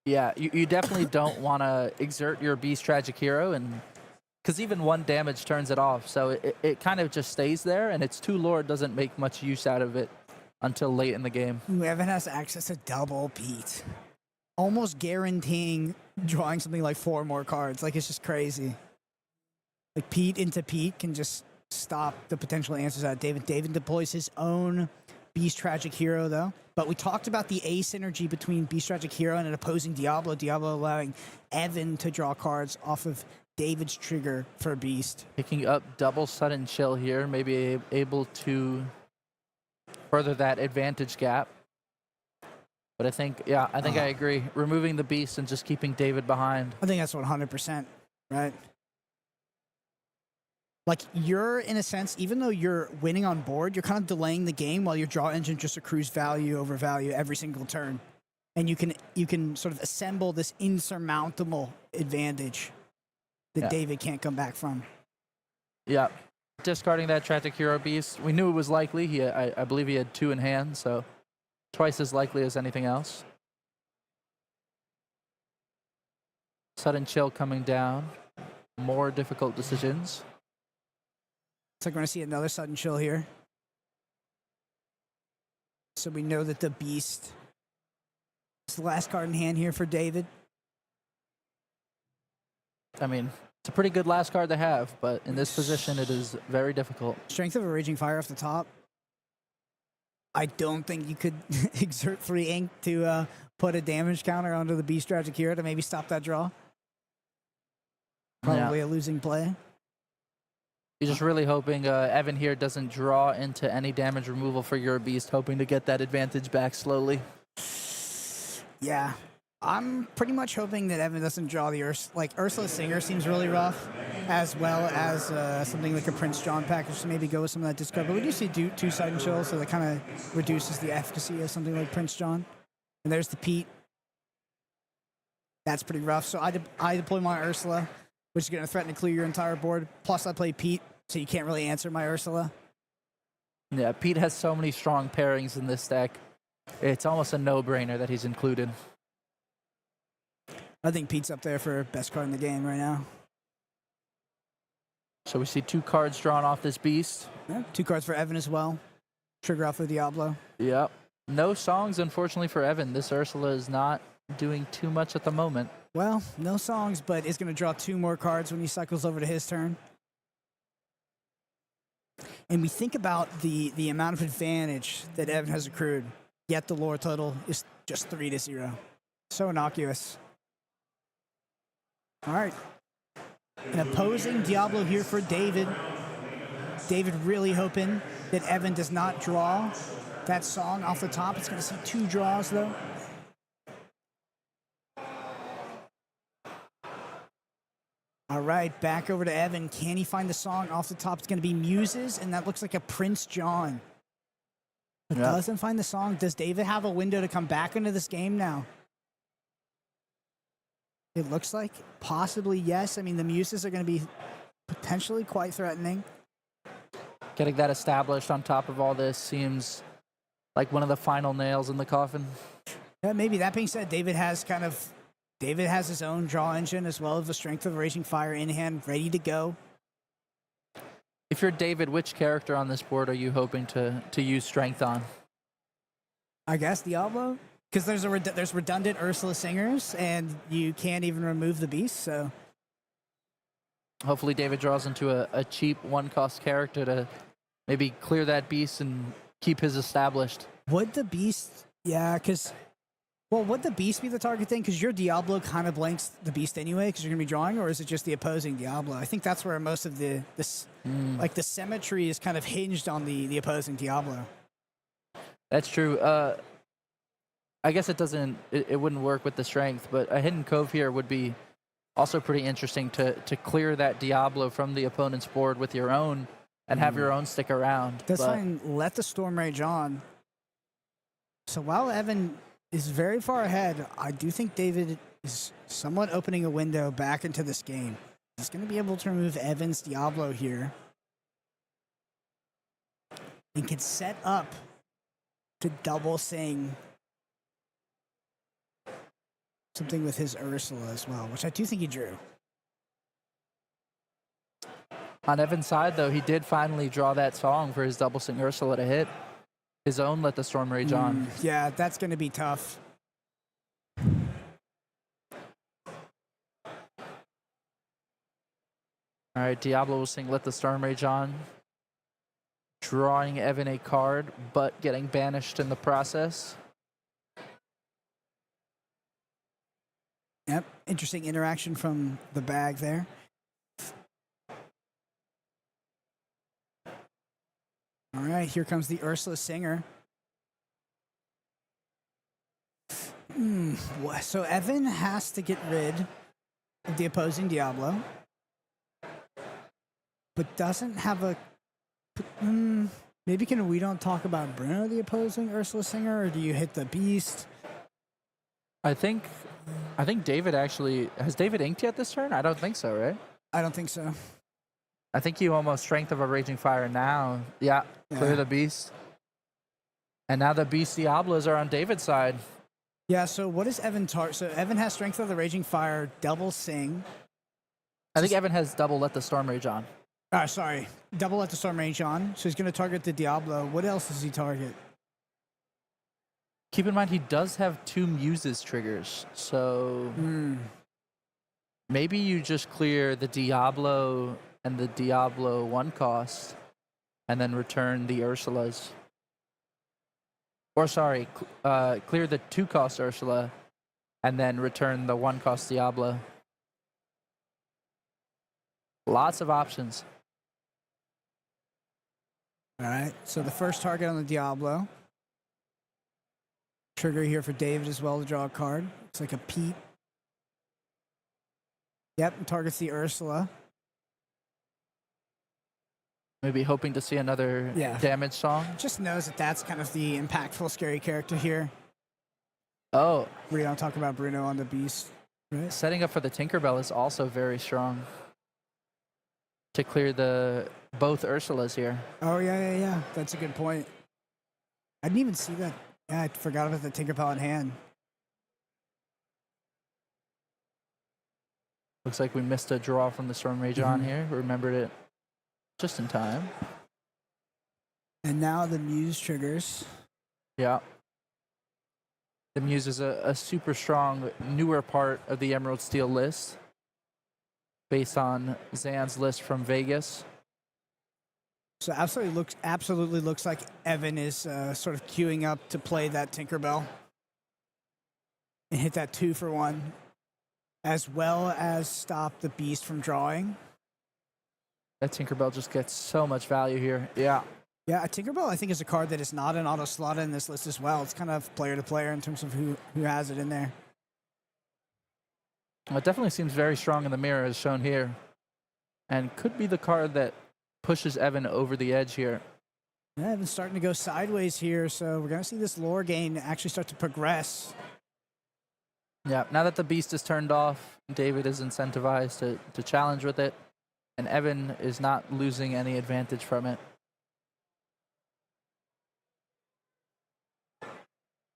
Yeah, you definitely don't want to exert your Beast Tragic Hero, and because even 1 damage turns it off, so it kind of just stays there, and its 2 lore doesn't make much use out of it until late in the game. Evan has access to double Pete, almost guaranteeing drawing something like 4 more cards. Like, it's just crazy. Like, Pete into Pete can just stop the potential answers out of David. David deploys his own Beast Tragic Hero, though. But we talked about the asymmetry between Beast Tragic Hero and an opposing Diablo. Diablo allowing Evan to draw cards off of David's trigger for Beast. Picking up double Sudden Chill here, maybe able to further that advantage gap. But I think I agree. Removing the Beast and just keeping David behind. I think that's 100%, right? Like, you're, in a sense, even though you're winning on board, you're kind of delaying the game while your draw engine just accrues value over value every single turn. And you can sort of assemble this insurmountable advantage that David can't come back from. Yeah. Discarding that Tragic Hero Beast. We knew it was likely. I believe he had 2 in hand, so twice as likely as anything else. Sudden chill coming down. More difficult decisions. Looks like we're going to see another sudden chill here. So we know that the Beast is the last card in hand here for David. I mean, it's a pretty good last card to have, but in this position, it is very difficult. Strength of a Raging Fire off the top. I don't think you could exert 3 ink to put a damage counter onto the Beast Dragikira to maybe stop that draw. Probably a losing play. You're just really hoping Evan here doesn't draw into any damage removal for your Beast, hoping to get that advantage back slowly. Yeah. I'm pretty much hoping that Evan doesn't draw the Ursula Singer seems really rough, as well as something like a Prince John package to maybe go with some of that discard. But we do see 2 sudden chills, so that kind of reduces the efficacy of something like Prince John. And there's the Pete. That's pretty rough. So I deploy my Ursula, which is going to threaten to clear your entire board. Plus I play Pete, so you can't really answer my Ursula. Yeah, Pete has so many strong pairings in this deck. It's almost a no-brainer that he's included. I think Pete's up there for best card in the game right now. So we see 2 cards drawn off this Beast. Yeah, 2 cards for Evan as well. Trigger off the Diablo. Yep. No songs, unfortunately, for Evan. This Ursula is not doing too much at the moment. Well, no songs, but is going to draw 2 more cards when he cycles over to his turn. And we think about the amount of advantage that Evan has accrued, yet the lore total is just 3-0. So innocuous. All right. An opposing Diablo here for David. David really hoping that Evan does not draw that song off the top. It's going to see 2 draws, though. All right, back over to Evan. Can he find the song off the top? It's going to be Muses, and that looks like a Prince John. But doesn't find the song. Does David have a window to come back into this game now? It looks like possibly yes. I mean, the Muses are going to be potentially quite threatening. Getting that established on top of all this seems like one of the final nails in the coffin. Yeah, maybe. That being said, David has his own draw engine as well as the Strength of Raging Fire in hand, ready to go. If you're David, which character on this board are you hoping to use Strength on? I guess Diablo, because there's redundant Ursula Singers, and you can't even remove the Beast. So hopefully David draws into a cheap 1-cost character to maybe clear that Beast and keep his established. Would the Beast? Yeah, because. Well, would the Beast be the target thing? Because your Diablo kind of blanks the Beast anyway, because you're going to be drawing, or is it just the opposing Diablo? I think that's where most of the symmetry is kind of hinged on the opposing Diablo. That's true. I guess it wouldn't work with the Strength, but a Hidden Cove here would be also pretty interesting to clear that Diablo from the opponent's board with your own and have your own stick around. That's fine. Let the Storm Rage on. So while Evan is very far ahead, I do think David is somewhat opening a window back into this game. He's going to be able to remove Evan's Diablo here and can set up to double sing something with his Ursula as well, which I do think he drew. On Evan's side, though, he did finally draw that song for his double sing Ursula to hit. His own Let the Storm Rage on. Yeah, that's going to be tough. All right, Diablo will sing Let the Storm Rage on. Drawing Evan a card, but getting banished in the process. Yep, interesting interaction from the bag there. All right, here comes the Ursula Singer. So Evan has to get rid of the opposing Diablo, but doesn't have a... maybe we don't talk about Bruno, the opposing Ursula Singer, or do you hit the Beast? I think David actually... Has David inked yet this turn? I don't think so, right? I don't think so. I think you almost Strength of a Raging Fire now. Yeah, clear the Beast. And now the Beast Diablos are on David's side. Yeah, so what is Evan So Evan has Strength of the Raging Fire, Double Sing. I think Evan has double Let the Storm Rage on. Sorry. Double Let the Storm Rage on. So he's going to target the Diablo. What else does he target? Keep in mind, he does have 2 Muses triggers, so maybe you just clear the Diablo and the Diablo 1 cost, and then return the Ursulas. Or sorry, clear the 2 cost Ursula, and then return the 1 cost Diablo. Lots of options. All right, so the first target on the Diablo. Trigger here for David as well to draw a card. It's like a Pete. Yep, and targets the Ursula. Maybe hoping to see another damage song. Just knows that that's kind of the impactful, scary character here. Oh. We don't talk about Bruno on the Beast, right? Setting up for the Tinkerbell is also very strong. To clear both Ursulas here. Oh, yeah. That's a good point. I didn't even see that. Yeah, I forgot about the Tinkerbell in hand. Looks like we missed a draw from the Storm Rage on here. Remembered it just in time. And now the Muse triggers. Yeah. The Muse is a super strong, newer part of the Emerald Steel list, based on Zan's list from Vegas. So absolutely looks like Evan is sort of queuing up to play that Tinkerbell and hit that 2-for-1, as well as stop the Beast from drawing. That Tinkerbell just gets so much value here. Yeah. Yeah, a Tinkerbell I think is a card that is not an auto slot in this list as well. It's kind of player to player in terms of who has it in there. Well, it definitely seems very strong in the mirror as shown here, and could be the card that pushes Evan over the edge here. Yeah, Evan's starting to go sideways here, so we're going to see this lore gain actually start to progress. Yeah, now that the Beast is turned off, David is incentivized to challenge with it, and Evan is not losing any advantage from it.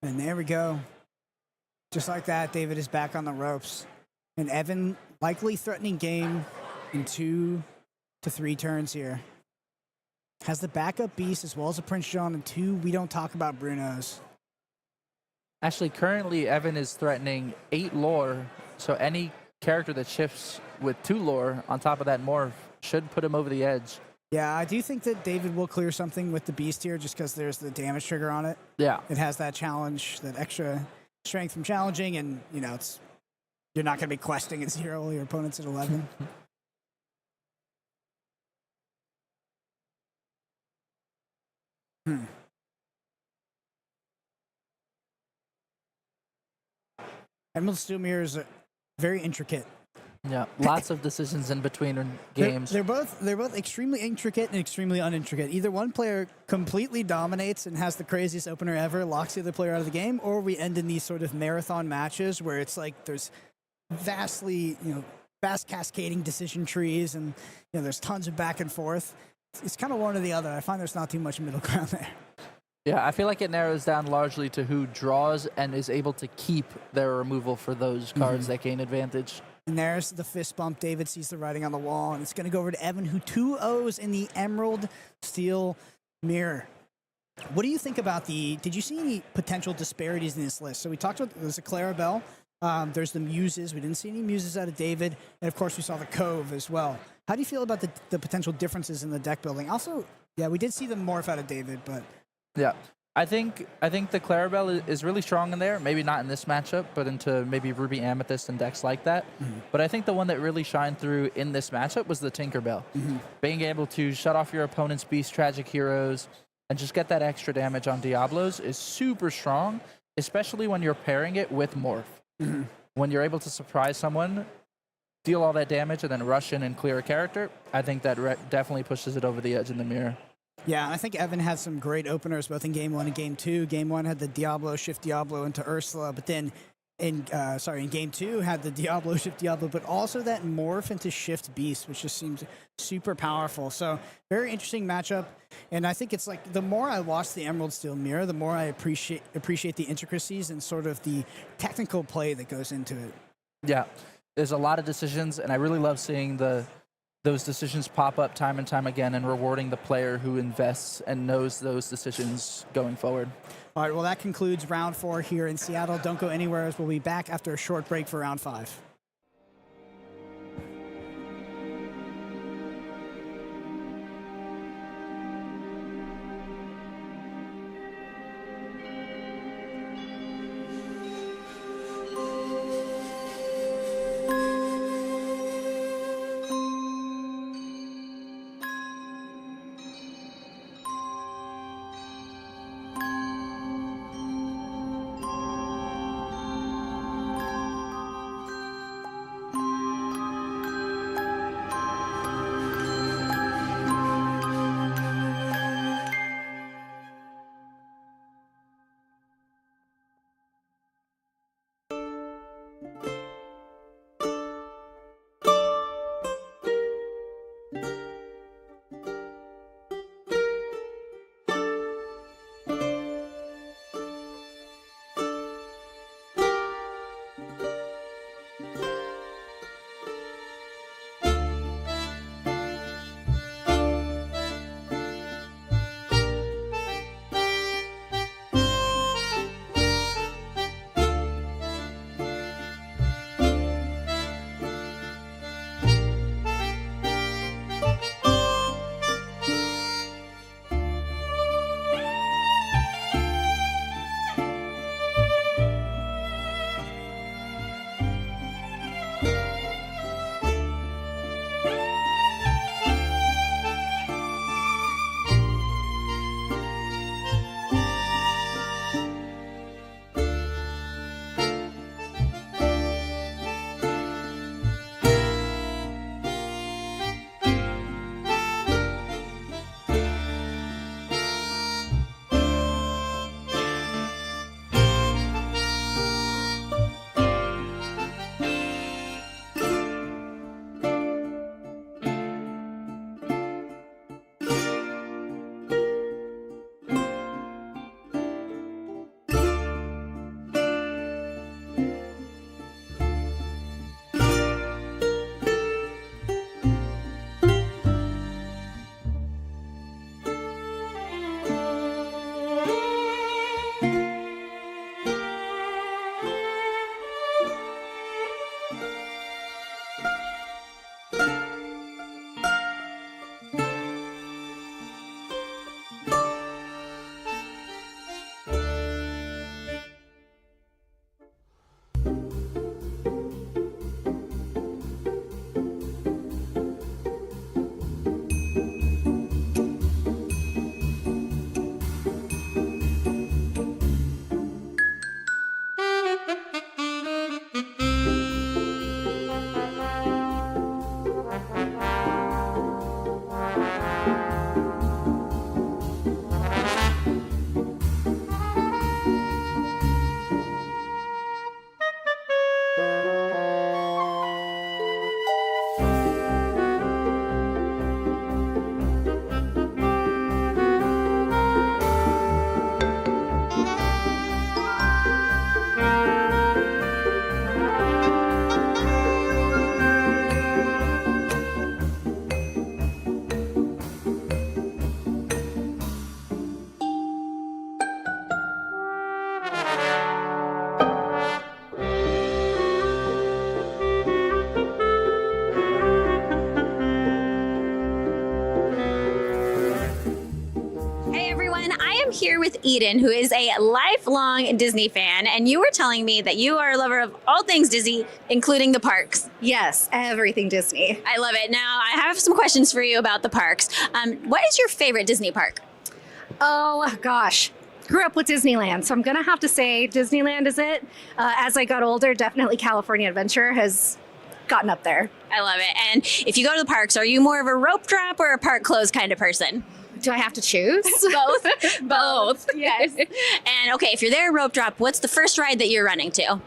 And there we go. Just like that, David is back on the ropes. And Evan likely threatening game in 2 to 3 turns here. Has the backup Beast as well as a Prince John, and 2 we don't talk about Brunos. Actually, currently Evan is threatening 8 lore, so any character that shifts with 2 lore on top of that morph should put him over the edge. Yeah, I do think that David will clear something with the Beast here just because there's the damage trigger on it. Yeah. It has that challenge, that extra strength from challenging, and, you know, you're not going to be questing at 0, your opponent's at 11. Emerald Steel Mirror is very intricate. Yeah, lots of decisions in between games. They're both extremely intricate and extremely unintricate. Either one player completely dominates and has the craziest opener ever, locks the other player out of the game, or we end in these sort of marathon matches where it's like there's fast cascading decision trees, and there's tons of back and forth. It's kind of one or the other. I find there's not too much middle ground there. Yeah, I feel like it narrows down largely to who draws and is able to keep their removal for those cards that gain advantage. And there's the fist bump. David sees the writing on the wall, and it's going to go over to Evan, who 2 O's in the Emerald Steel Mirror. What do you think about did you see any potential disparities in this list? So we talked about, there's a Clarabelle, there's the Muses. We didn't see any Muses out of David, and of course we saw the Cove as well. How do you feel about the potential differences in the deck building? Also, yeah, we did see the morph out of David, but... Yeah, I think the Clarabelle is really strong in there. Maybe not in this matchup, but into maybe Ruby Amethyst and decks like that. But I think the one that really shined through in this matchup was the Tinkerbell. Being able to shut off your opponent's Beast Tragic Heroes and just get that extra damage on Diablos is super strong, especially when you're pairing it with Morph. When you're able to surprise someone, deal all that damage, and then rush in and clear a character, I think that definitely pushes it over the edge in the mirror. Yeah, I think Evan had some great openers both in Game 1 and Game 2. Game 1 had the Diablo, shift Diablo into Ursula, but then in game 2 had the Diablo Shift Diablo, but also that morph into Shift Beast, which just seems super powerful. So very interesting matchup. And I think it's like the more I watch the Emerald Steel Mirror, the more I appreciate the intricacies and sort of the technical play that goes into it. Yeah, there's a lot of decisions, and I really love seeing those decisions pop up time and time again and rewarding the player who invests and knows those decisions going forward. All right, well, that concludes round 4 here in Seattle. Don't go anywhere, as we'll be back after a short break for round 5. here with Eden, who is a lifelong Disney fan, and you were telling me that you are a lover of all things Disney, including the parks. Yes, everything Disney. I love it. Now, I have some questions for you about the parks. What is your favorite Disney park? Oh, gosh. Grew up with Disneyland, so I'm going to have to say Disneyland is it. As I got older, definitely California Adventure has gotten up there. I love it. And if you go to the parks, are you more of a rope drop or a park close kind of person? Do I have to choose? Both. Both, yes. And okay, if you're there rope drop, what's the first ride that you're running to?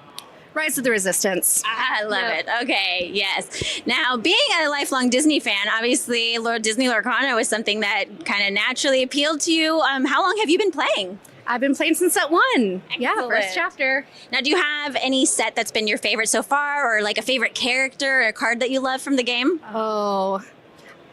Rise of the Resistance. I love it. Okay, yes. Now, being a lifelong Disney fan, obviously Disney Lorcana was something that kind of naturally appealed to you. How long have you been playing? I've been playing since set 1. Yeah, Excellent. first chapter. Now, do you have any set that's been your favorite so far, or like a favorite character or a card that you love from the game? Oh,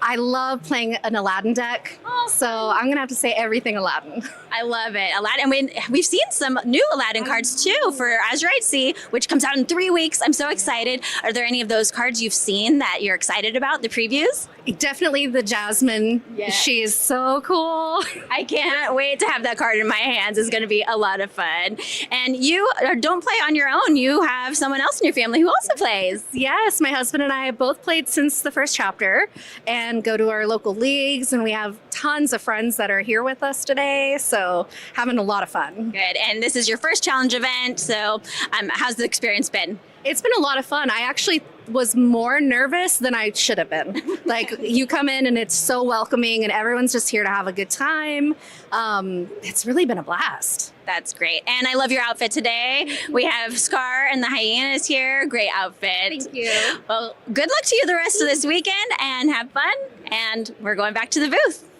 I love playing an Aladdin deck. So I'm going to have to say everything Aladdin. I love it. Aladdin. We've seen some new Aladdin cards too for Azurite Sea, which comes out in 3 weeks. I'm so excited. Are there any of those cards you've seen that you're excited about, the previews? Definitely the Jasmine. Yes. She's so cool. I can't wait to have that card in my hands. It's going to be a lot of fun. And you don't play on your own. You have someone else in your family who also plays. Yes, my husband and I have both played since the first chapter and go to our local leagues, and we have tons of friends that are here with us today. So having a lot of fun. Good. And this is your first challenge event. So how's the experience been? It's been a lot of fun. I actually was more nervous than I should have been. Like, you come in and it's so welcoming and everyone's just here to have a good time. It's really been a blast. That's great. And I love your outfit today. We have Scar and the hyenas here. Great outfit. Thank you. Well, good luck to you the rest of this weekend and have fun. And we're going back to the booth.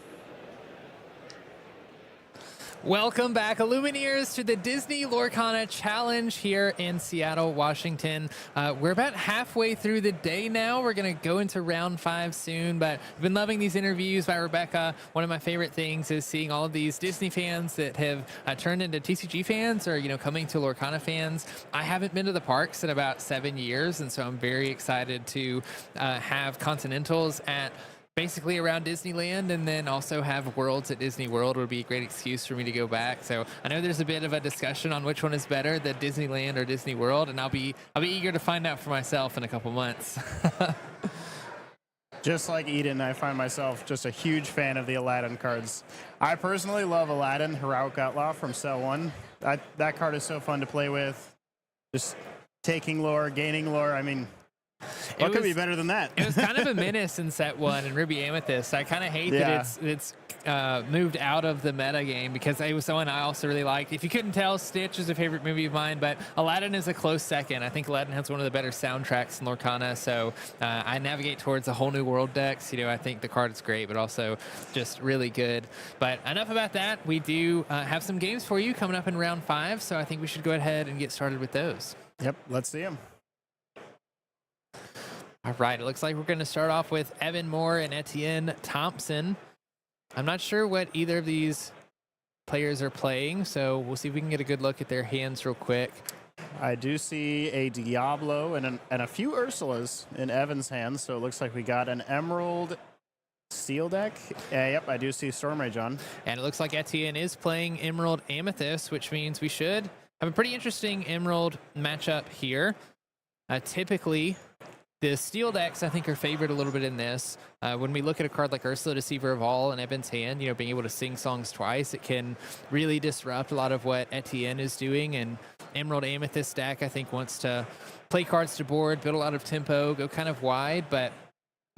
Welcome back, Illumineers, to the Disney Lorcana Challenge here in Seattle, Washington. We're about halfway through the day now. We're going to go into round 5 soon, but I've been loving these interviews by Rebecca. One of my favorite things is seeing all of these Disney fans that have turned into TCG fans or, coming to Lorcana fans. I haven't been to the parks in about 7 years, and so I'm very excited to have Continentals at basically around Disneyland, and then also have Worlds at Disney World would be a great excuse for me to go back. So I know there's a bit of a discussion on which one is better, the Disneyland or Disney World, and I'll be eager to find out for myself in a couple months. Just like Eden, I find myself just a huge fan of the Aladdin cards. I personally love Aladdin, Heroic Outlaw from Cell 1. That card is so fun to play with. Just taking lore, gaining lore. I mean, what could be better than that? It was kind of a menace in set 1 in Ruby Amethyst. I kind of hate that it's moved out of the meta game because it was someone I also really liked. If you couldn't tell, Stitch is a favorite movie of mine, but Aladdin is a close second. I think Aladdin has one of the better soundtracks in Lorcana, so I navigate towards a whole new world decks. I think the card is great, but also just really good. But enough about that. We do have some games for you coming up in round 5, so I think we should go ahead and get started with those. Yep, let's see them. All right, it looks like we're going to start off with Evan Moore and Etienne Thompson. I'm not sure what either of these players are playing, so we'll see if we can get a good look at their hands real quick. I do see a Diablo and a few Ursulas in Evan's hands, so it looks like we got an Emerald Steel deck. Yep, I do see Storm Rage on. And it looks like Etienne is playing Emerald Amethyst, which means we should have a pretty interesting Emerald matchup here. Typically, the steel decks, I think, are favored a little bit in this. When we look at a card like Ursula, Deceiver of All, in Evan's hand, being able to sing songs twice, it can really disrupt a lot of what Etienne is doing. And Emerald Amethyst deck, I think, wants to play cards to board, build a lot of tempo, go kind of wide, but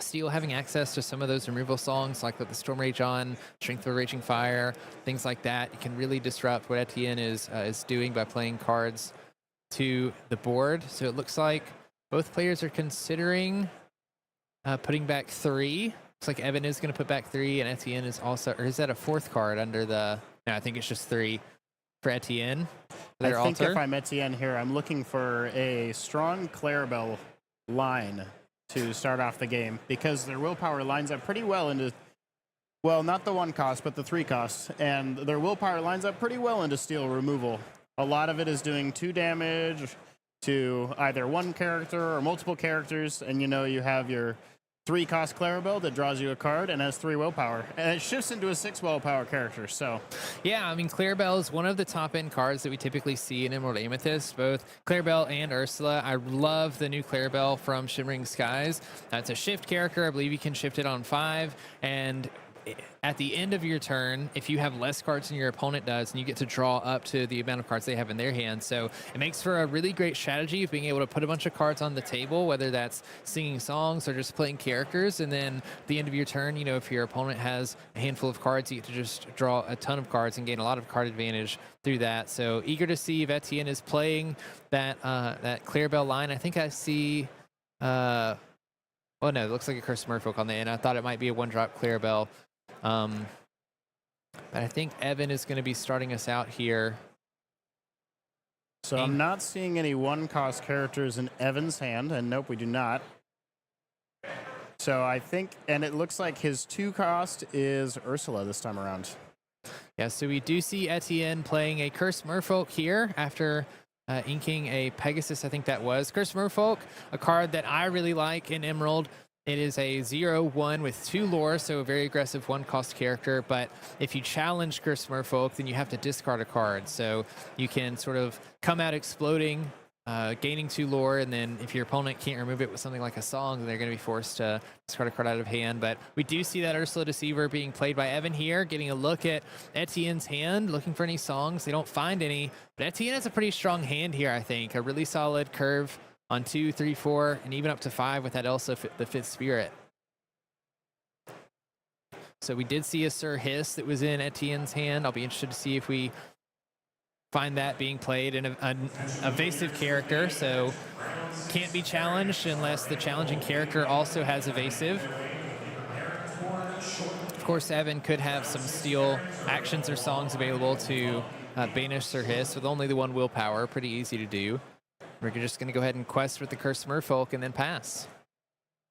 still having access to some of those removal songs, like with the Storm Rage on, Strength of a Raging Fire, things like that. It can really disrupt what Etienne is doing by playing cards to the board. So it looks like both players are considering putting back 3. Looks like Evan is going to put back 3, and Etienne is also, or is that a 4th card under the, no, I think it's just 3 for Etienne. I think if I'm Etienne here, I'm looking for a strong Clarabelle line to start off the game, because their willpower lines up pretty well into, well, not the 1 cost, but the 3 cost, and their willpower lines up pretty well into steel removal. A lot of it is doing 2 damage to either 1 character or multiple characters, and you have your 3 cost Clarabelle that draws you a card and has 3 willpower, and it shifts into a 6 willpower character. So yeah, I mean, Clarabelle is one of the top end cards that we typically see in Emerald Amethyst, both Clarabelle and Ursula. I love the new Clarabelle from Shimmering Skies. It's a shift character. I believe you can shift it on 5, and at the end of your turn, if you have less cards than your opponent does, and you get to draw up to the amount of cards they have in their hand. So it makes for a really great strategy of being able to put a bunch of cards on the table, whether that's singing songs or just playing characters. And then at the end of your turn, you know, if your opponent has a handful of cards, you get to just draw a ton of cards and gain a lot of card advantage through that. So eager to see if Etsen is playing that Clarabelle line. I think I see... oh no, it looks like a Cursed Merfolk on the end. I thought it might be a one-drop Clarabelle. But I think Evan is going to be starting us out here. So I'm not seeing any one-cost characters in Evan's hand, and nope, we do not. So I think, and it looks like his 2-cost is Ursula this time around. Yeah, so we do see Etsen playing a Cursed Merfolk here after inking a Pegasus, I think that was. Cursed Merfolk, a card that I really like in Emerald. It is a 0/1 with 2 lore, so a very aggressive 1-cost character. But if you challenge Cursed Merfolk, then you have to discard a card. So you can sort of come out exploding, gaining 2 lore, and then if your opponent can't remove it with something like a song, then they're going to be forced to discard a card out of hand. But we do see that Ursula Deceiver being played by Evan here, getting a look at Etsen's hand, looking for any songs. They don't find any, but Etsen has a pretty strong hand here, I think. A really solid curve on 2, 3, 4, and even up to 5 with that Elsa, the 5th Spirit. So we did see a Sir Hiss that was in Etsen's hand. I'll be interested to see if we find that being played in an evasive character, so can't be challenged unless the challenging character also has evasive. Of course, Evan could have some steal actions or songs available to banish Sir Hiss with only the 1 willpower. Pretty easy to do. We're just going to go ahead and quest with the Cursed Merfolk and then pass.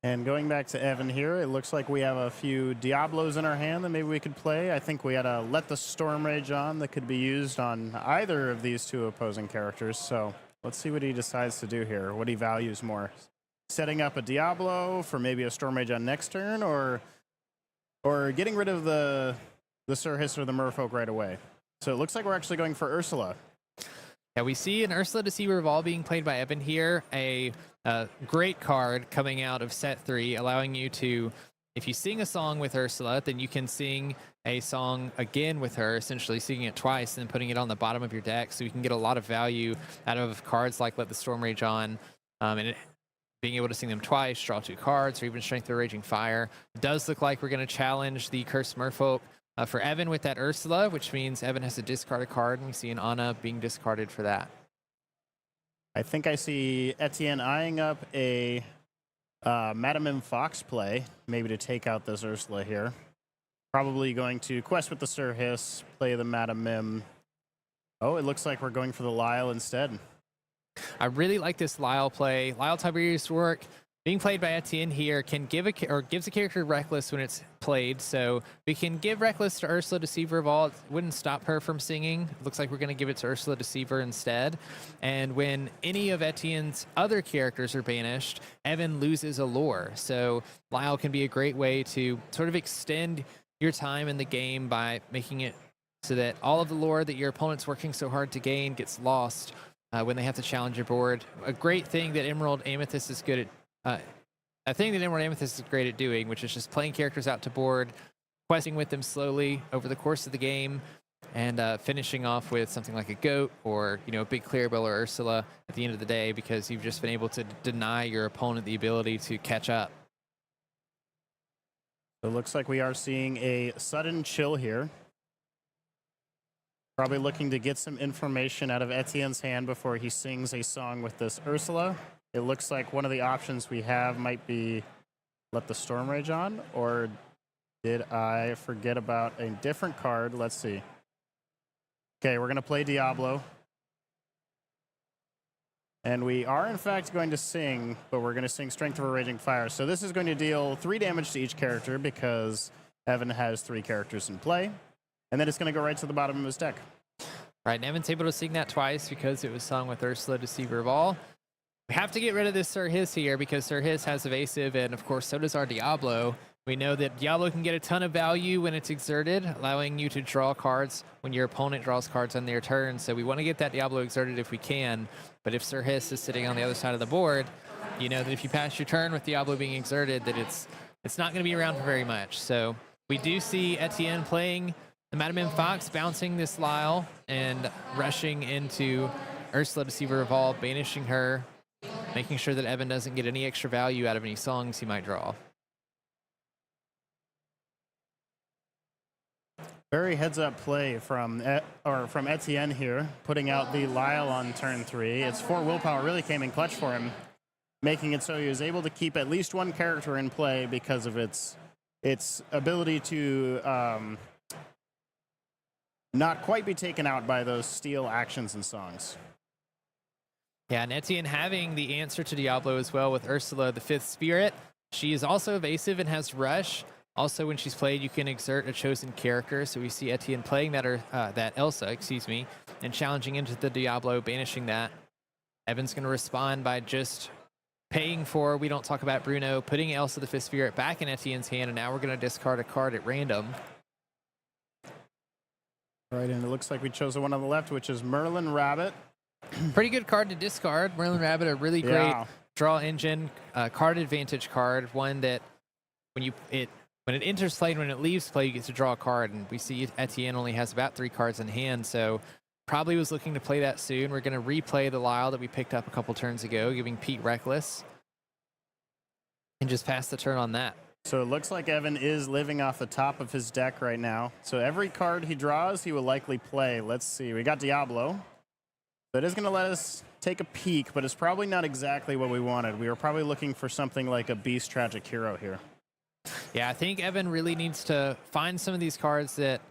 And going back to Evan here, it looks like we have a few Diablos in our hand that maybe we could play. I think we had a Let the Storm Rage on that could be used on either of these 2 opposing characters. So let's see what he decides to do here, what he values more. Setting up a Diablo for maybe a Storm Rage on next turn, or getting rid of the Sir Hiss or the Merfolk right away. So it looks like we're actually going for Ursula. Yeah, we see an Ursula Deceiver Revolve being played by Evan here, a great card coming out of set 3, allowing you to, if you sing a song with Ursula, then you can sing a song again with her, essentially singing it twice and then putting it on the bottom of your deck, so you can get a lot of value out of cards like Let the Storm Rage on, being able to sing them twice, draw 2 cards, or even Strength of the Raging Fire. It does look like we're going to challenge the Cursed Merfolk for Evan with that Ursula, which means Evan has to discard a card, and we see an Anna being discarded for that. I think I see Etsen eyeing up a Madame M. Fox play, maybe to take out this Ursula here. Probably going to quest with the Sir Hiss, play the Madame M. Oh, it looks like we're going for the Lyle instead. I really like this Lyle play. Lyle Tiberius work being played by Etsen here can give gives a character Reckless when it's played. So we can give Reckless to Ursula Deceiver of all. It wouldn't stop her from singing. It looks like we're going to give it to Ursula Deceiver instead. And when any of Etsen's other characters are banished, Evan loses a lore. So Lyle can be a great way to sort of extend your time in the game by making it so that all of the lore that your opponent's working so hard to gain gets lost when they have to challenge your board. A great thing that Emerald Amethyst is good at. A thing that Emerald Amethyst is great at doing, which is just playing characters out to board, questing with them slowly over the course of the game, and finishing off with something like a Goat or, you know, a big Clarabelle or Ursula at the end of the day, because you've just been able to deny your opponent the ability to catch up. It looks like we are seeing a sudden chill here. Probably looking to get some information out of Etsen's hand before he sings a song with this Ursula. It looks like one of the options we have might be Let the Storm Rage on, or did I forget about a different card? Let's see. Okay, we're going to play Diablo. And we are, in fact, going to sing, but we're going to sing Strength of a Raging Fire. So this is going to deal 3 damage to each character because Evan has 3 characters in play. And then it's going to go right to the bottom of his deck. Right, and Evan's able to sing that twice because it was sung with Ursula Deceiver of all. We have to get rid of this Sir Hiss here because Sir Hiss has evasive, and of course so does our Diablo. We know that Diablo can get a ton of value when it's exerted, allowing you to draw cards when your opponent draws cards on their turn. So we want to get that Diablo exerted if we can. But if Sir Hiss is sitting on the other side of the board, you know that if you pass your turn with Diablo being exerted, that it's not going to be around for very much. So We do see Etsen playing the Madame Fox, bouncing this Lyle and rushing into Ursula Deceiver Evolve, banishing her, making sure that Evan doesn't get any extra value out of any songs he might draw. Very heads-up play from Etsen here, putting out the Lyle on turn 3. Its 4 willpower really came in clutch for him, making it so he was able to keep at least one character in play because of its ability to not quite be taken out by those steal actions and songs. Yeah, and Etsen having the answer to Diablo as well with Ursula, the 5th Spirit. She is also evasive and has Rush. Also, when she's played, you can exert a chosen character. So we see Etsen playing that Elsa, excuse me, and challenging into the Diablo, banishing that. Evan's going to respond by just paying for, we don't talk about Bruno, putting Elsa the 5th Spirit back in Etsen's hand, and now we're going to discard a card at random. Right, and it looks like we chose the one on the left, which is Merlin Rabbit. Pretty good card to discard. Merlin Rabbit, a really great draw engine, card advantage card, one that when it enters play and when it leaves play, you get to draw a card, and we see Etsen only has about 3 cards in hand, so probably was looking to play that soon. We're going to replay the Lyle that we picked up a couple turns ago, giving Pete Reckless, and just pass the turn on that. So it looks like Evan is living off the top of his deck right now. So every card he draws, he will likely play. Let's see. We got Diablo. That is going to let us take a peek, but it's probably not exactly what we wanted. We were probably looking for something like a Beast Tragic Hero here. Yeah, I think Evan really needs to find some of these cards that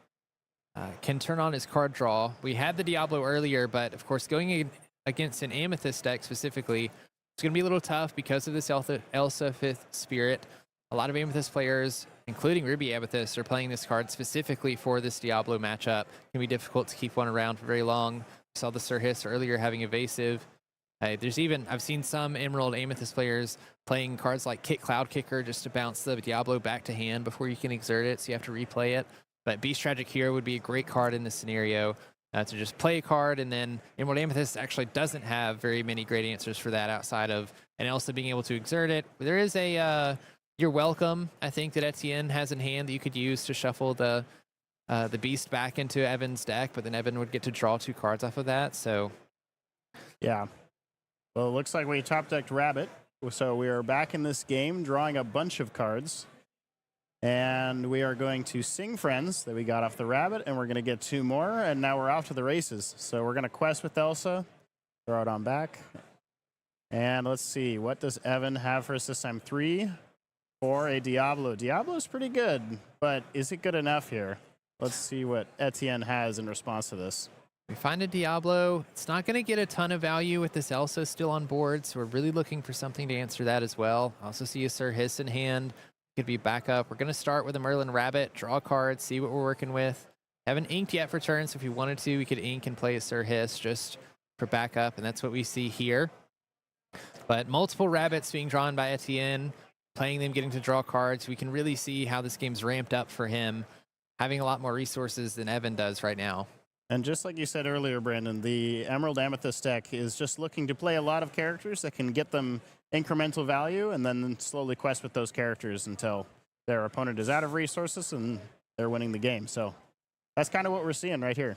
can turn on his card draw. We had the Diablo earlier, but of course going against an Amethyst deck specifically, it's going to be a little tough because of this Elsa 5th Spirit. A lot of Amethyst players, including Ruby Amethyst, are playing this card specifically for this Diablo matchup. It can be difficult to keep one around for very long. We saw the Sir Hiss earlier having evasive. I've seen some Emerald Amethyst players playing cards like Cloud Kicker just to bounce the Diablo back to hand before you can exert it, so you have to replay it. But Beast Tragic Hero would be a great card in this scenario to just play a card, and then Emerald Amethyst actually doesn't have very many great answers for that outside of and also being able to exert it. There is a You're Welcome, I think, that Etsen has in hand that you could use to shuffle the Beast back into Evan's deck, but then Evan would get to draw 2 cards off of that, so... Yeah. Well, it looks like we top-decked Rabbit, so we are back in this game, drawing a bunch of cards. And we are going to Sing Friends that we got off the Rabbit, and we're going to get 2 more, and now we're off to the races. So we're going to quest with Elsa, throw it on back. And let's see, what does Evan have for us this time? 3 for a Diablo. Diablo's pretty good, but is it good enough here? Let's see what Etsen has in response to this. We find a Diablo. It's not going to get a ton of value with this Elsa still on board, so we're really looking for something to answer that as well. Also see a Sir Hiss in hand. Could be backup. We're going to start with a Merlin Rabbit, draw cards, see what we're working with. Haven't inked yet for turn, so if we wanted to, we could ink and play a Sir Hiss just for backup, and that's what we see here. But multiple rabbits being drawn by Etsen, playing them, getting to draw cards. We can really see how this game's ramped up for him, having a lot more resources than Evan does right now. And just like you said earlier, Brandon, the Emerald Amethyst deck is just looking to play a lot of characters that can get them incremental value and then slowly quest with those characters until their opponent is out of resources and they're winning the game. So that's kind of what we're seeing right here.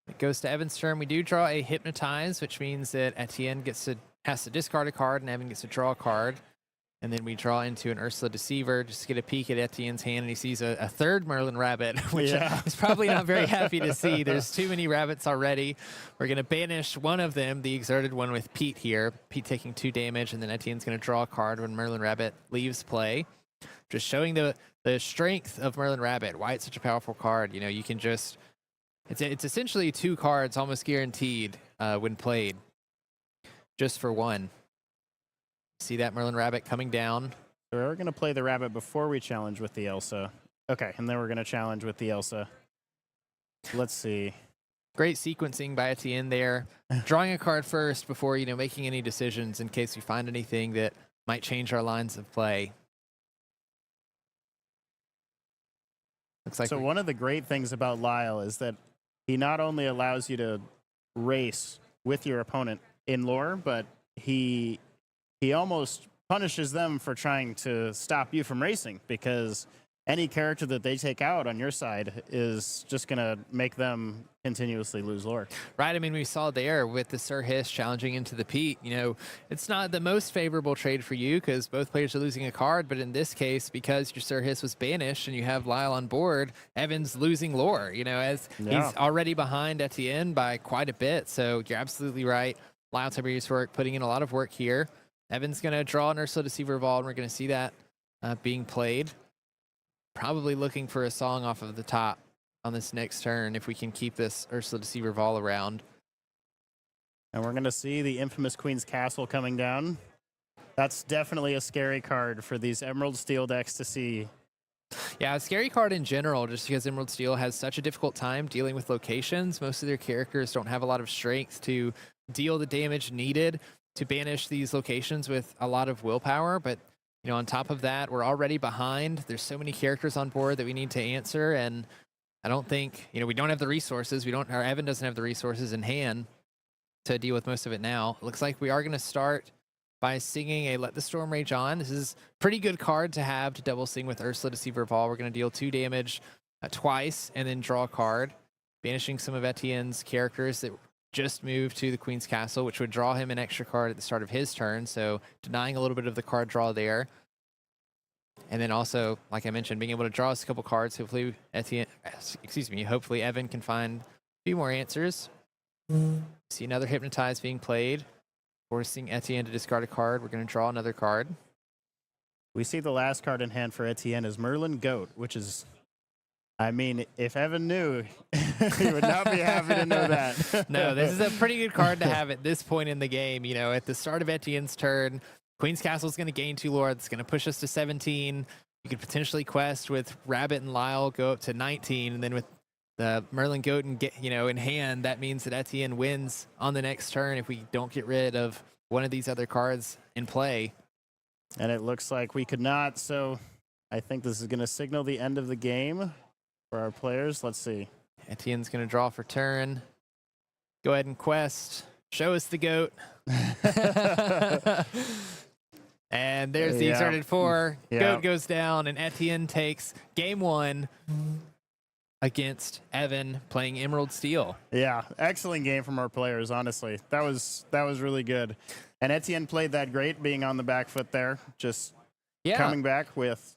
It goes to Evan's turn. We do draw a Hypnotize, which means that Etsen has to discard a card and Evan gets to draw a card. And then we draw into an Ursula Deceiver just to get a peek at Etsen's hand, and he sees a 3rd Merlin Rabbit, which is probably not very happy to see. There's too many rabbits already. We're going to banish one of them, the exerted one with Pete here. Pete taking 2 damage, and then Etsen's going to draw a card when Merlin Rabbit leaves play. Just showing the strength of Merlin Rabbit, why it's such a powerful card. You know, you can just... It's essentially 2 cards almost guaranteed when played, just for 1. See that Merlin Rabbit coming down. So we're going to play the Rabbit before we challenge with the Elsa. Okay, and then we're going to challenge with the Elsa. Let's see. Great sequencing by Etsen there. Drawing a card first before, making any decisions in case we find anything that might change our lines of play. Looks like so one of the great things about Lyle is that he not only allows you to race with your opponent in lore, but he almost punishes them for trying to stop you from racing, because any character that they take out on your side is just going to make them continuously lose lore. Right. I mean, we saw there with the Sir Hiss challenging into the Pete, it's not the most favorable trade for you because both players are losing a card. But in this case, because your Sir Hiss was banished and you have Lyle on board, Evan's losing lore, as he's already behind Etien by quite a bit. So you're absolutely right. Lyle Tiberius work, putting in a lot of work here. Evan's going to draw an Ursula Deceiver Vault, and we're going to see that being played. Probably looking for a song off of the top on this next turn if we can keep this Ursula Deceiver Vol around. And we're going to see the infamous Queen's Castle coming down. That's definitely a scary card for these Emerald Steel decks to see. Yeah, a scary card in general, just because Emerald Steel has such a difficult time dealing with locations. Most of their characters don't have a lot of strength to deal the damage needed to banish these locations with a lot of willpower, but on top of that, we're already behind. There's so many characters on board that we need to answer, and I don't think, we don't have the resources. Evan doesn't have the resources in hand to deal with most of it now. It looks like we are going to start by singing a Let the Storm Rage On. This is a pretty good card to have to double sing with Ursula Deceiver Vault. We're going to deal 2 damage twice and then draw a card, banishing some of Etienne's characters that just moved to the Queen's Castle, which would draw him an extra card at the start of his turn, so denying a little bit of the card draw there. And then also, like I mentioned, being able to draw us a couple cards. Hopefully hopefully Evan can find a few more answers. See another Hypnotize being played, forcing Etienne to discard a card. We're going to draw another card. We see the last card in hand for Etienne is Merlin Goat, which is, if Evan knew, he would not be happy to know that. No, this is a pretty good card to have at this point in the game. At the start of Etienne's turn, Queen's Castle is going to gain 2 lore. It's going to push us to 17. You could potentially quest with Rabbit and Lyle, go up to 19, and then with the Merlin Goat in hand, that means that Etienne wins on the next turn if we don't get rid of one of these other cards in play. And it looks like we could not, so I think this is going to signal the end of the game for our players. Let's see. Etienne's going to draw for turn. Go ahead and quest. Show us the goat. And there's the exerted 4. Goat goes down, and Etienne takes game 1 against Evan playing Emerald Steel. Yeah, excellent game from our players, honestly. That was really good. And Etienne played that great, being on the back foot there, just coming back with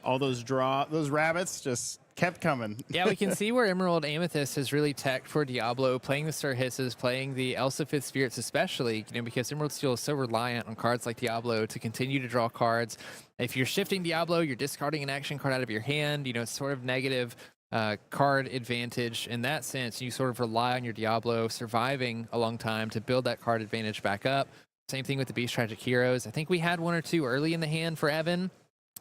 all those rabbits just kept coming. Yeah, we can see where Emerald Amethyst has really teched for Diablo, playing the Sir Hisses, playing the Elsa Fifth Spirits especially, because Emerald Steel is so reliant on cards like Diablo to continue to draw cards. If you're shifting Diablo, you're discarding an action card out of your hand. It's sort of negative card advantage in that sense. You sort of rely on your Diablo surviving a long time to build that card advantage back up. Same thing with the Beast Tragic Heroes. I think we had 1 or 2 early in the hand for Evan,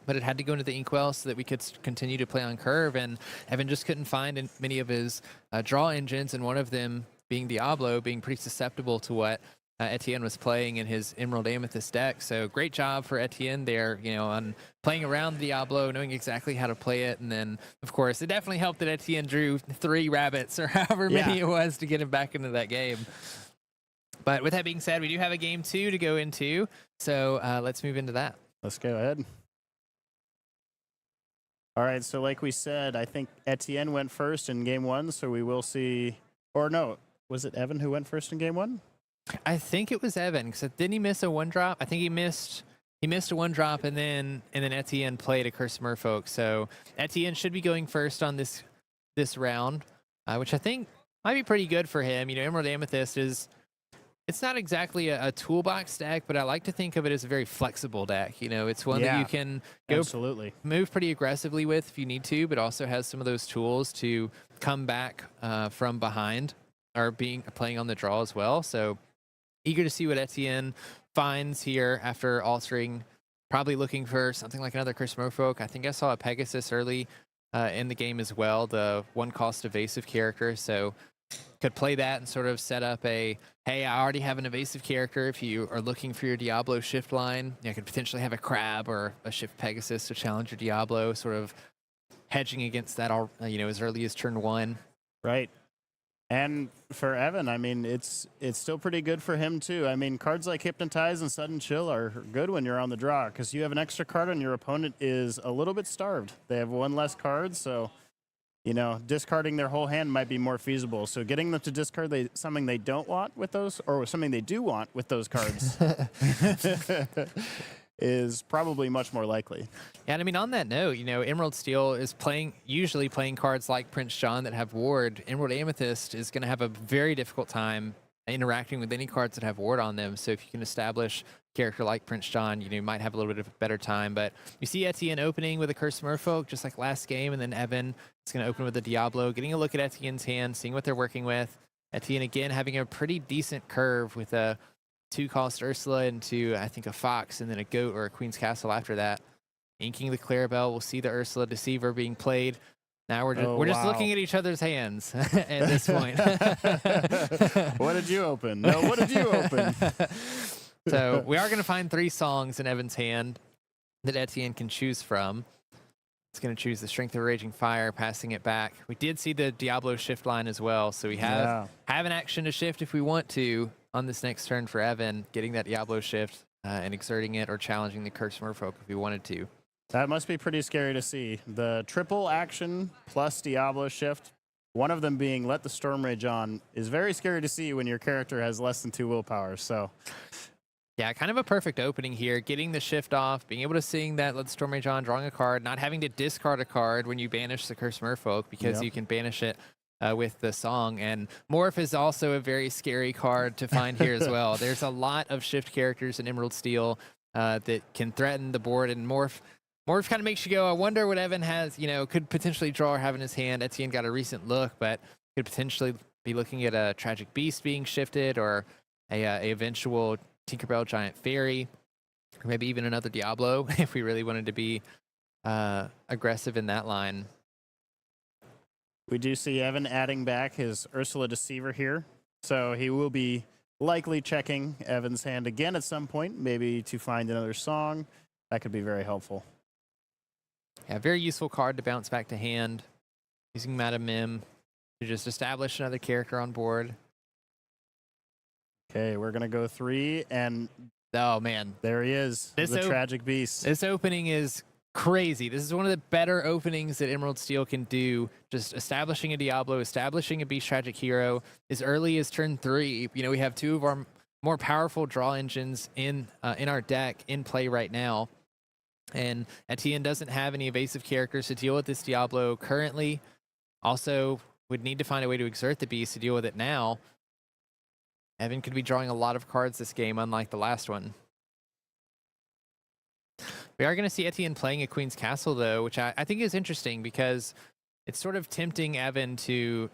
but it had to go into the Inkwell so that we could continue to play on curve, and Evan just couldn't find many of his draw engines, and one of them being Diablo, being pretty susceptible to what Etienne was playing in his Emerald Amethyst deck. So great job for Etienne there, on playing around Diablo, knowing exactly how to play it. And then, of course, it definitely helped that Etienne drew 3 rabbits or however many it was to get him back into that game. But with that being said, we do have a game 2 to go into, so let's move into that. Let's go ahead. All right, so like we said, I think Etienne went first in game 1, so we will see, or no, was it Evan who went first in game 1? I think it was Evan, because didn't he miss a 1-drop? I think he missed a 1-drop, and then Etienne played a Curse of Merfolk. So Etienne should be going first on this round, which I think might be pretty good for him. Emerald Amethyst it's not exactly a toolbox deck, but I like to think of it as a very flexible deck. It's one that you can move pretty aggressively with if you need to, but also has some of those tools to come back from behind or playing on the draw as well. So eager to see what Etienne finds here after altering, probably looking for something like another Curse of Merfolk. I think I saw a Pegasus early in the game as well, the 1-cost evasive character. So could play that and sort of set up hey, I already have an evasive character. If you are looking for your Diablo shift line, you could potentially have a Crab or a Shift Pegasus to challenge your Diablo, sort of hedging against that, as early as turn 1. Right. And for Evan, I mean, it's still pretty good for him too. I mean, cards like Hypnotize and Sudden Chill are good when you're on the draw because you have an extra card and your opponent is a little bit starved. They have one less card, so you know, discarding their whole hand might be more feasible. So getting them to discard something they don't want with those, or something they do want with those cards, is probably much more likely. Yeah, and I mean, on that note, you know, Emerald Steel is usually playing cards like Prince John that have Ward. Emerald Amethyst is going to have a very difficult time interacting with any cards that have Ward on them. So if you can establish a character like Prince John, you know, you might have a little bit of a better time. But you see Etien opening with a Cursed Merfolk, just like last game, and then Evan is going to open with a Diablo, getting a look at Etienne's hand, seeing what they're working with. Etienne, again, having a pretty decent curve with a 2-cost Ursula into, I think, a Fox, and then a Goat or a Queen's Castle after that. Inking the Clarabelle, we'll see the Ursula Deceiver being played. Now we're just looking at each other's hands at this point. What did you open? No, what did you open? So we are going to find 3 songs in Evan's hand that Etienne can choose from. It's going to choose the Strength of a Raging Fire, passing it back. We did see the Diablo shift line as well, so we have an action to shift if we want to on this next turn for Evan, getting that Diablo shift and exerting it or challenging the Cursed Merfolk if we wanted to. That must be pretty scary to see. The triple action plus Diablo shift, one of them being Let the Storm Rage On, is very scary to see when your character has less than 2 willpower. So, yeah, kind of a perfect opening here. Getting the shift off, being able to sing that Let the Storm Rage On, drawing a card, not having to discard a card when you banish the Cursed Merfolk because you can banish it with the song. And Morph is also a very scary card to find here as well. There's a lot of shift characters in Emerald Steel that can threaten the board, and Morph kind of makes you go, I wonder what Evan has, you know, could potentially draw or have in his hand. Etienne got a recent look, but could potentially be looking at a Tragic Beast being shifted or a eventual Tinkerbell Giant Fairy, or maybe even another Diablo if we really wanted to be aggressive in that line. we do see Evan adding back his Ursula Deceiver here. So he will be likely checking Evan's hand again at some point, maybe to find another song. That could be very helpful. Yeah, very useful card to bounce back to hand. Using Madame Mim to just establish another character on board. Okay, we're going to go 3, and oh, man. there he is, the Tragic Beast. This opening is crazy. This is one of the better openings that Emerald Steel can do. Just establishing a Diablo, establishing a Beast Tragic Hero as early as turn 3. You know, we have 2 of our more powerful draw engines in our deck in play right now. And Etienne doesn't have any evasive characters to deal with this Diablo currently. Also, would need to find a way to exert the Beast to deal with it now. Evan could be drawing a lot of cards this game, unlike the last one. We are going to see Etienne playing a Queen's Castle, though, which I think is interesting because it's sort of tempting Evan to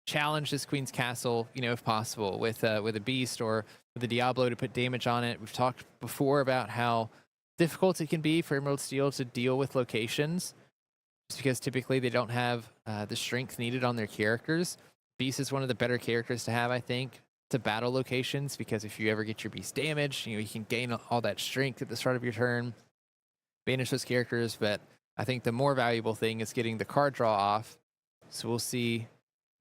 challenge this Queen's Castle, you know, if possible, with a Beast or with a Diablo to put damage on it. We've talked before about how difficult it can be for Emerald Steel to deal with locations, just because typically they don't have the strength needed on their characters. Beast is one of the better characters to have, I think, to battle locations, because if you ever get your Beast damaged, you know, you can gain all that strength at the start of your turn, banish those characters. But I think the more valuable thing is getting the card draw off. So we'll see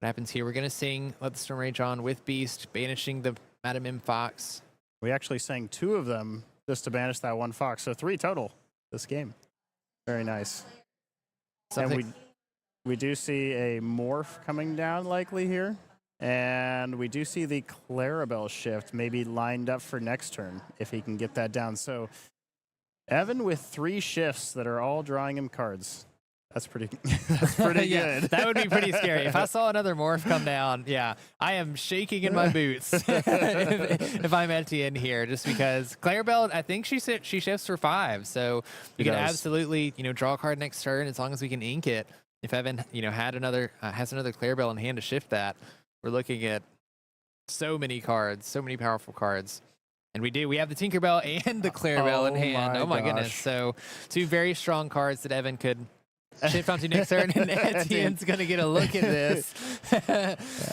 what happens here. We're going to sing Let the Storm Rage On with Beast, banishing the Madame M Fox. We actually sang 2 of them just to banish that 1 Fox, so 3 total this game. Very nice. And we do see a Morph coming down likely here. And we do see the Clarabelle shift maybe lined up for next turn if he can get that down. So Evan with 3 shifts that are all drawing him cards. That's pretty Yeah, good. That would be pretty scary. If I saw another Morph come down, yeah, I am shaking in my boots if I'm Etienne here, just because Clarabelle, I think she shifts for 5. So you can absolutely, you know, draw a card next turn as long as we can ink it. If Evan, you know, has another Clarabelle in hand to shift that, we're looking at so many cards, so many powerful cards. And we have the Tinkerbell and the Clarabelle in hand. Oh my goodness. So 2 very strong cards that Evan could shift onto next turn, and Etienne's going to get a look at this.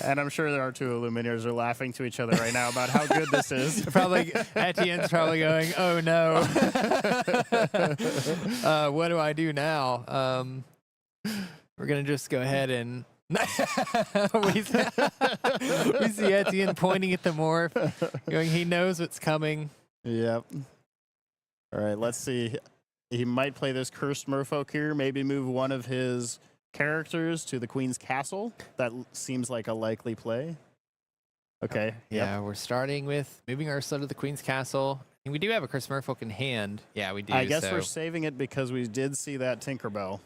And I'm sure our 2 Illuminators are laughing to each other right now about how good this is. Etienne's probably going, oh no. What do I do now? We're going to just go ahead and we see Etsen pointing at the morph, going, he knows what's coming. Yep. All right, let's see. He might play this cursed merfolk here, maybe move one of his characters to the Queen's Castle. That seems like a likely play. Okay. Yeah, we're starting with moving Ursula to the Queen's Castle. And we do have a cursed merfolk in hand. Yeah, we do. I guess so. we're saving it because we did see that Tinkerbell.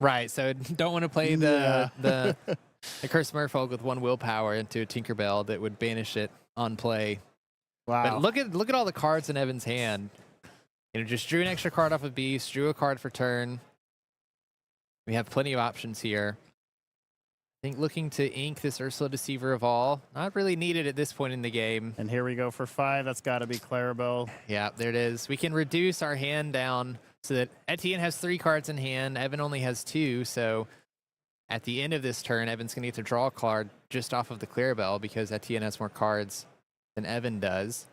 Right, so don't want to play the cursed merfolk with 1 willpower into a Tinkerbell that would banish it on play. Wow. But look at all the cards in Evan's hand. Just drew an extra card off of Beast, drew a card for turn. We have plenty of options here. I think looking to ink this Ursula Deceiver of All. Not really needed at this point in the game. And here we go for 5. That's got to be Clarabelle. Yeah, there it is. We can reduce our hand down so that Etsen has 3 cards in hand. Evan only has 2, so at the end of this turn, Evan's going to get to draw a card just off of the Clarabelle because Etsen has more cards than Evan does.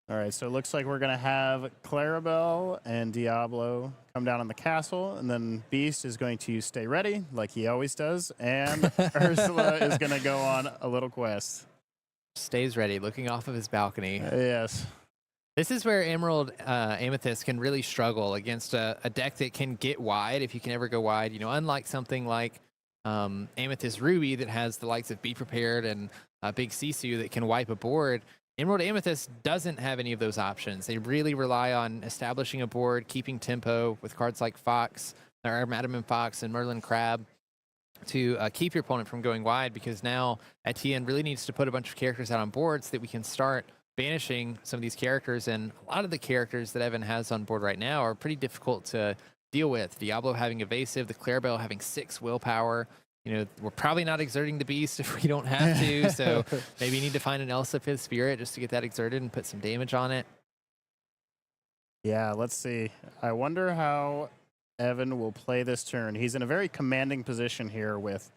All right, so it looks like we're going to have Clarabelle and Diablo come down on the castle, and then Beast is going to stay ready, like he always does, and Ursula is going to go on a little quest. Stays ready, looking off of his balcony. Yes. This is where Emerald Amethyst can really struggle against a deck that can get wide, if you can ever go wide. Unlike something like Amethyst Ruby that has the likes of Be Prepared and Big Sisu that can wipe a board, Emerald Amethyst doesn't have any of those options. They really rely on establishing a board, keeping tempo with cards like Fox, or Madam and Fox and Merlin Crab to keep your opponent from going wide, because now Etsen really needs to put a bunch of characters out on board so that we can start banishing some of these characters. And a lot of the characters that Evan has on board right now are pretty difficult to deal with. Diablo having evasive, the Clarabelle having 6 willpower. We're probably not exerting the Beast if we don't have to, so maybe you need to find an Elsifith Spirit just to get that exerted and put some damage on it. Yeah, let's see. I wonder how Evan will play this turn. He's in a very commanding position here with,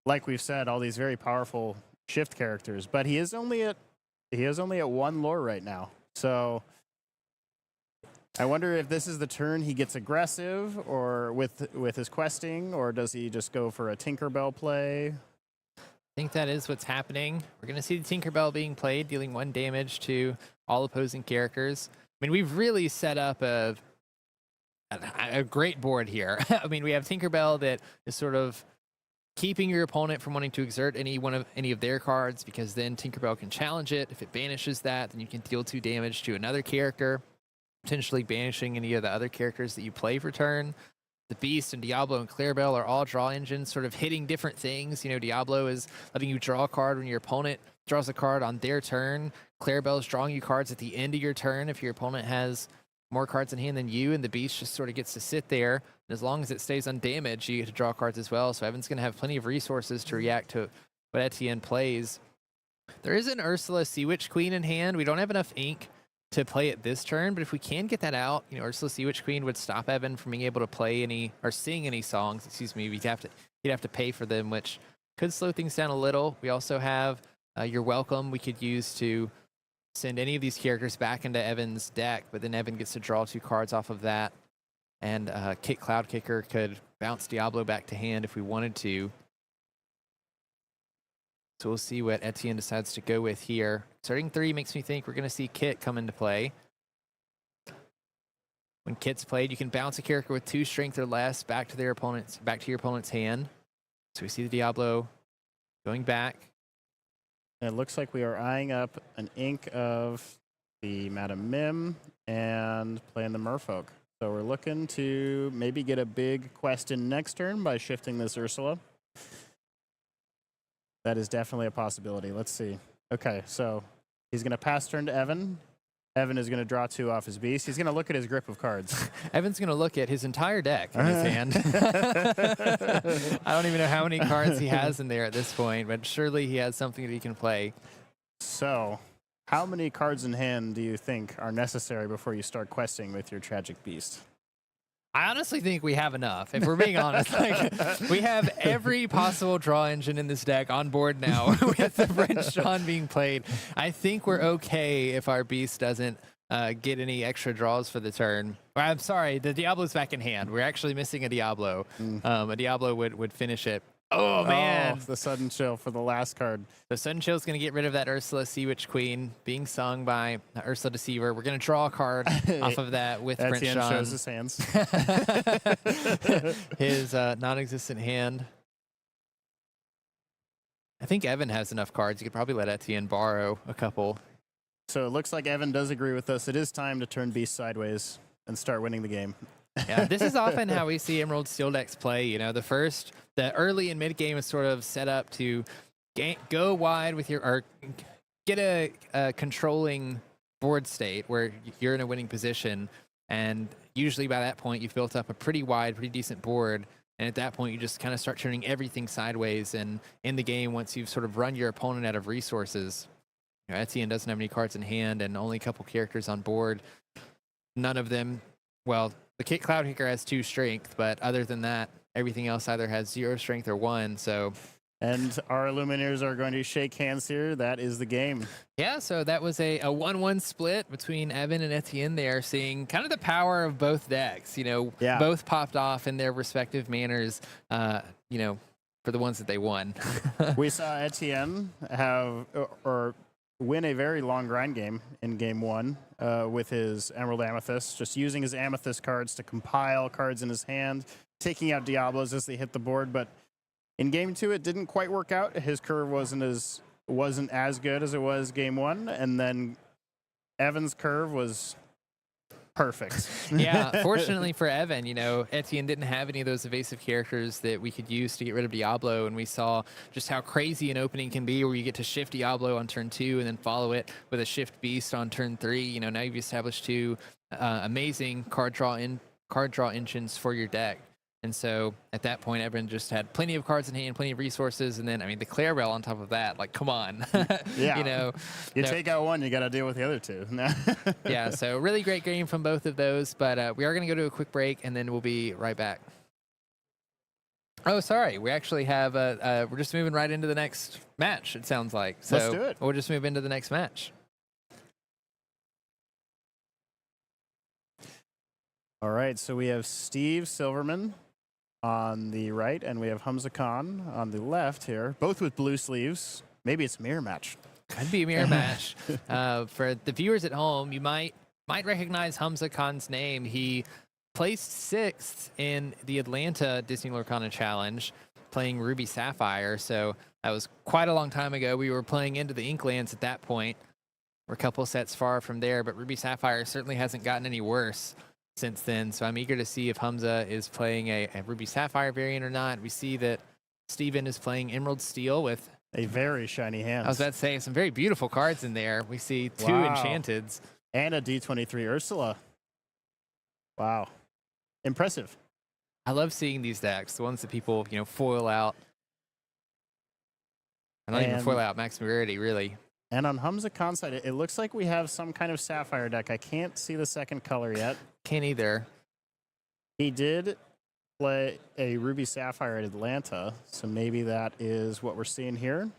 like we've said, all these very powerful shift characters, but he is only at 1 lore right now. So I wonder if this is the turn he gets aggressive or with his questing, or does he just go for a Tinkerbell play? I think that is what's happening. We're going to see the Tinkerbell being played, dealing 1 damage to all opposing characters. I mean, we've really set up a great board here. I mean, we have Tinkerbell that is sort of keeping your opponent from wanting to exert any of their cards, because then Tinkerbell can challenge it. If it banishes that, then you can deal 2 damage to another character, potentially banishing any of the other characters that you play for turn. The Beast and Diablo and Clarabelle are all draw engines, sort of hitting different things. Diablo is letting you draw a card when your opponent draws a card on their turn. Clarabelle is drawing you cards at the end of your turn if your opponent has more cards in hand than you, and the Beast just sort of gets to sit there. And as long as it stays undamaged, you get to draw cards as well. So Evan's going to have plenty of resources to react to what Etsen plays. There is an Ursula Sea Witch Queen in hand. We don't have enough ink to play it this turn, but if we can get that out, Ursula Sea Witch Queen would stop Evan from being able to play any or sing any songs. Excuse me. He'd have to pay for them, which could slow things down a little. We also have You're Welcome. We could use to send any of these characters back into Evan's deck, but then Evan gets to draw 2 cards off of that. And Cloud Kicker could bounce Diablo back to hand if we wanted to. So we'll see what Etsen decides to go with here. Starting 3 makes me think we're going to see Kit come into play. When Kit's played, you can bounce a character with 2 strength or less back to your opponent's hand. So we see the Diablo going back. And it looks like we are eyeing up an ink of the Madam Mim and playing the Merfolk. So we're looking to maybe get a big quest in next turn by shifting this Ursula. That is definitely a possibility. Let's see. Okay, so he's going to pass turn to Evan. Evan is going to draw 2 off his Beast. He's going to look at his grip of cards. Evan's going to look at his entire deck in his hand. I don't even know how many cards he has in there at this point, but surely he has something that he can play. So, how many cards in hand do you think are necessary before you start questing with your Tragic Beast? I honestly think we have enough, if we're being honest. We have every possible draw engine in this deck on board now with the French John being played. I think we're okay if our Beast doesn't get any extra draws for the turn. Or, I'm sorry, the Diablo's back in hand. We're actually missing a Diablo. A Diablo would finish it. Oh, man. Oh, the sudden chill for the last card. The Sudden Chill is going to get rid of that Ursula Sea Witch Queen being sung by Ursula Deceiver. We're going to draw a card off of that with Prince Etsen Sean. shows his hands. His non-existent hand. I think Evan has enough cards. You could probably let Etienne borrow a couple. So it looks like Evan does agree with us. It is time to turn Beast sideways and start winning the game. Yeah, this is often how we see Emerald Steel decks play. You know, the early and mid game is sort of set up to go wide with or get a controlling board state where you're in a winning position. And usually by that point, you've built up a pretty wide, pretty decent board. And at that point, you just kind of start turning everything sideways. And in the game, once you've sort of run your opponent out of resources, you know, Etienne doesn't have any cards in hand and only a couple characters on board. None of them, well, the Cloud Kicker has 2 strength, but other than that, everything else either has 0 strength or 1. So, and our Illuminators are going to shake hands here. That is the game. Yeah, so that was a 1-1 split between Evan and Etienne there, seeing kind of the power of both decks. You know, both popped off in their respective manners, you know, for the ones that they won. We saw Etienne have or win a very long grind game in game 1 with his Emerald Amethyst, just using his Amethyst cards to compile cards in his hand, taking out Diablos as they hit the board. But in game 2, it didn't quite work out. His curve wasn't as good as it was game 1, and then Evan's curve was perfect. Yeah, fortunately for Evan, you know, Etienne didn't have any of those evasive characters that we could use to get rid of Diablo, and we saw just how crazy an opening can be where you get to shift Diablo on turn 2 and then follow it with a shift Beast on turn 3. You know, now you've established 2 amazing card draw engines for your deck. And so at that point, Evan just had plenty of cards in hand, plenty of resources, and then, I mean, the Claire Bell on top of that, like, come on. Yeah. You know, take out one, you got to deal with the other 2. Yeah, so really great game from both of those, but we are going to go to a quick break, and then we'll be right back. Oh, sorry. We actually have, we're just moving right into the next match, it sounds like. So let's do it. We'll just move into the next match. All right, so we have Steve Silverman on the right, and we have Hamza Khan on the left here, both with blue sleeves. Maybe it's a mirror match. Could be a mirror match. For the viewers at home, you might recognize Hamza Khan's name. He placed 6th in the Atlanta Disney Lorcana Challenge, playing Ruby Sapphire. So that was quite a long time ago. We were playing into the Inklands at that point. We're a couple sets far from there, but Ruby Sapphire certainly hasn't gotten any worse since then. So I'm eager to see if Hamza is playing a Ruby Sapphire variant or not. We see that Steven is playing Emerald Steel with a very shiny hand. I was about to say some very beautiful cards in there. We see 2 Enchanteds. And a D23 Ursula. Wow. Impressive. I love seeing these decks, the ones that people, you know, foil out. I don't even foil out Max Maturity, really. And on Hamza Khan's side, it looks like we have some kind of Sapphire deck. I can't see the second color yet. Can't either. He did play a Ruby Sapphire at Atlanta, so maybe that is what we're seeing here.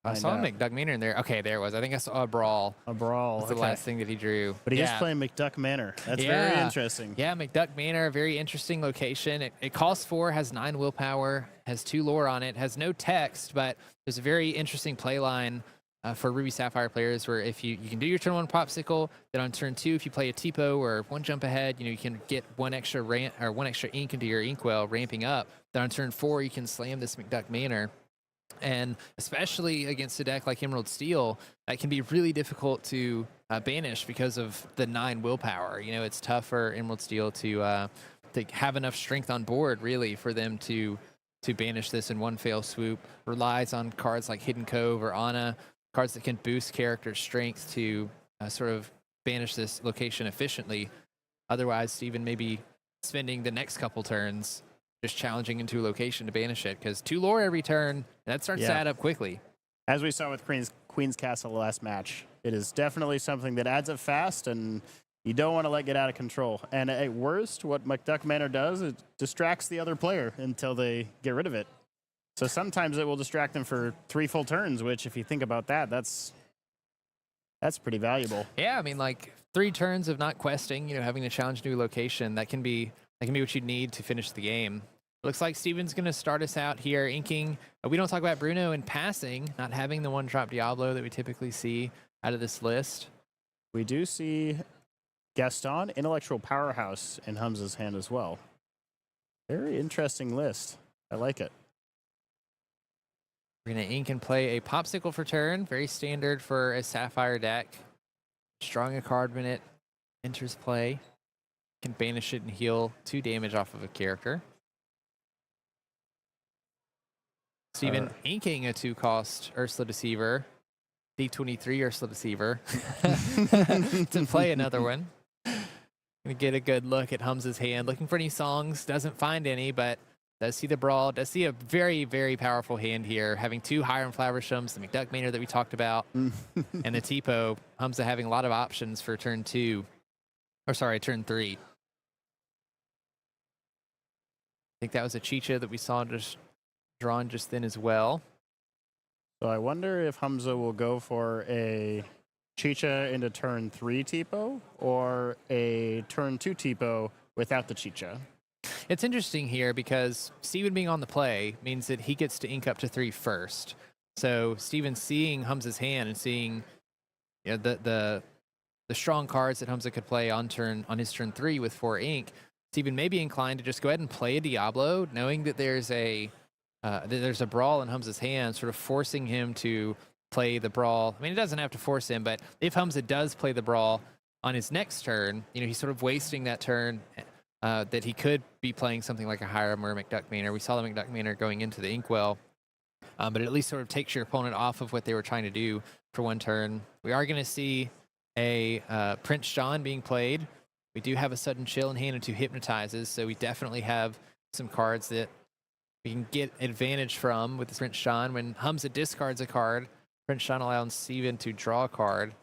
I saw McDuck Manor in there. Okay, there it was. I think I saw a Brawl. A Brawl. That's the last thing that he drew. But he is playing McDuck Manor. That's very interesting. Yeah, McDuck Manor, very interesting location. It costs 4, has 9 willpower, has 2 lore on it, has no text, but there's a very interesting play line for Ruby Sapphire players where if you can do your turn 1 Popsicle, then on turn 2, if you play a Tipo or 1 jump ahead, you know, you can get 1 extra ink into your Inkwell, ramping up. Then on turn 4, you can slam this McDuck Manor. And especially against a deck like Emerald Steel, that can be really difficult to banish because of the 9 willpower. You know, it's tough for Emerald Steel to have enough strength on board, really, for them to banish this in one fell swoop. Relies on cards like Hidden Cove or Ana, cards that can boost character strength to sort of banish this location efficiently. Otherwise, Steven may be spending the next couple turns just challenging into a location to banish it, because 2 lore every turn, and that starts to add up quickly. As we saw with Queen's Castle last match, it is definitely something that adds up fast, and you don't want to let get out of control. And at worst, what McDuck Manor does, it distracts the other player until they get rid of it. So sometimes it will distract them for 3 full turns, which, if you think about that, that's pretty valuable. Yeah, I mean, like, 3 turns of not questing, having to challenge new location, that can be what you need to finish the game. Looks like Steven's going to start us out here, inking. We don't talk about Bruno in passing, not having the 1-drop Diablo that we typically see out of this list. We do see Gaston, Intellectual Powerhouse, in Humza's hand as well. Very interesting list. I like it. We're going to ink and play a Popsicle for turn. Very standard for a Sapphire deck. Drawing a card when it enters play. Can banish it and heal 2 damage off of a character. Steven inking a 2-cost Ursula Deceiver. D23 Ursula Deceiver. To play another one. Gonna get a good look at Humza's hand. Looking for any songs. Doesn't find any, but does see the Brawl. Does see a very, very powerful hand here. Having 2 Hiram Flowershams, the McDuck Manor that we talked about, and the Tipo. Humza having a lot of options for turn 2. Or sorry, turn 3. I think that was a Chicha that we saw just drawn just then as well. So I wonder if Humza will go for a Chicha into turn 3 Tipo or a turn 2 Tipo without the Chicha. It's interesting here because Steven being on the play means that he gets to ink up to 3 first. So Steven seeing Humza's hand and seeing the strong cards that Humza could play on his turn 3 with 4 ink, Steven may be inclined to just go ahead and play a Diablo, knowing that there's a Brawl in Humza's hand, sort of forcing him to play the Brawl. I mean, it doesn't have to force him, but if Humza does play the Brawl on his next turn, he's sort of wasting that turn that he could be playing something like a Hiram or a McDuck Manor. We saw the McDuck Manor going into the Inkwell, but it at least sort of takes your opponent off of what they were trying to do for 1 turn. We are going to see a Prince John being played. We do have a Sudden Chill in hand and 2 Hypnotizes, so we definitely have some cards that we can get advantage from with the Prince John. When Humza discards a card, Prince John allows Steven to draw a card.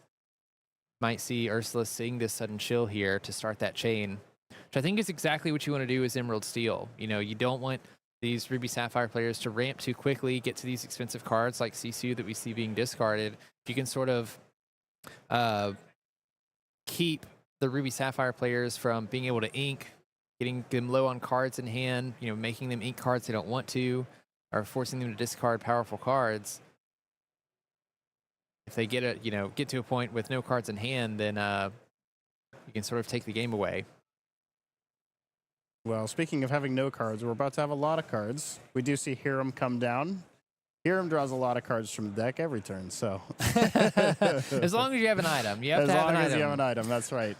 Might see Ursula sing this Sudden Chill here to start that chain, which I think is exactly what you want to do as Emerald Steel. You don't want these Ruby Sapphire players to ramp too quickly, get to these expensive cards like Sisu that we see being discarded. If you can sort of keep the Ruby Sapphire players from being able to ink, getting them low on cards in hand, making them ink cards they don't want to, or forcing them to discard powerful cards. If they get to a point with no cards in hand, then you can sort of take the game away. Well, speaking of having no cards, we're about to have a lot of cards. We do see Hiram come down. Hiram draws a lot of cards from the deck every turn, so. As long as you have an item. You have to have an item. As long as you have an item, that's right.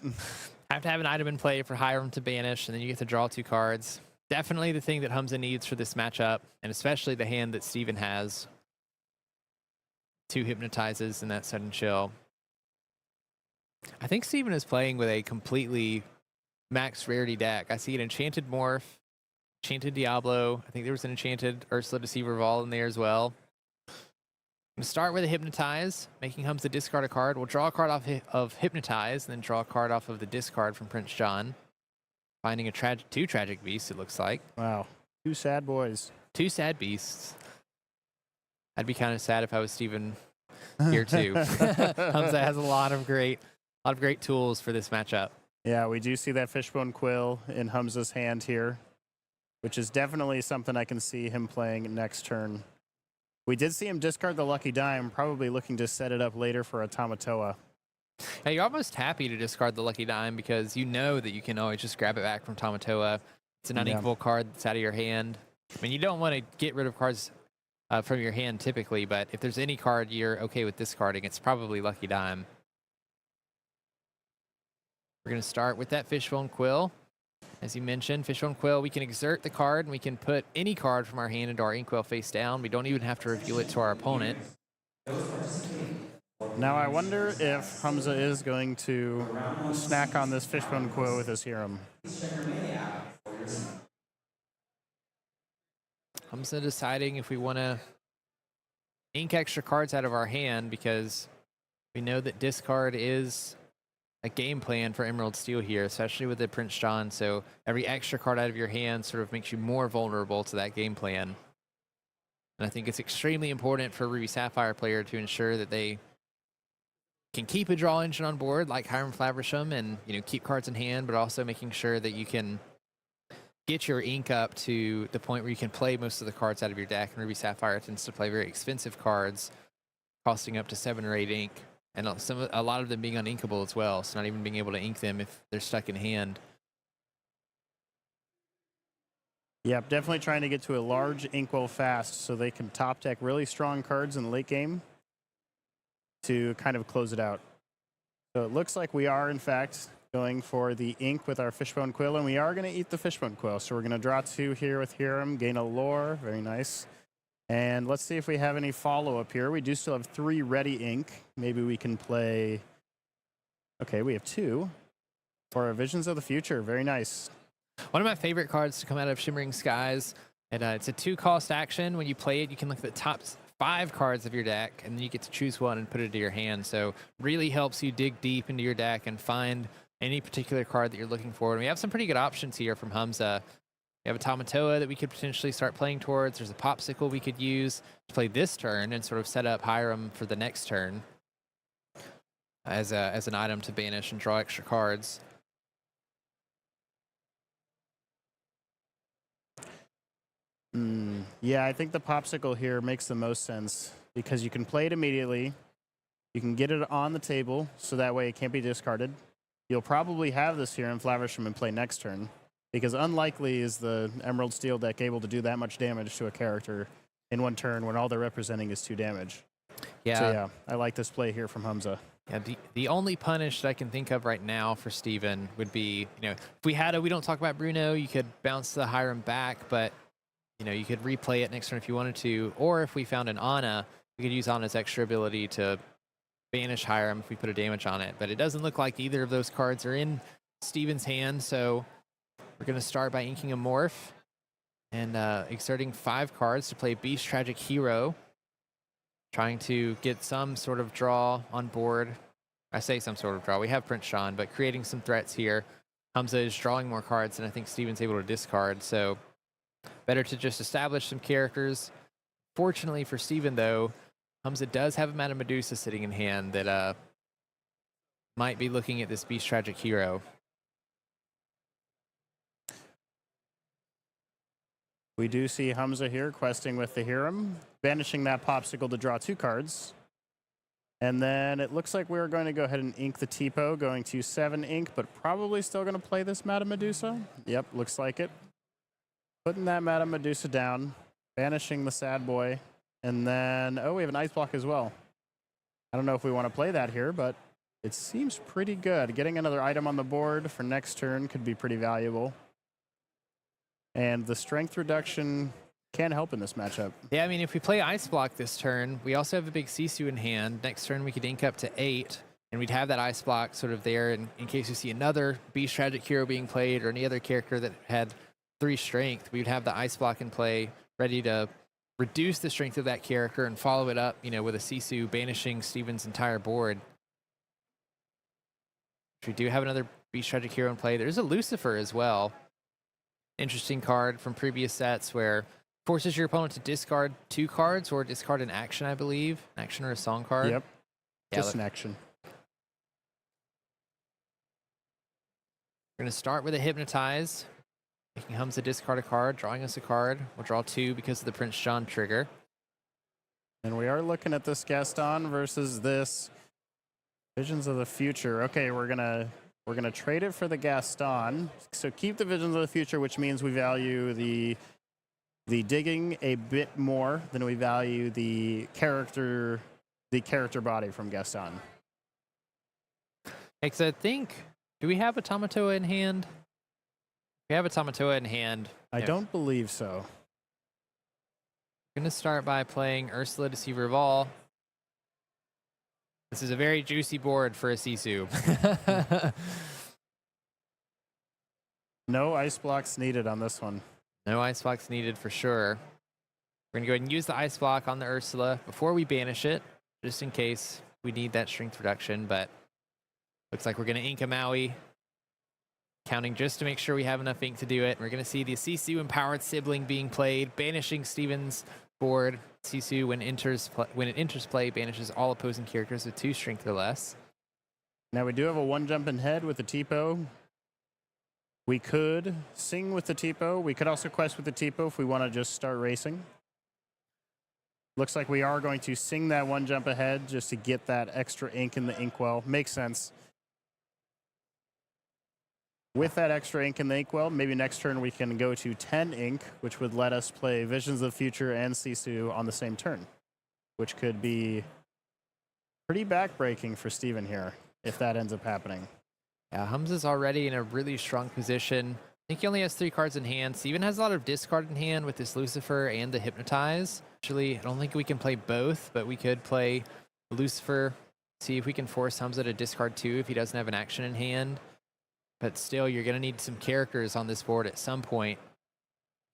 Have to have an item in play for Hiram to banish, and then you get to draw 2 cards. Definitely the thing that Humza needs for this matchup, and especially the hand that Steven has. 2 Hypnotizes and that Sudden Chill. I think Steven is playing with a completely max rarity deck. I see an Enchanted Morph, Enchanted Diablo. I think there was an Enchanted Ursula Deceiver Vol in there as well. I'm going to start with a Hypnotize, making Humza discard a card. We'll draw a card off of Hypnotize, and then draw a card off of the discard from Prince John. Finding 2 Tragic Beasts, it looks like. Wow. 2 sad boys. 2 sad beasts. I'd be kind of sad if I was Steven here too. Humza has a lot of great tools for this matchup. Yeah, we do see that Fishbone Quill in Humza's hand here, which is definitely something I can see him playing next turn. We did see him discard the Lucky Dime, probably looking to set it up later for a Tamatoa. Now, you're almost happy to discard the Lucky Dime because you know that you can always just grab it back from Tamatoa. It's an unequal card that's out of your hand. I mean, you don't want to get rid of cards from your hand typically, but if there's any card you're okay with discarding, it's probably Lucky Dime. We're going to start with that Fishbone Quill. As you mentioned, Fishbone Quill, we can exert the card and we can put any card from our hand into our Inkwell face down. We don't even have to reveal it to our opponent. Now I wonder if Humza is going to snack on this Fishbone Quill with his Hiram. Humza deciding if we want to ink extra cards out of our hand because we know that discard is a game plan for Emerald Steel here, especially with the Prince John. So every extra card out of your hand sort of makes you more vulnerable to that game plan. And I think it's extremely important for a Ruby Sapphire player to ensure that they can keep a draw engine on board like Hiram Flaversham and, keep cards in hand, but also making sure that you can get your ink up to the point where you can play most of the cards out of your deck. And Ruby Sapphire tends to play very expensive cards, costing up to 7 or 8 ink, and a lot of them being uninkable as well, so not even being able to ink them if they're stuck in hand. Yep, definitely trying to get to a large inkwell fast so they can top deck really strong cards in the late game to kind of close it out. So it looks like we are, in fact, going for the ink with our Fishbone Quill, and we are going to eat the Fishbone Quill. So we're going to draw 2 here with Hiram, gain a lore. Very nice. And let's see if we have any follow-up here. We do still have 3 ready ink. Maybe we can play... Okay, we have 2 for our Visions of the Future. Very nice. One of my favorite cards to come out of Shimmering Skies, and it's a 2-cost action. When you play it, you can look at the top 5 cards of your deck, and then you get to choose one and put it into your hand. So really helps you dig deep into your deck and find any particular card that you're looking for. And we have some pretty good options here from Hamza. We have a Tamatoa that we could potentially start playing towards. There's a Popsicle we could use to play this turn and sort of set up Hiram for the next turn as an item to banish and draw extra cards. Yeah, I think the Popsicle here makes the most sense because you can play it immediately. You can get it on the table, so that way it can't be discarded. You'll probably have this here in Flaversham and play next turn, because unlikely is the Emerald Steel deck able to do that much damage to a character in one turn when all they're representing is 2 damage. Yeah. So yeah, I like this play here from Hamza. Yeah, the only punish that I can think of right now for Steven would be, if we had we don't talk about Bruno, you could bounce the Hiram back, but, you could replay it next turn if you wanted to, or if we found an Ana, we could use Ana's extra ability to banish Hiram if we put a damage on it. But it doesn't look like either of those cards are in Steven's hand, so we're going to start by inking a Morph and exerting 5 cards to play Beast Tragic Hero, trying to get some sort of draw on board. I say some sort of draw. We have Prince Sean, but creating some threats here. Hamza is drawing more cards than I think Steven's able to discard, so better to just establish some characters. Fortunately for Steven, though, Hamza does have a Madame Medusa sitting in hand that might be looking at this Beast Tragic Hero. We do see Hamza here questing with the Hiram, banishing that Popsicle to draw 2 cards. And then it looks like we're going to go ahead and ink the Tipo, going to 7 ink, but probably still going to play this Madame Medusa. Yep, looks like it. Putting that Madame Medusa down, banishing the Sad Boy, and then, we have an Ice Block as well. I don't know if we want to play that here, but it seems pretty good. Getting another item on the board for next turn could be pretty valuable. And the strength reduction can help in this matchup. Yeah, I mean, if we play Ice Block this turn, we also have a big Sisu in hand. Next turn, we could ink up to 8, and we'd have that Ice Block sort of there in case we see another Beast Tragic Hero being played or any other character that had 3 strength. We'd have the Ice Block in play, ready to reduce the strength of that character and follow it up, with a Sisu banishing Steven's entire board. We do have another Beast Tragic Hero in play. There's a Lucifer as well. Interesting card from previous sets where forces your opponent to discard 2 cards or discard an action, I believe. An action or a song card. Yep. Yeah, Just an action. We're going to start with a Hypnotize. Making Hamza discard a card, drawing us a card. We'll draw 2 because of the Prince John trigger. And we are looking at this Gaston versus this Visions of the Future. Okay, we're gonna trade it for the Gaston. So keep the Visions of the Future, which means we value the digging a bit more than we value the character body from Gaston. Because I think, do we have a Tamatoa in hand? We have a Tamatoa in hand. I don't believe so. I'm going to start by playing Ursula, Deceiver of All. This is a very juicy board for a Sisu. No Ice Blocks needed on this one. No Ice Blocks needed for sure. We're going to go ahead and use the Ice Block on the Ursula before we banish it, just in case we need that strength reduction, but looks like we're going to ink a Maui. Counting just to make sure we have enough ink to do it. We're going to see the Sisu Empowered Sibling being played, banishing Steven's board. Sisu, when it enters play, banishes all opposing characters with 2 strength or less. Now we do have a 1 jump in head with the Tipo. We could sing with the Tipo. We could also quest with the Tipo if we want to just start racing. Looks like we are going to sing that 1 jump ahead just to get that extra ink in the inkwell. Makes sense. With that extra ink in the inkwell, maybe next turn we can go to 10 ink, which would let us play Visions of the Future and Sisu on the same turn, which could be pretty backbreaking for Steven here if that ends up happening. Yeah, Hamza's already in a really strong position. I think he only has 3 cards in hand. Steven has a lot of discard in hand with this Lucifer and the Hypnotize. Actually, I don't think we can play both, but we could play Lucifer, see if we can force Hamza to discard 2 if he doesn't have an action in hand. But still, you're going to need some characters on this board at some point.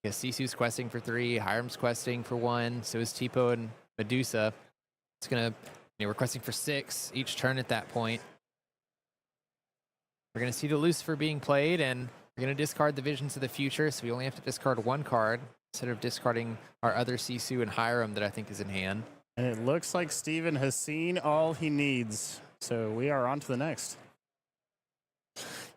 Because Sisu's questing for 3, Hiram's questing for 1, so is Tipo and Medusa. It's going to, we're questing for 6 each turn at that point. We're going to see the Lucifer being played, and we're going to discard the Visions of the Future, so we only have to discard 1 card instead of discarding our other Sisu and Hiram that I think is in hand. And it looks like Steven has seen all he needs, so we are on to the next.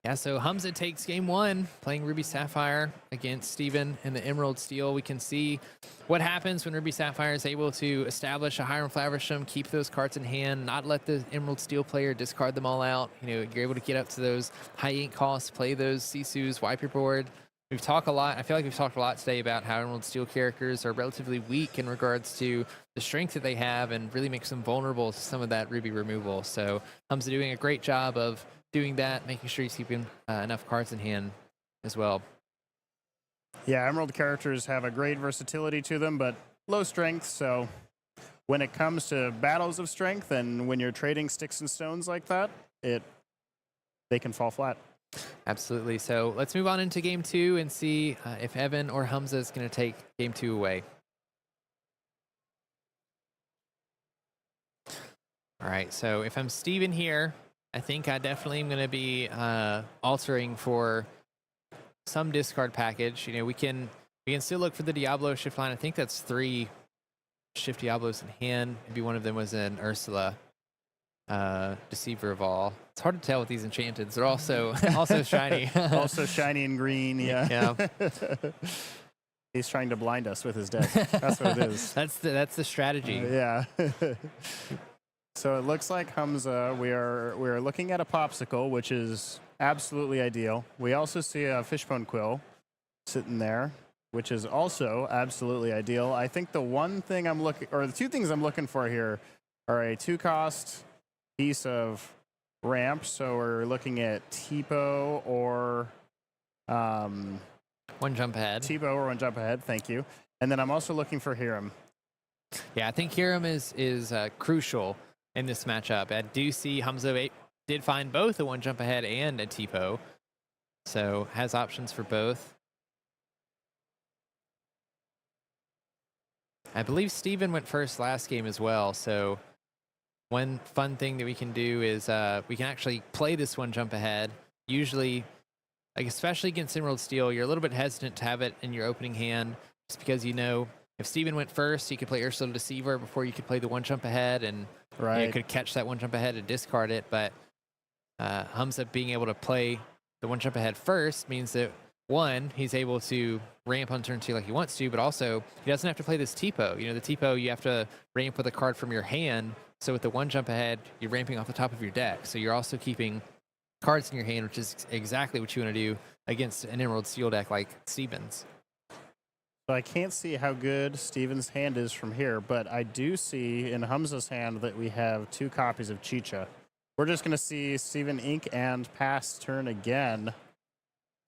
Yeah, so Hamza takes game 1, playing Ruby Sapphire against Steven in the Emerald Steel. We can see what happens when Ruby Sapphire is able to establish a Hiram Flaversham, keep those cards in hand, not let the Emerald Steel player discard them all out. You're able to get up to those high ink costs, play those Sisus, wipe your board. We've talked a lot. I feel like we've talked a lot today about how Emerald Steel characters are relatively weak in regards to the strength that they have and really makes them vulnerable to some of that Ruby removal. So Hamza doing a great job of doing that, making sure he's keeping enough cards in hand as well. Yeah, Emerald characters have a great versatility to them, but low strength, so when it comes to battles of strength and when you're trading sticks and stones like that, they can fall flat. Absolutely. So let's move on into game 2 and see if Evan or Hamza is going to take game 2 away. All right, so if I'm Steven here, I think I definitely am going to be altering for some discard package. We can still look for the Diablo shift line. I think that's 3 shift Diablos in hand. Maybe one of them was an Ursula, Deceiver of All. It's hard to tell with these enchanteds. They're also shiny. Also shiny and green. Yeah. He's trying to blind us with his deck. That's what it is. That's the strategy. Yeah. So it looks like Hamza, we are looking at a Popsicle, which is absolutely ideal. We also see a Fishbone Quill sitting there, which is also absolutely ideal. I think the one thing the 2 things I'm looking for here are a 2-cost piece of ramp. So we're looking at Tipo or 1 jump ahead. Tipo or 1 jump ahead. Thank you. And then I'm also looking for Hiram. Yeah, I think Hiram is crucial in this matchup. I do see Hamza did find both a 1 jump ahead and a Tipo, so has options for both. I believe Steven went first last game as well, so one fun thing that we can do is we can actually play this 1 jump ahead. Usually, especially against Emerald Steel, you're a little bit hesitant to have it in your opening hand just because if Steven went first, he could play Ursula Deceiver before you could play the 1 jump ahead, and you could catch that 1 jump ahead and discard it. But Hamza being able to play the 1 jump ahead first means that, 1, he's able to ramp on turn 2 like he wants to, but also he doesn't have to play this Tipo. The Tipo, you have to ramp with a card from your hand. So with the 1 jump ahead, you're ramping off the top of your deck. So you're also keeping cards in your hand, which is exactly what you want to do against an Emerald Steel deck like Steven's. So I can't see how good Steven's hand is from here, but I do see in Hamza's hand that we have 2 copies of Chicha. We're just going to see Steven ink and pass turn again.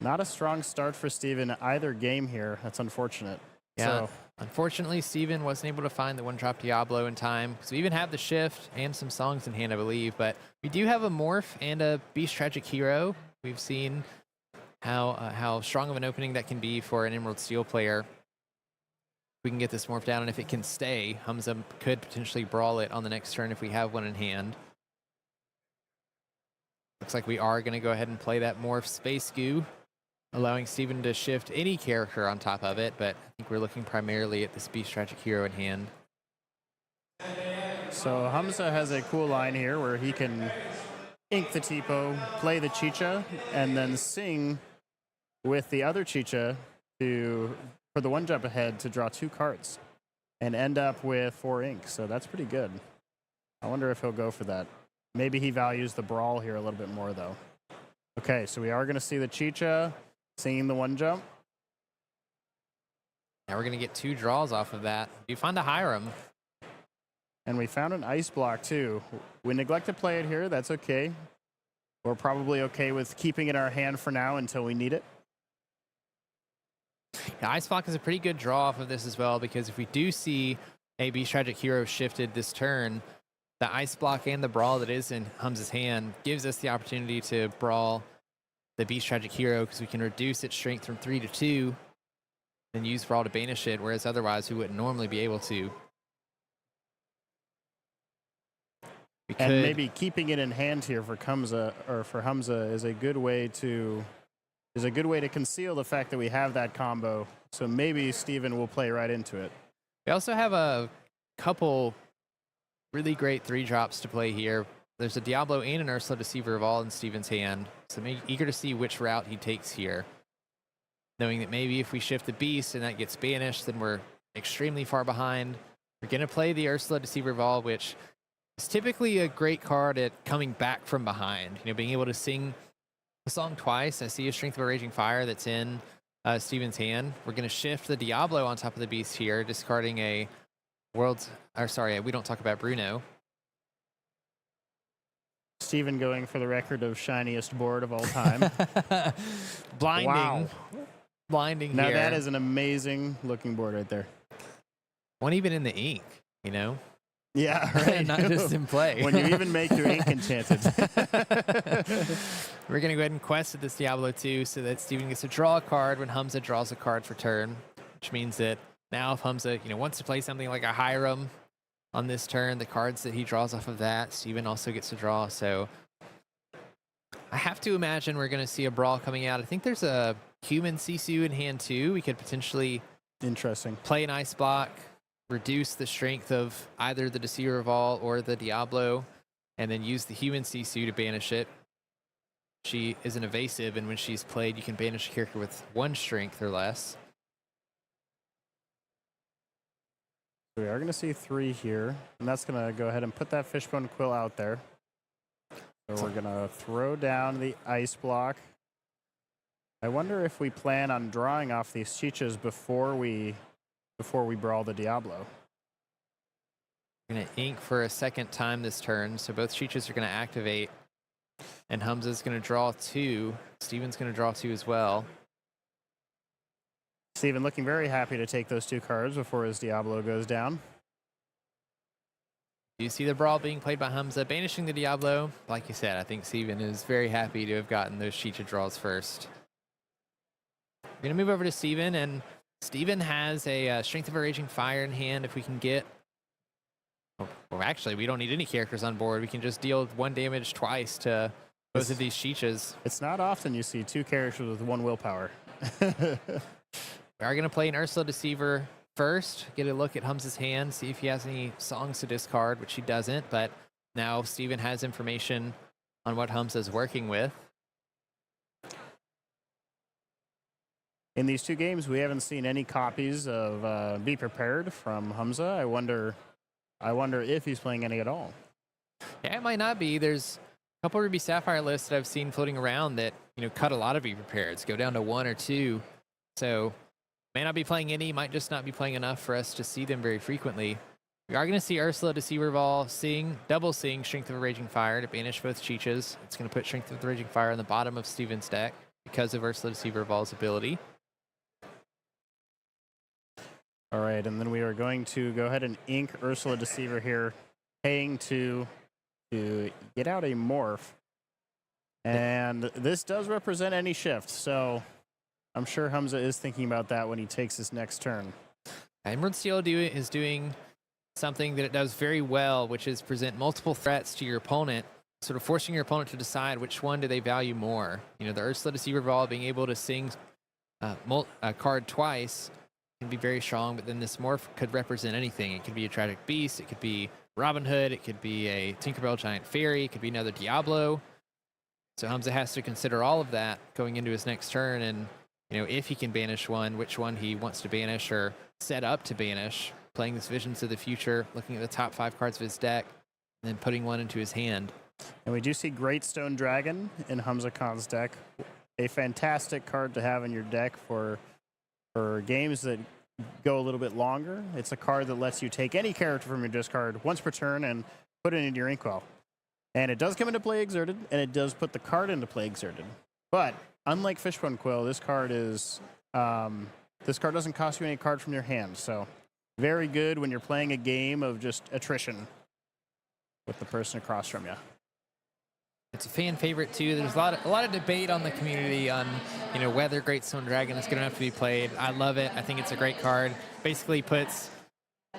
Not a strong start for Steven either game here. That's unfortunate. Yeah, unfortunately, Steven wasn't able to find the 1-drop Diablo in time, because we even have the shift and some songs in hand, I believe. But we do have a Morph and a Beast Tragic Hero. We've seen how strong of an opening that can be for an Emerald Steel player. We can get this Morph down, and if it can stay, Hamza could potentially brawl it on the next turn if we have one in hand. Looks like we are going to go ahead and play that Morph Space Goo. allowing Steven to shift any character on top of it, but I think we're looking primarily at this Beast Tragic Hero in hand. So Hamza has a cool line here where he can ink the Tipo, play the Chicha, and then sing with the other Chicha for the one jump ahead to draw 2 cards and end up with 4 ink. So that's pretty good. I wonder if he'll go for that. Maybe he values the brawl here a little bit more, though. Okay, so we are going to see the Chicha singing the one jump. Now we're going to get 2 draws off of that. Do you find a Hiram? And we found an ice block, too. We neglect to play it here. That's okay. We're probably okay with keeping it in our hand for now until we need it. Yeah, ice block is a pretty good draw off of this as well, because if we do see a Beast Tragic Hero shifted this turn, the ice block and the brawl that is in Hamza's hand gives us the opportunity to brawl the Beast Tragic Hero, because we can reduce its strength from 3 to 2 and use brawl to banish it, whereas otherwise we wouldn't normally be able to. And maybe keeping it in hand here for Hamza is a good way to conceal the fact that we have that combo. So maybe Steven will play right into it. We also have a couple really great 3-drops to play here. There's a Diablo and an Ursula Deceiver of all in Steven's hand. So I'm eager to see which route he takes here. Knowing that maybe if we shift the Beast and that gets banished, then we're extremely far behind. We're going to play the Ursula Deceiver of all, which is typically a great card at coming back from behind. You know, being able to sing a song twice. I see a Strength of a Raging Fire that's in Steven's hand. We're going to shift the Diablo on top of the Beast here, discarding a we don't talk about Bruno. Steven going for the record of shiniest board of all time. Blinding. Wow. Blinding now here. That is an amazing looking board right there. One even in the ink, you know? Yeah, right. Not just in play. When you even make your ink enchanted. We're going to go ahead and quest at this Diablo 2 so that Steven gets to draw a card when Hamza draws a card for turn, which means that now if Hamza wants to play something like a Hiram on this turn, the cards that he draws off of that, Steven also gets to draw. So I have to imagine we're going to see a brawl coming out. I think there's a human Sisu in hand too. We could potentially play an ice block, reduce the strength of either the Deceiver of All or the Diablo, and then use the human Sisu to banish it. She is an evasive, and when she's played, you can banish a character with 1 strength or less. We are going to see 3 here, and that's going to go ahead and put that Fishbone Quill out there. So we're going to throw down the ice block. I wonder if we plan on drawing off these Chichas before we brawl the Diablo. We're going to ink for a second time this turn, so both Chichas are going to activate, and Hamza's going to draw 2. Steven's going to draw 2 as well. Steven looking very happy to take those 2 cards before his Diablo goes down. You see the brawl being played by Hamza, banishing the Diablo. Like you said, I think Steven is very happy to have gotten those Chicha draws first. We're going to move over to Steven, and Steven has a Strength of a Raging Fire in hand. If we can get... Well, actually, we don't need any characters on board. We can just deal 1 damage twice to both of these Chichas. It's not often you see 2 characters with 1 willpower. We are going to play an Ursula Deceiver first, get a look at Hamza's hand, see if he has any songs to discard, which he doesn't, but now Steven has information on what Hamza's working with. In these 2 games, we haven't seen any copies of Be Prepared from Hamza. I wonder if he's playing any at all. Yeah, it might not be. There's a couple Ruby Sapphire lists that I've seen floating around that, cut a lot of Be Prepared, go down to 1 or 2. So may not be playing any, might just not be playing enough for us to see them very frequently. We are going to see Ursula Deceiver of All double sing Strength of a Raging Fire to banish both Chichas. It's going to put Strength of the Raging Fire on the bottom of Steven's deck because of Ursula Deceiver of All's ability. All right, and then we are going to go ahead and ink Ursula Deceiver here, paying to get out a morph. And this does represent any shift, so I'm sure Hamza is thinking about that when he takes his next turn. Emerald Steel is doing something that it does very well, which is present multiple threats to your opponent sort of forcing your opponent to decide which one do they value more. You know, the Ursula Deceiver Ball, being able to sing a card twice can be very strong, but then this morph could represent anything. It could be a Tragic Beast, it could be Robin Hood, it could be a Tinkerbell Giant Fairy, it could be another Diablo. So Hamza has to consider all of that going into his next turn, and you know, if he can banish one, which one he wants to banish or set up to banish, playing this Visions of the Future, looking at the top 5 cards of his deck, and then putting one into his hand. And we do see Great Stone Dragon in Hamza Khan's deck. A fantastic card to have in your deck for games that go a little bit longer. It's a card that lets you take any character from your discard once per turn and put it into your inkwell. And it does come into play exerted, and it does put the card into play exerted. But unlike Fishbone Quill, this card doesn't cost you any card from your hand. So very good when you're playing a game of just attrition with the person across from you. It's a fan favorite too. There's a lot of debate on the community on, you know, whether Great Stone Dragon is going to have to be played. I love it. I think it's a great card. Basically puts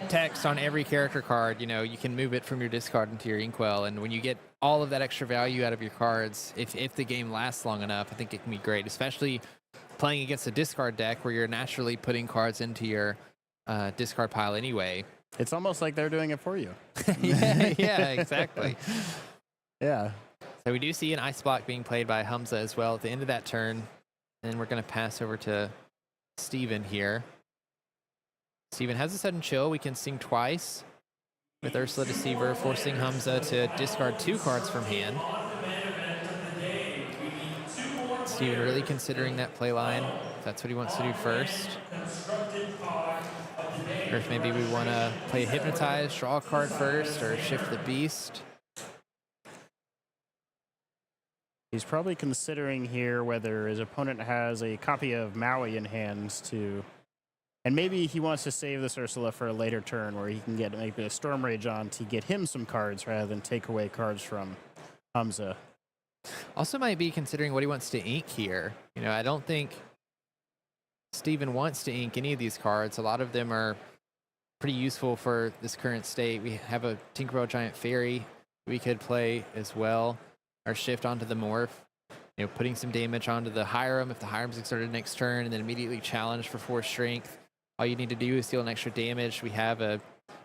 text on every character card. You know, you can move it from your discard into your inkwell, and when you get all of that extra value out of your cards, if the game lasts long enough, I think it can be great, especially playing against a discard deck where you're naturally putting cards into your discard pile anyway. It's almost like they're doing it for you. yeah, exactly. Yeah. So we do see an Ice Block being played by Hamza as well at the end of that turn. And we're going to pass over to Steven here. Steven has a sudden chill. We can sing twice with Ursula Deceiver, forcing Hamza to discard 2 cards from hand. Steven really considering that play line. That's what he wants to do first. Or if maybe we want to play Hypnotize, draw a card first, or shift the Beast. He's probably considering here whether his opponent has a copy of Maui in hands to... And maybe he wants to save this Ursula for a later turn where he can get maybe a Storm Rage on to get him some cards rather than take away cards from Hamza. Also might be considering what he wants to ink here. You know, I don't think Steven wants to ink any of these cards. A lot of them are pretty useful for this current state. We have a Tinkerbell Giant Fairy we could play as well. Or shift onto the morph, you know, putting some damage onto the Hiram if the Hiram's exerted next turn, and then immediately challenge for 4 strength. All you need to do is deal an extra damage. We have a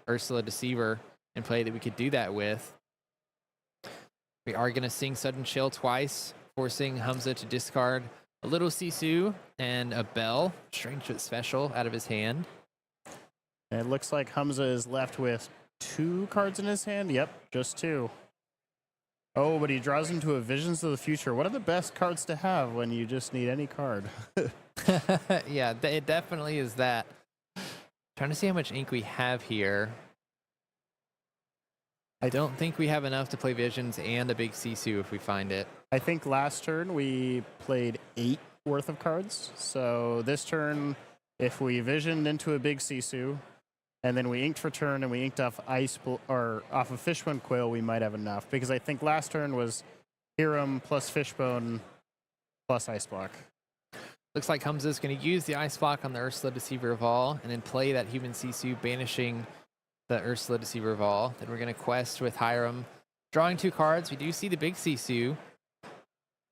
Ursula Deceiver in play that we could do that with. We are going to sing Sudden Chill twice, forcing Hamza to discard a little Sisu and a Bell, strange but special, out of his hand. And it looks like Hamza is left with 2 cards in his hand. Yep, just 2. Oh, but he draws into a Visions of the Future. What are the best cards to have when you just need any card? Yeah, it definitely is that. Trying to see how much ink we have here. I don't think we have enough to play Visions and a big Sisu if we find it. I think last turn we played 8 worth of cards. So this turn, if we visioned into a big Sisu, and then we inked for turn and we inked off off of Fishbone Quill, we might have enough. Because I think last turn was Hiram plus Fishbone plus Ice Block. Looks like Hamza's going to use the Ice Block on the Ursula Deceiver of All, and then play that Human Sisu, banishing the Ursula Deceiver of All. Then we're going to quest with Hiram, drawing 2 cards. We do see the big Sisu.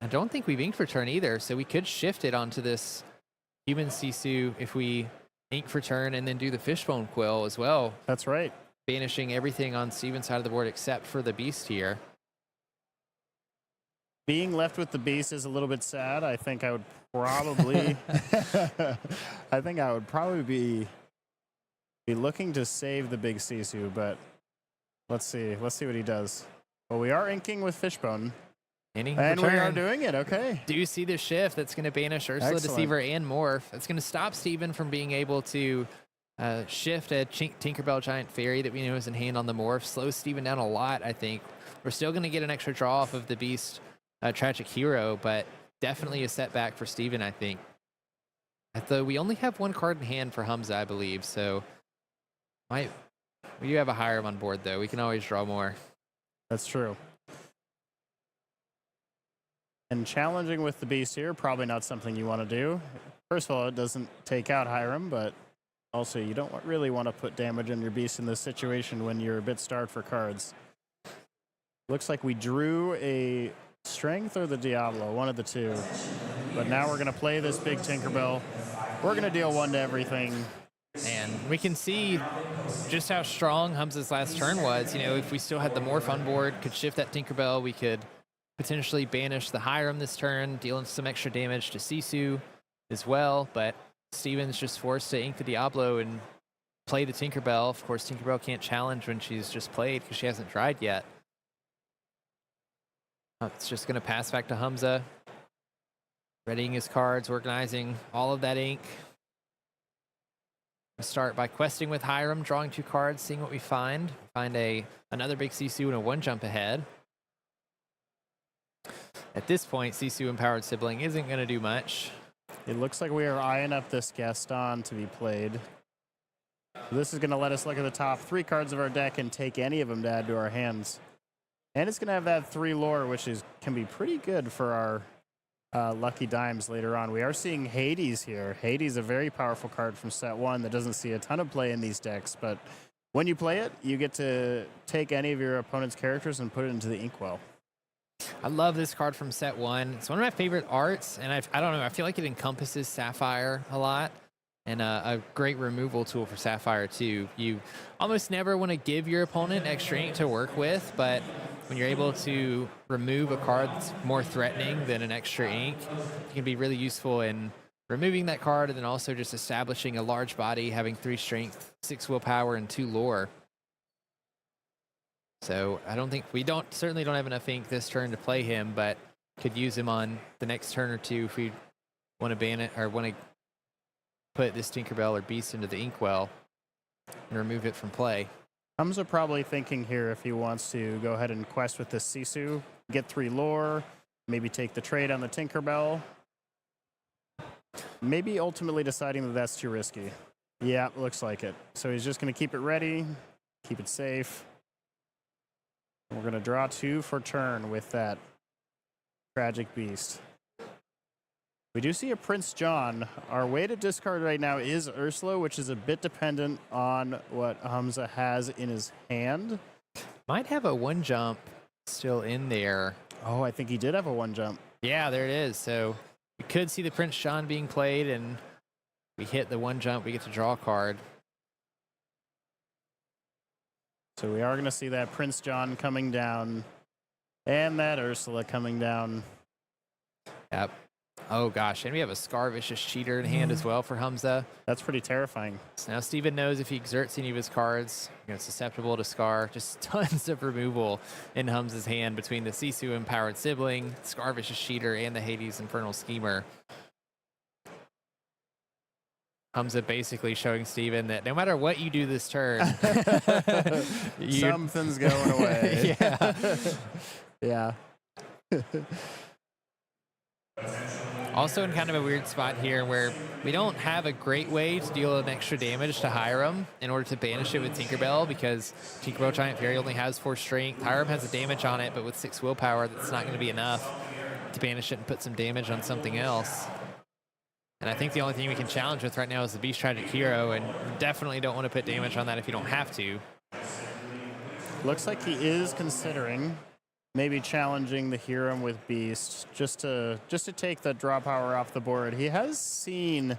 I don't think we've inked for turn either, so we could shift it onto this Human Sisu if we ink for turn and then do the Fishbone Quill as well. That's right. Banishing everything on Steven's side of the board except for the Beast here. Being left with the Beast is a little bit sad. I think I would probably be looking to save the big Sisu, but let's see what he does. Well, we are inking with Fishbone. And we are doing it, okay. Do you see the shift that's going to banish Ursula Deceiver and Morph? It's going to stop Steven from being able to shift a Tinkerbell Giant Fairy that we know is in hand on the Morph. Slows Steven down a lot, I think. We're still going to get an extra draw off of the Beast Tragic Hero, but definitely a setback for Steven, I think. Though we only have 1 card in hand for Hamza, I believe, so we do have a Hiram on board, though. We can always draw more. That's true. And challenging with the Beast here, probably not something you want to do. First of all, it doesn't take out Hiram, but also you don't really want to put damage on your Beast in this situation when you're a bit starved for cards. Looks like we drew a Strength or the Diablo, one of the two. But now we're going to play this big Tinkerbell. We're going to deal 1 to everything. And we can see just how strong Hamza's last turn was. You know, if we still had the Morph on board, could shift that Tinkerbell, we could potentially banish the Hiram this turn, dealing some extra damage to Sisu as well. But Steven's just forced to ink the Diablo and play the Tinkerbell. Of course, Tinkerbell can't challenge when she's just played because she hasn't tried yet. It's just going to pass back to Hamza, readying his cards, organizing all of that ink. Start by questing with Hiram, drawing 2 cards, seeing what we find. Find another big Sisu and a 1-jump ahead. At this point, Sisu Empowered Sibling isn't going to do much. It looks like we are eyeing up this Gaston to be played. This is going to let us look at the top 3 cards of our deck and take any of them to add to our hands. And it's going to have that 3 lore, which can be pretty good for our lucky dimes later on. We are seeing Hades here. Hades, a very powerful card from set 1 that doesn't see a ton of play in these decks, but when you play it, you get to take any of your opponent's characters and put it into the inkwell. I love this card from set 1. It's one of my favorite arts, and I don't know, I feel like it encompasses Sapphire a lot, and a great removal tool for Sapphire too. You almost never want to give your opponent extra ink to work with, but when you're able to remove a card that's more threatening than an extra ink, it can be really useful in removing that card and then also just establishing a large body, having 3 strength, 6 willpower, and 2 lore. So I don't think certainly don't have enough ink this turn to play him, but could use him on the next turn or two if we want to ban it or want to put this Tinkerbell or Beast into the inkwell and remove it from play. Hamza probably thinking here if he wants to go ahead and quest with this Sisu, get 3 lore, maybe take the trade on the Tinkerbell. Maybe ultimately deciding that that's too risky. Yeah, looks like it. So he's just going to keep it ready, keep it safe. We're going to draw 2 for turn with that Tragic Beast. We do see a Prince John. Our way to discard right now is Ursula, which is a bit dependent on what Hamza has in his hand. Might have a 1-jump still in there. Oh, I think he did have a 1-jump. Yeah, there it is. So we could see the Prince John being played, and we hit the 1-jump, we get to draw a card. So we are going to see that Prince John coming down and that Ursula coming down. Yep. Oh gosh, and we have a Scar Vicious Cheater in hand as well for Hamza. That's pretty terrifying. So now Steven knows if he exerts any of his cards, it's susceptible to Scar. Just tons of removal in Hamza's hand between the Sisu Empowered Sibling, Scar Vicious Cheater, and the Hades Infernal Schemer. Hamza basically showing Steven that no matter what you do this turn, something's going away. Yeah. Yeah. Also in kind of a weird spot here where we don't have a great way to deal an extra damage to Hiram in order to banish it with Tinkerbell, because Tinkerbell Giant Fairy only has 4 strength. Hiram has a damage on it, but with 6 willpower, that's not going to be enough to banish it and put some damage on something else. And I think the only thing we can challenge with right now is the Beast Tragic Hero, and definitely don't want to put damage on that if you don't have to. Looks like he is considering maybe challenging the Hiram with Beast just to take the draw power off the board. He has seen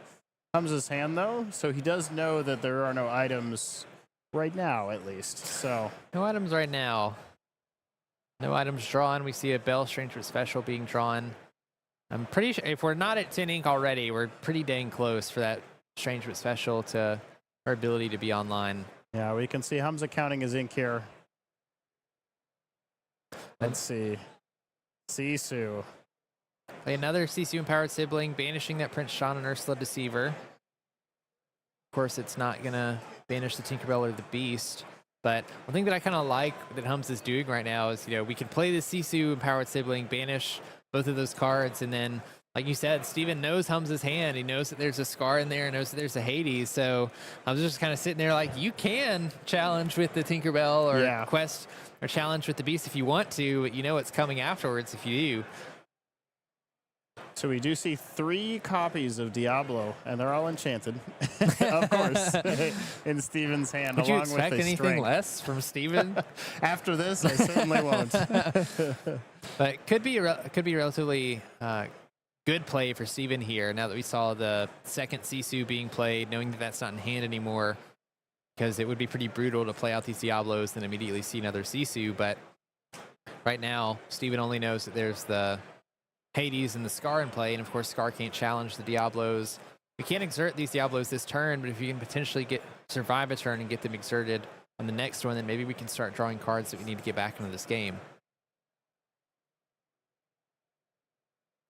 Hamza's hand though, so he does know that there are no items right now, at least. So no items right now. No items drawn. We see a Bell Stranger Special being drawn. I'm pretty sure if we're not at 10 ink already, we're pretty dang close for that Strange but Special to our ability to be online. Yeah, we can see Hamza counting his ink here. Let's see. Sisu. Play another Sisu Empowered Sibling, banishing that Prince John and Ursula Deceiver. Of course, it's not going to banish the Tinkerbell or the Beast. But one thing that I kind of like that Hamza's doing right now is, we can play the Sisu Empowered Sibling, banish both of those cards, and then, like you said, Steven knows Hamza's hand. He knows that there's a Scar in there, knows that there's a Hades. So I was just kind of sitting there like, you can challenge with the Tinkerbell or quest or challenge with the Beast if you want to, but you know what's coming afterwards if you do. So we do see 3 copies of Diablo, and they're all enchanted, of course, in Steven's hand, Would you along expect with a anything string. less from Steven? After this, I certainly won't. But it could be relatively good play for Steven here. Now that we saw the second Sisu being played, knowing that that's not in hand anymore, because it would be pretty brutal to play out these Diablos and immediately see another Sisu. But right now, Steven only knows that there's the Hades and the Scar in play, and of course Scar can't challenge the Diablos. We can't exert these Diablos this turn, but if you can potentially survive a turn and get them exerted on the next one, then maybe we can start drawing cards that we need to get back into this game.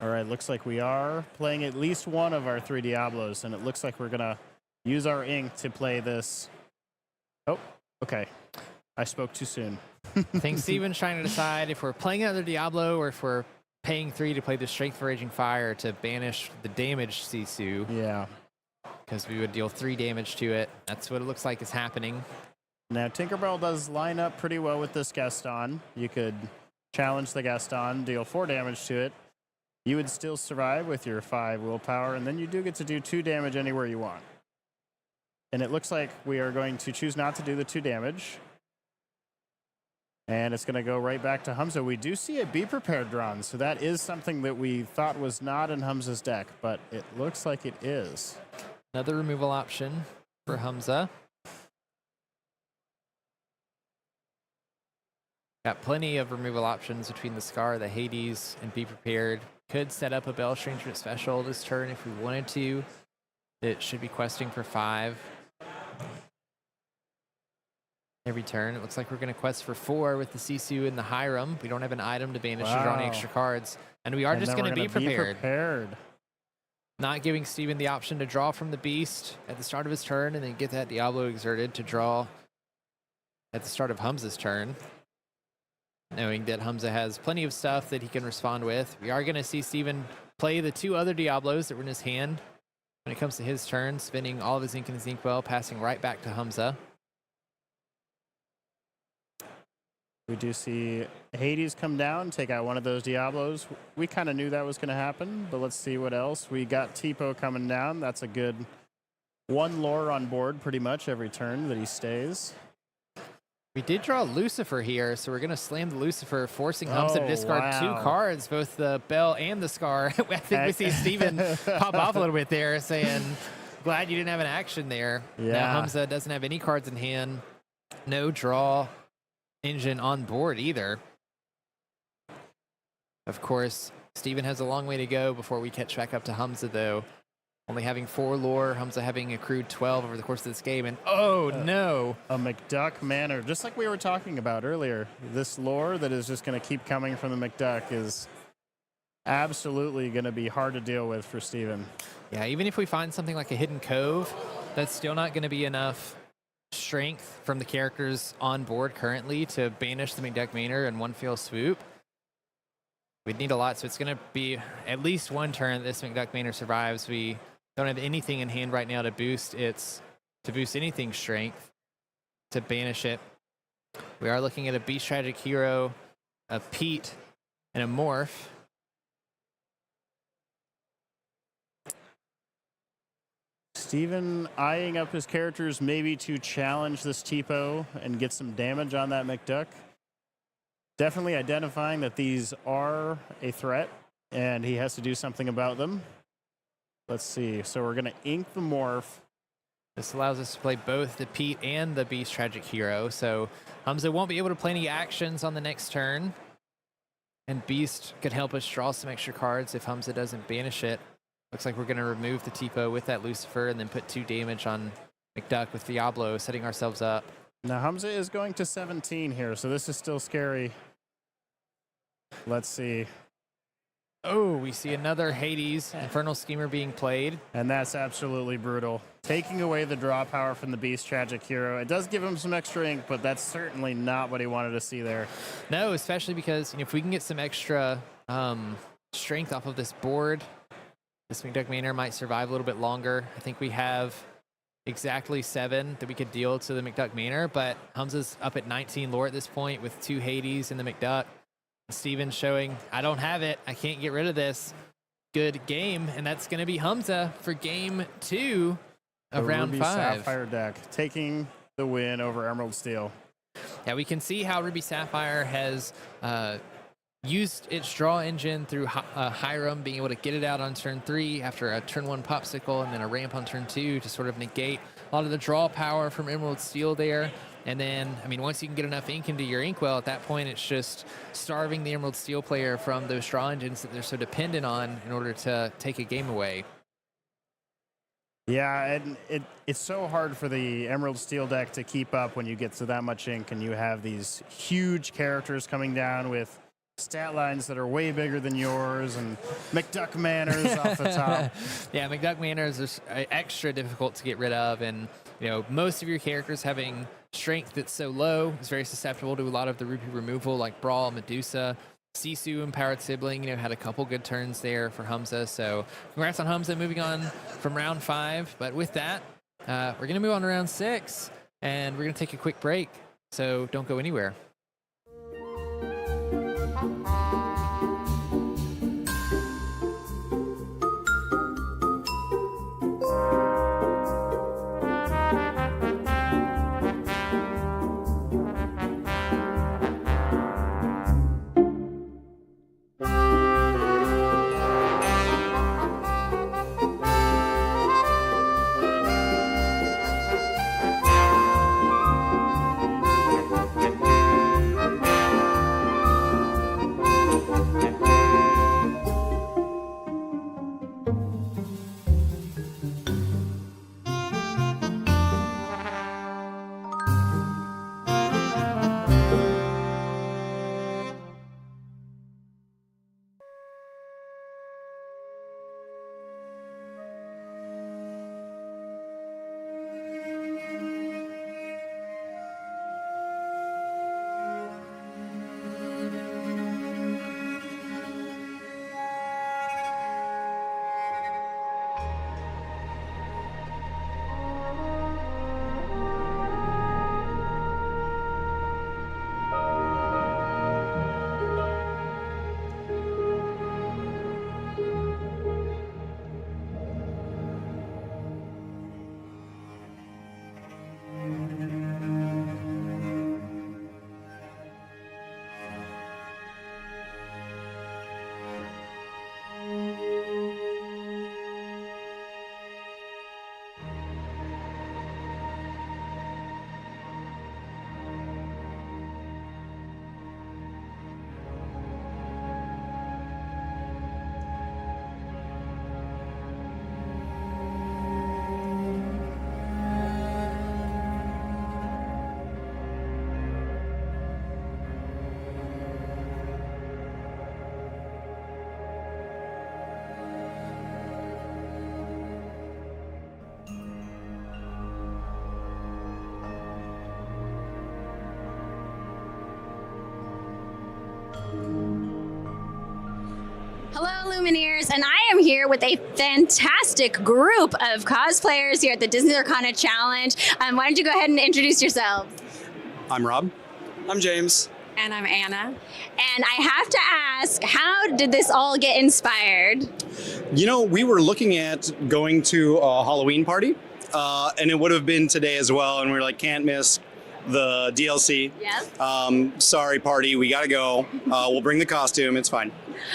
All right, looks like we are playing at least one of our 3 Diablos, and it looks like we're going to use our ink to play this. Oh, okay. I spoke too soon. I think Steven's trying to decide if we're playing another Diablo or if we're paying 3 to play the Strength for Raging Fire to banish the damaged Sisu. Yeah. Because we would deal 3 damage to it. That's what it looks like is happening. Now, Tinkerbell does line up pretty well with this Gaston. You could challenge the Gaston, deal 4 damage to it. You would still survive with your 5 willpower, and then you do get to do 2 damage anywhere you want. And it looks like we are going to choose not to do the 2 damage. And it's going to go right back to Hamza. We do see a Be Prepared drawn, so that is something that we thought was not in Hamza's deck, but it looks like it is. Another removal option for Hamza. Got plenty of removal options between the Scar, the Hades, and Be Prepared. Could set up a Bell Estrangement special this turn if we wanted to. It should be questing for 5. Every turn. It looks like we're going to quest for 4 with the Sisu and the Hiram. We don't have an item to banish to draw any extra cards. And we are just going to be prepared. Not giving Steven the option to draw from the Beast at the start of his turn and then get that Diablo exerted to draw at the start of Hamza's turn. Knowing that Hamza has plenty of stuff that he can respond with. We are going to see Steven play the 2 other Diablos that were in his hand when it comes to his turn, spending all of his ink in his inkwell, passing right back to Hamza. We do see Hades come down, take out one of those Diablos. We kind of knew that was going to happen, but let's see what else. We got Tipo coming down. That's a good 1 lore on board pretty much every turn that he stays. We did draw Lucifer here, so we're going to slam the Lucifer, forcing Hamza to discard 2 cards, both the Bell and the Scar. I think we see Steven pop off a little bit there, saying, glad you didn't have an action there. Yeah. Now Hamza doesn't have any cards in hand. No draw engine on board either. Of course, Steven has a long way to go before we catch back up to Hamza, though. Only having 4 lore, Hamza having accrued 12 over the course of this game, and oh no! A McDuck Manor, just like we were talking about earlier. This lore that is just going to keep coming from the McDuck is absolutely going to be hard to deal with for Steven. Yeah, even if we find something like a Hidden Cove, that's still not going to be enough strength from the characters on board currently to banish the McDuck Manor in one fell swoop. We'd need a lot, so it's going to be at least 1 turn that this McDuck Manor survives. We don't have anything in hand right now to boost anything strength, to banish it. We are looking at a Beast Tragic Hero, a Pete, and a Morph. Steven eyeing up his characters maybe to challenge this Tipo and get some damage on that McDuck. Definitely identifying that these are a threat and he has to do something about them. Let's see. So we're going to ink the Morph. This allows us to play both the Pete and the Beast Tragic Hero. So Hamza won't be able to play any actions on the next turn. And Beast could help us draw some extra cards if Hamza doesn't banish it. Looks like we're going to remove the Tipo with that Lucifer and then put 2 damage on McDuck with Diablo, setting ourselves up. Now Hamza is going to 17 here, so this is still scary. Let's see. Oh, we see another Hades Infernal Schemer being played. And that's absolutely brutal. Taking away the draw power from the Beast Tragic Hero. It does give him some extra ink, but that's certainly not what he wanted to see there. No, especially because if we can get some extra strength off of this board, this McDuck Manor might survive a little bit longer. I think we have exactly 7 that we could deal to the McDuck Manor, but Hamza's up at 19 lore at this point with 2 Hades and the McDuck. Steven showing, I don't have it. I can't get rid of this. good game, and that's going to be Hamza for game 2 of The round Ruby 5. Sapphire deck taking the win over Emerald Steel. Yeah, we can see how Ruby Sapphire has used its draw engine through Hiram, being able to get it out on turn 3 after a turn 1 popsicle and then a ramp on turn 2 to sort of negate a lot of the draw power from Emerald Steel there. And then, I mean, once you can get enough ink into your inkwell, at that point, it's just starving the Emerald Steel player from those draw engines that they're so dependent on in order to take a game away. Yeah, and it's so hard for the Emerald Steel deck to keep up when you get to that much ink and you have these huge characters coming down with stat lines that are way bigger than yours and McDuck manners off the top. Yeah, McDuck manners are extra difficult to get rid of, and you know, most of your characters having strength that's so low is very susceptible to a lot of the rupee removal, like Brawl, Medusa. Sisu, Empowered Sibling, you know, had a couple good turns there for Hamza. So congrats on Hamza moving on from round 5. But with that, we're going to move on to round 6, and we're going to take a quick break. So don't go anywhere. Hello, Lumineers, and I am here with a fantastic group of cosplayers here at the Disney Lorcana Challenge. Why don't you go ahead and introduce yourselves? I'm Rob. I'm James. And I'm Anna. And I have to ask, how did this all get inspired? You know, we were looking at going to a Halloween party, and it would have been today as well, and we were like, can't miss the DLC. Yes. Sorry, party, we gotta go. We'll bring the costume, it's fine.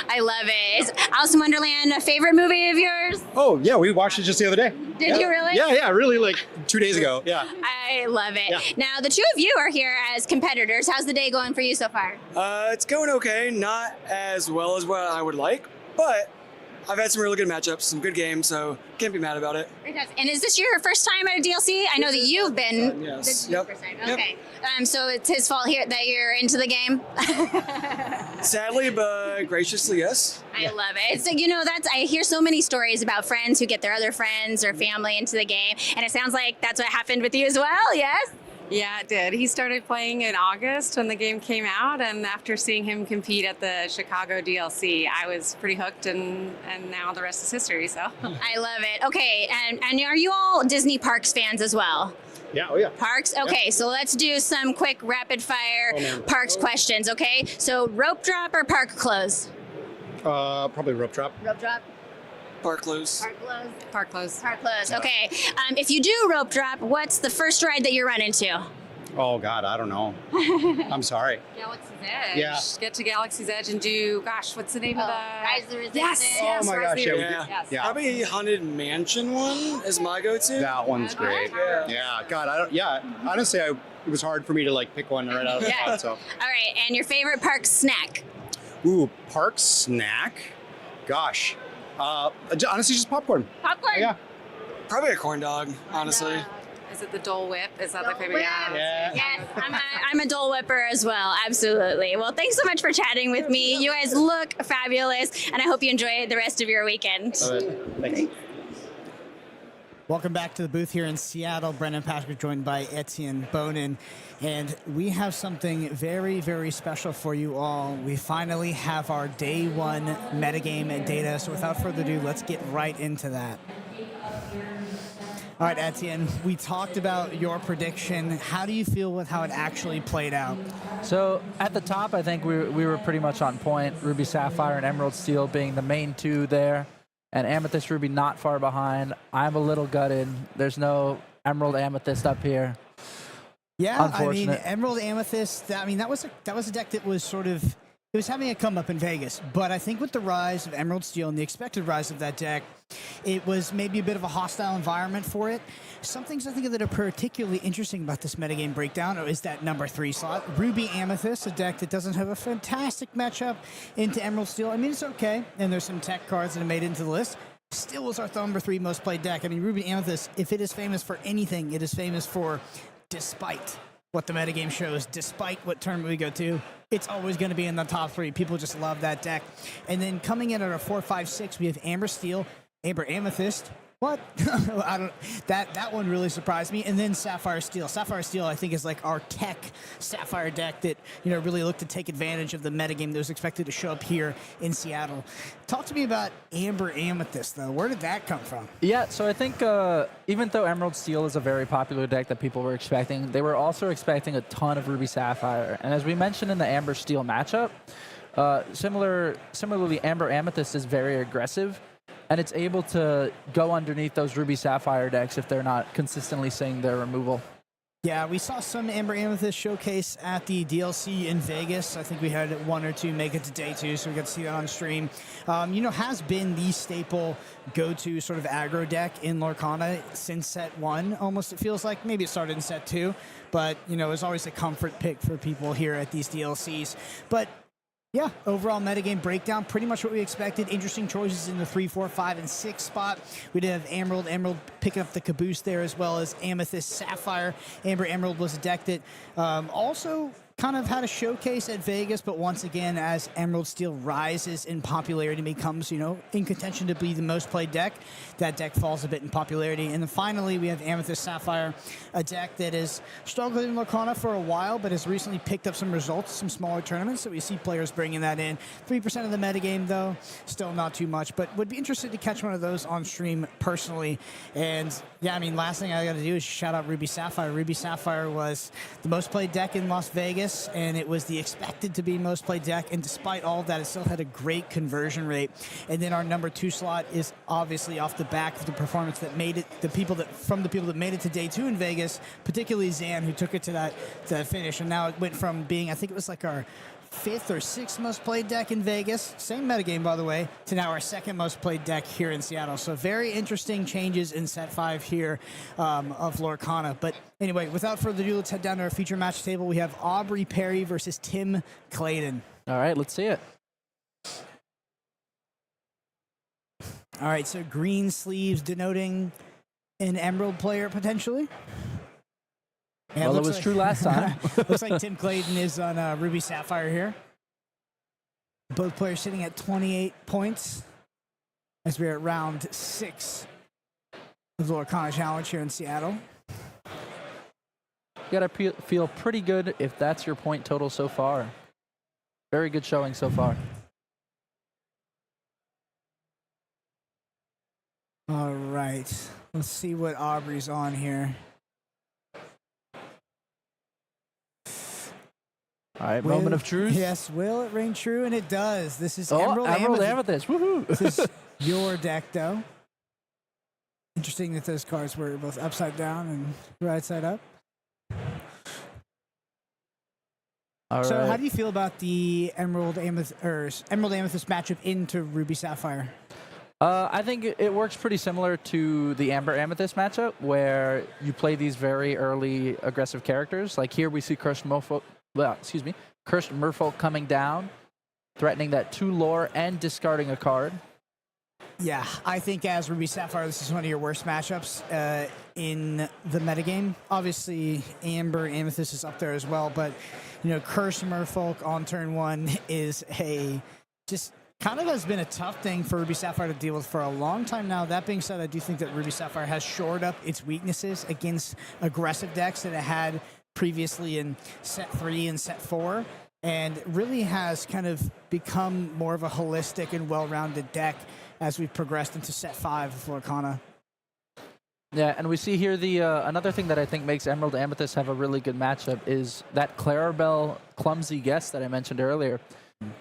I love it. Is Alice in Wonderland a favorite movie of yours? Oh, yeah, we watched it just the other day. Did you really? Yeah, really, like 2 days ago, yeah. I love it. Yeah. Now, the two of you are here as competitors. How's the day going for you so far? It's going okay. Not as well as what I would like, but I've had some really good matchups, some good games, so can't be mad about it. Fantastic. And is this your first time at a DLC? I know that you've been. Yes. This is Yep. your first time. Yep. Okay. So it's his fault here that you're into the game. Sadly, but graciously, yes. I love it. So, you know, I hear so many stories about friends who get their other friends or family into the game, and it sounds like that's what happened with you as well, yes? Yeah, it did. He started playing in August when the game came out, and after seeing him compete at the Chicago DLC, I was pretty hooked, and now the rest is history, so. I love it. Okay, and are you all Disney Parks fans as well? Yeah, oh yeah. Parks? Okay, so let's do some quick rapid fire parks questions, okay? So rope drop or park close? Probably rope drop. Rope drop. Park close. Park close. Park close. Park close. Okay. If you do rope drop, what's the first ride that you run into? Oh God, I don't know. I'm sorry. Galaxy's Edge. Yeah. Get to Galaxy's Edge and do, gosh, what's the name of the? Rise of the Resistance. Yes. Oh yes, my Rise gosh, of the yeah, Resistance. Yeah. Yes. Yeah. Probably Haunted Mansion one is my go-to. That one's great. Yeah. God, I don't. Yeah. Honestly, it was hard for me to like pick one right out of the Yeah. pot. So. All right. And your favorite park snack? Ooh, park snack. Gosh. Honestly, just popcorn. Popcorn. Yeah. Probably a corn dog, honestly. Is it the Dole Whip? Is that the favorite? Whip. Yeah. Yes, I'm a Dole Whipper as well. Absolutely. Well, thanks so much for chatting with me. You guys look fabulous, and I hope you enjoy the rest of your weekend. Thanks. Welcome back to the booth here in Seattle. Brendan Patrick joined by Etsen Bonin. And we have something very, very special for you all. We finally have our day one metagame data. So without further ado, let's get right into that. All right, Etsen, we talked about your prediction. How do you feel with how it actually played out? So at the top, I think we were pretty much on point. Ruby Sapphire and Emerald Steel being the main two there, and Amethyst Ruby not far behind. I'm a little gutted. There's no Emerald Amethyst up here. Yeah, I mean, Unfortunate. Emerald Amethyst, that was a deck that was sort of, it was having a come up in Vegas. But I think with the rise of Emerald Steel and the expected rise of that deck, it was maybe a bit of a hostile environment for it. Some things I think that are particularly interesting about this metagame breakdown is that number 3 slot. Ruby Amethyst, a deck that doesn't have a fantastic matchup into Emerald Steel. I mean, it's okay, and there's some tech cards that have made it into the list. Still was our number 3 most played deck. I mean, Ruby Amethyst, if it is famous for anything, it is famous for, despite what the metagame shows, despite what tournament we go to, it's always going to be in the top 3. People just love that deck. And then coming in at our 4, 5, 6, we have Amber Steel, Amber Amethyst. What? I don't. That one really surprised me. And then Sapphire Steel. Sapphire Steel, I think, is like our tech Sapphire deck that really looked to take advantage of the metagame that was expected to show up here in Seattle. Talk to me about Amber Amethyst, though. Where did that come from? Yeah, so I think even though Emerald Steel is a very popular deck that people were expecting, they were also expecting a ton of Ruby Sapphire. And as we mentioned in the Amber Steel matchup, similarly, Amber Amethyst is very aggressive. And it's able to go underneath those Ruby Sapphire decks if they're not consistently seeing their removal. Yeah, we saw some Amber Amethyst showcase at the DLC in Vegas. I think we had 1 or 2 make it to day 2, so we got to see that on stream. Has been the staple go-to sort of aggro deck in Lorcana since set 1, almost it feels like. Maybe it started in set 2, but, it's always a comfort pick for people here at these DLCs. But yeah, overall metagame breakdown, pretty much what we expected. Interesting choices in the 3, 4, 5, and 6 spot. We did have Emerald picking up the caboose there, as well as Amethyst, Sapphire. Amber Emerald was a deck that also kind of had a showcase at Vegas, but once again, as Emerald Steel rises in popularity, becomes, in contention to be the most played deck, that deck falls a bit in popularity. And then finally, we have Amethyst Sapphire, a deck that has struggled in Lorcana for a while, but has recently picked up some results, some smaller tournaments, so we see players bringing that in. 3% of the metagame, though, still not too much, but would be interested to catch one of those on stream personally. And yeah, I mean, last thing I got to do is shout out Ruby Sapphire. Ruby Sapphire was the most played deck in Las Vegas, and it was the expected to be most played deck, and despite all of that, it still had a great conversion rate. And then our number 2 slot is obviously off the back of the performance that made it, the people that made it to day 2 in Vegas, particularly Zan, who took it to that finish, and now it went from being, I think it was like our 5th or 6th most played deck in Vegas, same metagame by the way, to now our 2nd most played deck here in Seattle. So very interesting changes in set 5 here of Lorcana. But anyway, without further ado, let's head down to our feature match table. We have Aubrey Perry versus Tim Clayton. All right, let's see it. All right, so green sleeves denoting an Emerald player potentially. Yeah, Well, it was true last time. Looks like Tim Clayton is on Ruby Sapphire here. Both players sitting at 28 points as we're at round 6 of the Lorcana Challenge here in Seattle. You gotta feel pretty good if that's your point total so far. Very good showing so far. All right, let's see what Aubrey's on here. All right, moment of truth. Yes, will it ring true? And it does. This is Oh, Emerald Emerald Amethyst. Amethyst. Woohoo! This is your deck, though. Interesting that those cards were both upside down and right side up. All So right. how do you feel about the Emerald Amethyst matchup into Ruby Sapphire? I think it works pretty similar to the Amber Amethyst matchup, where you play these very early aggressive characters. Like here, we see Cursed Merfolk coming down, threatening that 2 lore and discarding a card. Yeah, I think as Ruby Sapphire, this is one of your worst matchups in the metagame. Obviously, Amber Amethyst is up there as well, but Cursed Merfolk on turn 1 is just kind of has been a tough thing for Ruby Sapphire to deal with for a long time now. That being said, I do think that Ruby Sapphire has shored up its weaknesses against aggressive decks that it had previously in set 3 and set 4, and really has kind of become more of a holistic and well-rounded deck as we've progressed into set 5 of Lorcana. Yeah, and we see here the another thing that I think makes Emerald Amethyst have a really good matchup is that Clarabelle clumsy guess that I mentioned earlier.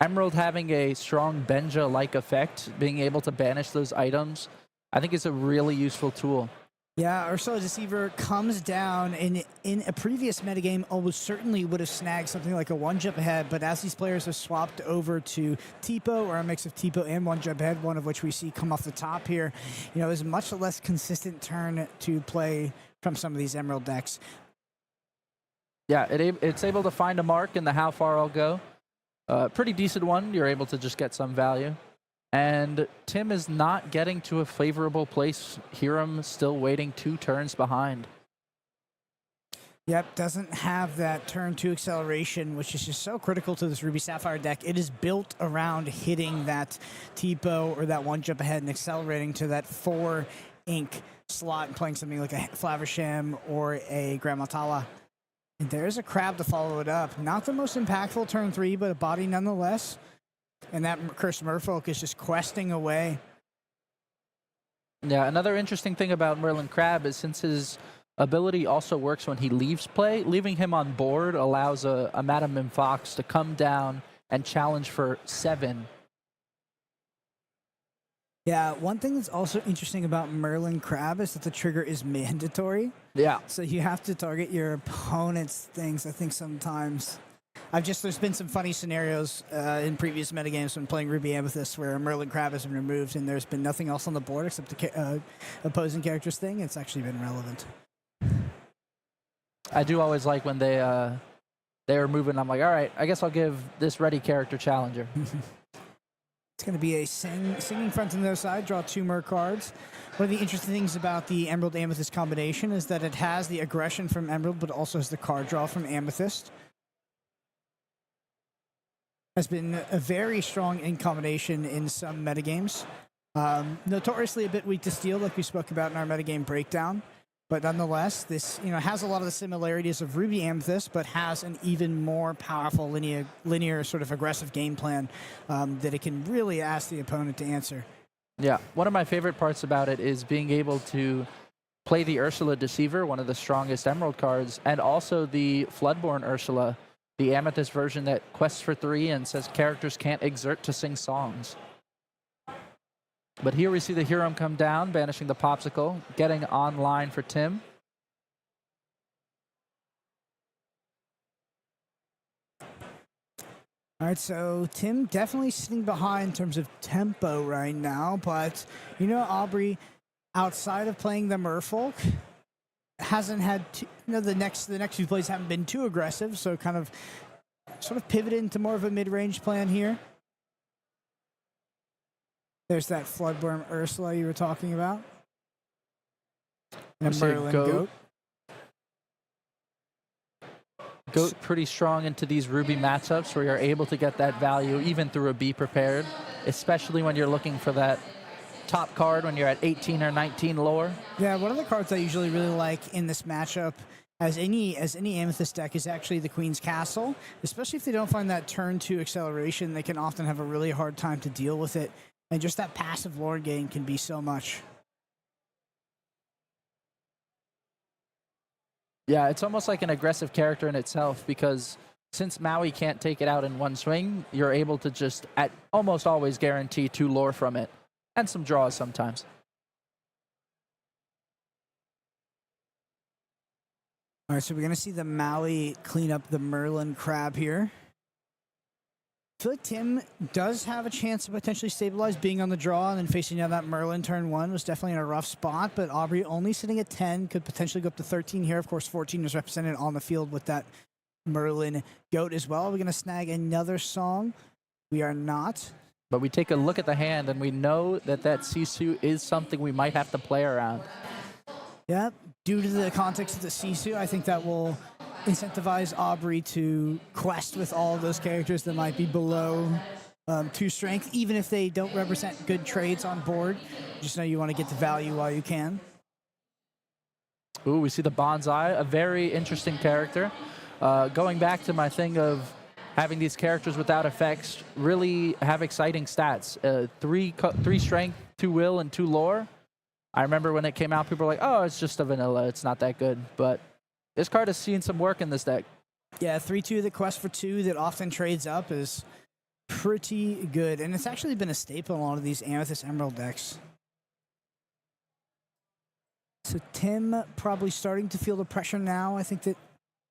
Emerald having a strong Benja-like effect, being able to banish those items, I think is a really useful tool. Yeah, Ursula Deceiver comes down, and in a previous metagame, almost certainly would have snagged something like a 1-jump ahead, but as these players have swapped over to Tipo, or a mix of Tipo and 1-jump ahead, one of which we see come off the top here, is a much less consistent turn to play from some of these Emerald decks. Yeah, it's able to find a mark in the how far I'll go. Pretty decent one. You're able to just get some value. And Tim is not getting to a favorable place. Hiram still waiting 2 turns behind. Yep, doesn't have that turn 2 acceleration, which is just so critical to this Ruby Sapphire deck. It is built around hitting that Tipo or that 1-jump ahead and accelerating to that 4 ink slot and playing something like a Flaversham or a Grand Matala. And there's a Crab to follow it up. Not the most impactful turn 3, but a body nonetheless. And that Cursed Merfolk is just questing away. Yeah, another interesting thing about Merlin Crab is since his ability also works when he leaves play, leaving him on board allows a Madam Mim Fox to come down and challenge for 7. Yeah, one thing that's also interesting about Merlin Crab is that the trigger is mandatory. Yeah. So you have to target your opponent's things, I think, sometimes. There's been some funny scenarios in previous metagames when playing Ruby Amethyst where Merlin Crab has been removed and there's been nothing else on the board except the opposing character's thing. It's actually been relevant. I do always like when they remove it and I'm like, all right, I guess I'll give this ready character challenger. It's going to be a singing front on the other side, draw 2 more cards. One of the interesting things about the Emerald Amethyst combination is that it has the aggression from Emerald, but also has the card draw from Amethyst. Has been a very strong in combination in some metagames. Notoriously a bit weak to steel, like we spoke about in our metagame breakdown. But nonetheless, this has a lot of the similarities of Ruby Amethyst, but has an even more powerful linear sort of aggressive game plan that it can really ask the opponent to answer. Yeah, one of my favorite parts about it is being able to play the Ursula Deceiver, one of the strongest Emerald cards, and also the Floodborn Ursula, the Amethyst version that quests for 3 and says characters can't exert to sing songs. But here we see the Hiram come down, banishing the Popsicle, getting online for Tim. All right, so Tim definitely sitting behind in terms of tempo right now, but Aubrey, outside of playing the Merfolk, hasn't had the next few plays haven't been too aggressive, so kind of sort of pivoted into more of a mid-range plan here. There's that Floodborn Ursula you were talking about. And a Merlin Goat. Goat pretty strong into these Ruby matchups where you're able to get that value even through a Be Prepared, especially when you're looking for that top card when you're at 18 or 19 lore. Yeah, one of the cards I usually really like in this matchup as any Amethyst deck is actually the Queen's Castle, especially if they don't find that turn 2 acceleration. They can often have a really hard time to deal with it. And just that passive lore gain can be so much. Yeah, it's almost like an aggressive character in itself because since Maui can't take it out in one swing, you're able to just almost always guarantee 2 lore from it. and some draws sometimes. All right, so we're going to see the Maui clean up the Merlin crab here. I feel like Tim does have a chance to potentially stabilize being on the draw, and then facing down that Merlin turn 1 was definitely in a rough spot, but Aubrey only sitting at 10, could potentially go up to 13 here. Of course, 14 is represented on the field with that Merlin goat as well. We're going to snag another song. We are not. But we take a look at the hand, and we know that that Sisu is something we might have to play around. Yeah, due to the context of the Sisu, I think that will incentivize Aubrey to quest with all of those characters that might be below 2 strength, even if they don't represent good trades on board. Just know you want to get the value while you can. Ooh, we see the Bonsai, a very interesting character. Going back to my thing of having these characters without effects really have exciting stats. 3 strength, 2 will, and 2 lore. I remember when it came out, people were like, oh, it's just a vanilla, it's not that good. But this card has seen some work in this deck. Yeah, 3-2, the quest for 2 that often trades up is pretty good. And it's actually been a staple in a lot of these Amethyst Emerald decks. So Tim probably starting to feel the pressure now. I think that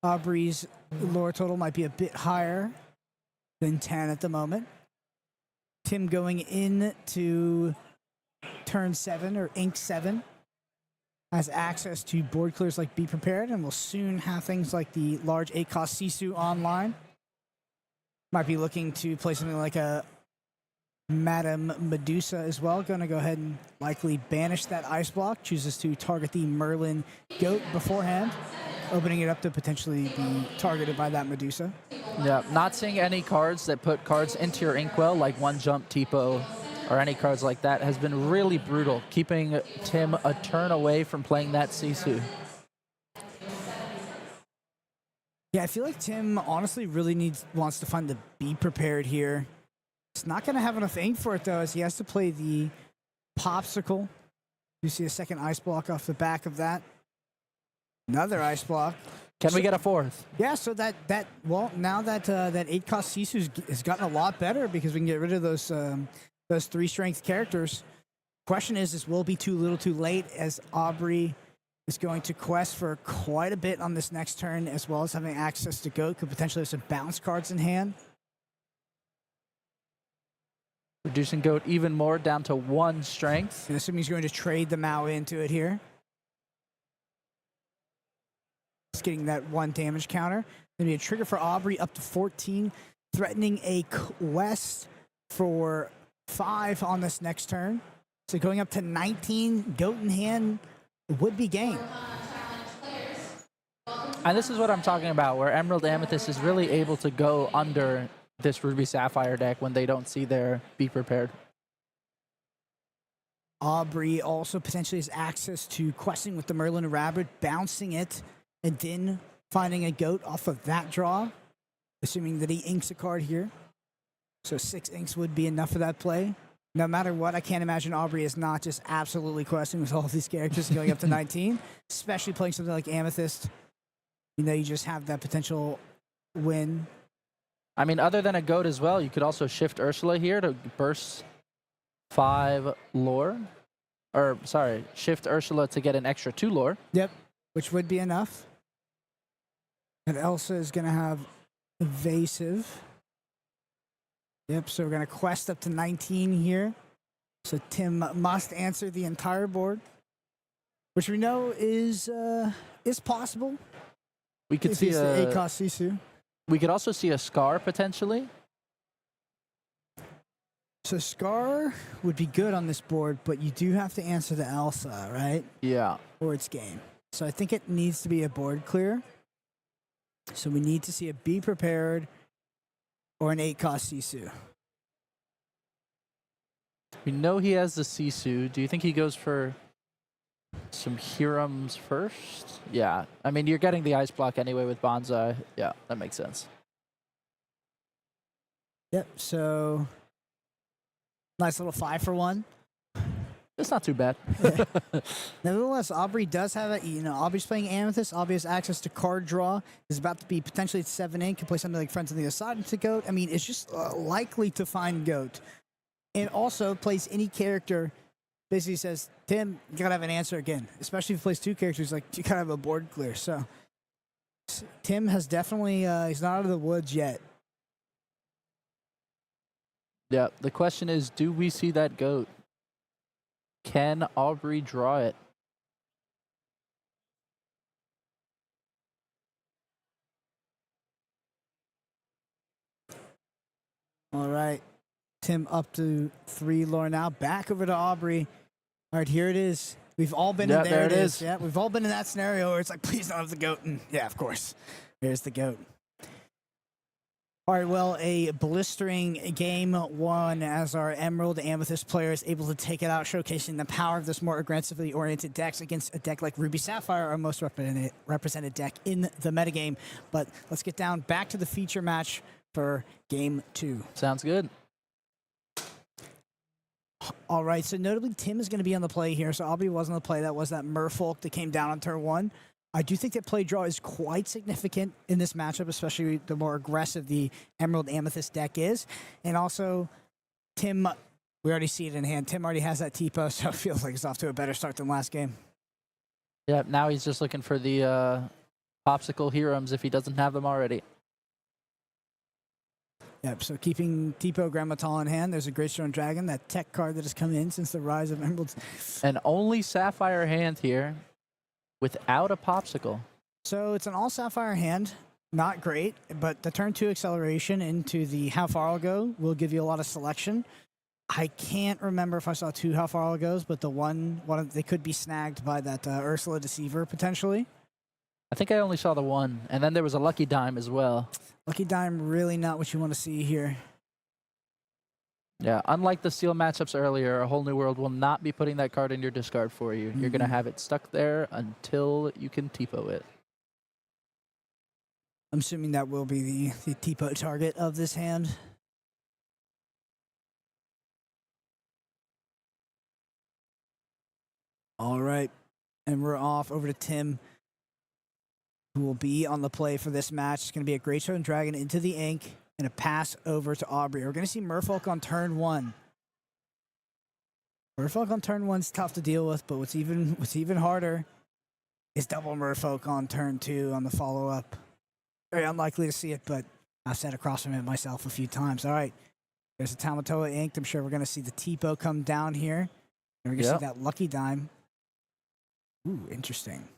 Aubrey's lore total might be a bit higher than 10 at the moment. Tim going into turn 7 or ink 7 has access to board clears like Be Prepared, and will soon have things like the large 8-cost Sisu online. Might be looking to play something like a Madame Medusa as well. Going to go ahead and likely banish that ice block. Chooses to target the Merlin goat beforehand, opening it up to potentially be targeted by that Medusa. Yeah, not seeing any cards that put cards into your inkwell, like One Jump Tipo, or any cards like that, has been really brutal, keeping Tim a turn away from playing that Sisu. Yeah, I feel like Tim honestly really wants to find the Be Prepared here. It's not going to have enough ink for it, though, as he has to play the Popsicle. You see a second ice block off the back of that. Another ice block. Can we get a 4th? Yeah, so well, now that that 8-cost Sisu has gotten a lot better because we can get rid of those 3-strength characters. Question is will it be too little too late, as Aubrey is going to quest for quite a bit on this next turn, as well as having access to goat, could potentially have some bounce cards in hand. Reducing goat even more down to 1 strength. And assuming he's going to trade the Maui into it here. Just getting that 1 damage counter. Going to be a trigger for Aubrey up to 14, threatening a quest for 5 on this next turn. So going up to 19, goat in hand would be game. And this is what I'm talking about, where Emerald Amethyst is really able to go under this Ruby Sapphire deck when they don't see their Be Prepared. Aubrey also potentially has access to questing with the Merlin Rabbit, bouncing it, and then finding a goat off of that draw, assuming that he inks a card here. So 6 inks would be enough for that play. No matter what, I can't imagine Aubrey is not just absolutely questing with all of these characters going up to 19, especially playing something like Amethyst. You know, you just have that potential win. I mean, other than a goat as well, you could also shift Ursula here to burst 5 lore. Or, sorry, shift Ursula to get an extra 2 lore. Yep, which would be enough. And Elsa is going to have evasive. Yep, so we're going to quest up to 19 here. So Tim must answer the entire board, which we know is possible. We could see a 8-cost Sisu. We could also see a Scar potentially. So Scar would be good on this board, but you do have to answer the Elsa, right? Yeah. Or its game. So I think it needs to be a board clear. So we need to see a Be Prepared or an 8-cost Sisu. We know he has the Sisu. Do you think he goes for some Hirams first? Yeah. I mean, you're getting the ice block anyway with Bonsai. Yeah, that makes sense. Yep, so nice little 5-for-1. It's not too bad. Nevertheless, Aubrey does have a, Aubrey's playing Amethyst. Aubrey has access to card draw. Is about to be potentially 7 ink. Can play something like Friends on the Other Side into goat. I mean, it's just likely to find goat. and also plays any character. Basically says, Tim, you gotta have an answer again. Especially if he plays 2 characters, like you gotta have a board clear. So Tim has definitely he's not out of the woods yet. Yeah, the question is, do we see that goat? Can Aubrey draw it? All right. Tim up to 3 lore now. Back over to Aubrey. All right, here it is. We've all been in there. It is. Yeah, we've all been in that scenario where it's like, please don't have the goat. And yeah, of course. There's the goat. All right, well, a blistering game 1 as our Emerald Amethyst player is able to take it out, showcasing the power of this more aggressively oriented decks against a deck like Ruby Sapphire, our most represented deck in the metagame. But let's get down back to the feature match for game 2. Sounds good. All right, so notably, Tim is going to be on the play here. So Aubrey was on the play. That was that Merfolk that came down on turn 1. I do think that play draw is quite significant in this matchup, especially the more aggressive the Emerald Amethyst deck is. And also, Tim, we already see it in hand. Tim already has that Tipo, so it feels like it's off to a better start than last game. Yeah, now he's just looking for the popsicle Heroes if he doesn't have them already. Yep, so keeping Tipo Grammatal in hand, there's a Great Stone Dragon, that tech card that has come in since the rise of Emeralds. And only Sapphire hand here without a popsicle. So it's an all Sapphire hand, not great, but the turn 2 acceleration into the How Far I'll Go will give you a lot of selection. I can't remember if I saw 2 How Far I'll Goes, but the one they could be snagged by that Ursula Deceiver potentially. I think I only saw the 1, and then there was a Lucky Dime as well. Lucky Dime, really not what you want to see here. Yeah, unlike the Steel matchups earlier, A Whole New World will not be putting that card in your discard for you. You're going to have it stuck there until you can Tipo it. I'm assuming that will be the Tipo target of this hand. All right, and we're off over to Tim, who will be on the play for this match. It's going to be a Great Stone Dragon into the ink and a pass over to Aubrey. We're going to see Merfolk on turn 1. Merfolk on turn 1's tough to deal with, but what's even harder is double Merfolk on turn 2 on the follow-up. Very unlikely to see it, but I've sat across from it myself a few times. All right, there's a Tamatoa inked. I'm sure we're going to see the Tipo come down here. And we're going to see that Lucky Dime. Ooh, interesting.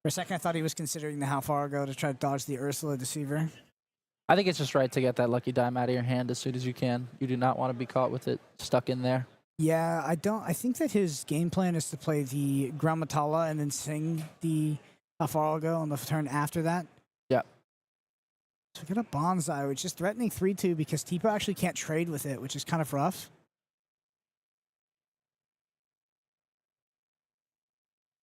For a second, I thought he was considering the How Far I'll Go to try to dodge the Ursula Deceiver. I think it's just right to get that Lucky Dime out of your hand as soon as you can. You do not want to be caught with it stuck in there. Yeah, I think that his game plan is to play the Grammatala and then sing the How Far I'll Go on the turn after that. Yeah. So we got a Bonsai, which is threatening 3-2 because Tipo actually can't trade with it, which is kind of rough.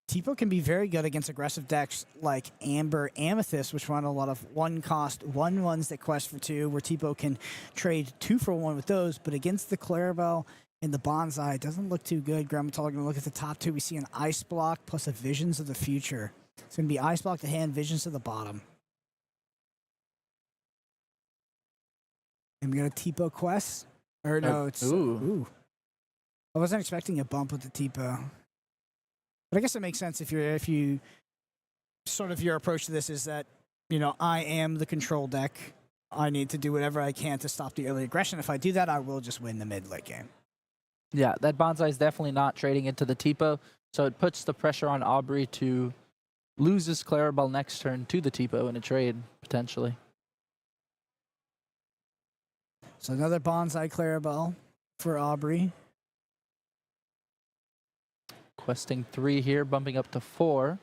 Tipo can be very good against aggressive decks like Amber Amethyst, which run a lot of 1-cost 1/1s that quest for 2, where Tipo can trade 2 for 1 with those. But against the Clarabelle and the Bonsai, it doesn't look too good. Grammatal going to look at the top 2. We see an Ice Block plus a Visions of the Future. It's going to be Ice Block to hand, Visions to the bottom. And we got a Tipo quest. Or no, it's... Ooh. I wasn't expecting a bump with the Tipo. But I guess it makes sense if you sort of your approach to this is that, you know, I am the control deck. I need to do whatever I can to stop the early aggression. If I do that, I will just win the mid-late game. Yeah, that Bonsai is definitely not trading into the Tipo, so it puts the pressure on Aubrey to lose his Clarabelle next turn to the Tipo in a trade, potentially. So another Bonsai Clarabelle for Aubrey. Questing 3 here, bumping up to 4.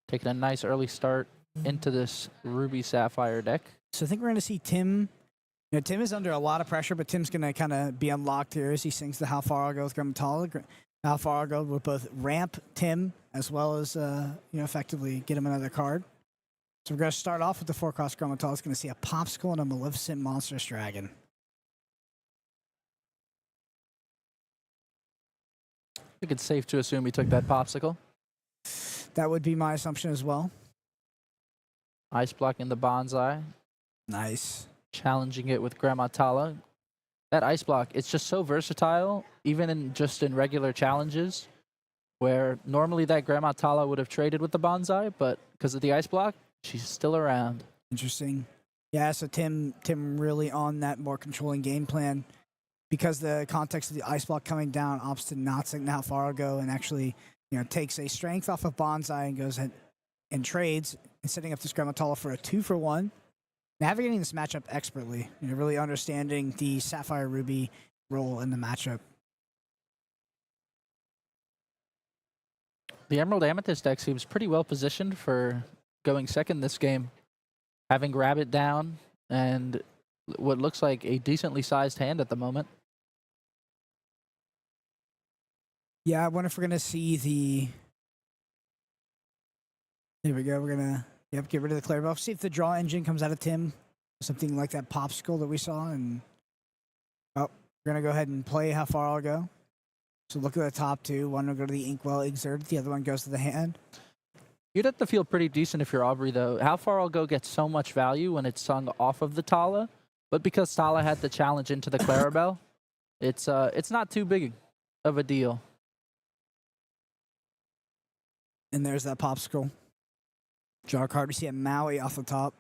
Taking a nice early start into this Ruby Sapphire deck. So I think we're going to see Tim. You know, Tim is under a lot of pressure, but Tim's going to kind of be unlocked here as he sings the How Far I'll Go with Grammatala. How Far I'll Go will both ramp Tim as well as, effectively get him another card. So we're going to start off with the 4-cost Grammatala. It's going to see a Popsicle and a Maleficent Monstrous Dragon. I think it's safe to assume he took that Popsicle. That would be my assumption as well. Ice blocking the Bonsai. Nice. Challenging it with Grammatala. that ice block, it's just so versatile, even in regular challenges, where normally that Grandma Tala would have traded with the bonsai, but because of the ice block, she's still around. Interesting. Yeah, so Tim really on that more controlling game plan because the context of the ice block coming down opts to not think how far I'll go and actually, takes a strength off of bonsai and goes ahead and trades and setting up this Grandma Tala for a 2-for-1. Navigating this matchup expertly, really understanding the Sapphire Ruby role in the matchup. The Emerald Amethyst deck seems pretty well positioned for going second this game, having Rabbit down and what looks like a decently sized hand at the moment. Yeah, I wonder if we're going to see the... There we go. We're going to get rid of the Clarabelle. See if the draw engine comes out of Tim. Something like that popsicle that we saw. And we're going to go ahead and play how far I'll go. So look at the top two. One will go to the Inkwell Exert. The other one goes to the hand. You'd have to feel pretty decent if you're Aubrey, though. How Far I'll Go gets so much value when it's sung off of the Tala. But because Tala had the challenge into the Clarabelle, it's not too big of a deal. And there's that popsicle. Draw a card. We see a Maui off the top.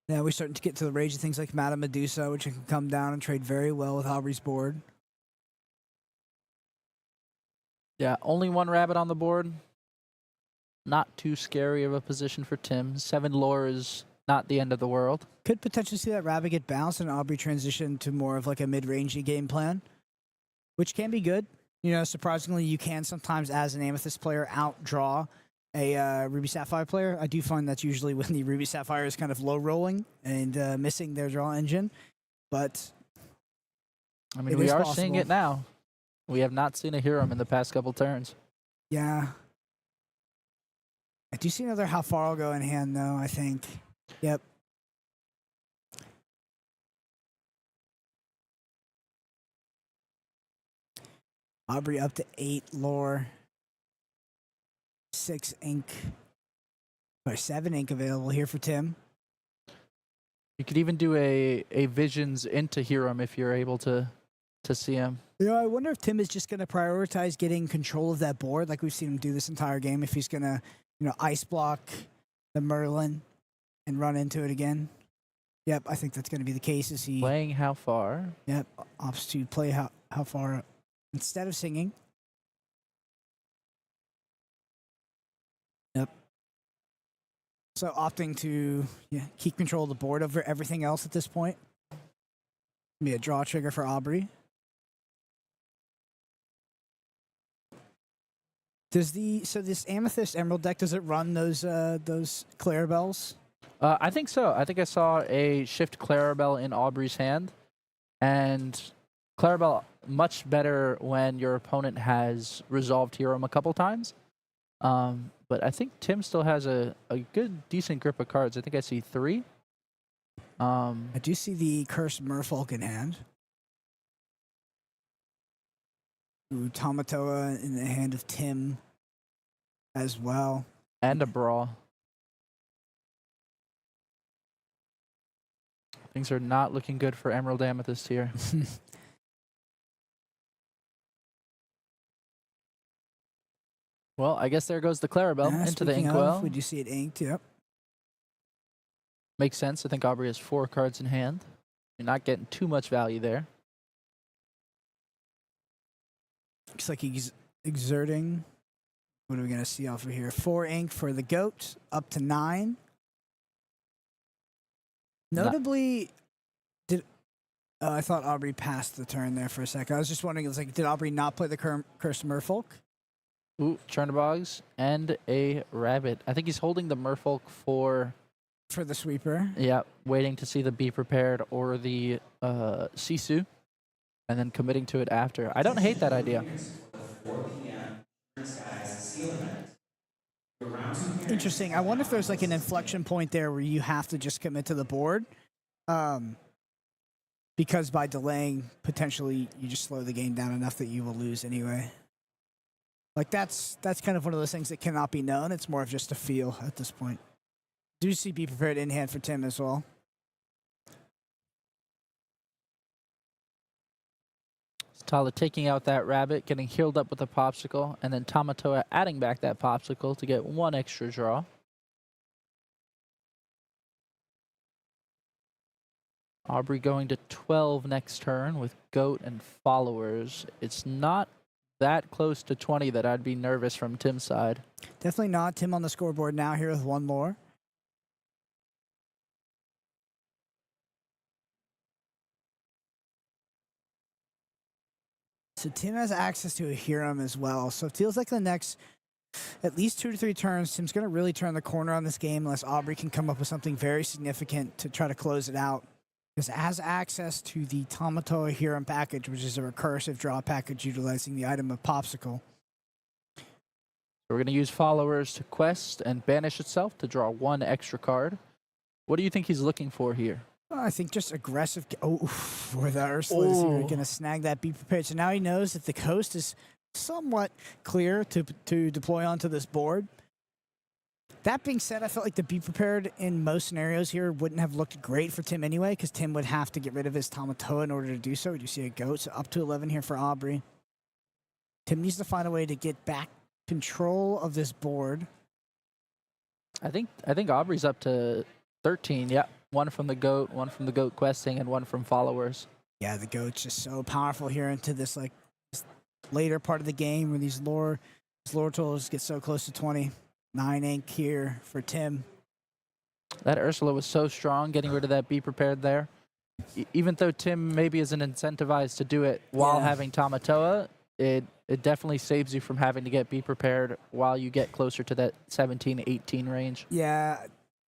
Now we're starting to get to the rage of things like Madame Medusa, which can come down and trade very well with Aubrey's board. Yeah, only one rabbit on the board. Not too scary of a position for Tim. 7 lore is not the end of the world. Could potentially see that rabbit get bounced and Aubrey transition to more of like a mid-rangey game plan, which can be good. Surprisingly, you can sometimes, as an Amethyst player, outdraw a Ruby Sapphire player. I do find that's usually when the Ruby Sapphire is kind of low rolling and missing their draw engine. But I mean, we are seeing it now. We have not seen a Hiram in the past couple turns. Yeah. I do see another How Far I'll Go in hand, though, I think. Yep. Aubrey up to 8 lore. 6 ink. Or 7 ink available here for Tim. You could even do a Visions into Hiram if you're able to see him. I wonder if Tim is just going to prioritize getting control of that board, like we've seen him do this entire game. If he's going to, ice block the Merlin and run into it again. Yep, I think that's going to be the case. Is he playing How Far? Yep, opts to play how far instead of singing. Yep. So opting to keep control of the board over everything else at this point. Be a draw trigger for Aubrey. Does this Amethyst Emerald deck, does it run those Clarabelles? I think so. I think I saw a Shift Clarabelle in Aubrey's hand, and Clarabelle much better when your opponent has resolved Hiram a couple times. But I think Tim still has a good, decent grip of cards. I think I see 3. I do see the Cursed Merfolk in hand. Ooh, Tamatoa in the hand of Tim as well. And a Brawl. Things are not looking good for Emerald Amethyst here. Well, I guess there goes the Clarabelle into the Inkwell. We do see it inked, yep. Makes sense. I think Aubrey has 4 cards in hand. You're not getting too much value there. Looks like he's exerting. What are we going to see off of here? 4 ink for the goat, up to 9. Notably, I thought Aubrey passed the turn there for a second. I was just wondering, did Aubrey not play the Cursed Merfolk? Ooh, Churnabogs and a rabbit. I think he's holding the Merfolk for the sweeper. Yeah, waiting to see the Be Prepared or the Sisu, and then committing to it after. I don't hate that idea. Interesting. I wonder if there's like an inflection point there where you have to just commit to the board. Because by delaying, potentially you just slow the game down enough that you will lose anyway. Like that's kind of one of those things that cannot be known. It's more of just a feel at this point. Do see be prepared in hand for Tim as well. Tala taking out that rabbit, getting healed up with a popsicle, and then Tamatoa adding back that popsicle to get one extra draw. Aubrey going to 12 next turn with Goat and followers. It's not that close to 20 that I'd be nervous from Tim's side. Definitely not. Tim on the scoreboard now here with one more. So Tim has access to a Hiram as well. So it feels like the next at least 2 to 3 turns, Tim's going to really turn the corner on this game unless Aubrey can come up with something very significant to try to close it out. Because it has access to the Tamatoa Hiram package, which is a recursive draw package utilizing the item of Popsicle. We're going to use followers to quest and banish itself to draw one extra card. What do you think he's looking for here? I think just aggressive. Oh, for the Ursula is here, going to snag that. Be prepared. So now he knows that the coast is somewhat clear to deploy onto this board. That being said, I felt like the Be Prepared in most scenarios here wouldn't have looked great for Tim anyway, because Tim would have to get rid of his Tamatoa in order to do so. We do see a goat, so up to 11 here for Aubrey. Tim needs to find a way to get back control of this board. I think Aubrey's up to 13. Yeah, one from the goat questing, and one from followers. Yeah, the goat's just so powerful here into this this later part of the game where these lore totals get so close to 20. 9 ink here for Tim. That Ursula was so strong, getting rid of that Be Prepared there. Even though Tim maybe isn't incentivized to do it while having Tamatoa, it definitely saves you from having to get Be Prepared while you get closer to that 17, 18 range. Yeah,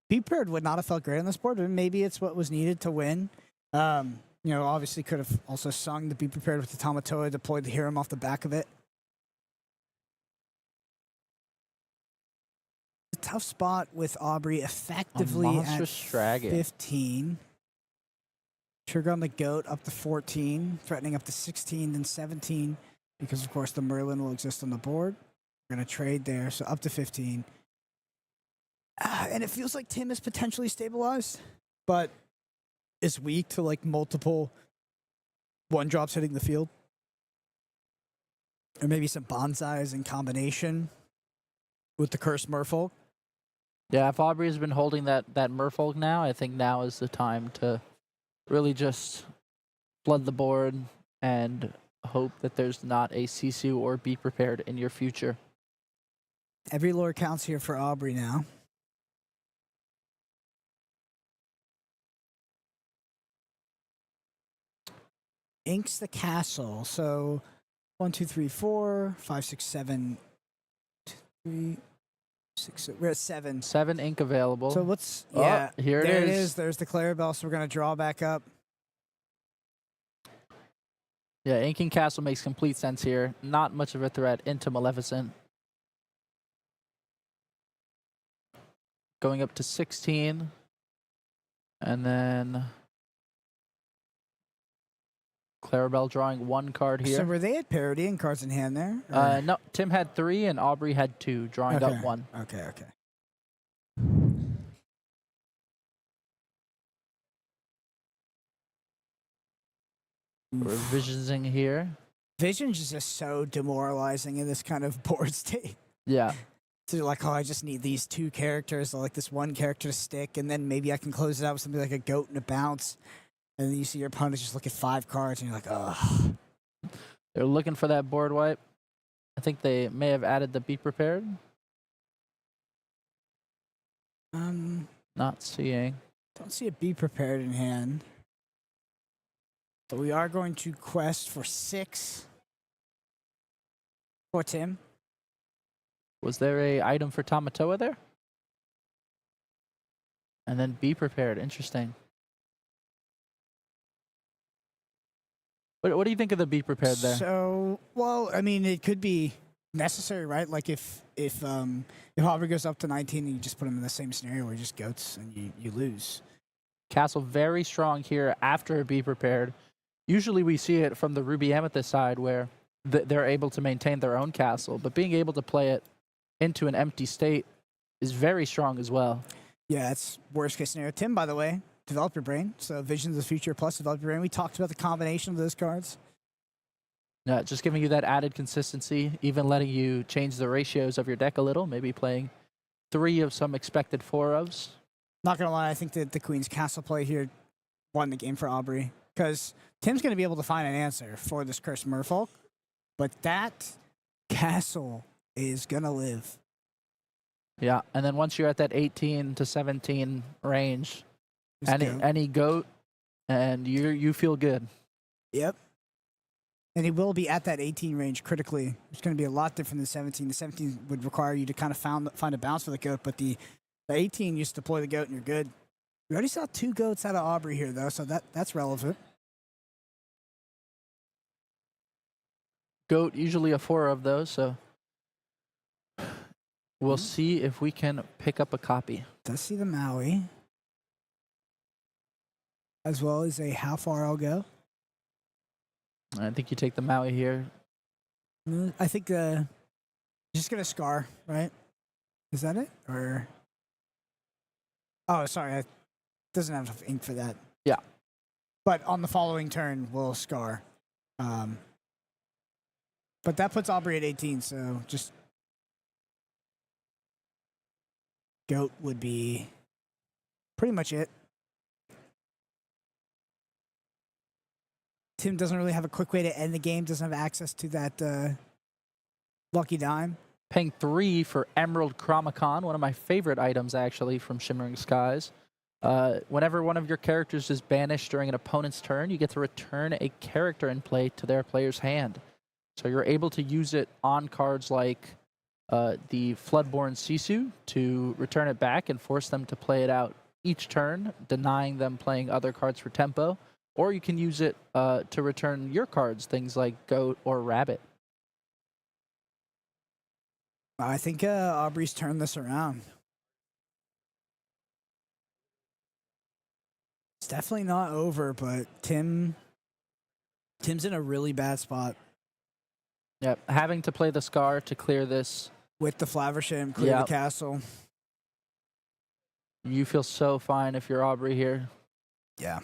Be Prepared would not have felt great on this board, but maybe it's what was needed to win. Obviously could have also sung the Be Prepared with the Tamatoa, deployed the Hiram off the back of it. Tough spot with Aubrey effectively at 15. Trigger on the goat up to 14, threatening up to 16, then 17, because of course the Merlin will exist on the board. We're going to trade there, so up to 15. And it feels like Tim is potentially stabilized, but is weak to multiple one-drops hitting the field. Or maybe some bonsais in combination with the Cursed Merfolk. Yeah, if Aubrey has been holding that Merfolk now, I think now is the time to really just flood the board and hope that there's not a Sisu or Be Prepared in your future. Every lore counts here for Aubrey now. Inks the castle. So 1, 2, 3, 4, 5, 6, 7, 2, 3, 6. We're at 7. 7 ink available. So what's here there it is. There's the Clarabelle. So we're gonna draw back up. Yeah, inking castle makes complete sense here. Not much of a threat into Maleficent. Going up to 16. And then Clarabelle drawing 1 card here. So were they at parity in cards in hand there? No, Tim had 3 and Aubrey had 2, drawing up 1. Okay. We're visioning here. Visions is just so demoralizing in this kind of board state. Yeah. So I just need these 2 characters, or this one character to stick, and then maybe I can close it out with something like a goat and a bounce. And then you see your opponent just look at 5 cards, and you're like, ugh. They're looking for that board wipe. I think they may have added the Be Prepared. Not seeing. Don't see a Be Prepared in hand. But we are going to quest for 6 for Tim. Was there a item for Tamatoa there? And then Be Prepared. Interesting. What do you think of the Be Prepared there? So, it could be necessary, right? If Aubrey goes up to 19 and you just put him in the same scenario where he just goats and you lose. Castle very strong here after a Be Prepared. Usually we see it from the Ruby Amethyst side where they're able to maintain their own castle, but being able to play it into an empty state is very strong as well. Yeah, it's worst case scenario. Tim, by the way, Developer Brain. So Visions of the Future plus Developer Brain. We talked about the combination of those cards. Yeah, just giving you that added consistency, even letting you change the ratios of your deck a little, maybe playing 3 of some expected 4 ofs. Not going to lie, I think that the Queen's Castle play here won the game for Aubrey. Because Tim's going to be able to find an answer for this Cursed Merfolk. But that castle is going to live. Yeah, and then once you're at that 18 to 17 range, Just any goat, and you feel good. Yep. And he will be at that 18 range critically. It's going to be a lot different than 17. The 17 would require you to kind of find a bounce for the goat, but the 18 you just deploy the goat and you're good. We already saw 2 goats out of Aubrey here, though, so that's relevant. Goat, usually a 4 of those, so we'll see if we can pick up a copy. Does see the Maui. As well as a how far I'll go. I think you take the Maui here. I think just gonna Scar, right? Is that it? Or oh, sorry, it doesn't have enough ink for that. Yeah. But on the following turn, we'll Scar. But that puts Aubrey at 18, so just goat would be pretty much it. Tim doesn't really have a quick way to end the game, doesn't have access to that lucky dime. Paying 3 for Emerald Chromicon, one of my favorite items, actually, from Shimmering Skies. Whenever one of your characters is banished during an opponent's turn, you get to return a character in play to their player's hand. So you're able to use it on cards like the Floodborn Sisu to return it back and force them to play it out each turn, denying them playing other cards for tempo. Or you can use it to return your cards, things like Goat or Rabbit. I think Aubrey's turned this around. It's definitely not over, but Tim's in a really bad spot. Yep, having to play the Scar to clear this. With the Flaversham, clear the castle. You feel so fine if you're Aubrey here. Yeah.